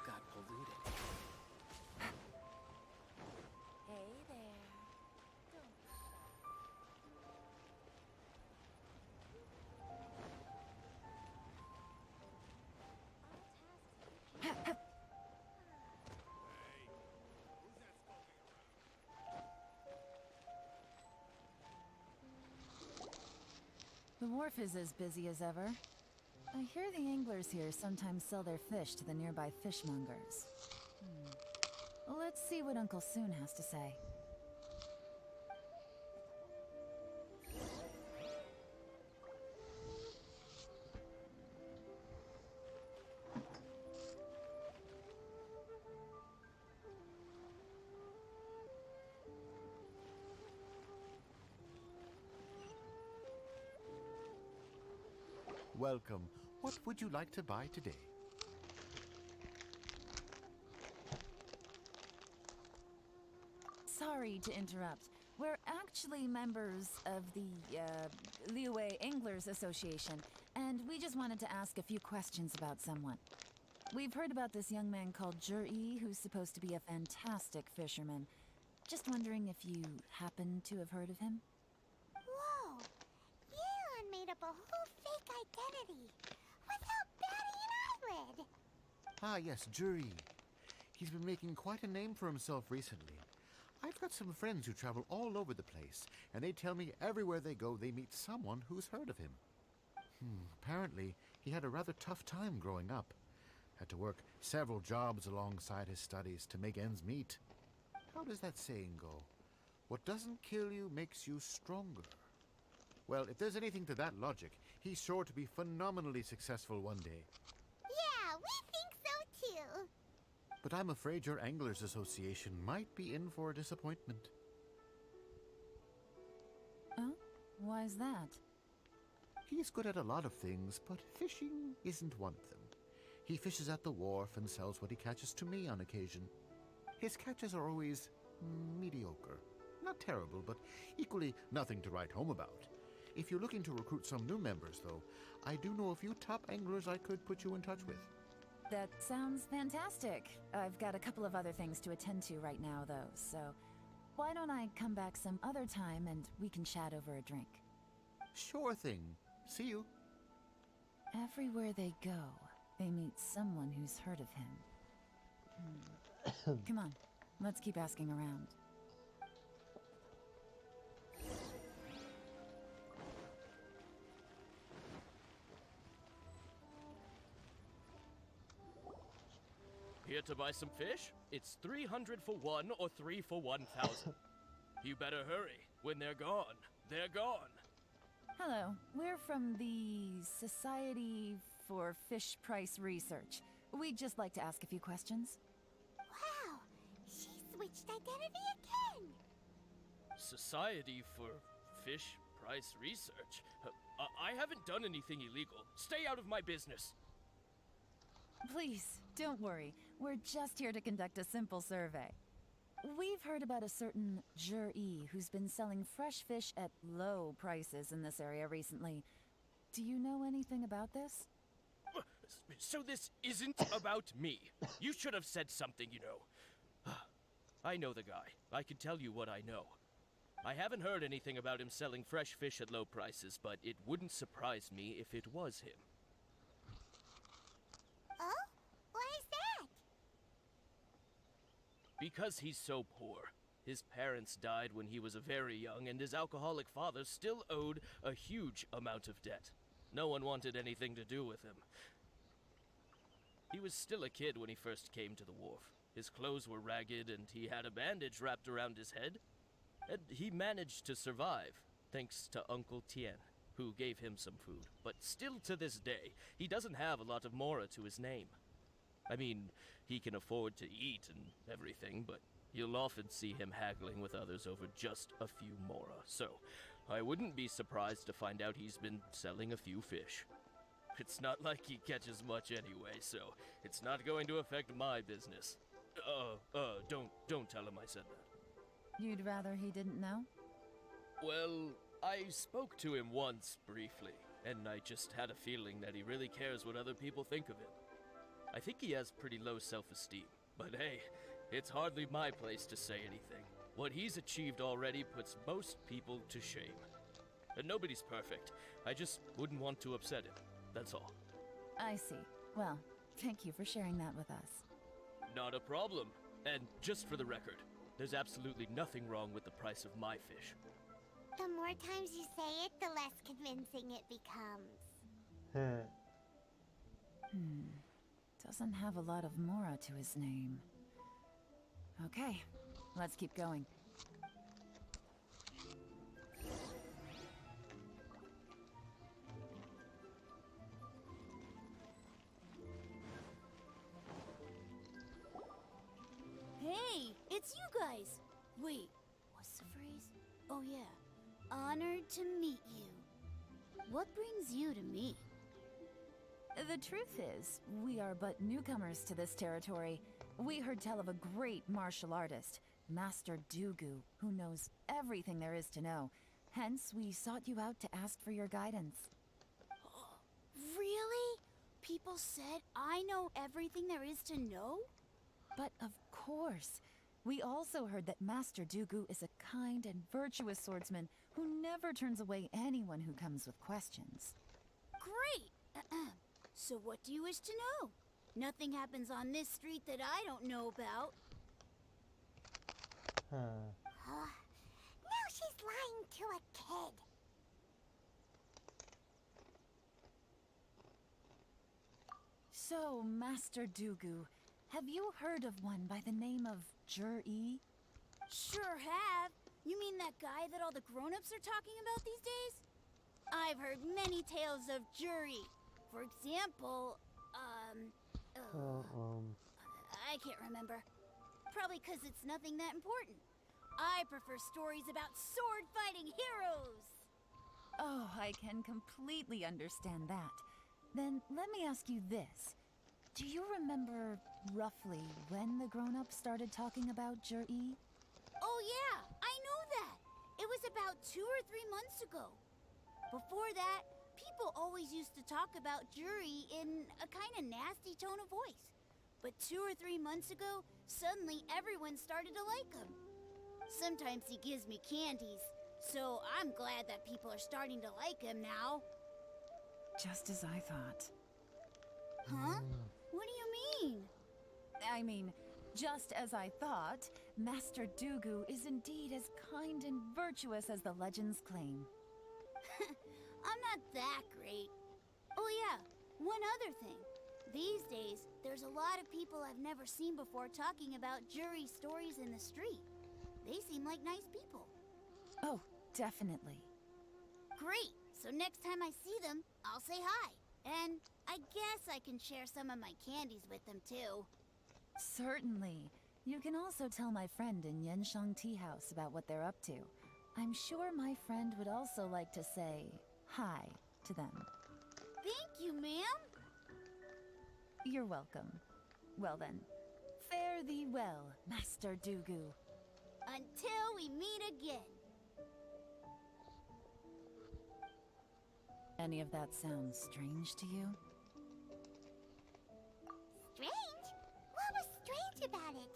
Got polluted. Hey there. The wharf is as busy as ever. I hear the anglers here sometimes sell their fish to the nearby fishmongers. Let's see what Uncle Soon has to say. Welcome. What would you like to buy today? Sorry to interrupt. We're actually members of the, Liyue Anglers Association, and we just wanted to ask a few questions about someone. We've heard about this young man called Zhi, who's supposed to be a fantastic fisherman. Just wondering if you happen to have heard of him? Whoa! Yeon made up a whole fake identity without batting an eyelid! Ah, yes, Jury. He's been making quite a name for himself recently. I've got some friends who travel all over the place, and they tell me everywhere they go they meet someone who's heard of him. Apparently, he had a rather tough time growing up. Had to work several jobs alongside his studies to make ends meet. How does that saying go? What doesn't kill you makes you stronger. Well, if there's anything to that logic, he's sure to be phenomenally successful one day. Yeah, we think so too! But I'm afraid your Anglers Association might be in for a disappointment. Oh? Why's that? He's good at a lot of things, but fishing isn't one of them. He fishes at the wharf and sells what he catches to me on occasion. His catches are always mediocre. Not terrible, but equally nothing to write home about. If you're looking to recruit some new members, though, I do know a few top anglers I could put you in touch with. That sounds fantastic. I've got a couple of other things to attend to right now, though, so why don't I come back some other time and we can chat over a drink? Sure thing. See you. Everywhere they go, they meet someone who's heard of him. Come on, let's keep asking around. Here to buy some fish? It's 300 for one or 3 for 1,000. You better hurry. When they're gone, they're gone. Hello, we're from the Society for Fish Price Research. We'd just like to ask a few questions. Wow! She switched identity again! Society for Fish Price Research? I haven't done anything illegal. Stay out of my business. Please, don't worry. We're just here to conduct a simple survey. We've heard about a certain Zhi who's been selling fresh fish at low prices in this area recently. Do you know anything about this? So this isn't about me. You should have said something, you know. I know the guy. I can tell you what I know. I haven't heard anything about him selling fresh fish at low prices, but it wouldn't surprise me if it was him. Oh? Why is that? Because he's so poor. His parents died when he was very young, and his alcoholic father still owed a huge amount of debt. No one wanted anything to do with him. He was still a kid when he first came to the wharf. His clothes were ragged and he had a bandage wrapped around his head. And he managed to survive, thanks to Uncle Tien, who gave him some food. But still to this day, he doesn't have a lot of mora to his name. I mean, he can afford to eat and everything, but you'll often see him haggling with others over just a few mora. So, I wouldn't be surprised to find out he's been selling a few fish. It's not like he catches much anyway, so it's not going to affect my business. Don't tell him I said that. You'd rather he didn't know? Well, I spoke to him once, briefly, and I just had a feeling that he really cares what other people think of him. I think he has pretty low self-esteem, but hey, it's hardly my place to say anything. What he's achieved already puts most people to shame. And nobody's perfect. I just wouldn't want to upset him, that's all. I see. Well, thank you for sharing that with us. Not a problem. And just for the record, there's absolutely nothing wrong with the price of my fish. The more times you say it, the less convincing it becomes. Doesn't have a lot of mora to his name. Okay, let's keep going. Hey, it's you guys! Wait, what's the phrase? Oh yeah, honored to meet you. What brings you to me? The truth is, we are but newcomers to this territory. We heard tell of a great martial artist, Master Dugu, who knows everything there is to know. Hence, we sought you out to ask for your guidance. Really? People said I know everything there is to know? But of course. We also heard that Master Dugu is a kind and virtuous swordsman who never turns away anyone who comes with questions. Great! So what do you wish to know? Nothing happens on this street that I don't know about. Now she's lying to a kid. So, Master Dugu, have you heard of one by the name of Jur-E? Sure have. You mean that guy that all the grown-ups are talking about these days? I've heard many tales of Juri. For example, I can't remember. Probably because it's nothing that important. I prefer stories about sword-fighting heroes. Oh, I can completely understand that. Then let me ask you this. Do you remember roughly when the grown-ups started talking about Jur-E? Oh yeah, I know that. It was about 2 or 3 months ago. Before that, people always used to talk about Juri in a kind of nasty tone of voice. But 2 or 3 months ago, suddenly everyone started to like him. Sometimes he gives me candies, so I'm glad that people are starting to like him now. Just as I thought. Huh? What do you mean? I mean, just as I thought, Master Dugu is indeed as kind and virtuous as the legends claim. I'm not that great. Oh yeah, one other thing. These days, there's a lot of people I've never seen before talking about Juri stories in the street. They seem like nice people. Oh, definitely. Great! So next time I see them, I'll say hi. And I guess I can share some of my candies with them too. Certainly. You can also tell my friend in Yenshang Tea House about what they're up to. I'm sure my friend would also like to say hi to them. Thank you, ma'am. You're welcome. Well then, fare thee well, Master Dugu. Until we meet again. Any of that sound strange to you? Strange? What was strange about it?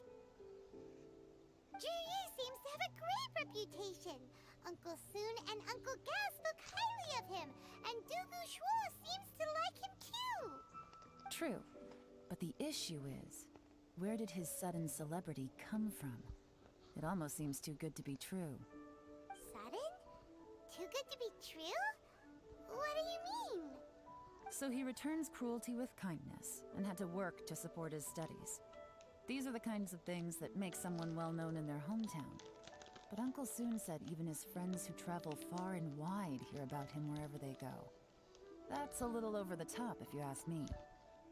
Juri seems to have a great reputation. Uncle Soon and Uncle Gas spoke highly of him, and Dugu Shuo seems to like him too. True, but the issue is, where did his sudden celebrity come from? It almost seems too good to be true. Sudden? Too good to be true? What do you mean? So he returns cruelty with kindness, and had to work to support his studies. These are the kinds of things that make someone well known in their hometown. But Uncle Soon said even his friends who travel far and wide hear about him wherever they go. That's a little over the top, if you ask me.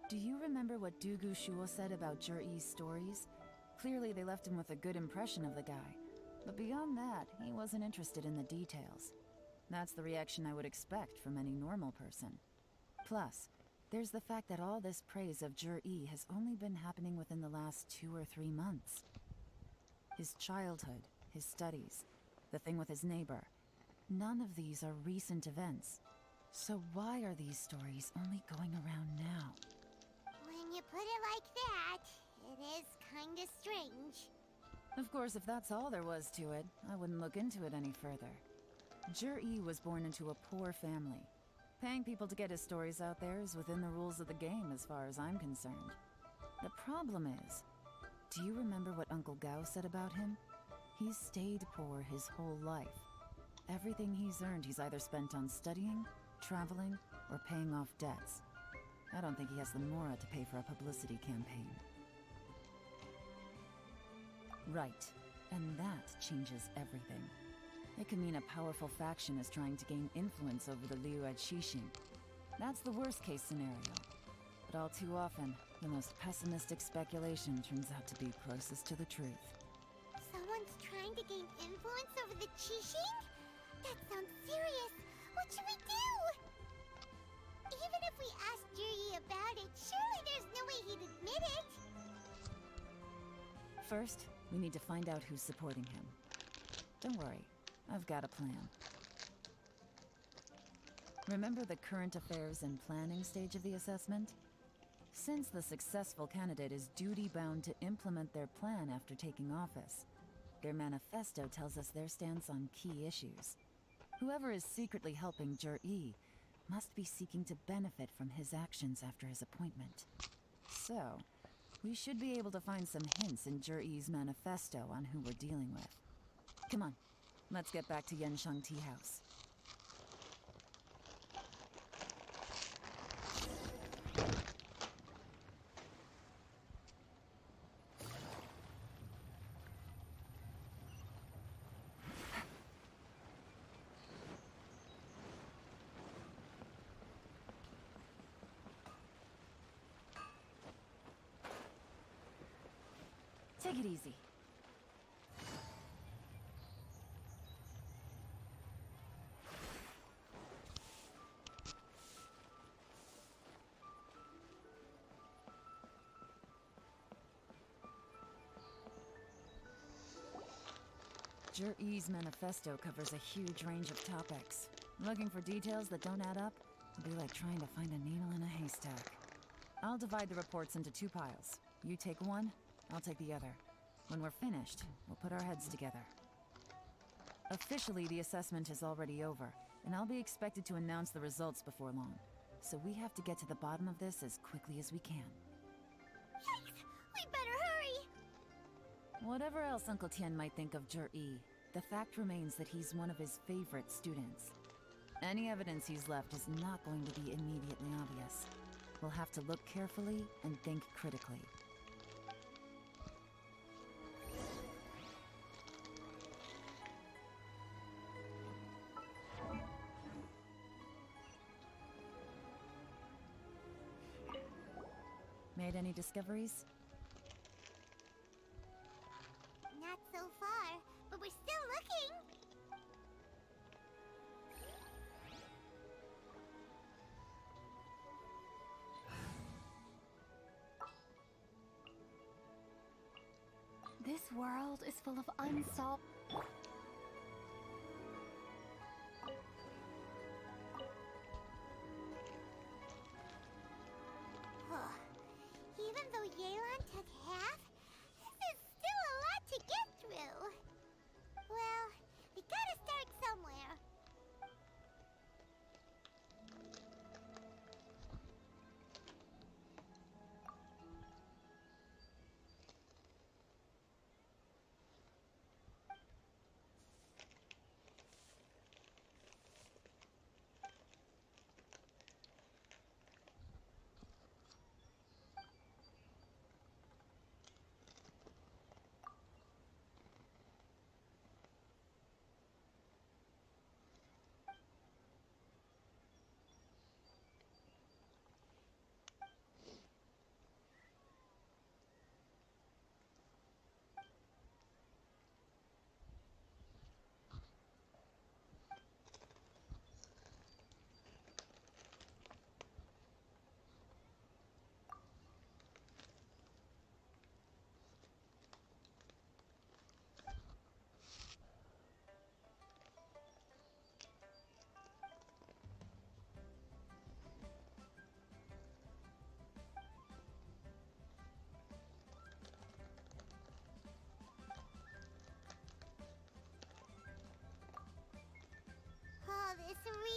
Do you remember what Dugu Shuo said about Jur-E's stories? Clearly they left him with a good impression of the guy. But beyond that, he wasn't interested in the details. That's the reaction I would expect from any normal person. Plus, there's the fact that all this praise of Jur-E has only been happening within the last 2 or 3 months. His childhood, his studies, the thing with his neighbor. None of these are recent events. So why are these stories only going around now? When you put it like that, it is kinda strange. Of course, if that's all there was to it, I wouldn't look into it any further. Jur-E was born into a poor family. Paying people to get his stories out there is within the rules of the game as far as I'm concerned. The problem is, do you remember what Uncle Gao said about him? He's stayed poor his whole life. Everything he's earned he's either spent on studying, traveling, or paying off debts. I don't think he has the mora to pay for a publicity campaign. Right, and that changes everything. It could mean a powerful faction is trying to gain influence over the Liu at Xixing. That's the worst-case scenario. But all too often, the most pessimistic speculation turns out to be closest to the truth. Someone's trying to gain influence over the Qixing? That sounds serious. What should we do? Even if we asked Juri about it, surely there's no way he'd admit it. First, we need to find out who's supporting him. Don't worry, I've got a plan. Remember the current affairs and planning stage of the assessment? Since the successful candidate is duty-bound to implement their plan after taking office, their manifesto tells us their stance on key issues. Whoever is secretly helping Jur-E must be seeking to benefit from his actions after his appointment. So, we should be able to find some hints in Jur-E's manifesto on who we're dealing with. Come on, let's get back to Yenshang Tea House. Take it easy. Jur-E's manifesto covers a huge range of topics. Looking for details that don't add up would be like trying to find a needle in a haystack. I'll divide the reports into 2 piles. You take one, I'll take the other. When we're finished, we'll put our heads together. Officially, the assessment is already over, and I'll be expected to announce the results before long. So we have to get to the bottom of this as quickly as we can. Yikes! We better hurry! Whatever else Uncle Tian might think of Jur-E, the fact remains that he's one of his favorite students. Any evidence he's left is not going to be immediately obvious. We'll have to look carefully and think critically. Made any discoveries? Not so far, but we're still looking. This world is full of unsolved... Even though Yelan took half, this is still a lot to get through. Well, we gotta start somewhere.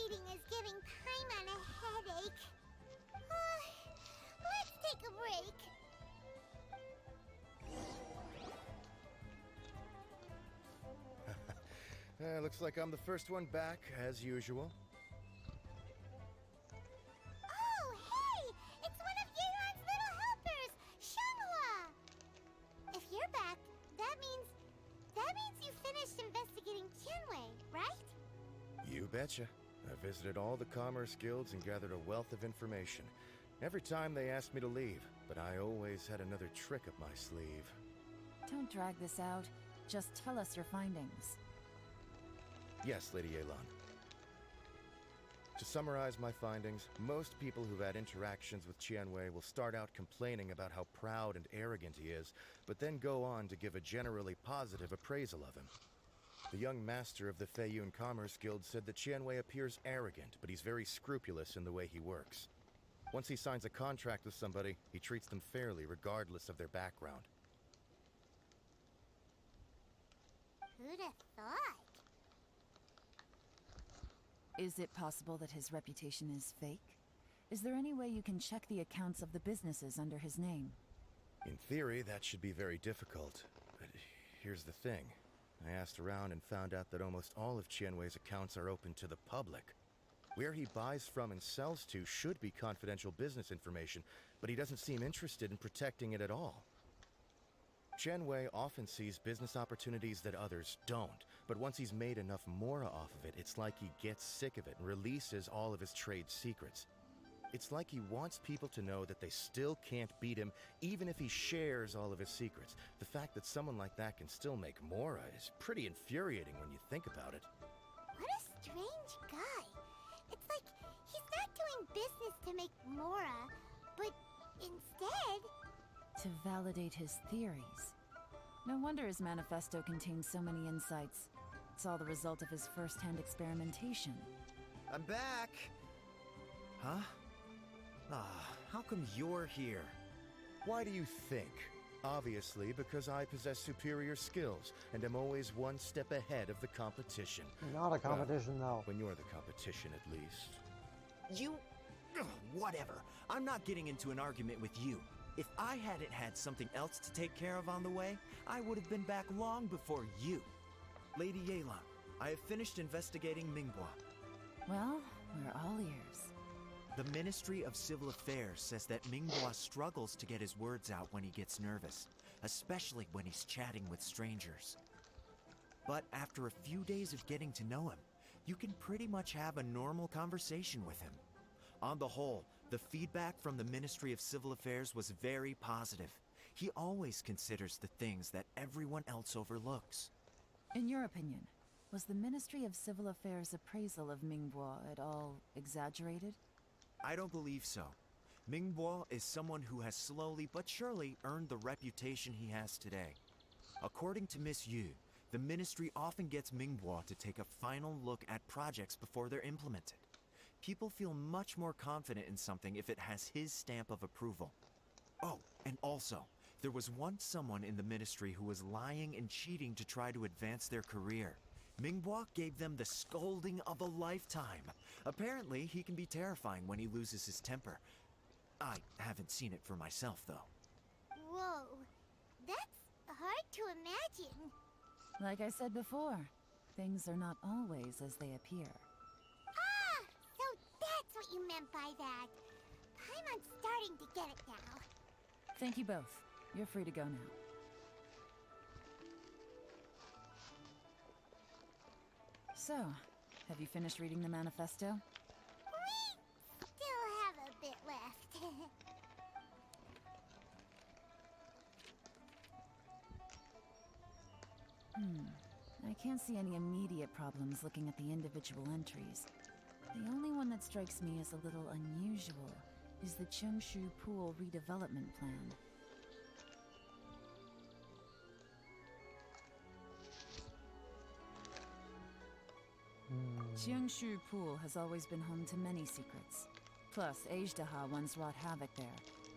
reading is giving Paimon a headache. Let's take a break. Looks like I'm the first one back, as usual. Oh, hey! It's one of Yeon's little helpers, Shanghua! If you're back, that means you finished investigating Tianwei, right? You betcha. I visited all the commerce guilds and gathered a wealth of information. Every time they asked me to leave, but I always had another trick up my sleeve. Don't drag this out. Just tell us your findings. Yes, Lady Yelan. To summarize my findings, most people who've had interactions with Tianwei will start out complaining about how proud and arrogant he is, but then go on to give a generally positive appraisal of him. The young master of the Feiyun Commerce Guild said that Tianwei appears arrogant, but he's very scrupulous in the way he works. Once he signs a contract with somebody, he treats them fairly regardless of their background. Who'd have thought? Is it possible that his reputation is fake? Is there any way you can check the accounts of the businesses under his name? In theory, that should be very difficult. But here's the thing. I asked around and found out that almost all of Tianwei's accounts are open to the public. Where he buys from and sells to should be confidential business information, but he doesn't seem interested in protecting it at all. Tianwei often sees business opportunities that others don't, but once he's made enough mora off of it, it's like he gets sick of it and releases all of his trade secrets. It's like he wants people to know that they still can't beat him, even if he shares all of his secrets. The fact that someone like that can still make mora is pretty infuriating when you think about it. What a strange guy. It's like he's not doing business to make mora, but instead... To validate his theories. No wonder his manifesto contains so many insights. It's all the result of his first-hand experimentation. I'm back! Huh? How come you're here? Why do you think? Obviously, because I possess superior skills and am always one step ahead of the competition. Not a competition, though. When you're the competition, at least. You... whatever. I'm not getting into an argument with you. If I hadn't had something else to take care of on the way, I would have been back long before you. Lady Yelan, I have finished investigating Minghua. Well, we're all ears. The Ministry of Civil Affairs says that Minghua struggles to get his words out when he gets nervous, especially when he's chatting with strangers. But after a few days of getting to know him, you can pretty much have a normal conversation with him. On the whole, the feedback from the Ministry of Civil Affairs was very positive. He always considers the things that everyone else overlooks. In your opinion, was the Ministry of Civil Affairs' appraisal of Minghua at all exaggerated? I don't believe so. Minghua is someone who has slowly but surely earned the reputation he has today. According to Miss Yu, the Ministry often gets Minghua to take a final look at projects before they're implemented. People feel much more confident in something if it has his stamp of approval. Oh, and also, there was once someone in the Ministry who was lying and cheating to try to advance their career. Minghua gave them the scolding of a lifetime. Apparently, he can be terrifying when he loses his temper. I haven't seen it for myself, though. Whoa, that's hard to imagine. Like I said before, things are not always as they appear. Ah, so that's what you meant by that. Paimon's starting to get it now. Thank you both. You're free to go now. So, have you finished reading the manifesto? We still have a bit left. I can't see any immediate problems looking at the individual entries. The only one that strikes me as a little unusual is the Cheongshu Pool redevelopment plan. Cheongshu Pool has always been home to many secrets. Plus, Ajdaha once wrought havoc there,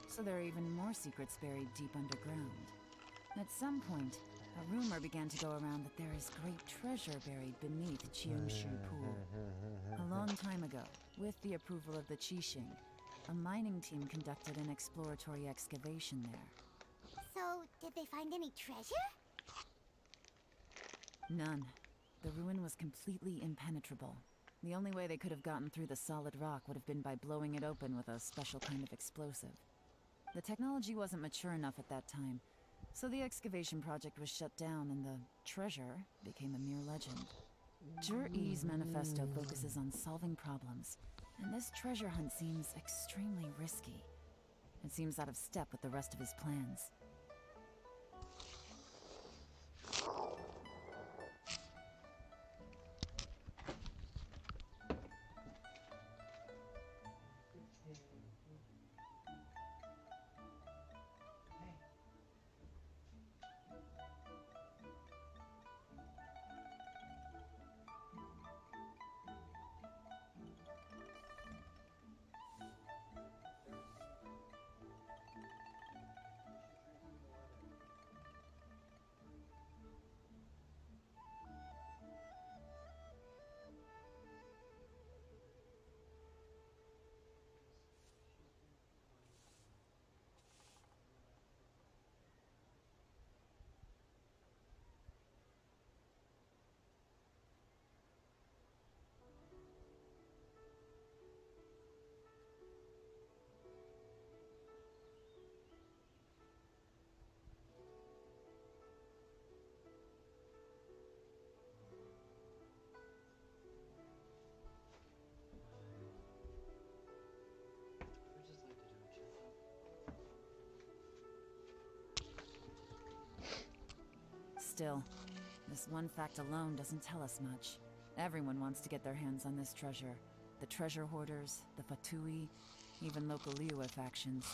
so there are even more secrets buried deep underground. At some point, a rumor began to go around that there is great treasure buried beneath Cheongshu Pool. long time ago, with the approval of the Qixing, a mining team conducted an exploratory excavation there. So, did they find any treasure? None. The ruin was completely impenetrable. The only way they could have gotten through the solid rock would have been by blowing it open with a special kind of explosive. The technology wasn't mature enough at that time, so the excavation project was shut down and the treasure became a mere legend. Zhi-Yi's manifesto focuses on solving problems, and this treasure hunt seems extremely risky. It seems out of step with the rest of his plans. Still, this one fact alone doesn't tell us much. Everyone wants to get their hands on this treasure. The treasure hoarders, the Fatui, even local Liyue factions.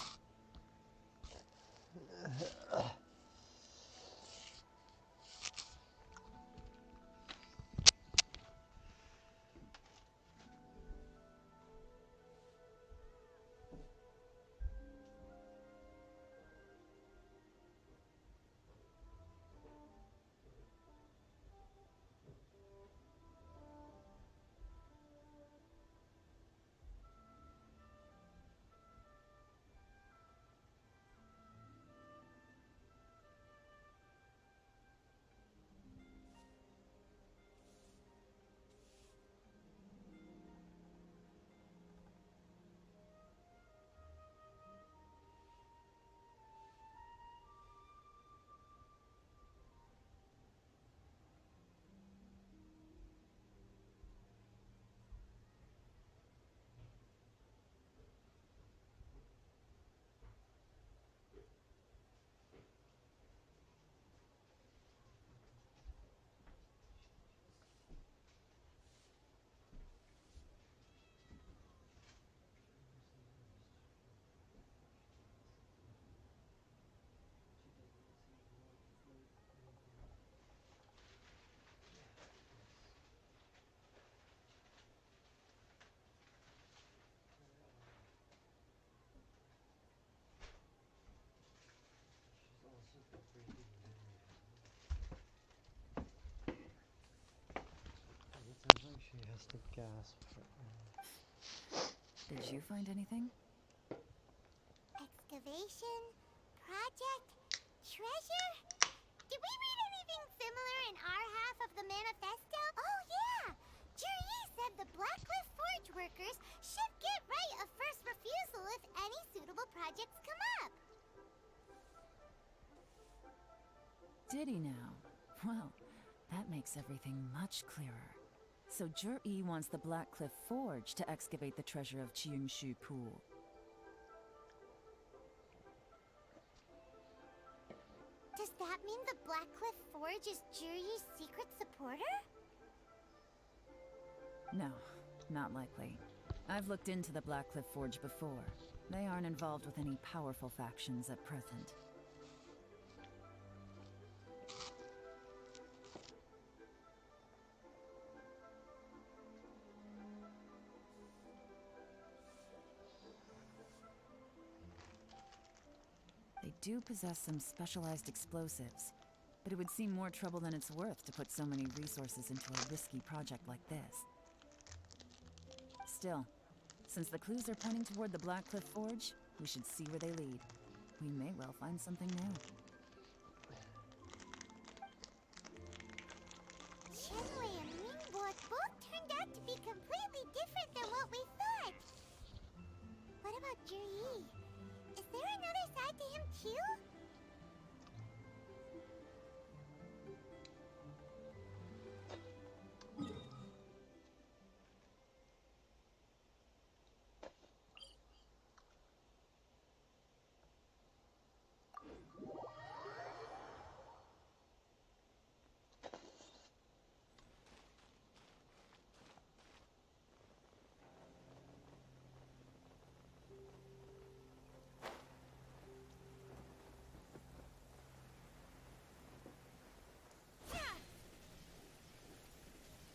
She has to gasp for air. Did you find anything? Excavation? Project? Treasure? Did we read anything similar in our half of the manifesto? Oh yeah! Zhi-Yi said the Blackcliff Forge workers should get right of first refusal if any suitable projects come up. Did he now? Well, that makes everything much clearer. So Zhi-Yi wants the Blackcliff Forge to excavate the treasure of Qiungshu Pool. Does that mean the Blackcliff Forge is Zhi-Yi's secret supporter? No, not likely. I've looked into the Blackcliff Forge before. They aren't involved with any powerful factions at present. They do possess some specialized explosives, but it would seem more trouble than it's worth to put so many resources into a risky project like this. still. Since the clues are pointing toward the Black Cliff Forge, we should see where they lead. We may well find something new. Shenwei and Mingbo both turned out to be completely different than what we thought. What about Juri? Is there another side to him too?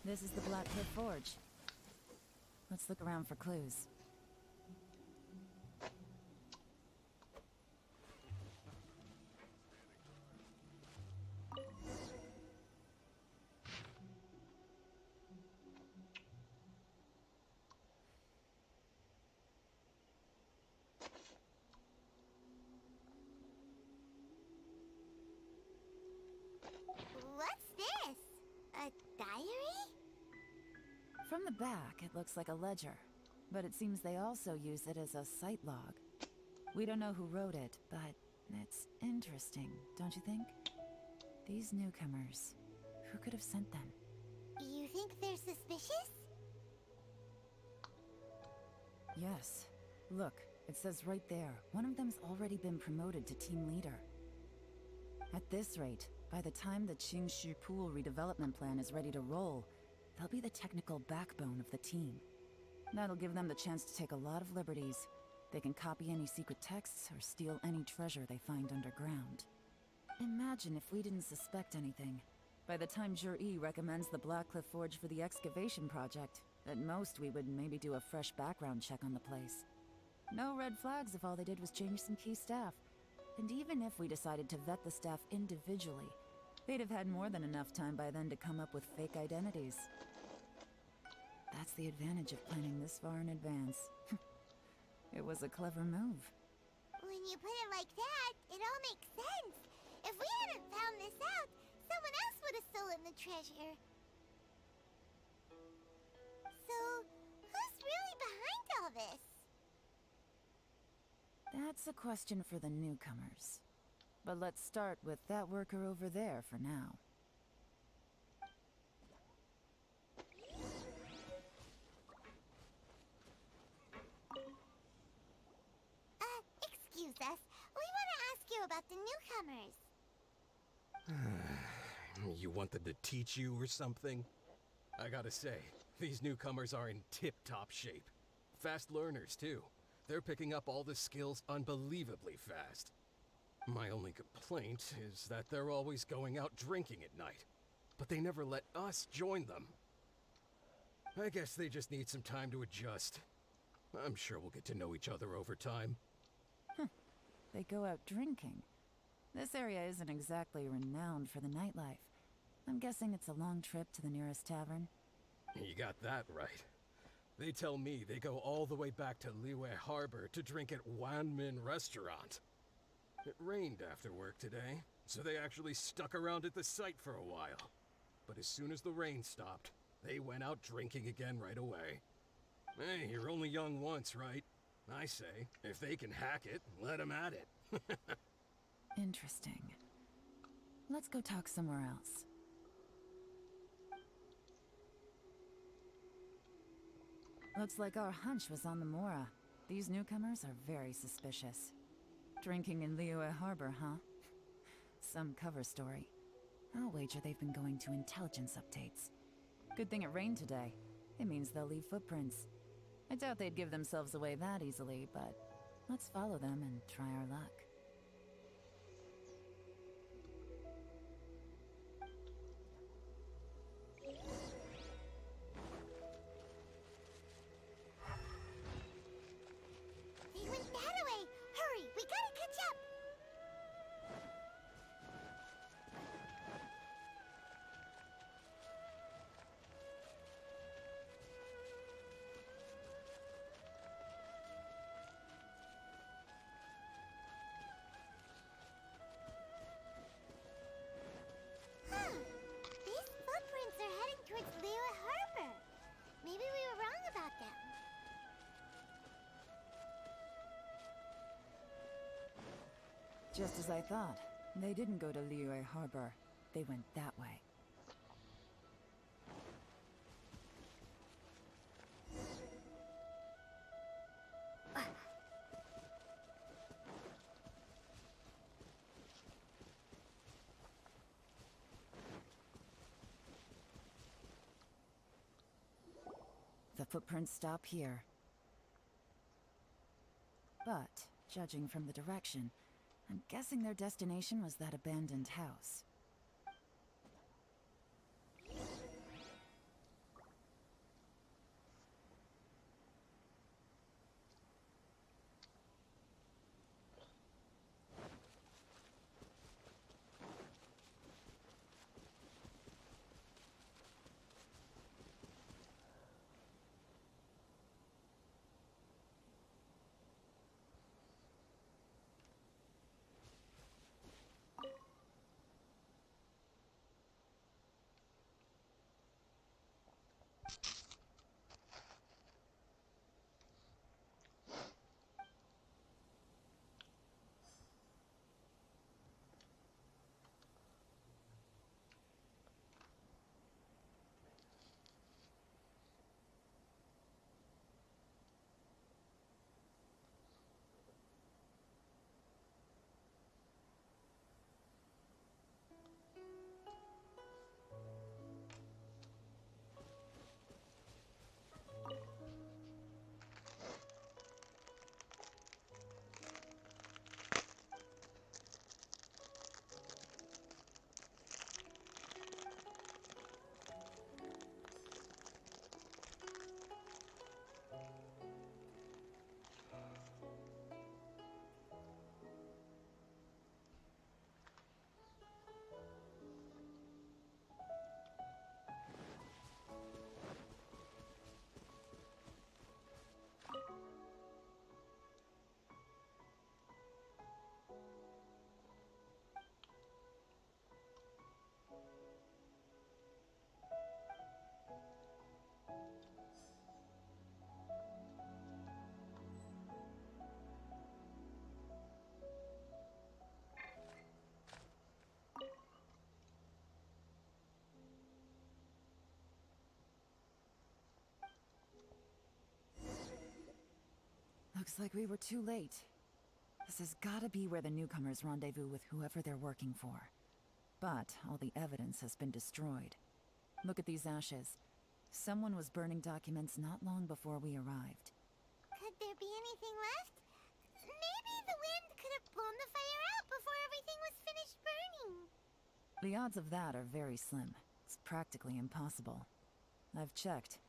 This is the Black Cliff Forge. Let's look around for clues. What's this? A diary? From the back, it looks like a ledger, but it seems they also use it as a site log. We don't know who wrote it, but it's interesting, don't you think? These newcomers, who could have sent them? You think they're suspicious? Yes. Look, it says right there, one of them's already been promoted to team leader. At this rate, by the time the Qingshu Pool redevelopment plan is ready to roll, they'll be the technical backbone of the team. That'll give them the chance to take a lot of liberties. They can copy any secret texts or steal any treasure they find underground. Imagine if we didn't suspect anything. By the time Jur-E recommends the Black Cliff Forge for the excavation project, at most we would maybe do a fresh background check on the place. No red flags if all they did was change some key staff. And even if we decided to vet the staff individually, they'd have had more than enough time by then to come up with fake identities. That's the advantage of planning this far in advance. It was a clever move. When you put it like that, it all makes sense. If we hadn't found this out, someone else would have stolen the treasure. So, who's really behind all this? That's a question for the newcomers. But let's start with that worker over there for now. Excuse us. We want to ask you about the newcomers. You want them to teach you or something? I gotta say, these newcomers are in tip-top shape. Fast learners, too. They're picking up all the skills unbelievably fast. My only complaint is that they're always going out drinking at night, but they never let us join them. I guess they just need some time to adjust. I'm sure we'll get to know each other over time. They go out drinking. This area isn't exactly renowned for the nightlife. I'm guessing it's a long trip to the nearest tavern. You got that right. They tell me they go all the way back to Liyue Harbor to drink at Wanmin Restaurant. It rained after work today, so they actually stuck around at the site for a while. But as soon as the rain stopped, they went out drinking again right away. Hey, you're only young once, right? I say, if they can hack it, let them at it. Interesting. Let's go talk somewhere else. Looks like our hunch was on the Mora. These newcomers are very suspicious. Drinking in Liyue Harbor, huh? Some cover story. I'll wager they've been going to intelligence updates. Good thing it rained today. It means they'll leave footprints. I doubt they'd give themselves away that easily, but let's follow them and try our luck. They went that way! Hurry, we gotta catch up! Just as I thought. They didn't go to Liyue Harbor. They went that way. The footprints stop here. But, judging from the direction, I'm guessing their destination was that abandoned house. Looks like we were too late. This has gotta be where the newcomers rendezvous with whoever they're working for. But all the evidence has been destroyed. Look at these ashes. Someone was burning documents not long before we arrived. Could there be anything left? Maybe the wind could have blown the fire out before everything was finished burning. The odds of that are very slim. It's practically impossible. I've checked.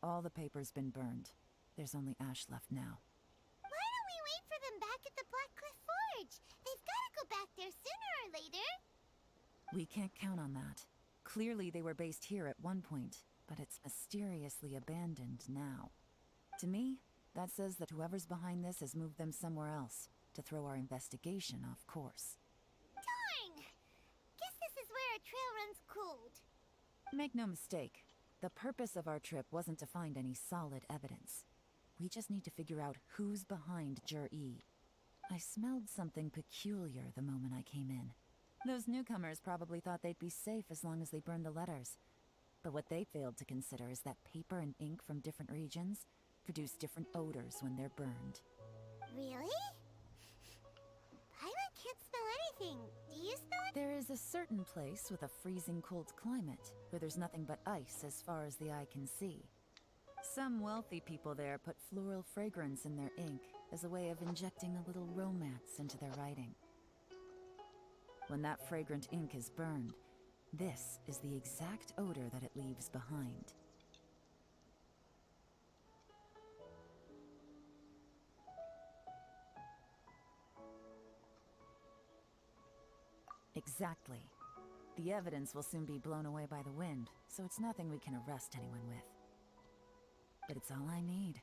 All the paper's been burned. There's only ash left now. Why don't we wait for them back at the Black Cliff Forge? They've gotta go back there sooner or later. We can't count on that. Clearly they were based here at one point, but it's mysteriously abandoned now. To me, that says that whoever's behind this has moved them somewhere else, to throw our investigation off course. Darn! Guess this is where our trail runs cold. Make no mistake, the purpose of our trip wasn't to find any solid evidence. We just need to figure out who's behind Jur-E. I smelled something peculiar the moment I came in. Those newcomers probably thought they'd be safe as long as they burned the letters. But what they failed to consider is that paper and ink from different regions produce different odors when they're burned. Really? Paimon can't smell anything. Do you smell it? There is a certain place with a freezing cold climate where there's nothing but ice as far as the eye can see. Some wealthy people there put floral fragrance in their ink as a way of injecting a little romance into their writing. When that fragrant ink is burned, this is the exact odor that it leaves behind. Exactly. The evidence will soon be blown away by the wind, so it's nothing we can arrest anyone with. But it's all I need.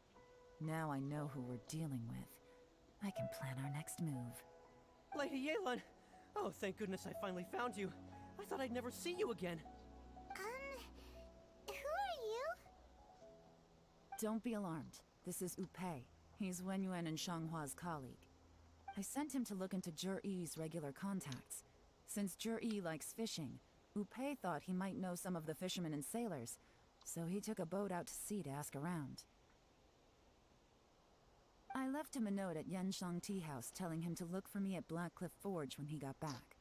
Now I know who we're dealing with. I can plan our next move. Lady Yelan! Oh, thank goodness I finally found you. I thought I'd never see you again. Who are you? Don't be alarmed. This is Upei. He's Wenyuan and Shanghua's colleague. I sent him to look into Jur-E's regular contacts. Since Jur-E likes fishing, Upei thought he might know some of the fishermen and sailors, so he took a boat out to sea to ask around. I left him a note at Yenshang Tea House telling him to look for me at Blackcliff Forge when he got back.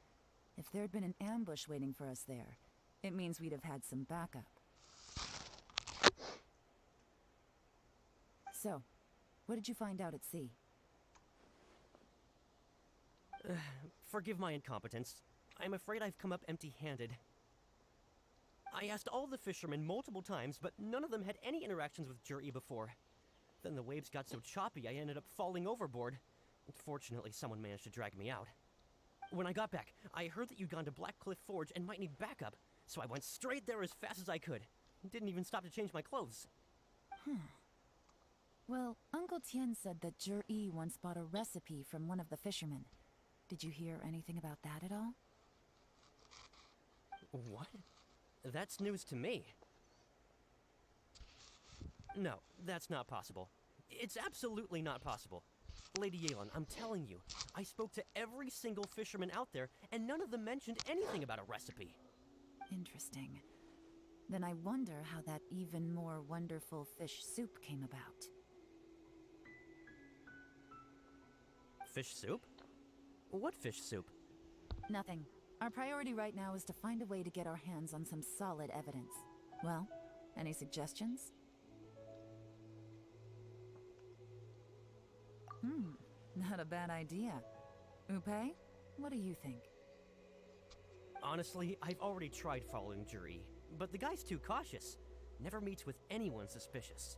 If there'd been an ambush waiting for us there, it means we'd have had some backup. So, what did you find out at sea? Forgive my incompetence. I'm afraid I've come up empty-handed. I asked all the fishermen multiple times, but none of them had any interactions with Jur-E before. Then the waves got so choppy I ended up falling overboard. Fortunately, someone managed to drag me out. When I got back, I heard that you'd gone to Blackcliff Forge and might need backup, so I went straight there as fast as I could. Didn't even stop to change my clothes. Well, Uncle Tien said that Jur-E once bought a recipe from one of the fishermen. Did you hear anything about that at all? What? That's news to me. No, that's not possible. It's absolutely not possible. Lady Yelan, I'm telling you, I spoke to every single fisherman out there, and none of them mentioned anything about a recipe. Interesting. Then I wonder how that even more wonderful fish soup came about. Fish soup? What fish soup? Nothing. Our priority right now is to find a way to get our hands on some solid evidence. Well, any suggestions? Not a bad idea. Upei, what do you think? Honestly, I've already tried following Jur-E, but the guy's too cautious. Never meets with anyone suspicious.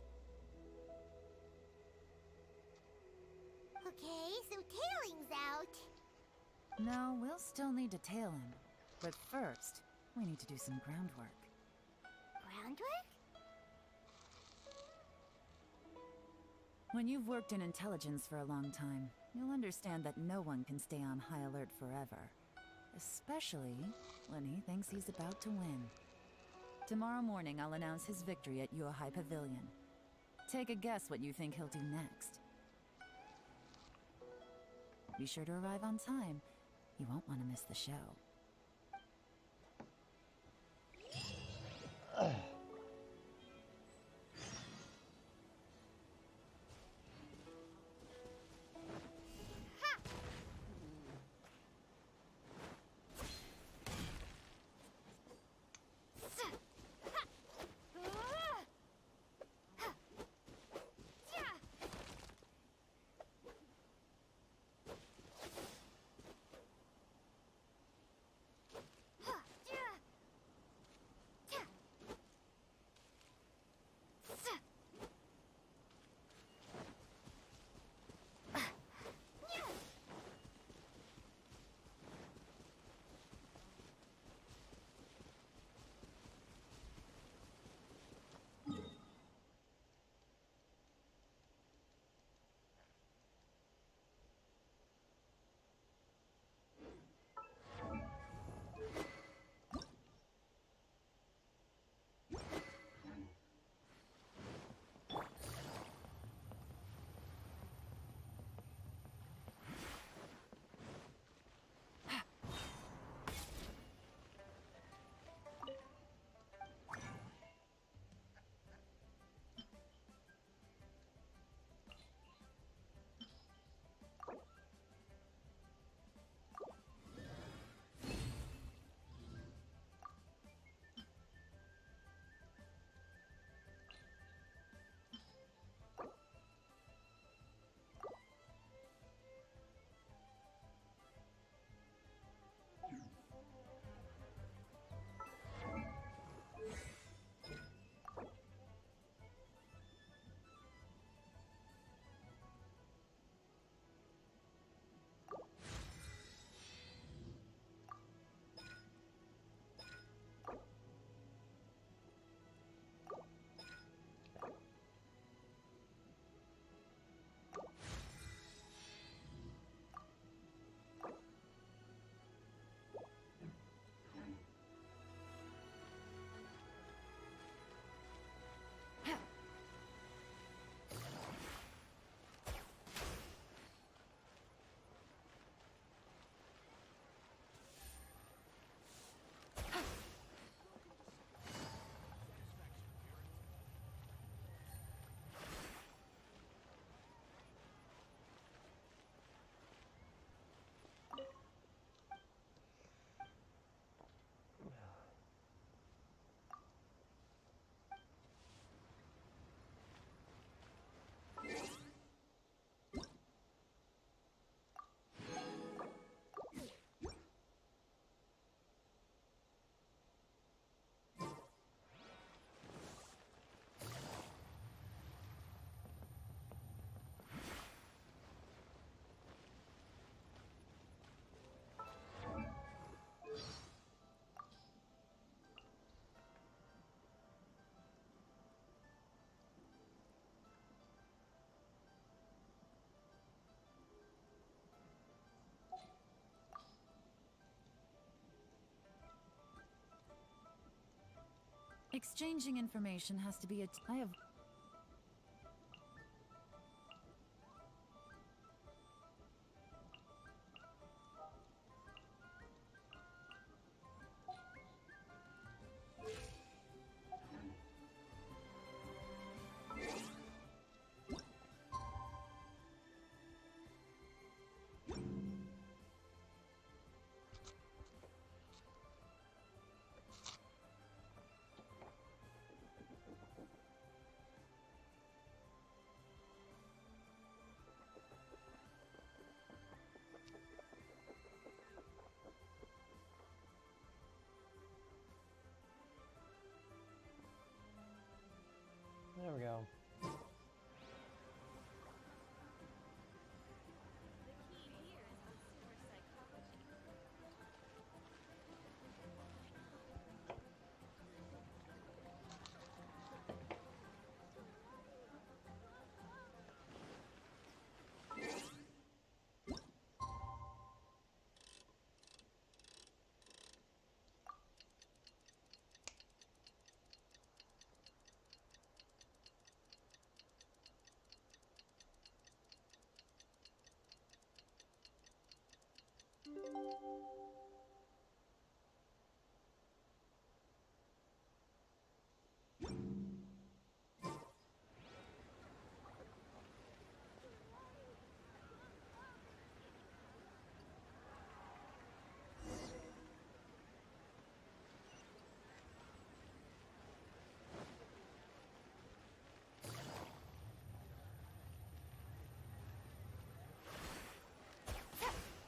Okay, so tailing's out. No, we'll still need to tail him. But first, we need to do some groundwork. Groundwork? When you've worked in intelligence for a long time, you'll understand that no one can stay on high alert forever. Especially when he thinks he's about to win. Tomorrow morning, I'll announce his victory at Yuehai Pavilion. Take a guess what you think he'll do next. Be sure to arrive on time. You won't want to miss the show. Exchanging information has to be I have... There we go.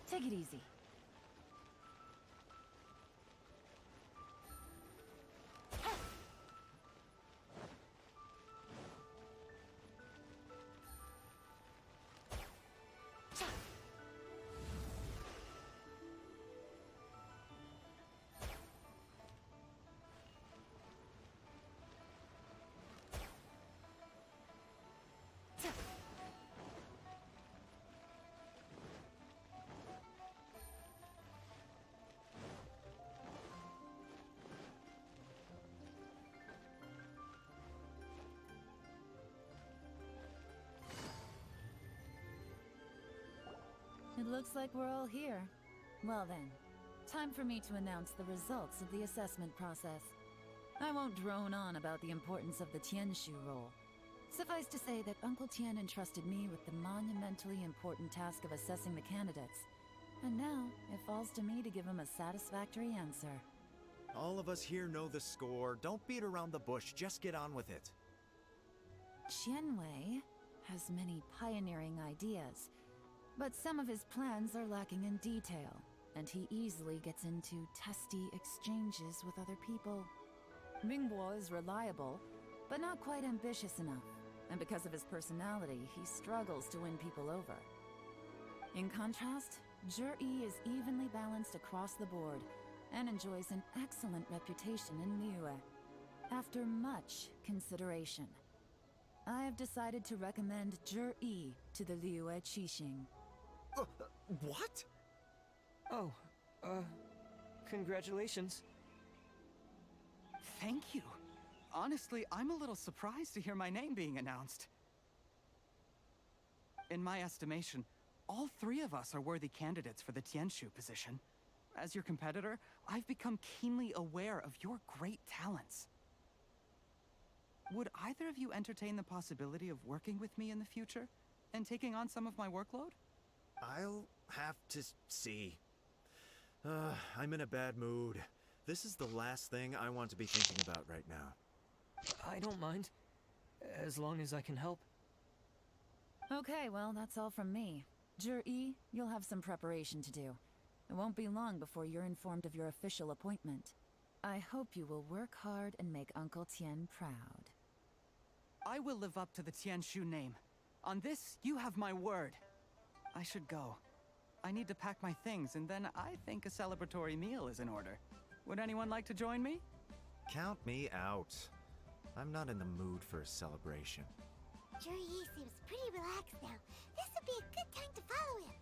Take it easy. It looks like we're all here. Well then, time for me to announce the results of the assessment process. I won't drone on about the importance of the Tianshu role. Suffice to say that Uncle Tian entrusted me with the monumentally important task of assessing the candidates. And now, it falls to me to give him a satisfactory answer. All of us here know the score. Don't beat around the bush, just get on with it. Qianwei has many pioneering ideas, but some of his plans are lacking in detail, and he easily gets into testy exchanges with other people. Mingbo is reliable, but not quite ambitious enough, and because of his personality, he struggles to win people over. In contrast, Zhi is evenly balanced across the board, and enjoys an excellent reputation in Liyue. After much consideration, I have decided to recommend Zhi to the Liyue Qixing. What? Oh, congratulations. Thank you. Honestly, I'm a little surprised to hear my name being announced. In my estimation, all three of us are worthy candidates for the Tianshu position. As your competitor, I've become keenly aware of your great talents. Would either of you entertain the possibility of working with me in the future and taking on some of my workload? I'll have to see. I'm in a bad mood. This is the last thing I want to be thinking about right now. I don't mind, as long as I can help. Okay, well, that's all from me. Zhi, you'll have some preparation to do. It won't be long before you're informed of your official appointment. I hope you will work hard and make Uncle Tian proud. I will live up to the Tianshu name. On this, you have my word. I should go. I need to pack my things, and then I think a celebratory meal is in order. Would anyone like to join me? Count me out. I'm not in the mood for a celebration. Zhi seems pretty relaxed now. This would be a good time to follow him.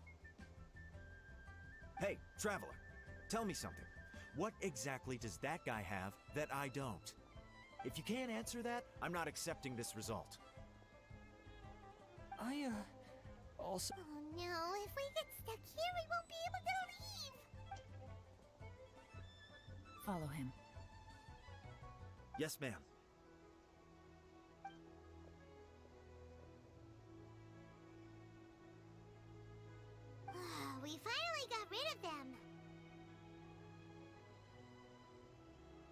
Hey, Traveler, tell me something. What exactly does that guy have that I don't? If you can't answer that, I'm not accepting this result. Also... Oh no, if we get stuck here, we won't be able to leave! Follow him. Yes, ma'am. We finally got rid of them.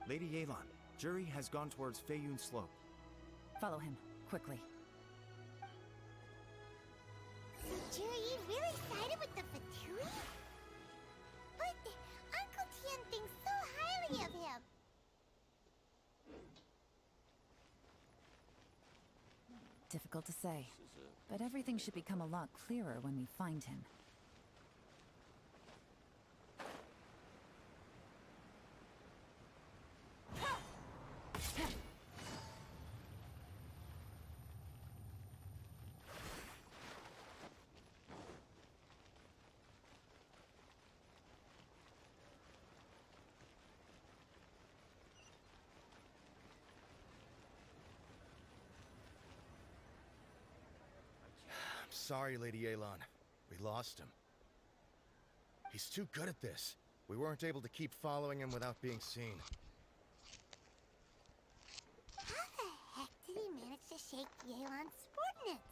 Lady Yelan, jury has gone towards Feiyun Slope. Follow him, quickly. So Jury really sided with the Fatui? But Uncle Tian thinks so highly of him. Difficult to say, but everything should become a lot clearer when we find him. Sorry, Lady Yelan. We lost him. He's too good at this. We weren't able to keep following him without being seen. How the heck did he manage to shake Yelan's subordinates?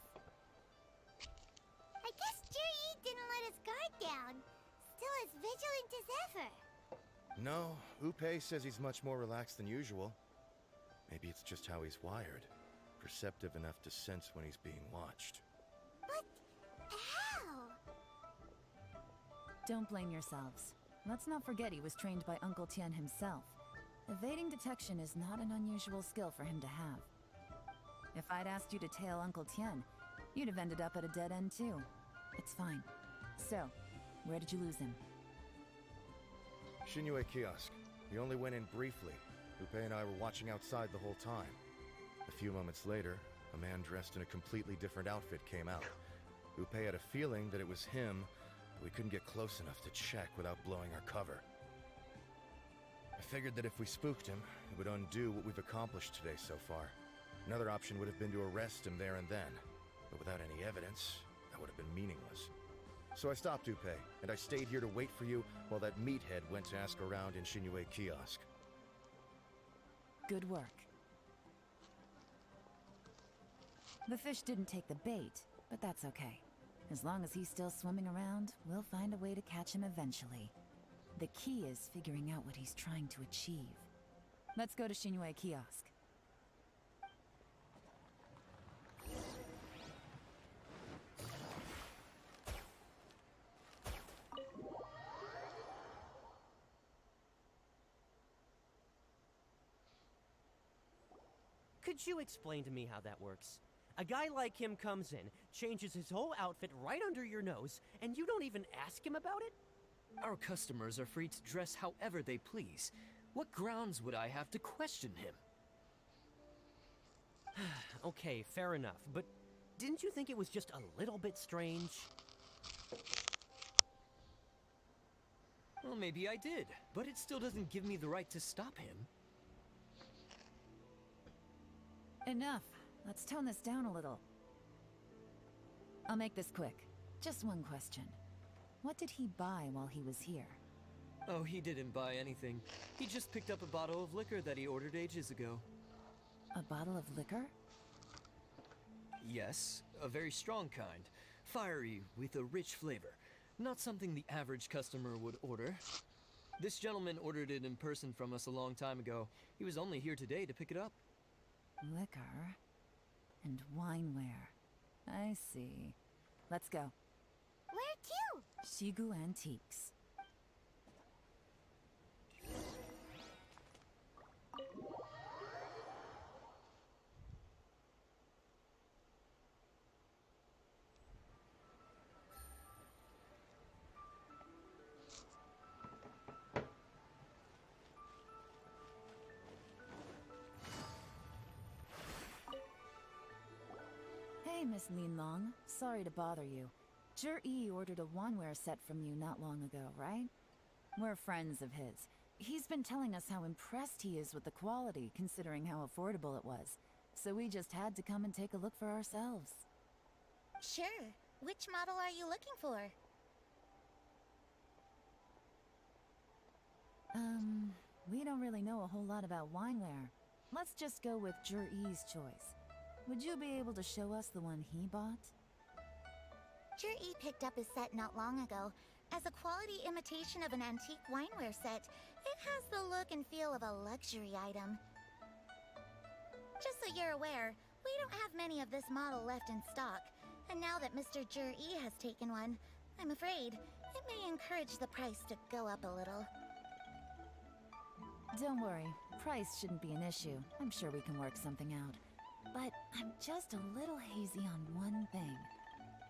I guess Jury didn't let his guard down. Still as vigilant as ever. No, Upe says he's much more relaxed than usual. Maybe it's just how he's wired. Perceptive enough to sense when he's being watched. How? Don't blame yourselves. Let's not forget he was trained by Uncle Tian himself. Evading detection is not an unusual skill for him to have. If I'd asked you to tail Uncle Tian, you'd have ended up at a dead end too. It's fine. So, where did you lose him? Shinyue Kiosk. He only went in briefly. Upe and I were watching outside the whole time. A few moments later, a man dressed in a completely different outfit came out. Upe had a feeling that it was him, but we couldn't get close enough to check without blowing our cover. I figured that if we spooked him, it would undo what we've accomplished today so far. Another option would have been to arrest him there and then, but without any evidence, that would have been meaningless. So I stopped Upe, and I stayed here to wait for you while that meathead went to ask around in Shinyue Kiosk. Good work. The fish didn't take the bait, but that's okay. As long as he's still swimming around, we'll find a way to catch him eventually. The key is figuring out what he's trying to achieve. Let's go to Shinyue Kiosk. Could you explain to me how that works? A guy like him comes in, changes his whole outfit right under your nose, and you don't even ask him about it? Our customers are free to dress however they please. What grounds would I have to question him? Okay, fair enough, but didn't you think it was just a little bit strange? Well, maybe I did, but it still doesn't give me the right to stop him. Enough. Let's tone this down a little. I'll make this quick. Just one question. What did he buy while he was here? Oh, he didn't buy anything. He just picked up a bottle of liquor that he ordered ages ago. A bottle of liquor? Yes, a very strong kind. Fiery, with a rich flavor. Not something the average customer would order. This gentleman ordered it in person from us a long time ago. He was only here today to pick it up. Liquor and wineware. I see. Let's go. Where to? Shigu Antiques. Hey, Miss Linlong. Sorry to bother you. Zhi ordered a wanware set from you not long ago, right? We're friends of his. He's been telling us how impressed he is with the quality, considering how affordable it was. So we just had to come and take a look for ourselves. Sure. Which model are you looking for? We don't really know a whole lot about wineware. Let's just go with Jur-E's choice. Would you be able to show us the one he bought? Jur-E picked up his set not long ago. As a quality imitation of an antique wineware set, it has the look and feel of a luxury item. Just so you're aware, we don't have many of this model left in stock. And now that Mr. Jur-E has taken one, I'm afraid it may encourage the price to go up a little. Don't worry, price shouldn't be an issue. I'm sure we can work something out. But I'm just a little hazy on one thing.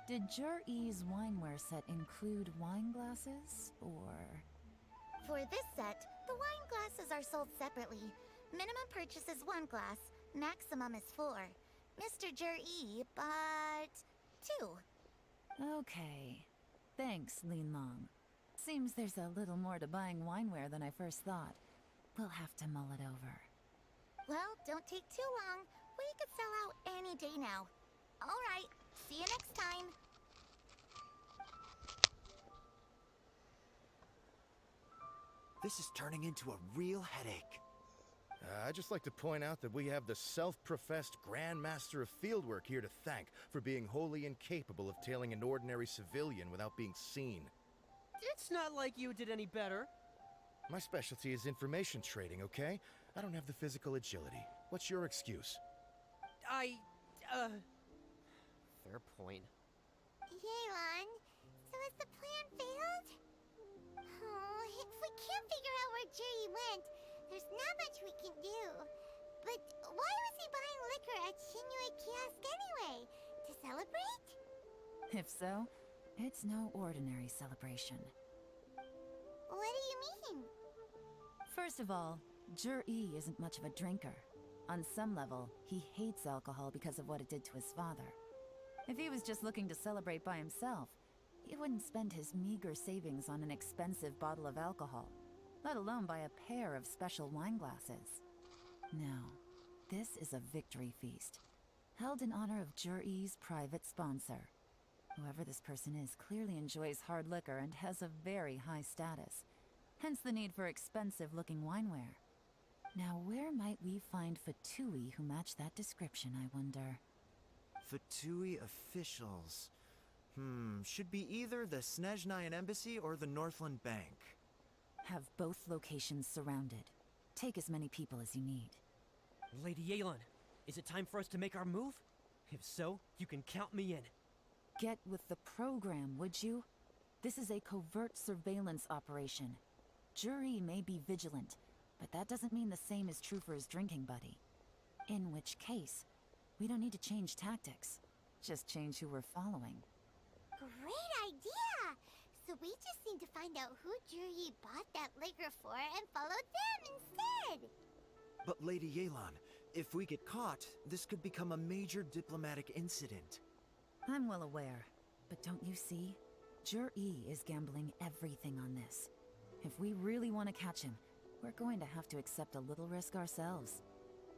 Did Jur-E's wineware set include wine glasses, or...? For this set, the wine glasses are sold separately. Minimum purchase is 1 glass, maximum is 4. Mr. Jur-E bought 2. Okay. Thanks, Lin Long. Seems there's a little more to buying wineware than I first thought. We'll have to mull it over. Well, don't take too long. We could sell out any day now. All right, see you next time. This is turning into a real headache. I'd just like to point out that we have the self-professed Grand Master of Fieldwork here to thank for being wholly incapable of tailing an ordinary civilian without being seen. It's not like you did any better. My specialty is information trading, okay? I don't have the physical agility. What's your excuse? Fair point. Yelan, so has the plan failed? Oh, if we can't figure out where Jur-E went, there's not much we can do. But why was he buying liquor at Shinue Kiosk anyway? To celebrate? If so, it's no ordinary celebration. What do you mean? First of all, Jur-E isn't much of a drinker. On some level, he hates alcohol because of what it did to his father. If he was just looking to celebrate by himself, he wouldn't spend his meager savings on an expensive bottle of alcohol, let alone buy a pair of special wine glasses. No, this is a victory feast, held in honor of Jur-E's private sponsor. Whoever this person is clearly enjoys hard liquor and has a very high status, hence the need for expensive-looking wineware. Now, where might we find Fatui who match that description, I wonder? Fatui officials. Should be either the Snezhnayan Embassy or the Northland Bank. Have both locations surrounded. Take as many people as you need. Lady Yelan, is it time for us to make our move? If so, you can count me in. Get with the program, would you? This is a covert surveillance operation. Jur-E may be vigilant, but that doesn't mean the same is true for his drinking buddy. In which case, we don't need to change tactics. Just change who we're following. Great idea! So we just need to find out who Jur-E bought that liquor for and follow them instead! But Lady Yelan, if we get caught, this could become a major diplomatic incident. I'm well aware, but don't you see? Jur-E is gambling everything on this. If we really want to catch him, we're going to have to accept a little risk ourselves.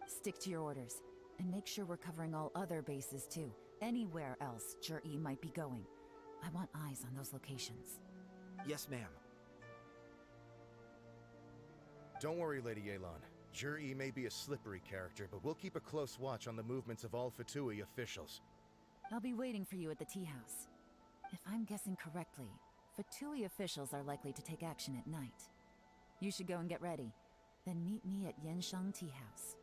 Stick to your orders, and make sure we're covering all other bases too. Anywhere else Jur-E might be going. I want eyes on those locations. Yes, ma'am. Don't worry, Lady Yelan. Jur-E may be a slippery character, but we'll keep a close watch on the movements of all Fatui officials. I'll be waiting for you at the tea house. If I'm guessing correctly, Fatui officials are likely to take action at night. You should go and get ready. Then meet me at Yansheng Tea House.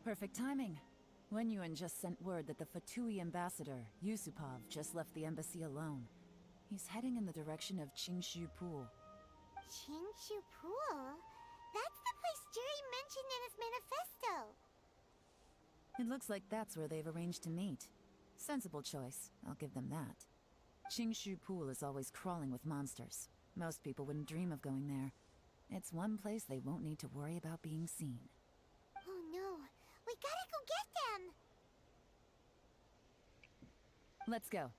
Perfect timing. Wenyuan just sent word that the Fatui ambassador, Yusupov, just left the embassy alone. He's heading in the direction of Qingshu Pool. Qingshu Pool? That's the place Jur-E mentioned in his manifesto! It looks like that's where they've arranged to meet. Sensible choice, I'll give them that. Qingshu Pool is always crawling with monsters. Most people wouldn't dream of going there. It's one place they won't need to worry about being seen. Oh no, we gotta go get them! Let's go.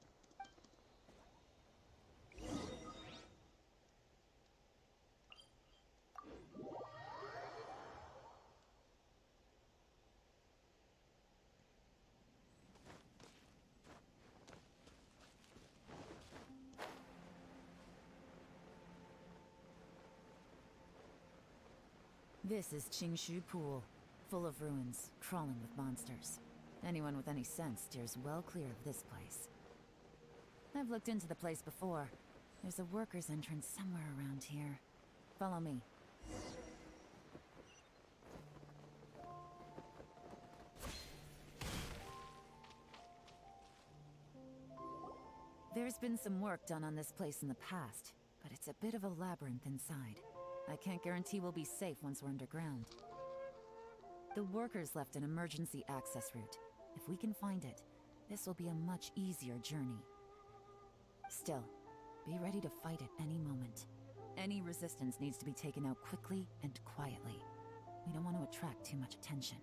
This is Qingshu Pool, full of ruins, crawling with monsters. Anyone with any sense steers well clear of this place. I've looked into the place before. There's a worker's entrance somewhere around here. Follow me. There's been some work done on this place in the past, but it's a bit of a labyrinth inside. I can't guarantee we'll be safe once we're underground. The workers left an emergency access route. If we can find it, this will be a much easier journey. Still, be ready to fight at any moment. Any resistance needs to be taken out quickly and quietly. We don't want to attract too much attention.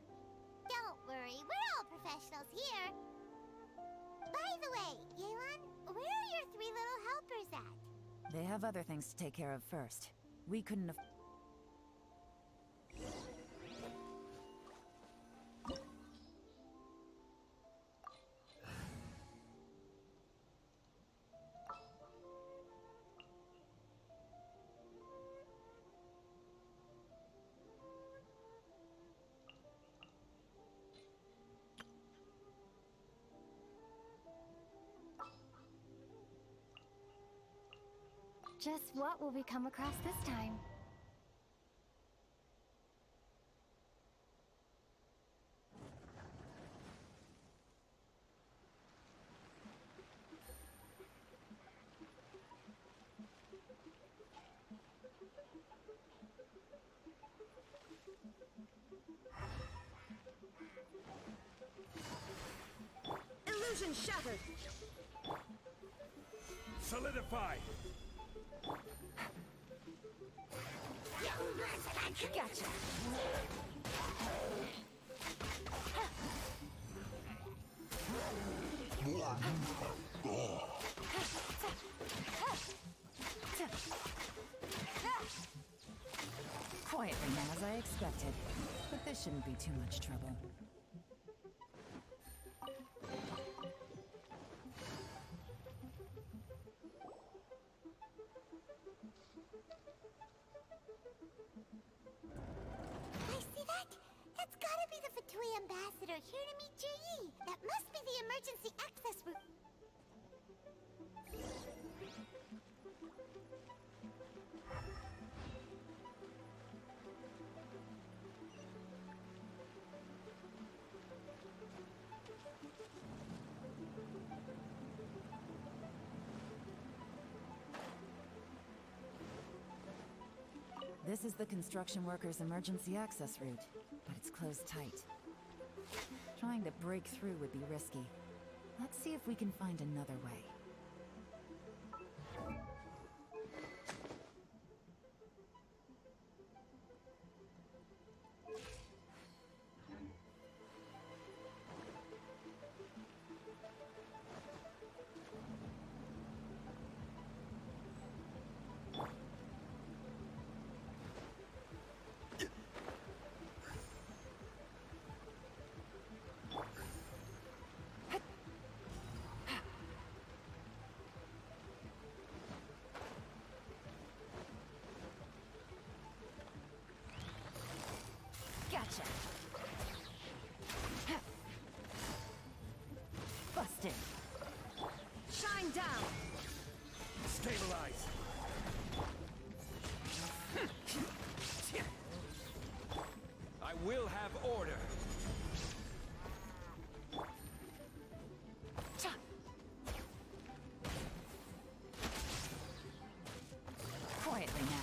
Don't worry, we're all professionals here. By the way, Yelan, where are your 3 little helpers at? They have other things to take care of first. We couldn't have... Just what will we come across this time? Illusion shattered! Solidify! Gotcha! Quietly now, as I expected. But this shouldn't be too much trouble. I see that? That's gotta be the Fatui ambassador here to meet Ji. That must be the emergency access route. This is the construction workers' emergency access route, but it's closed tight. Trying to break through would be risky. Let's see if we can find another way. Gotcha! Busted! Shine down! Stabilize! I will have order! Quietly now.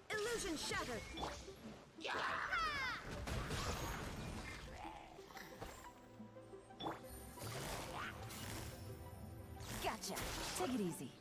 Illusion shattered! Gotcha. Take it easy.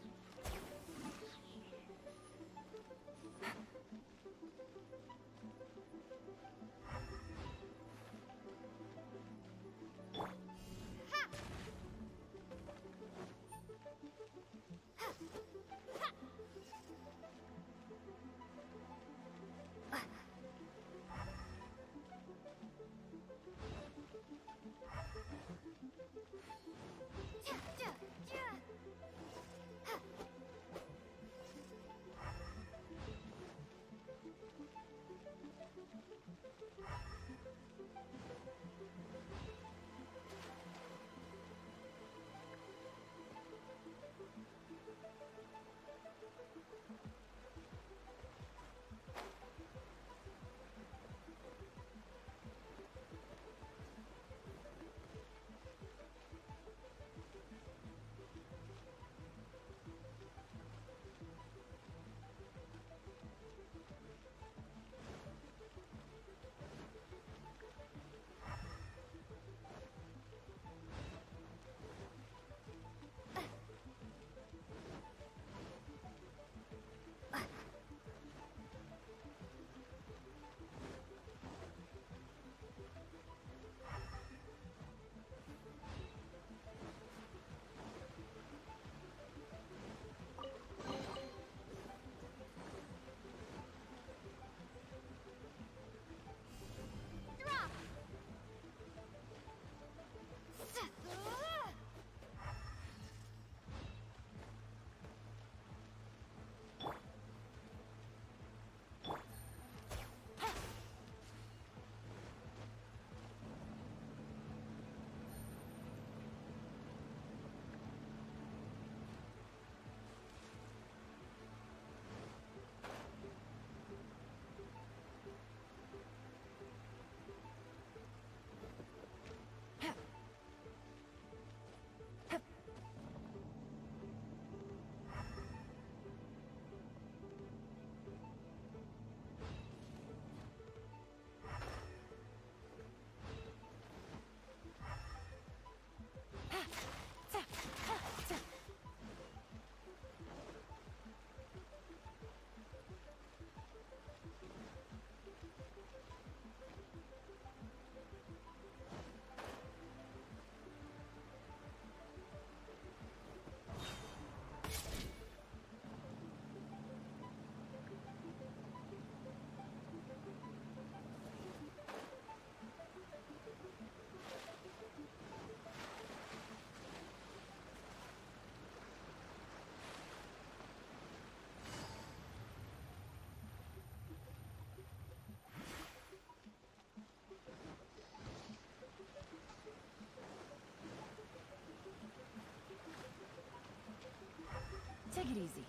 Take it easy.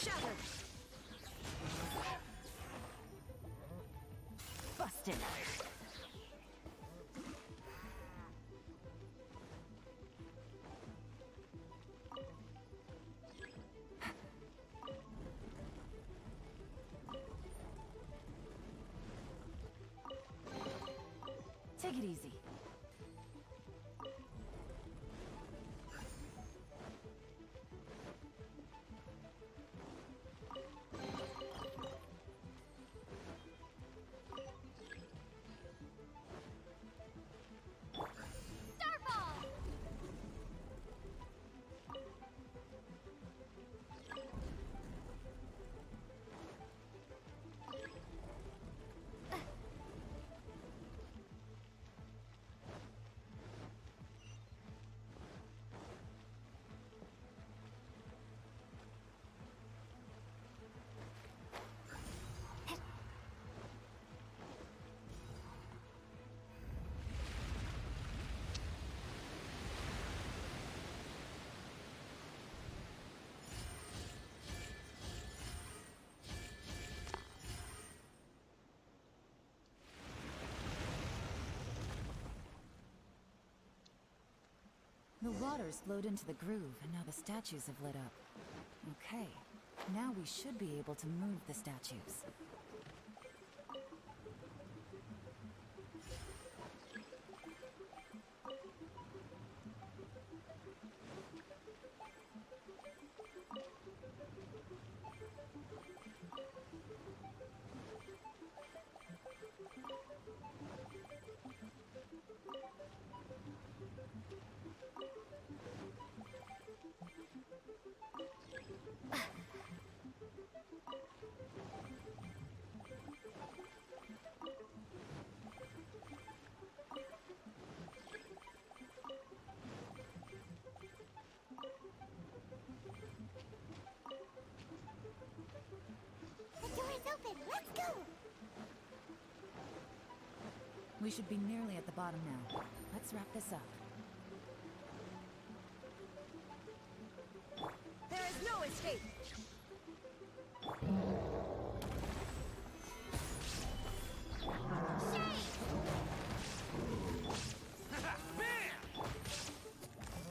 shattered. Busted. Take it easy. Starfall! The water's flowed into the groove, and now the statues have lit up. Okay, now we should be able to move the statues. The door is open. Let's go! We should be nearly at the bottom now. Let's wrap this up. There is no escape!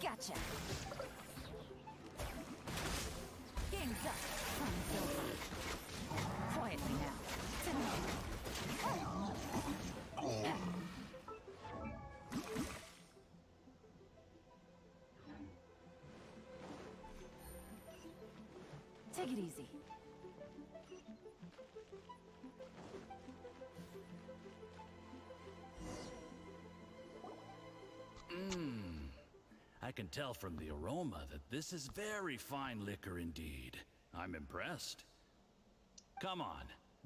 Gotcha! Game's up. Time's over. Quietly now. Take it easy. I can tell from the aroma that this is very fine liquor indeed. I'm impressed. Come on,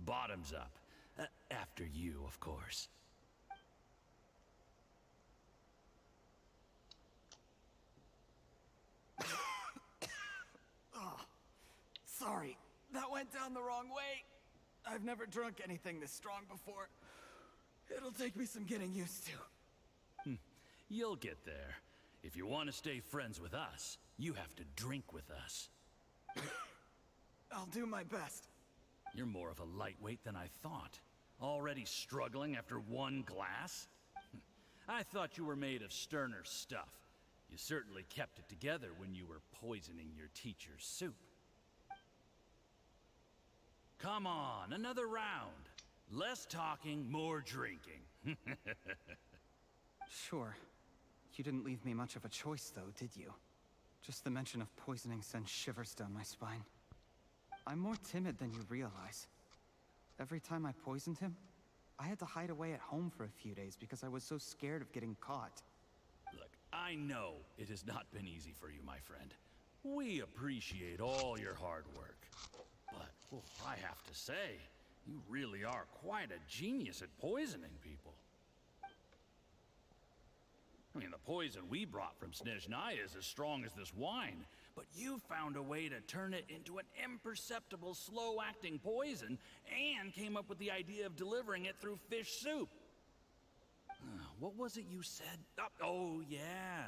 bottoms up. After you, of course. Oh, sorry. That went down the wrong way. I've never drunk anything this strong before. It'll take me some getting used to. You'll get there. If you want to stay friends with us, you have to drink with us. I'll do my best. You're more of a lightweight than I thought. Already struggling after one glass? I thought you were made of sterner stuff. You certainly kept it together when you were poisoning your teacher's soup. Come on, another round. Less talking, more drinking. Sure. You didn't leave me much of a choice, though, did you? Just the mention of poisoning sends shivers down my spine. I'm more timid than you realize. Every time I poisoned him, I had to hide away at home for a few days because I was so scared of getting caught. Look, I know it has not been easy for you, my friend. We appreciate all your hard work. But, well, I have to say, you really are quite a genius at poisoning people. I mean, the poison we brought from Snezhnaya is as strong as this wine, but you found a way to turn it into an imperceptible, slow-acting poison, and came up with the idea of delivering it through fish soup. What was it you said? Oh, yeah.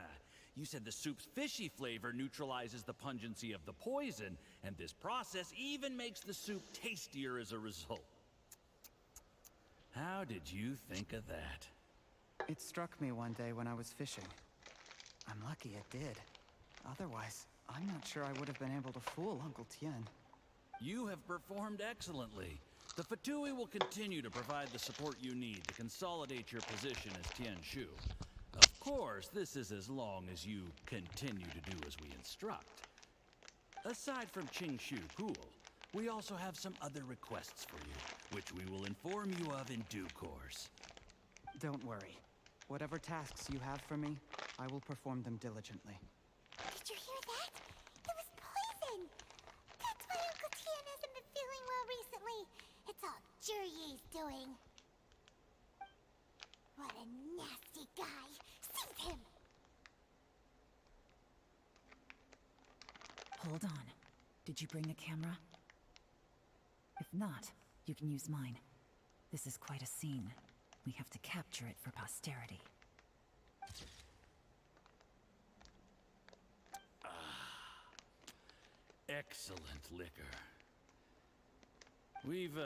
You said the soup's fishy flavor neutralizes the pungency of the poison, and this process even makes the soup tastier as a result. How did you think of that? It struck me one day when I was fishing. I'm lucky it did. Otherwise, I'm not sure I would have been able to fool Uncle Tien. You have performed excellently. The Fatui will continue to provide the support you need to consolidate your position as Tien Shu. Of course, this is as long as you continue to do as we instruct. Aside from Qing Shu Pool, we also have some other requests for you, which we will inform you of in due course. Don't worry. Whatever tasks you have for me, I will perform them diligently. Did you hear that? It was poison! That's why Uncle Tien hasn't been feeling well recently. It's all Jurye's doing. What a nasty guy! Seize him! Hold on. Did you bring a camera? If not, you can use mine. This is quite a scene. We have to capture it for posterity. Excellent liquor. We've,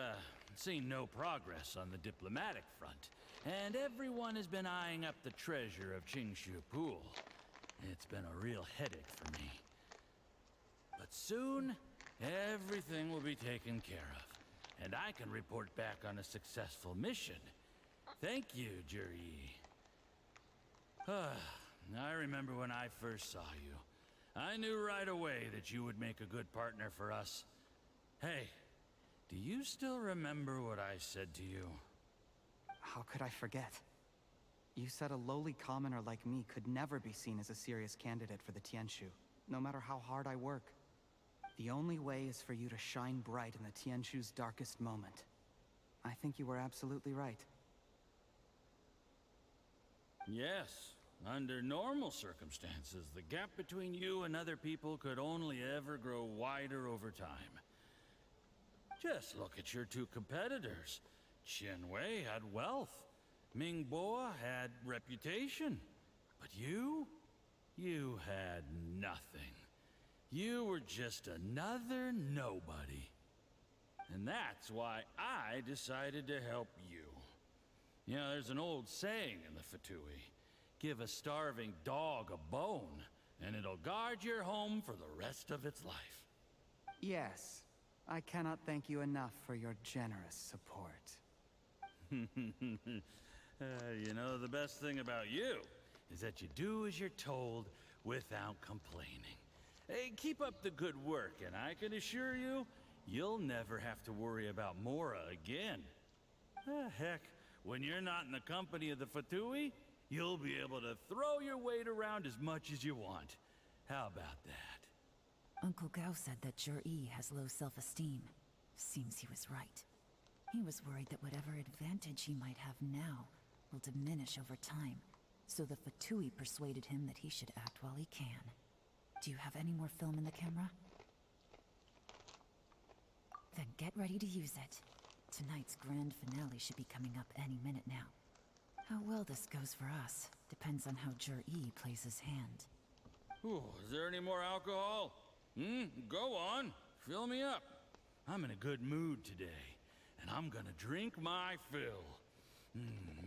seen no progress on the diplomatic front, and everyone has been eyeing up the treasure of Qingshu Pool. It's been a real headache for me. But soon, everything will be taken care of, and I can report back on a successful mission. Thank you, Juryi. I remember when I first saw you. I knew right away that you would make a good partner for us. Hey, do you still remember what I said to you? How could I forget? You said a lowly commoner like me could never be seen as a serious candidate for the Tianshu, no matter how hard I work. The only way is for you to shine bright in the Tianshu's darkest moment. I think you were absolutely right. Yes. Under normal circumstances, the gap between you and other people could only ever grow wider over time. Just look at your two competitors. Qian Wei had wealth. Ming Boa had reputation. But you had nothing. You were just another nobody. And that's why I decided to help you. You know, there's an old saying in the Fatui. Give a starving dog a bone, and it'll guard your home for the rest of its life. Yes. I cannot thank you enough for your generous support. You know, the best thing about you is that you do as you're told without complaining. Hey, keep up the good work, and I can assure you, you'll never have to worry about Mora again. Heck, when you're not in the company of the Fatui, you'll be able to throw your weight around as much as you want. How about that? Uncle Gao said that Juryi has low self-esteem. Seems he was right. He was worried that whatever advantage he might have now will diminish over time, so the Fatui persuaded him that he should act while he can. Do you have any more film in the camera? Then get ready to use it. Tonight's grand finale should be coming up any minute now. How well this goes for us depends on how Juryi plays his hand. Ooh, is there any more alcohol? Go on. Fill me up. I'm in a good mood today, and I'm gonna drink my fill.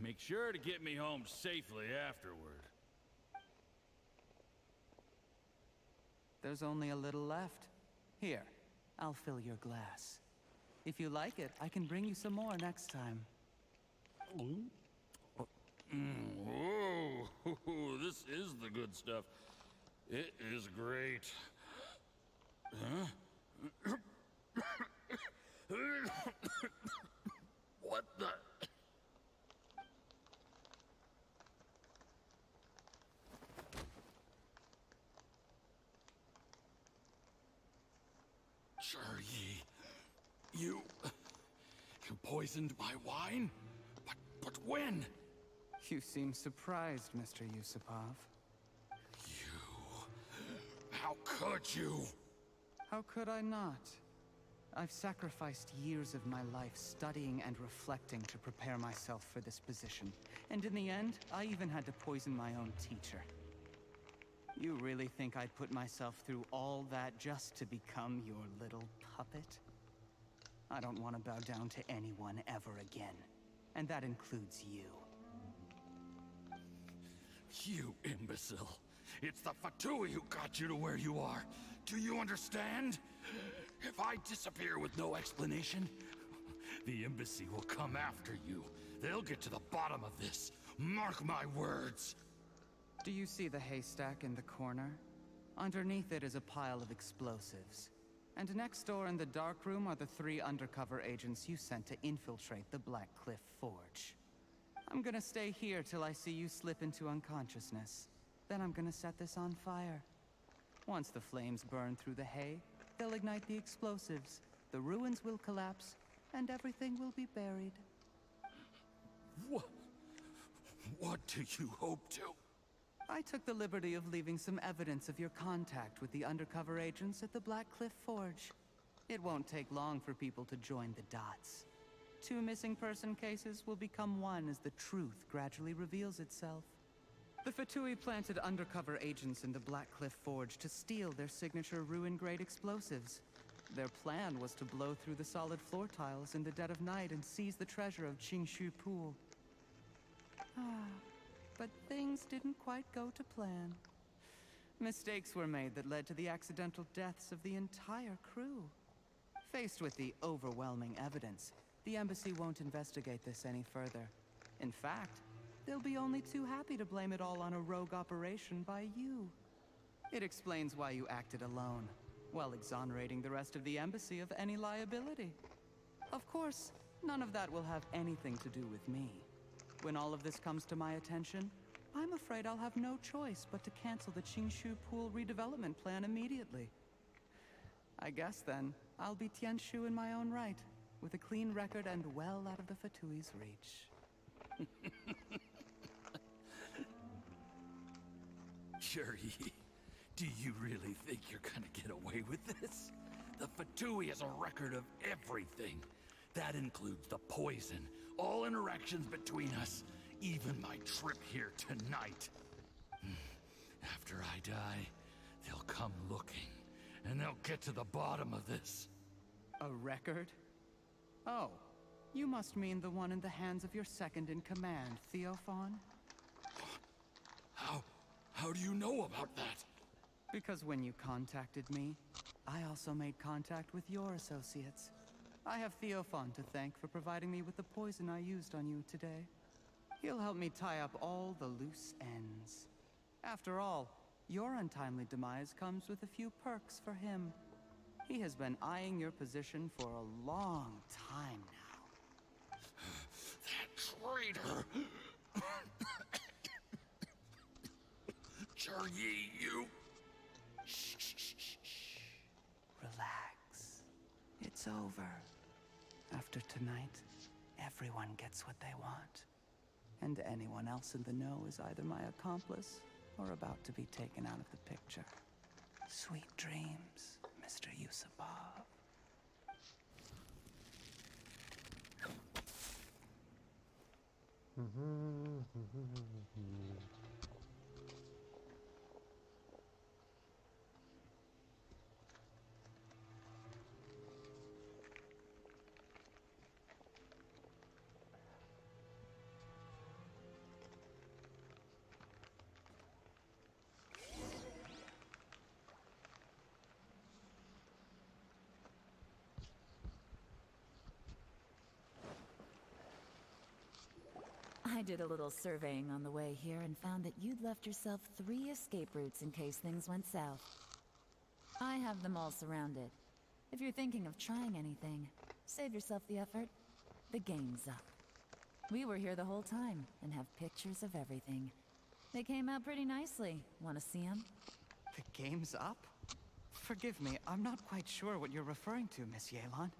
Make sure to get me home safely afterward. There's only a little left. Here, I'll fill your glass. If you like it, I can bring you some more next time. Whoa, this is the good stuff. It is great. Huh? What the? Juryi, you poisoned my wine? But when? You seem surprised, Mr. Yusupov. How could you? How could I not? I've sacrificed years of my life studying and reflecting to prepare myself for this position. And in the end, I even had to poison my own teacher. You really think I'd put myself through all that just to become your little puppet? I don't want to bow down to anyone ever again. And that includes you. You imbecile. It's the Fatui who got you to where you are. Do you understand? If I disappear with no explanation, the embassy will come after you. They'll get to the bottom of this. Mark my words. Do you see the haystack in the corner? Underneath it is a pile of explosives. And next door in the dark room are the 3 undercover agents you sent to infiltrate the Black Cliff Forge. I'm gonna stay here till I see you slip into unconsciousness. Then I'm gonna set this on fire. Once the flames burn through the hay, they'll ignite the explosives, the ruins will collapse, and everything will be buried. What do you hope to? I took the liberty of leaving some evidence of your contact with the undercover agents at the Black Cliff Forge. It won't take long for people to join the dots. 2 missing person cases will become one as the truth gradually reveals itself. The Fatui planted undercover agents in the Black Cliff Forge to steal their signature ruin-grade explosives. Their plan was to blow through the solid floor tiles in the dead of night and seize the treasure of Qingshu Pool. But things didn't quite go to plan. Mistakes were made that led to the accidental deaths of the entire crew. Faced with the overwhelming evidence, the embassy won't investigate this any further. In fact, they'll be only too happy to blame it all on a rogue operation by you. It explains why you acted alone, while exonerating the rest of the embassy of any liability. Of course, none of that will have anything to do with me. When all of this comes to my attention, I'm afraid I'll have no choice but to cancel the Qingshu Pool redevelopment plan immediately. I guess then, I'll be Tianshu in my own right, with a clean record and well out of the Fatui's reach. Shuri, do you really think you're gonna get away with this? The Fatui has a record of everything. That includes the poison, all interactions between us, even my trip here tonight. After I die, they'll come looking, and they'll get to the bottom of this. A record? Oh, you must mean the one in the hands of your second-in-command, Theophan? How do you know about that? Because when you contacted me, I also made contact with your associates. I have Theophan to thank for providing me with the poison I used on you today. He'll help me tie up all the loose ends. After all, your untimely demise comes with a few perks for him. He has been eyeing your position for a long time now. That traitor! Shuri, you... Shh. Relax. It's over. After tonight, everyone gets what they want. And anyone else in the know is either my accomplice or about to be taken out of the picture. Sweet dreams, Mr. Yusupov. I did a little surveying on the way here and found that you'd left yourself 3 escape routes in case things went south. I have them all surrounded. If you're thinking of trying anything, save yourself the effort. The game's up. We were here the whole time and have pictures of everything. They came out pretty nicely. Want to see them? The game's up? Forgive me, I'm not quite sure what you're referring to, Miss Yelan.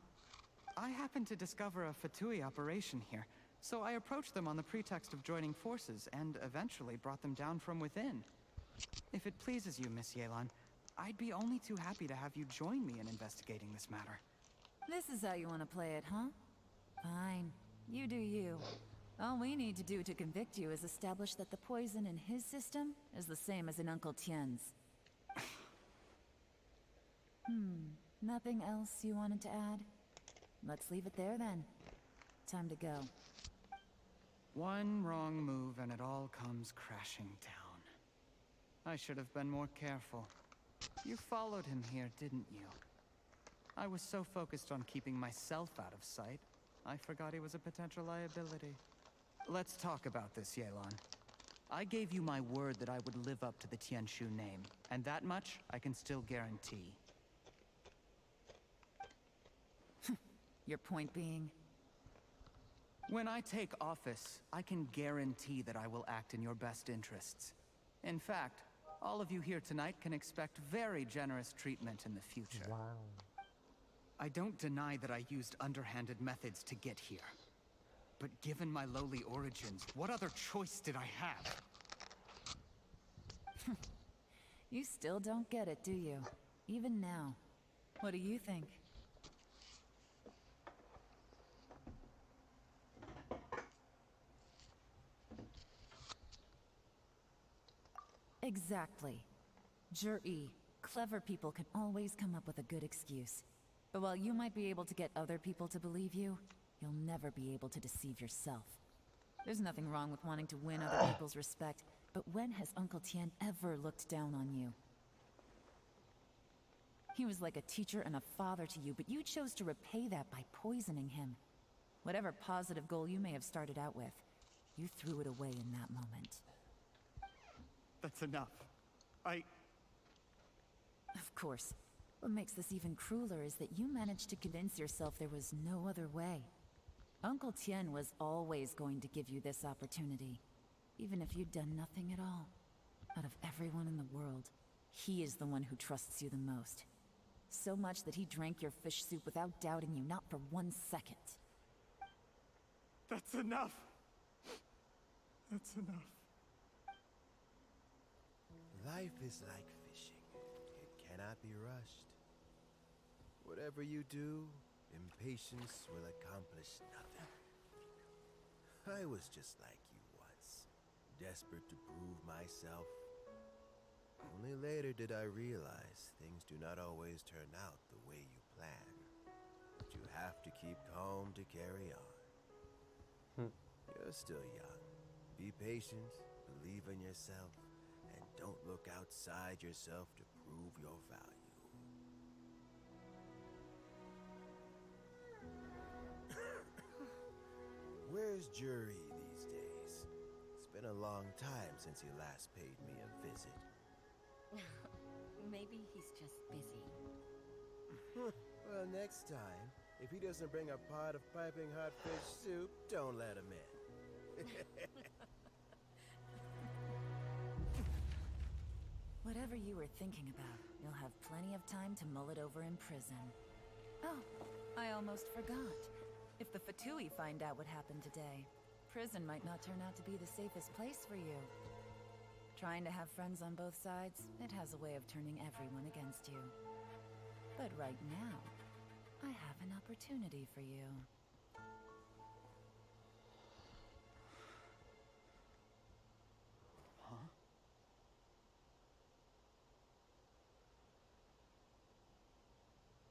I happened to discover a Fatui operation here, so I approached them on the pretext of joining forces and eventually brought them down from within. If it pleases you, Miss Yelan, I'd be only too happy to have you join me in investigating this matter. This is how you want to play it, huh? Fine. You do you. All we need to do to convict you is establish that the poison in his system is the same as in Uncle Tien's. Nothing else you wanted to add? Let's leave it there then. Time to go. One wrong move and it all comes crashing down. I should have been more careful. You followed him here, didn't you? I was so focused on keeping myself out of sight, I forgot he was a potential liability. Let's talk about this, Yelan. I gave you my word that I would live up to the Tianshu name, and that much I can still guarantee. Your point being? When I take office, I can guarantee that I will act in your best interests. In fact, all of you here tonight can expect very generous treatment in the future. Wow. I don't deny that I used underhanded methods to get here. But given my lowly origins, what other choice did I have? You still don't get it, do you? Even now. What do you think? Exactly. Jur-E, clever people can always come up with a good excuse. But while you might be able to get other people to believe you, you'll never be able to deceive yourself. There's nothing wrong with wanting to win other people's respect, but when has Uncle Tien ever looked down on you? He was like a teacher and a father to you, but you chose to repay that by poisoning him. Whatever positive goal you may have started out with, you threw it away in that moment. That's enough. Of course. What makes this even crueler is that you managed to convince yourself there was no other way. Uncle Tien was always going to give you this opportunity, even if you'd done nothing at all. Out of everyone in the world, he is the one who trusts you the most. So much that he drank your fish soup without doubting you, not for 1 second. That's enough! That's enough. Life is like fishing. It cannot be rushed. Whatever you do, impatience will accomplish nothing. I was just like you once, desperate to prove myself. Only later did I realize things do not always turn out the way you plan. But you have to keep calm to carry on. You're still young. Be patient, believe in yourself, and don't look outside yourself to prove your value. Where's Jury these days? It's been a long time since he last paid me a visit. Maybe he's just busy. Well, next time, if he doesn't bring a pot of piping hot fish soup, don't let him in. Whatever you were thinking about, you'll have plenty of time to mull it over in prison. Oh, I almost forgot. If the Fatui find out what happened today, prison might not turn out to be the safest place for you. Trying to have friends on both sides, it has a way of turning everyone against you. But right now, I have an opportunity for you. Huh?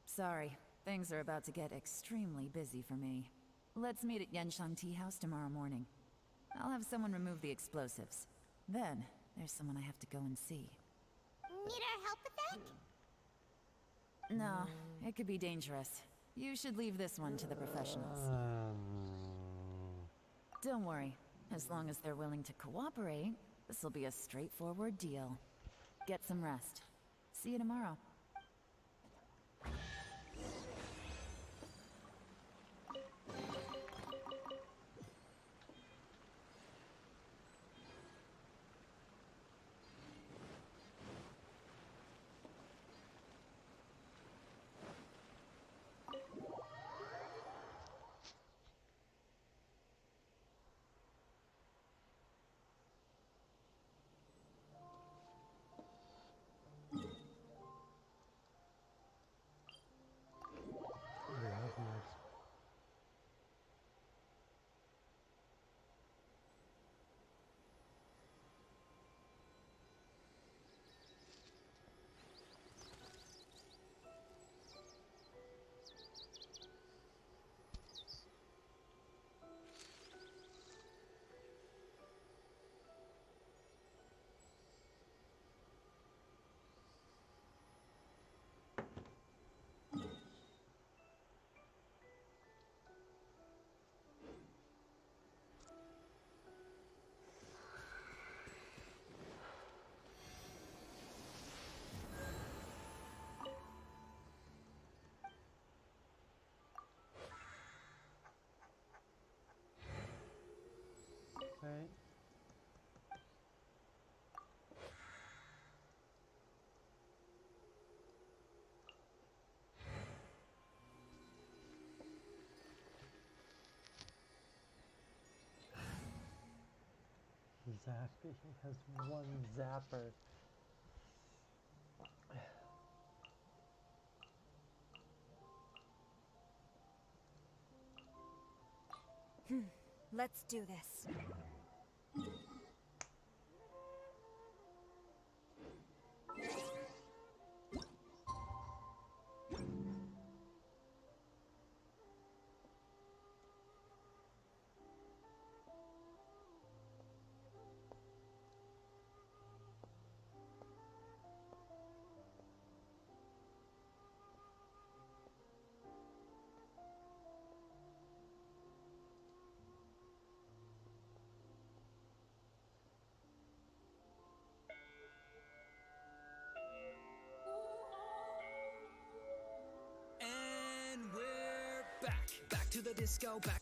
Sorry, things are about to get extremely busy for me. Let's meet at Yenshang Tea House tomorrow morning. I'll have someone remove the explosives. Then, there's someone I have to go and see. Need our help with that? No, it could be dangerous. You should leave this one to the professionals. Don't worry. As long as they're willing to cooperate, this will be a straightforward deal. Get some rest. See you tomorrow. Right? Zappy has one zapper. Let's do this. And we're back. Back to the disco, back.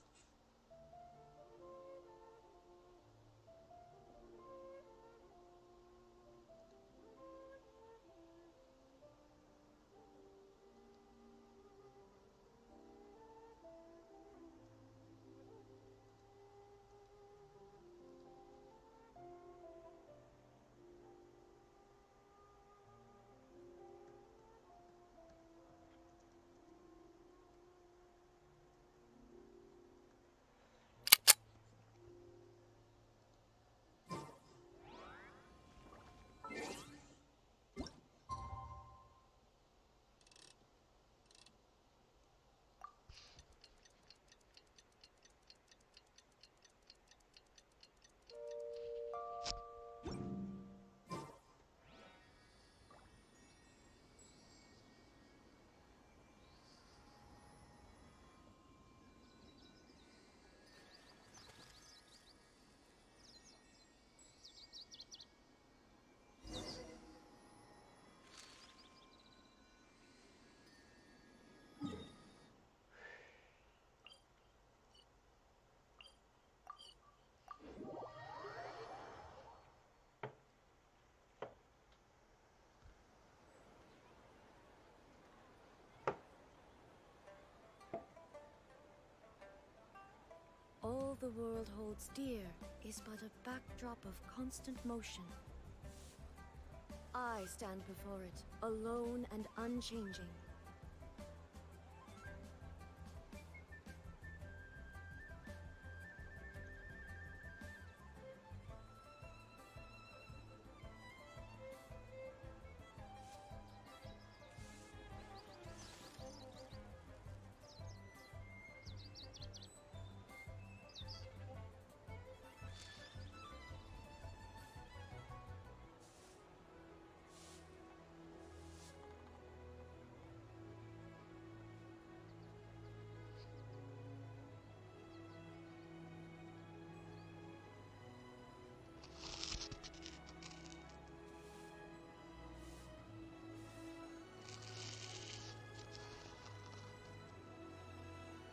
All the world holds dear is but a backdrop of constant motion. I stand before it, alone and unchanging.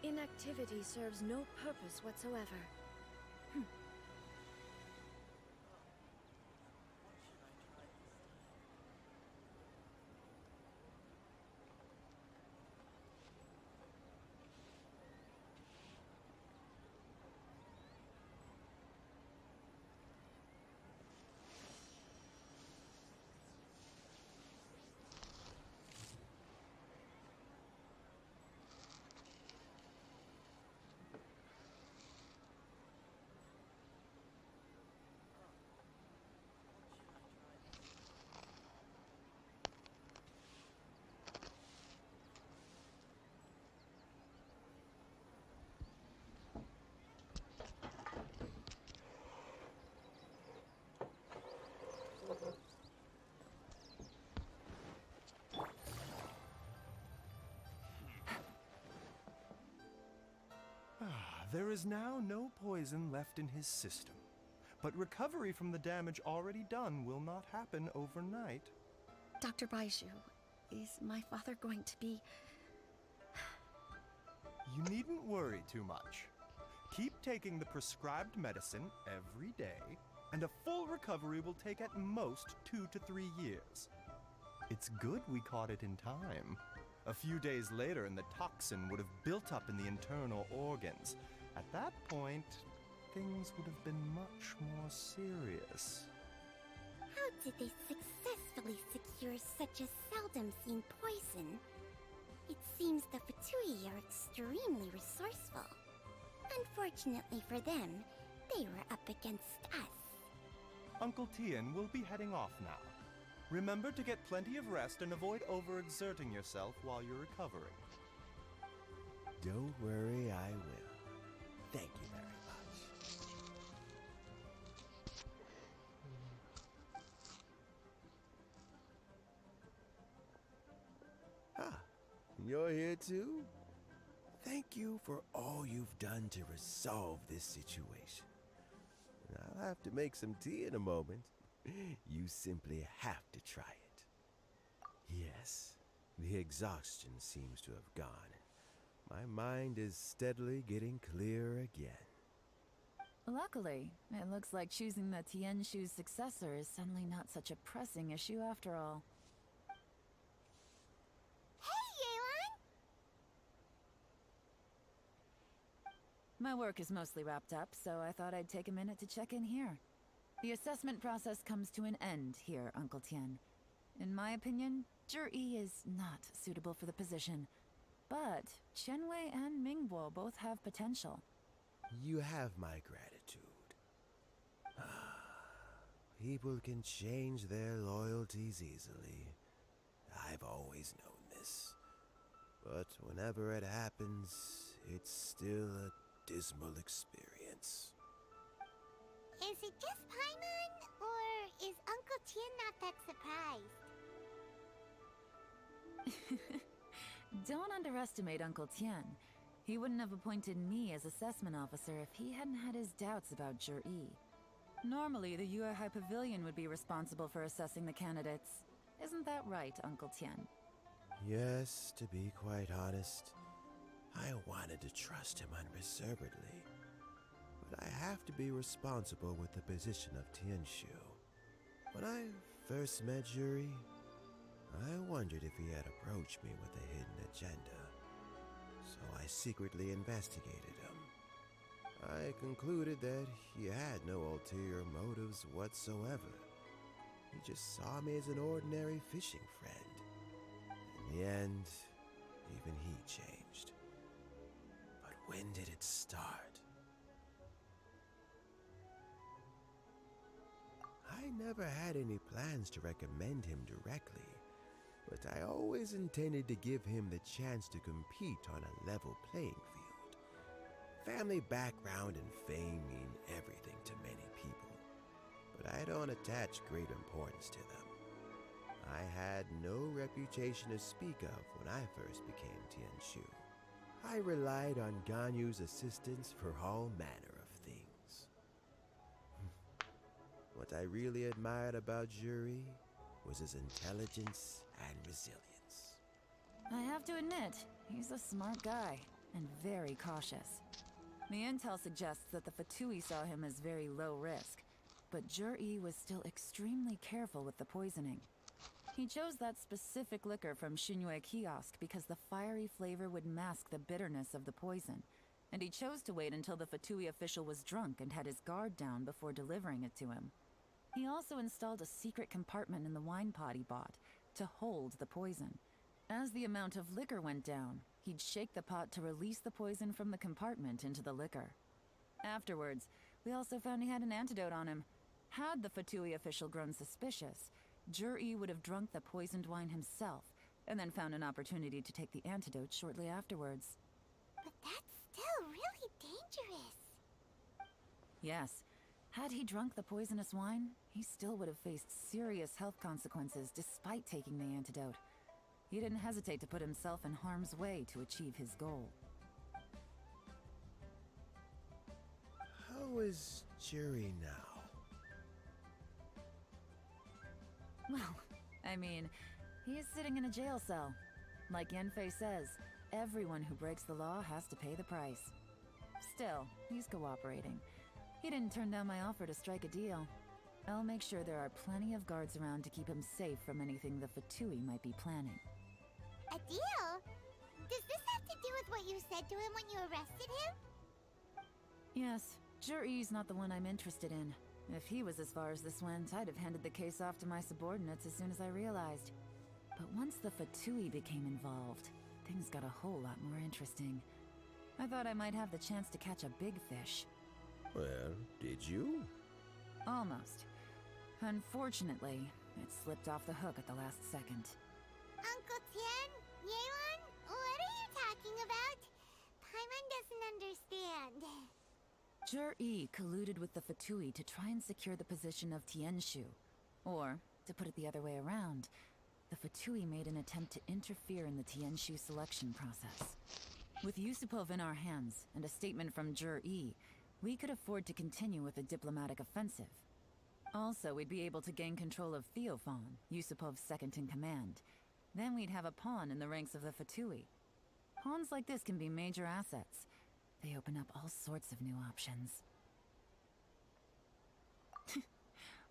Inactivity serves no purpose whatsoever. There is now no poison left in his system, but recovery from the damage already done will not happen overnight. Dr. Baishu, is my father going to be... You needn't worry too much. Keep taking the prescribed medicine every day, and a full recovery will take at most 2 to 3 years. It's good we caught it in time. A few days later, and the toxin would have built up in the internal organs. At that point, things would have been much more serious. How did they successfully secure such a seldom-seen poison? It seems the Fatui are extremely resourceful. Unfortunately for them, they were up against us. Uncle Tian will be heading off now. Remember to get plenty of rest and avoid overexerting yourself while you're recovering. Don't worry, I will. Thank you very much. Ah, you're here too? Thank you for all you've done to resolve this situation. I'll have to make some tea in a moment. You simply have to try it. Yes, the exhaustion seems to have gone. My mind is steadily getting clearer again. Luckily, it looks like choosing the Tianshu's successor is suddenly not such a pressing issue after all. Hey, Yelan! My work is mostly wrapped up, so I thought I'd take a minute to check in here. The assessment process comes to an end here, Uncle Tian. In my opinion, Zhi is not suitable for the position. But Qianwei and Mingbo both have potential. You have my gratitude. People can change their loyalties easily. I've always known this. But whenever it happens, it's still a dismal experience. Is it just Paimon, or is Uncle Tian not that surprised? Don't underestimate Uncle Tian. He wouldn't have appointed me as assessment officer if he hadn't had his doubts about Zhi. Normally, the Yue High Pavilion would be responsible for assessing the candidates. Isn't that right, Uncle Tian? Yes, to be quite honest, I wanted to trust him unreservedly. But I have to be responsible with the position of Tianshu. When I first met Zhi, I wondered if he had approached me with a hidden agenda. So I secretly investigated him. I concluded that he had no ulterior motives whatsoever. He just saw me as an ordinary fishing friend. In the end, even he changed. But when did it start? I never had any plans to recommend him directly, but I always intended to give him the chance to compete on a level playing field. Family background and fame mean everything to many people, but I don't attach great importance to them. I had no reputation to speak of when I first became Tianshu. I relied on Ganyu's assistance for all manner of things. What I really admired about Zhi was his intelligence and resilience. I have to admit, he's a smart guy, and very cautious. The intel suggests that the Fatui saw him as very low risk, but Zhi was still extremely careful with the poisoning. He chose that specific liquor from Xunyue Kiosk because the fiery flavor would mask the bitterness of the poison, and he chose to wait until the Fatui official was drunk and had his guard down before delivering it to him. He also installed a secret compartment in the wine pot he bought to hold the poison. As the amount of liquor went down, he'd shake the pot to release the poison from the compartment into the liquor. Afterwards, we also found he had an antidote on him. Had the Fatui official grown suspicious, Zhi would have drunk the poisoned wine himself, and then found an opportunity to take the antidote shortly afterwards. But that's still really dangerous. Yes. Had he drunk the poisonous wine, he still would have faced serious health consequences despite taking the antidote. He didn't hesitate to put himself in harm's way to achieve his goal. How is Zhi now? Well, I mean, he's sitting in a jail cell. Like Yanfei says, everyone who breaks the law has to pay the price. Still, he's cooperating. He didn't turn down my offer to strike a deal. I'll make sure there are plenty of guards around to keep him safe from anything the Fatui might be planning. A deal? Does this have to do with what you said to him when you arrested him? Yes, Jur-E's not the one I'm interested in. If he was as far as this went, I'd have handed the case off to my subordinates as soon as I realized. But once the Fatui became involved, things got a whole lot more interesting. I thought I might have the chance to catch a big fish. Well, did you? Almost. Unfortunately, it slipped off the hook at the last second. Uncle Tien? Yelan? What are you talking about? Paimon doesn't understand. Jur-E colluded with the Fatui to try and secure the position of Tianshu. Or, to put it the other way around, the Fatui made an attempt to interfere in the Tianshu selection process. With Yusupov in our hands, and a statement from Jur-E, we could afford to continue with a diplomatic offensive. Also, we'd be able to gain control of Theophan, Yusupov's second-in-command. Then we'd have a pawn in the ranks of the Fatui. Pawns like this can be major assets. They open up all sorts of new options.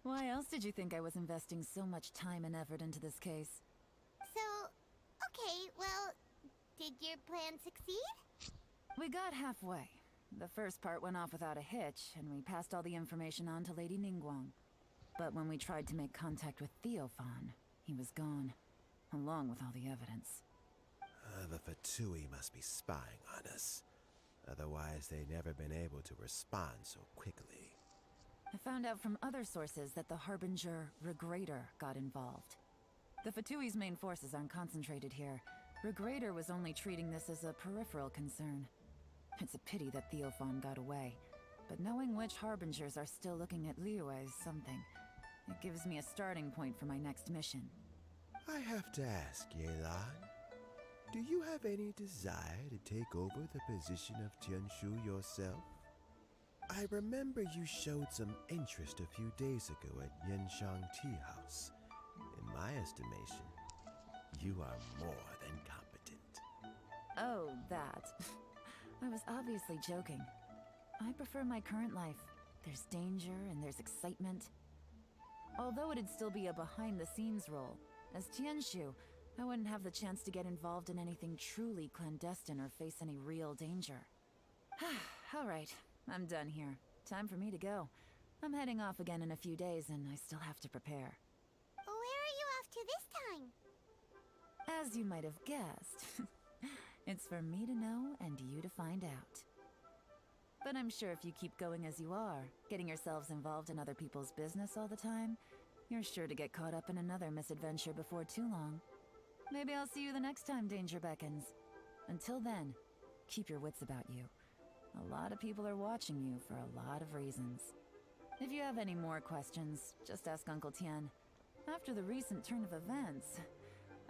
Why else did you think I was investing so much time and effort into this case? So, okay, well, did your plan succeed? We got halfway. The first part went off without a hitch, and we passed all the information on to Lady Ningguang. But when we tried to make contact with Theophan, he was gone, along with all the evidence. The Fatui must be spying on us. Otherwise, they'd never been able to respond so quickly. I found out from other sources that the Harbinger Regrator got involved. The Fatui's main forces aren't concentrated here. Regrator was only treating this as a peripheral concern. It's a pity that Theophan got away, but knowing which Harbingers are still looking at Liyue is something. It gives me a starting point for my next mission. I have to ask, Yelan, do you have any desire to take over the position of Tianshu yourself? I remember you showed some interest a few days ago at Yenshang Tea House. In my estimation, you are more than competent. Oh, that. I was obviously joking. I prefer my current life. There's danger and there's excitement. Although it'd still be a behind-the-scenes role, as Tianshu, I wouldn't have the chance to get involved in anything truly clandestine or face any real danger. All right, I'm done here. Time for me to go. I'm heading off again in a few days, and I still have to prepare. Where are you off to this time? As you might have guessed, it's for me to know and you to find out. But I'm sure if you keep going as you are, getting yourselves involved in other people's business all the time, you're sure to get caught up in another misadventure before too long. Maybe I'll see you the next time danger beckons. Until then, keep your wits about you. A lot of people are watching you for a lot of reasons. If you have any more questions, just ask Uncle Tien. After the recent turn of events,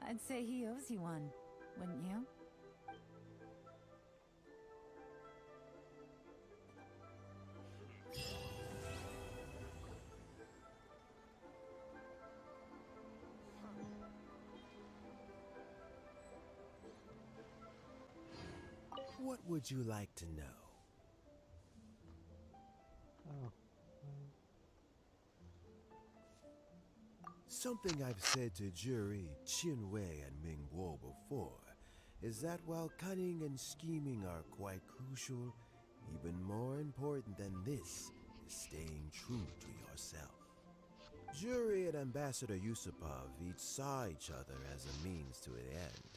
I'd say he owes you one, wouldn't you? What would you like to know? Oh. Something I've said to Juri, Qinwei, and Mingguo before is that while cunning and scheming are quite crucial, even more important than this is staying true to yourself. Juri and Ambassador Yusupov each saw each other as a means to an end.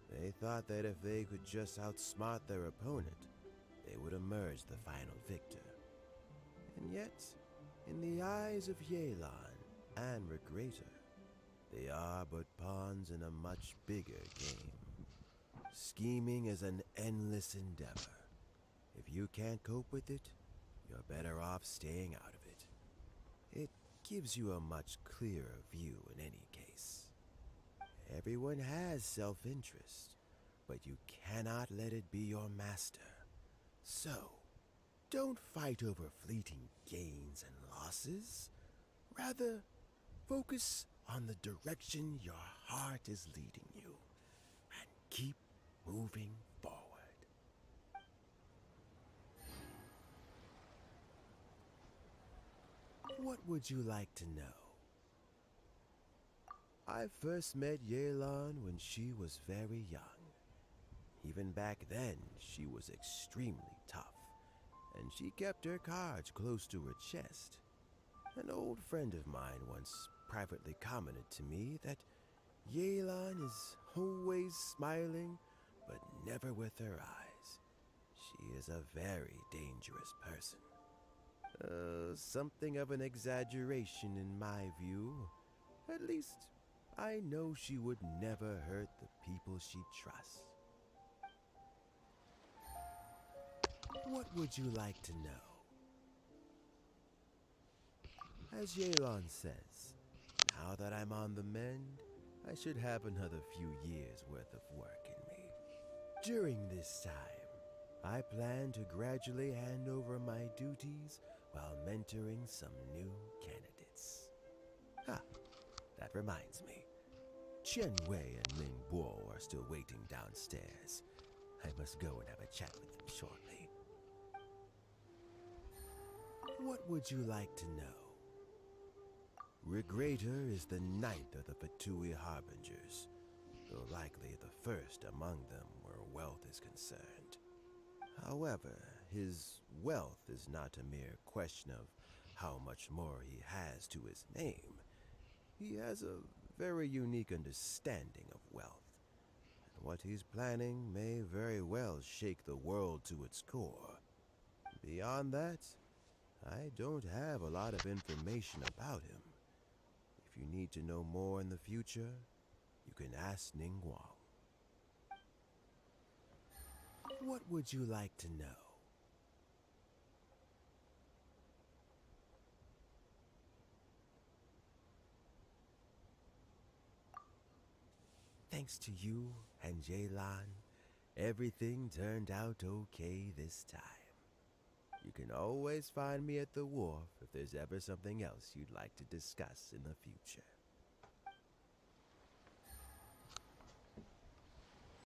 They thought that if they could just outsmart their opponent, they would emerge the final victor. And yet, in the eyes of Yelan and Regrator, they are but pawns in a much bigger game. Scheming is an endless endeavor. If you can't cope with it, you're better off staying out of it. It gives you a much clearer view in any case. Everyone has self-interest, but you cannot let it be your master. So, don't fight over fleeting gains and losses. Rather, focus on the direction your heart is leading you, and keep moving forward. What would you like to know? I first met Yelan when she was very young. Even back then, she was extremely tough, and she kept her cards close to her chest. An old friend of mine once privately commented to me that Yelan is always smiling, but never with her eyes. She is a very dangerous person. Something of an exaggeration in my view. At least, I know she would never hurt the people she trusts. What would you like to know? As Yelan says, now that I'm on the mend, I should have another few years worth of work in me. During this time, I plan to gradually hand over my duties while mentoring some new candidates. That reminds me. Chen Wei and Ling Bo are still waiting downstairs. I must go and have a chat with them shortly. What would you like to know? Regrator is the ninth of the Fatui Harbingers, though likely the first among them where wealth is concerned. However, his wealth is not a mere question of how much more he has to his name. He has a very unique understanding of wealth, and what he's planning may very well shake the world to its core. Beyond that, I don't have a lot of information about him. If you need to know more in the future, you can ask Ning Guang. What would you like to know? Thanks to you and Yelan, everything turned out okay this time. You can always find me at the wharf if there's ever something else you'd like to discuss in the future.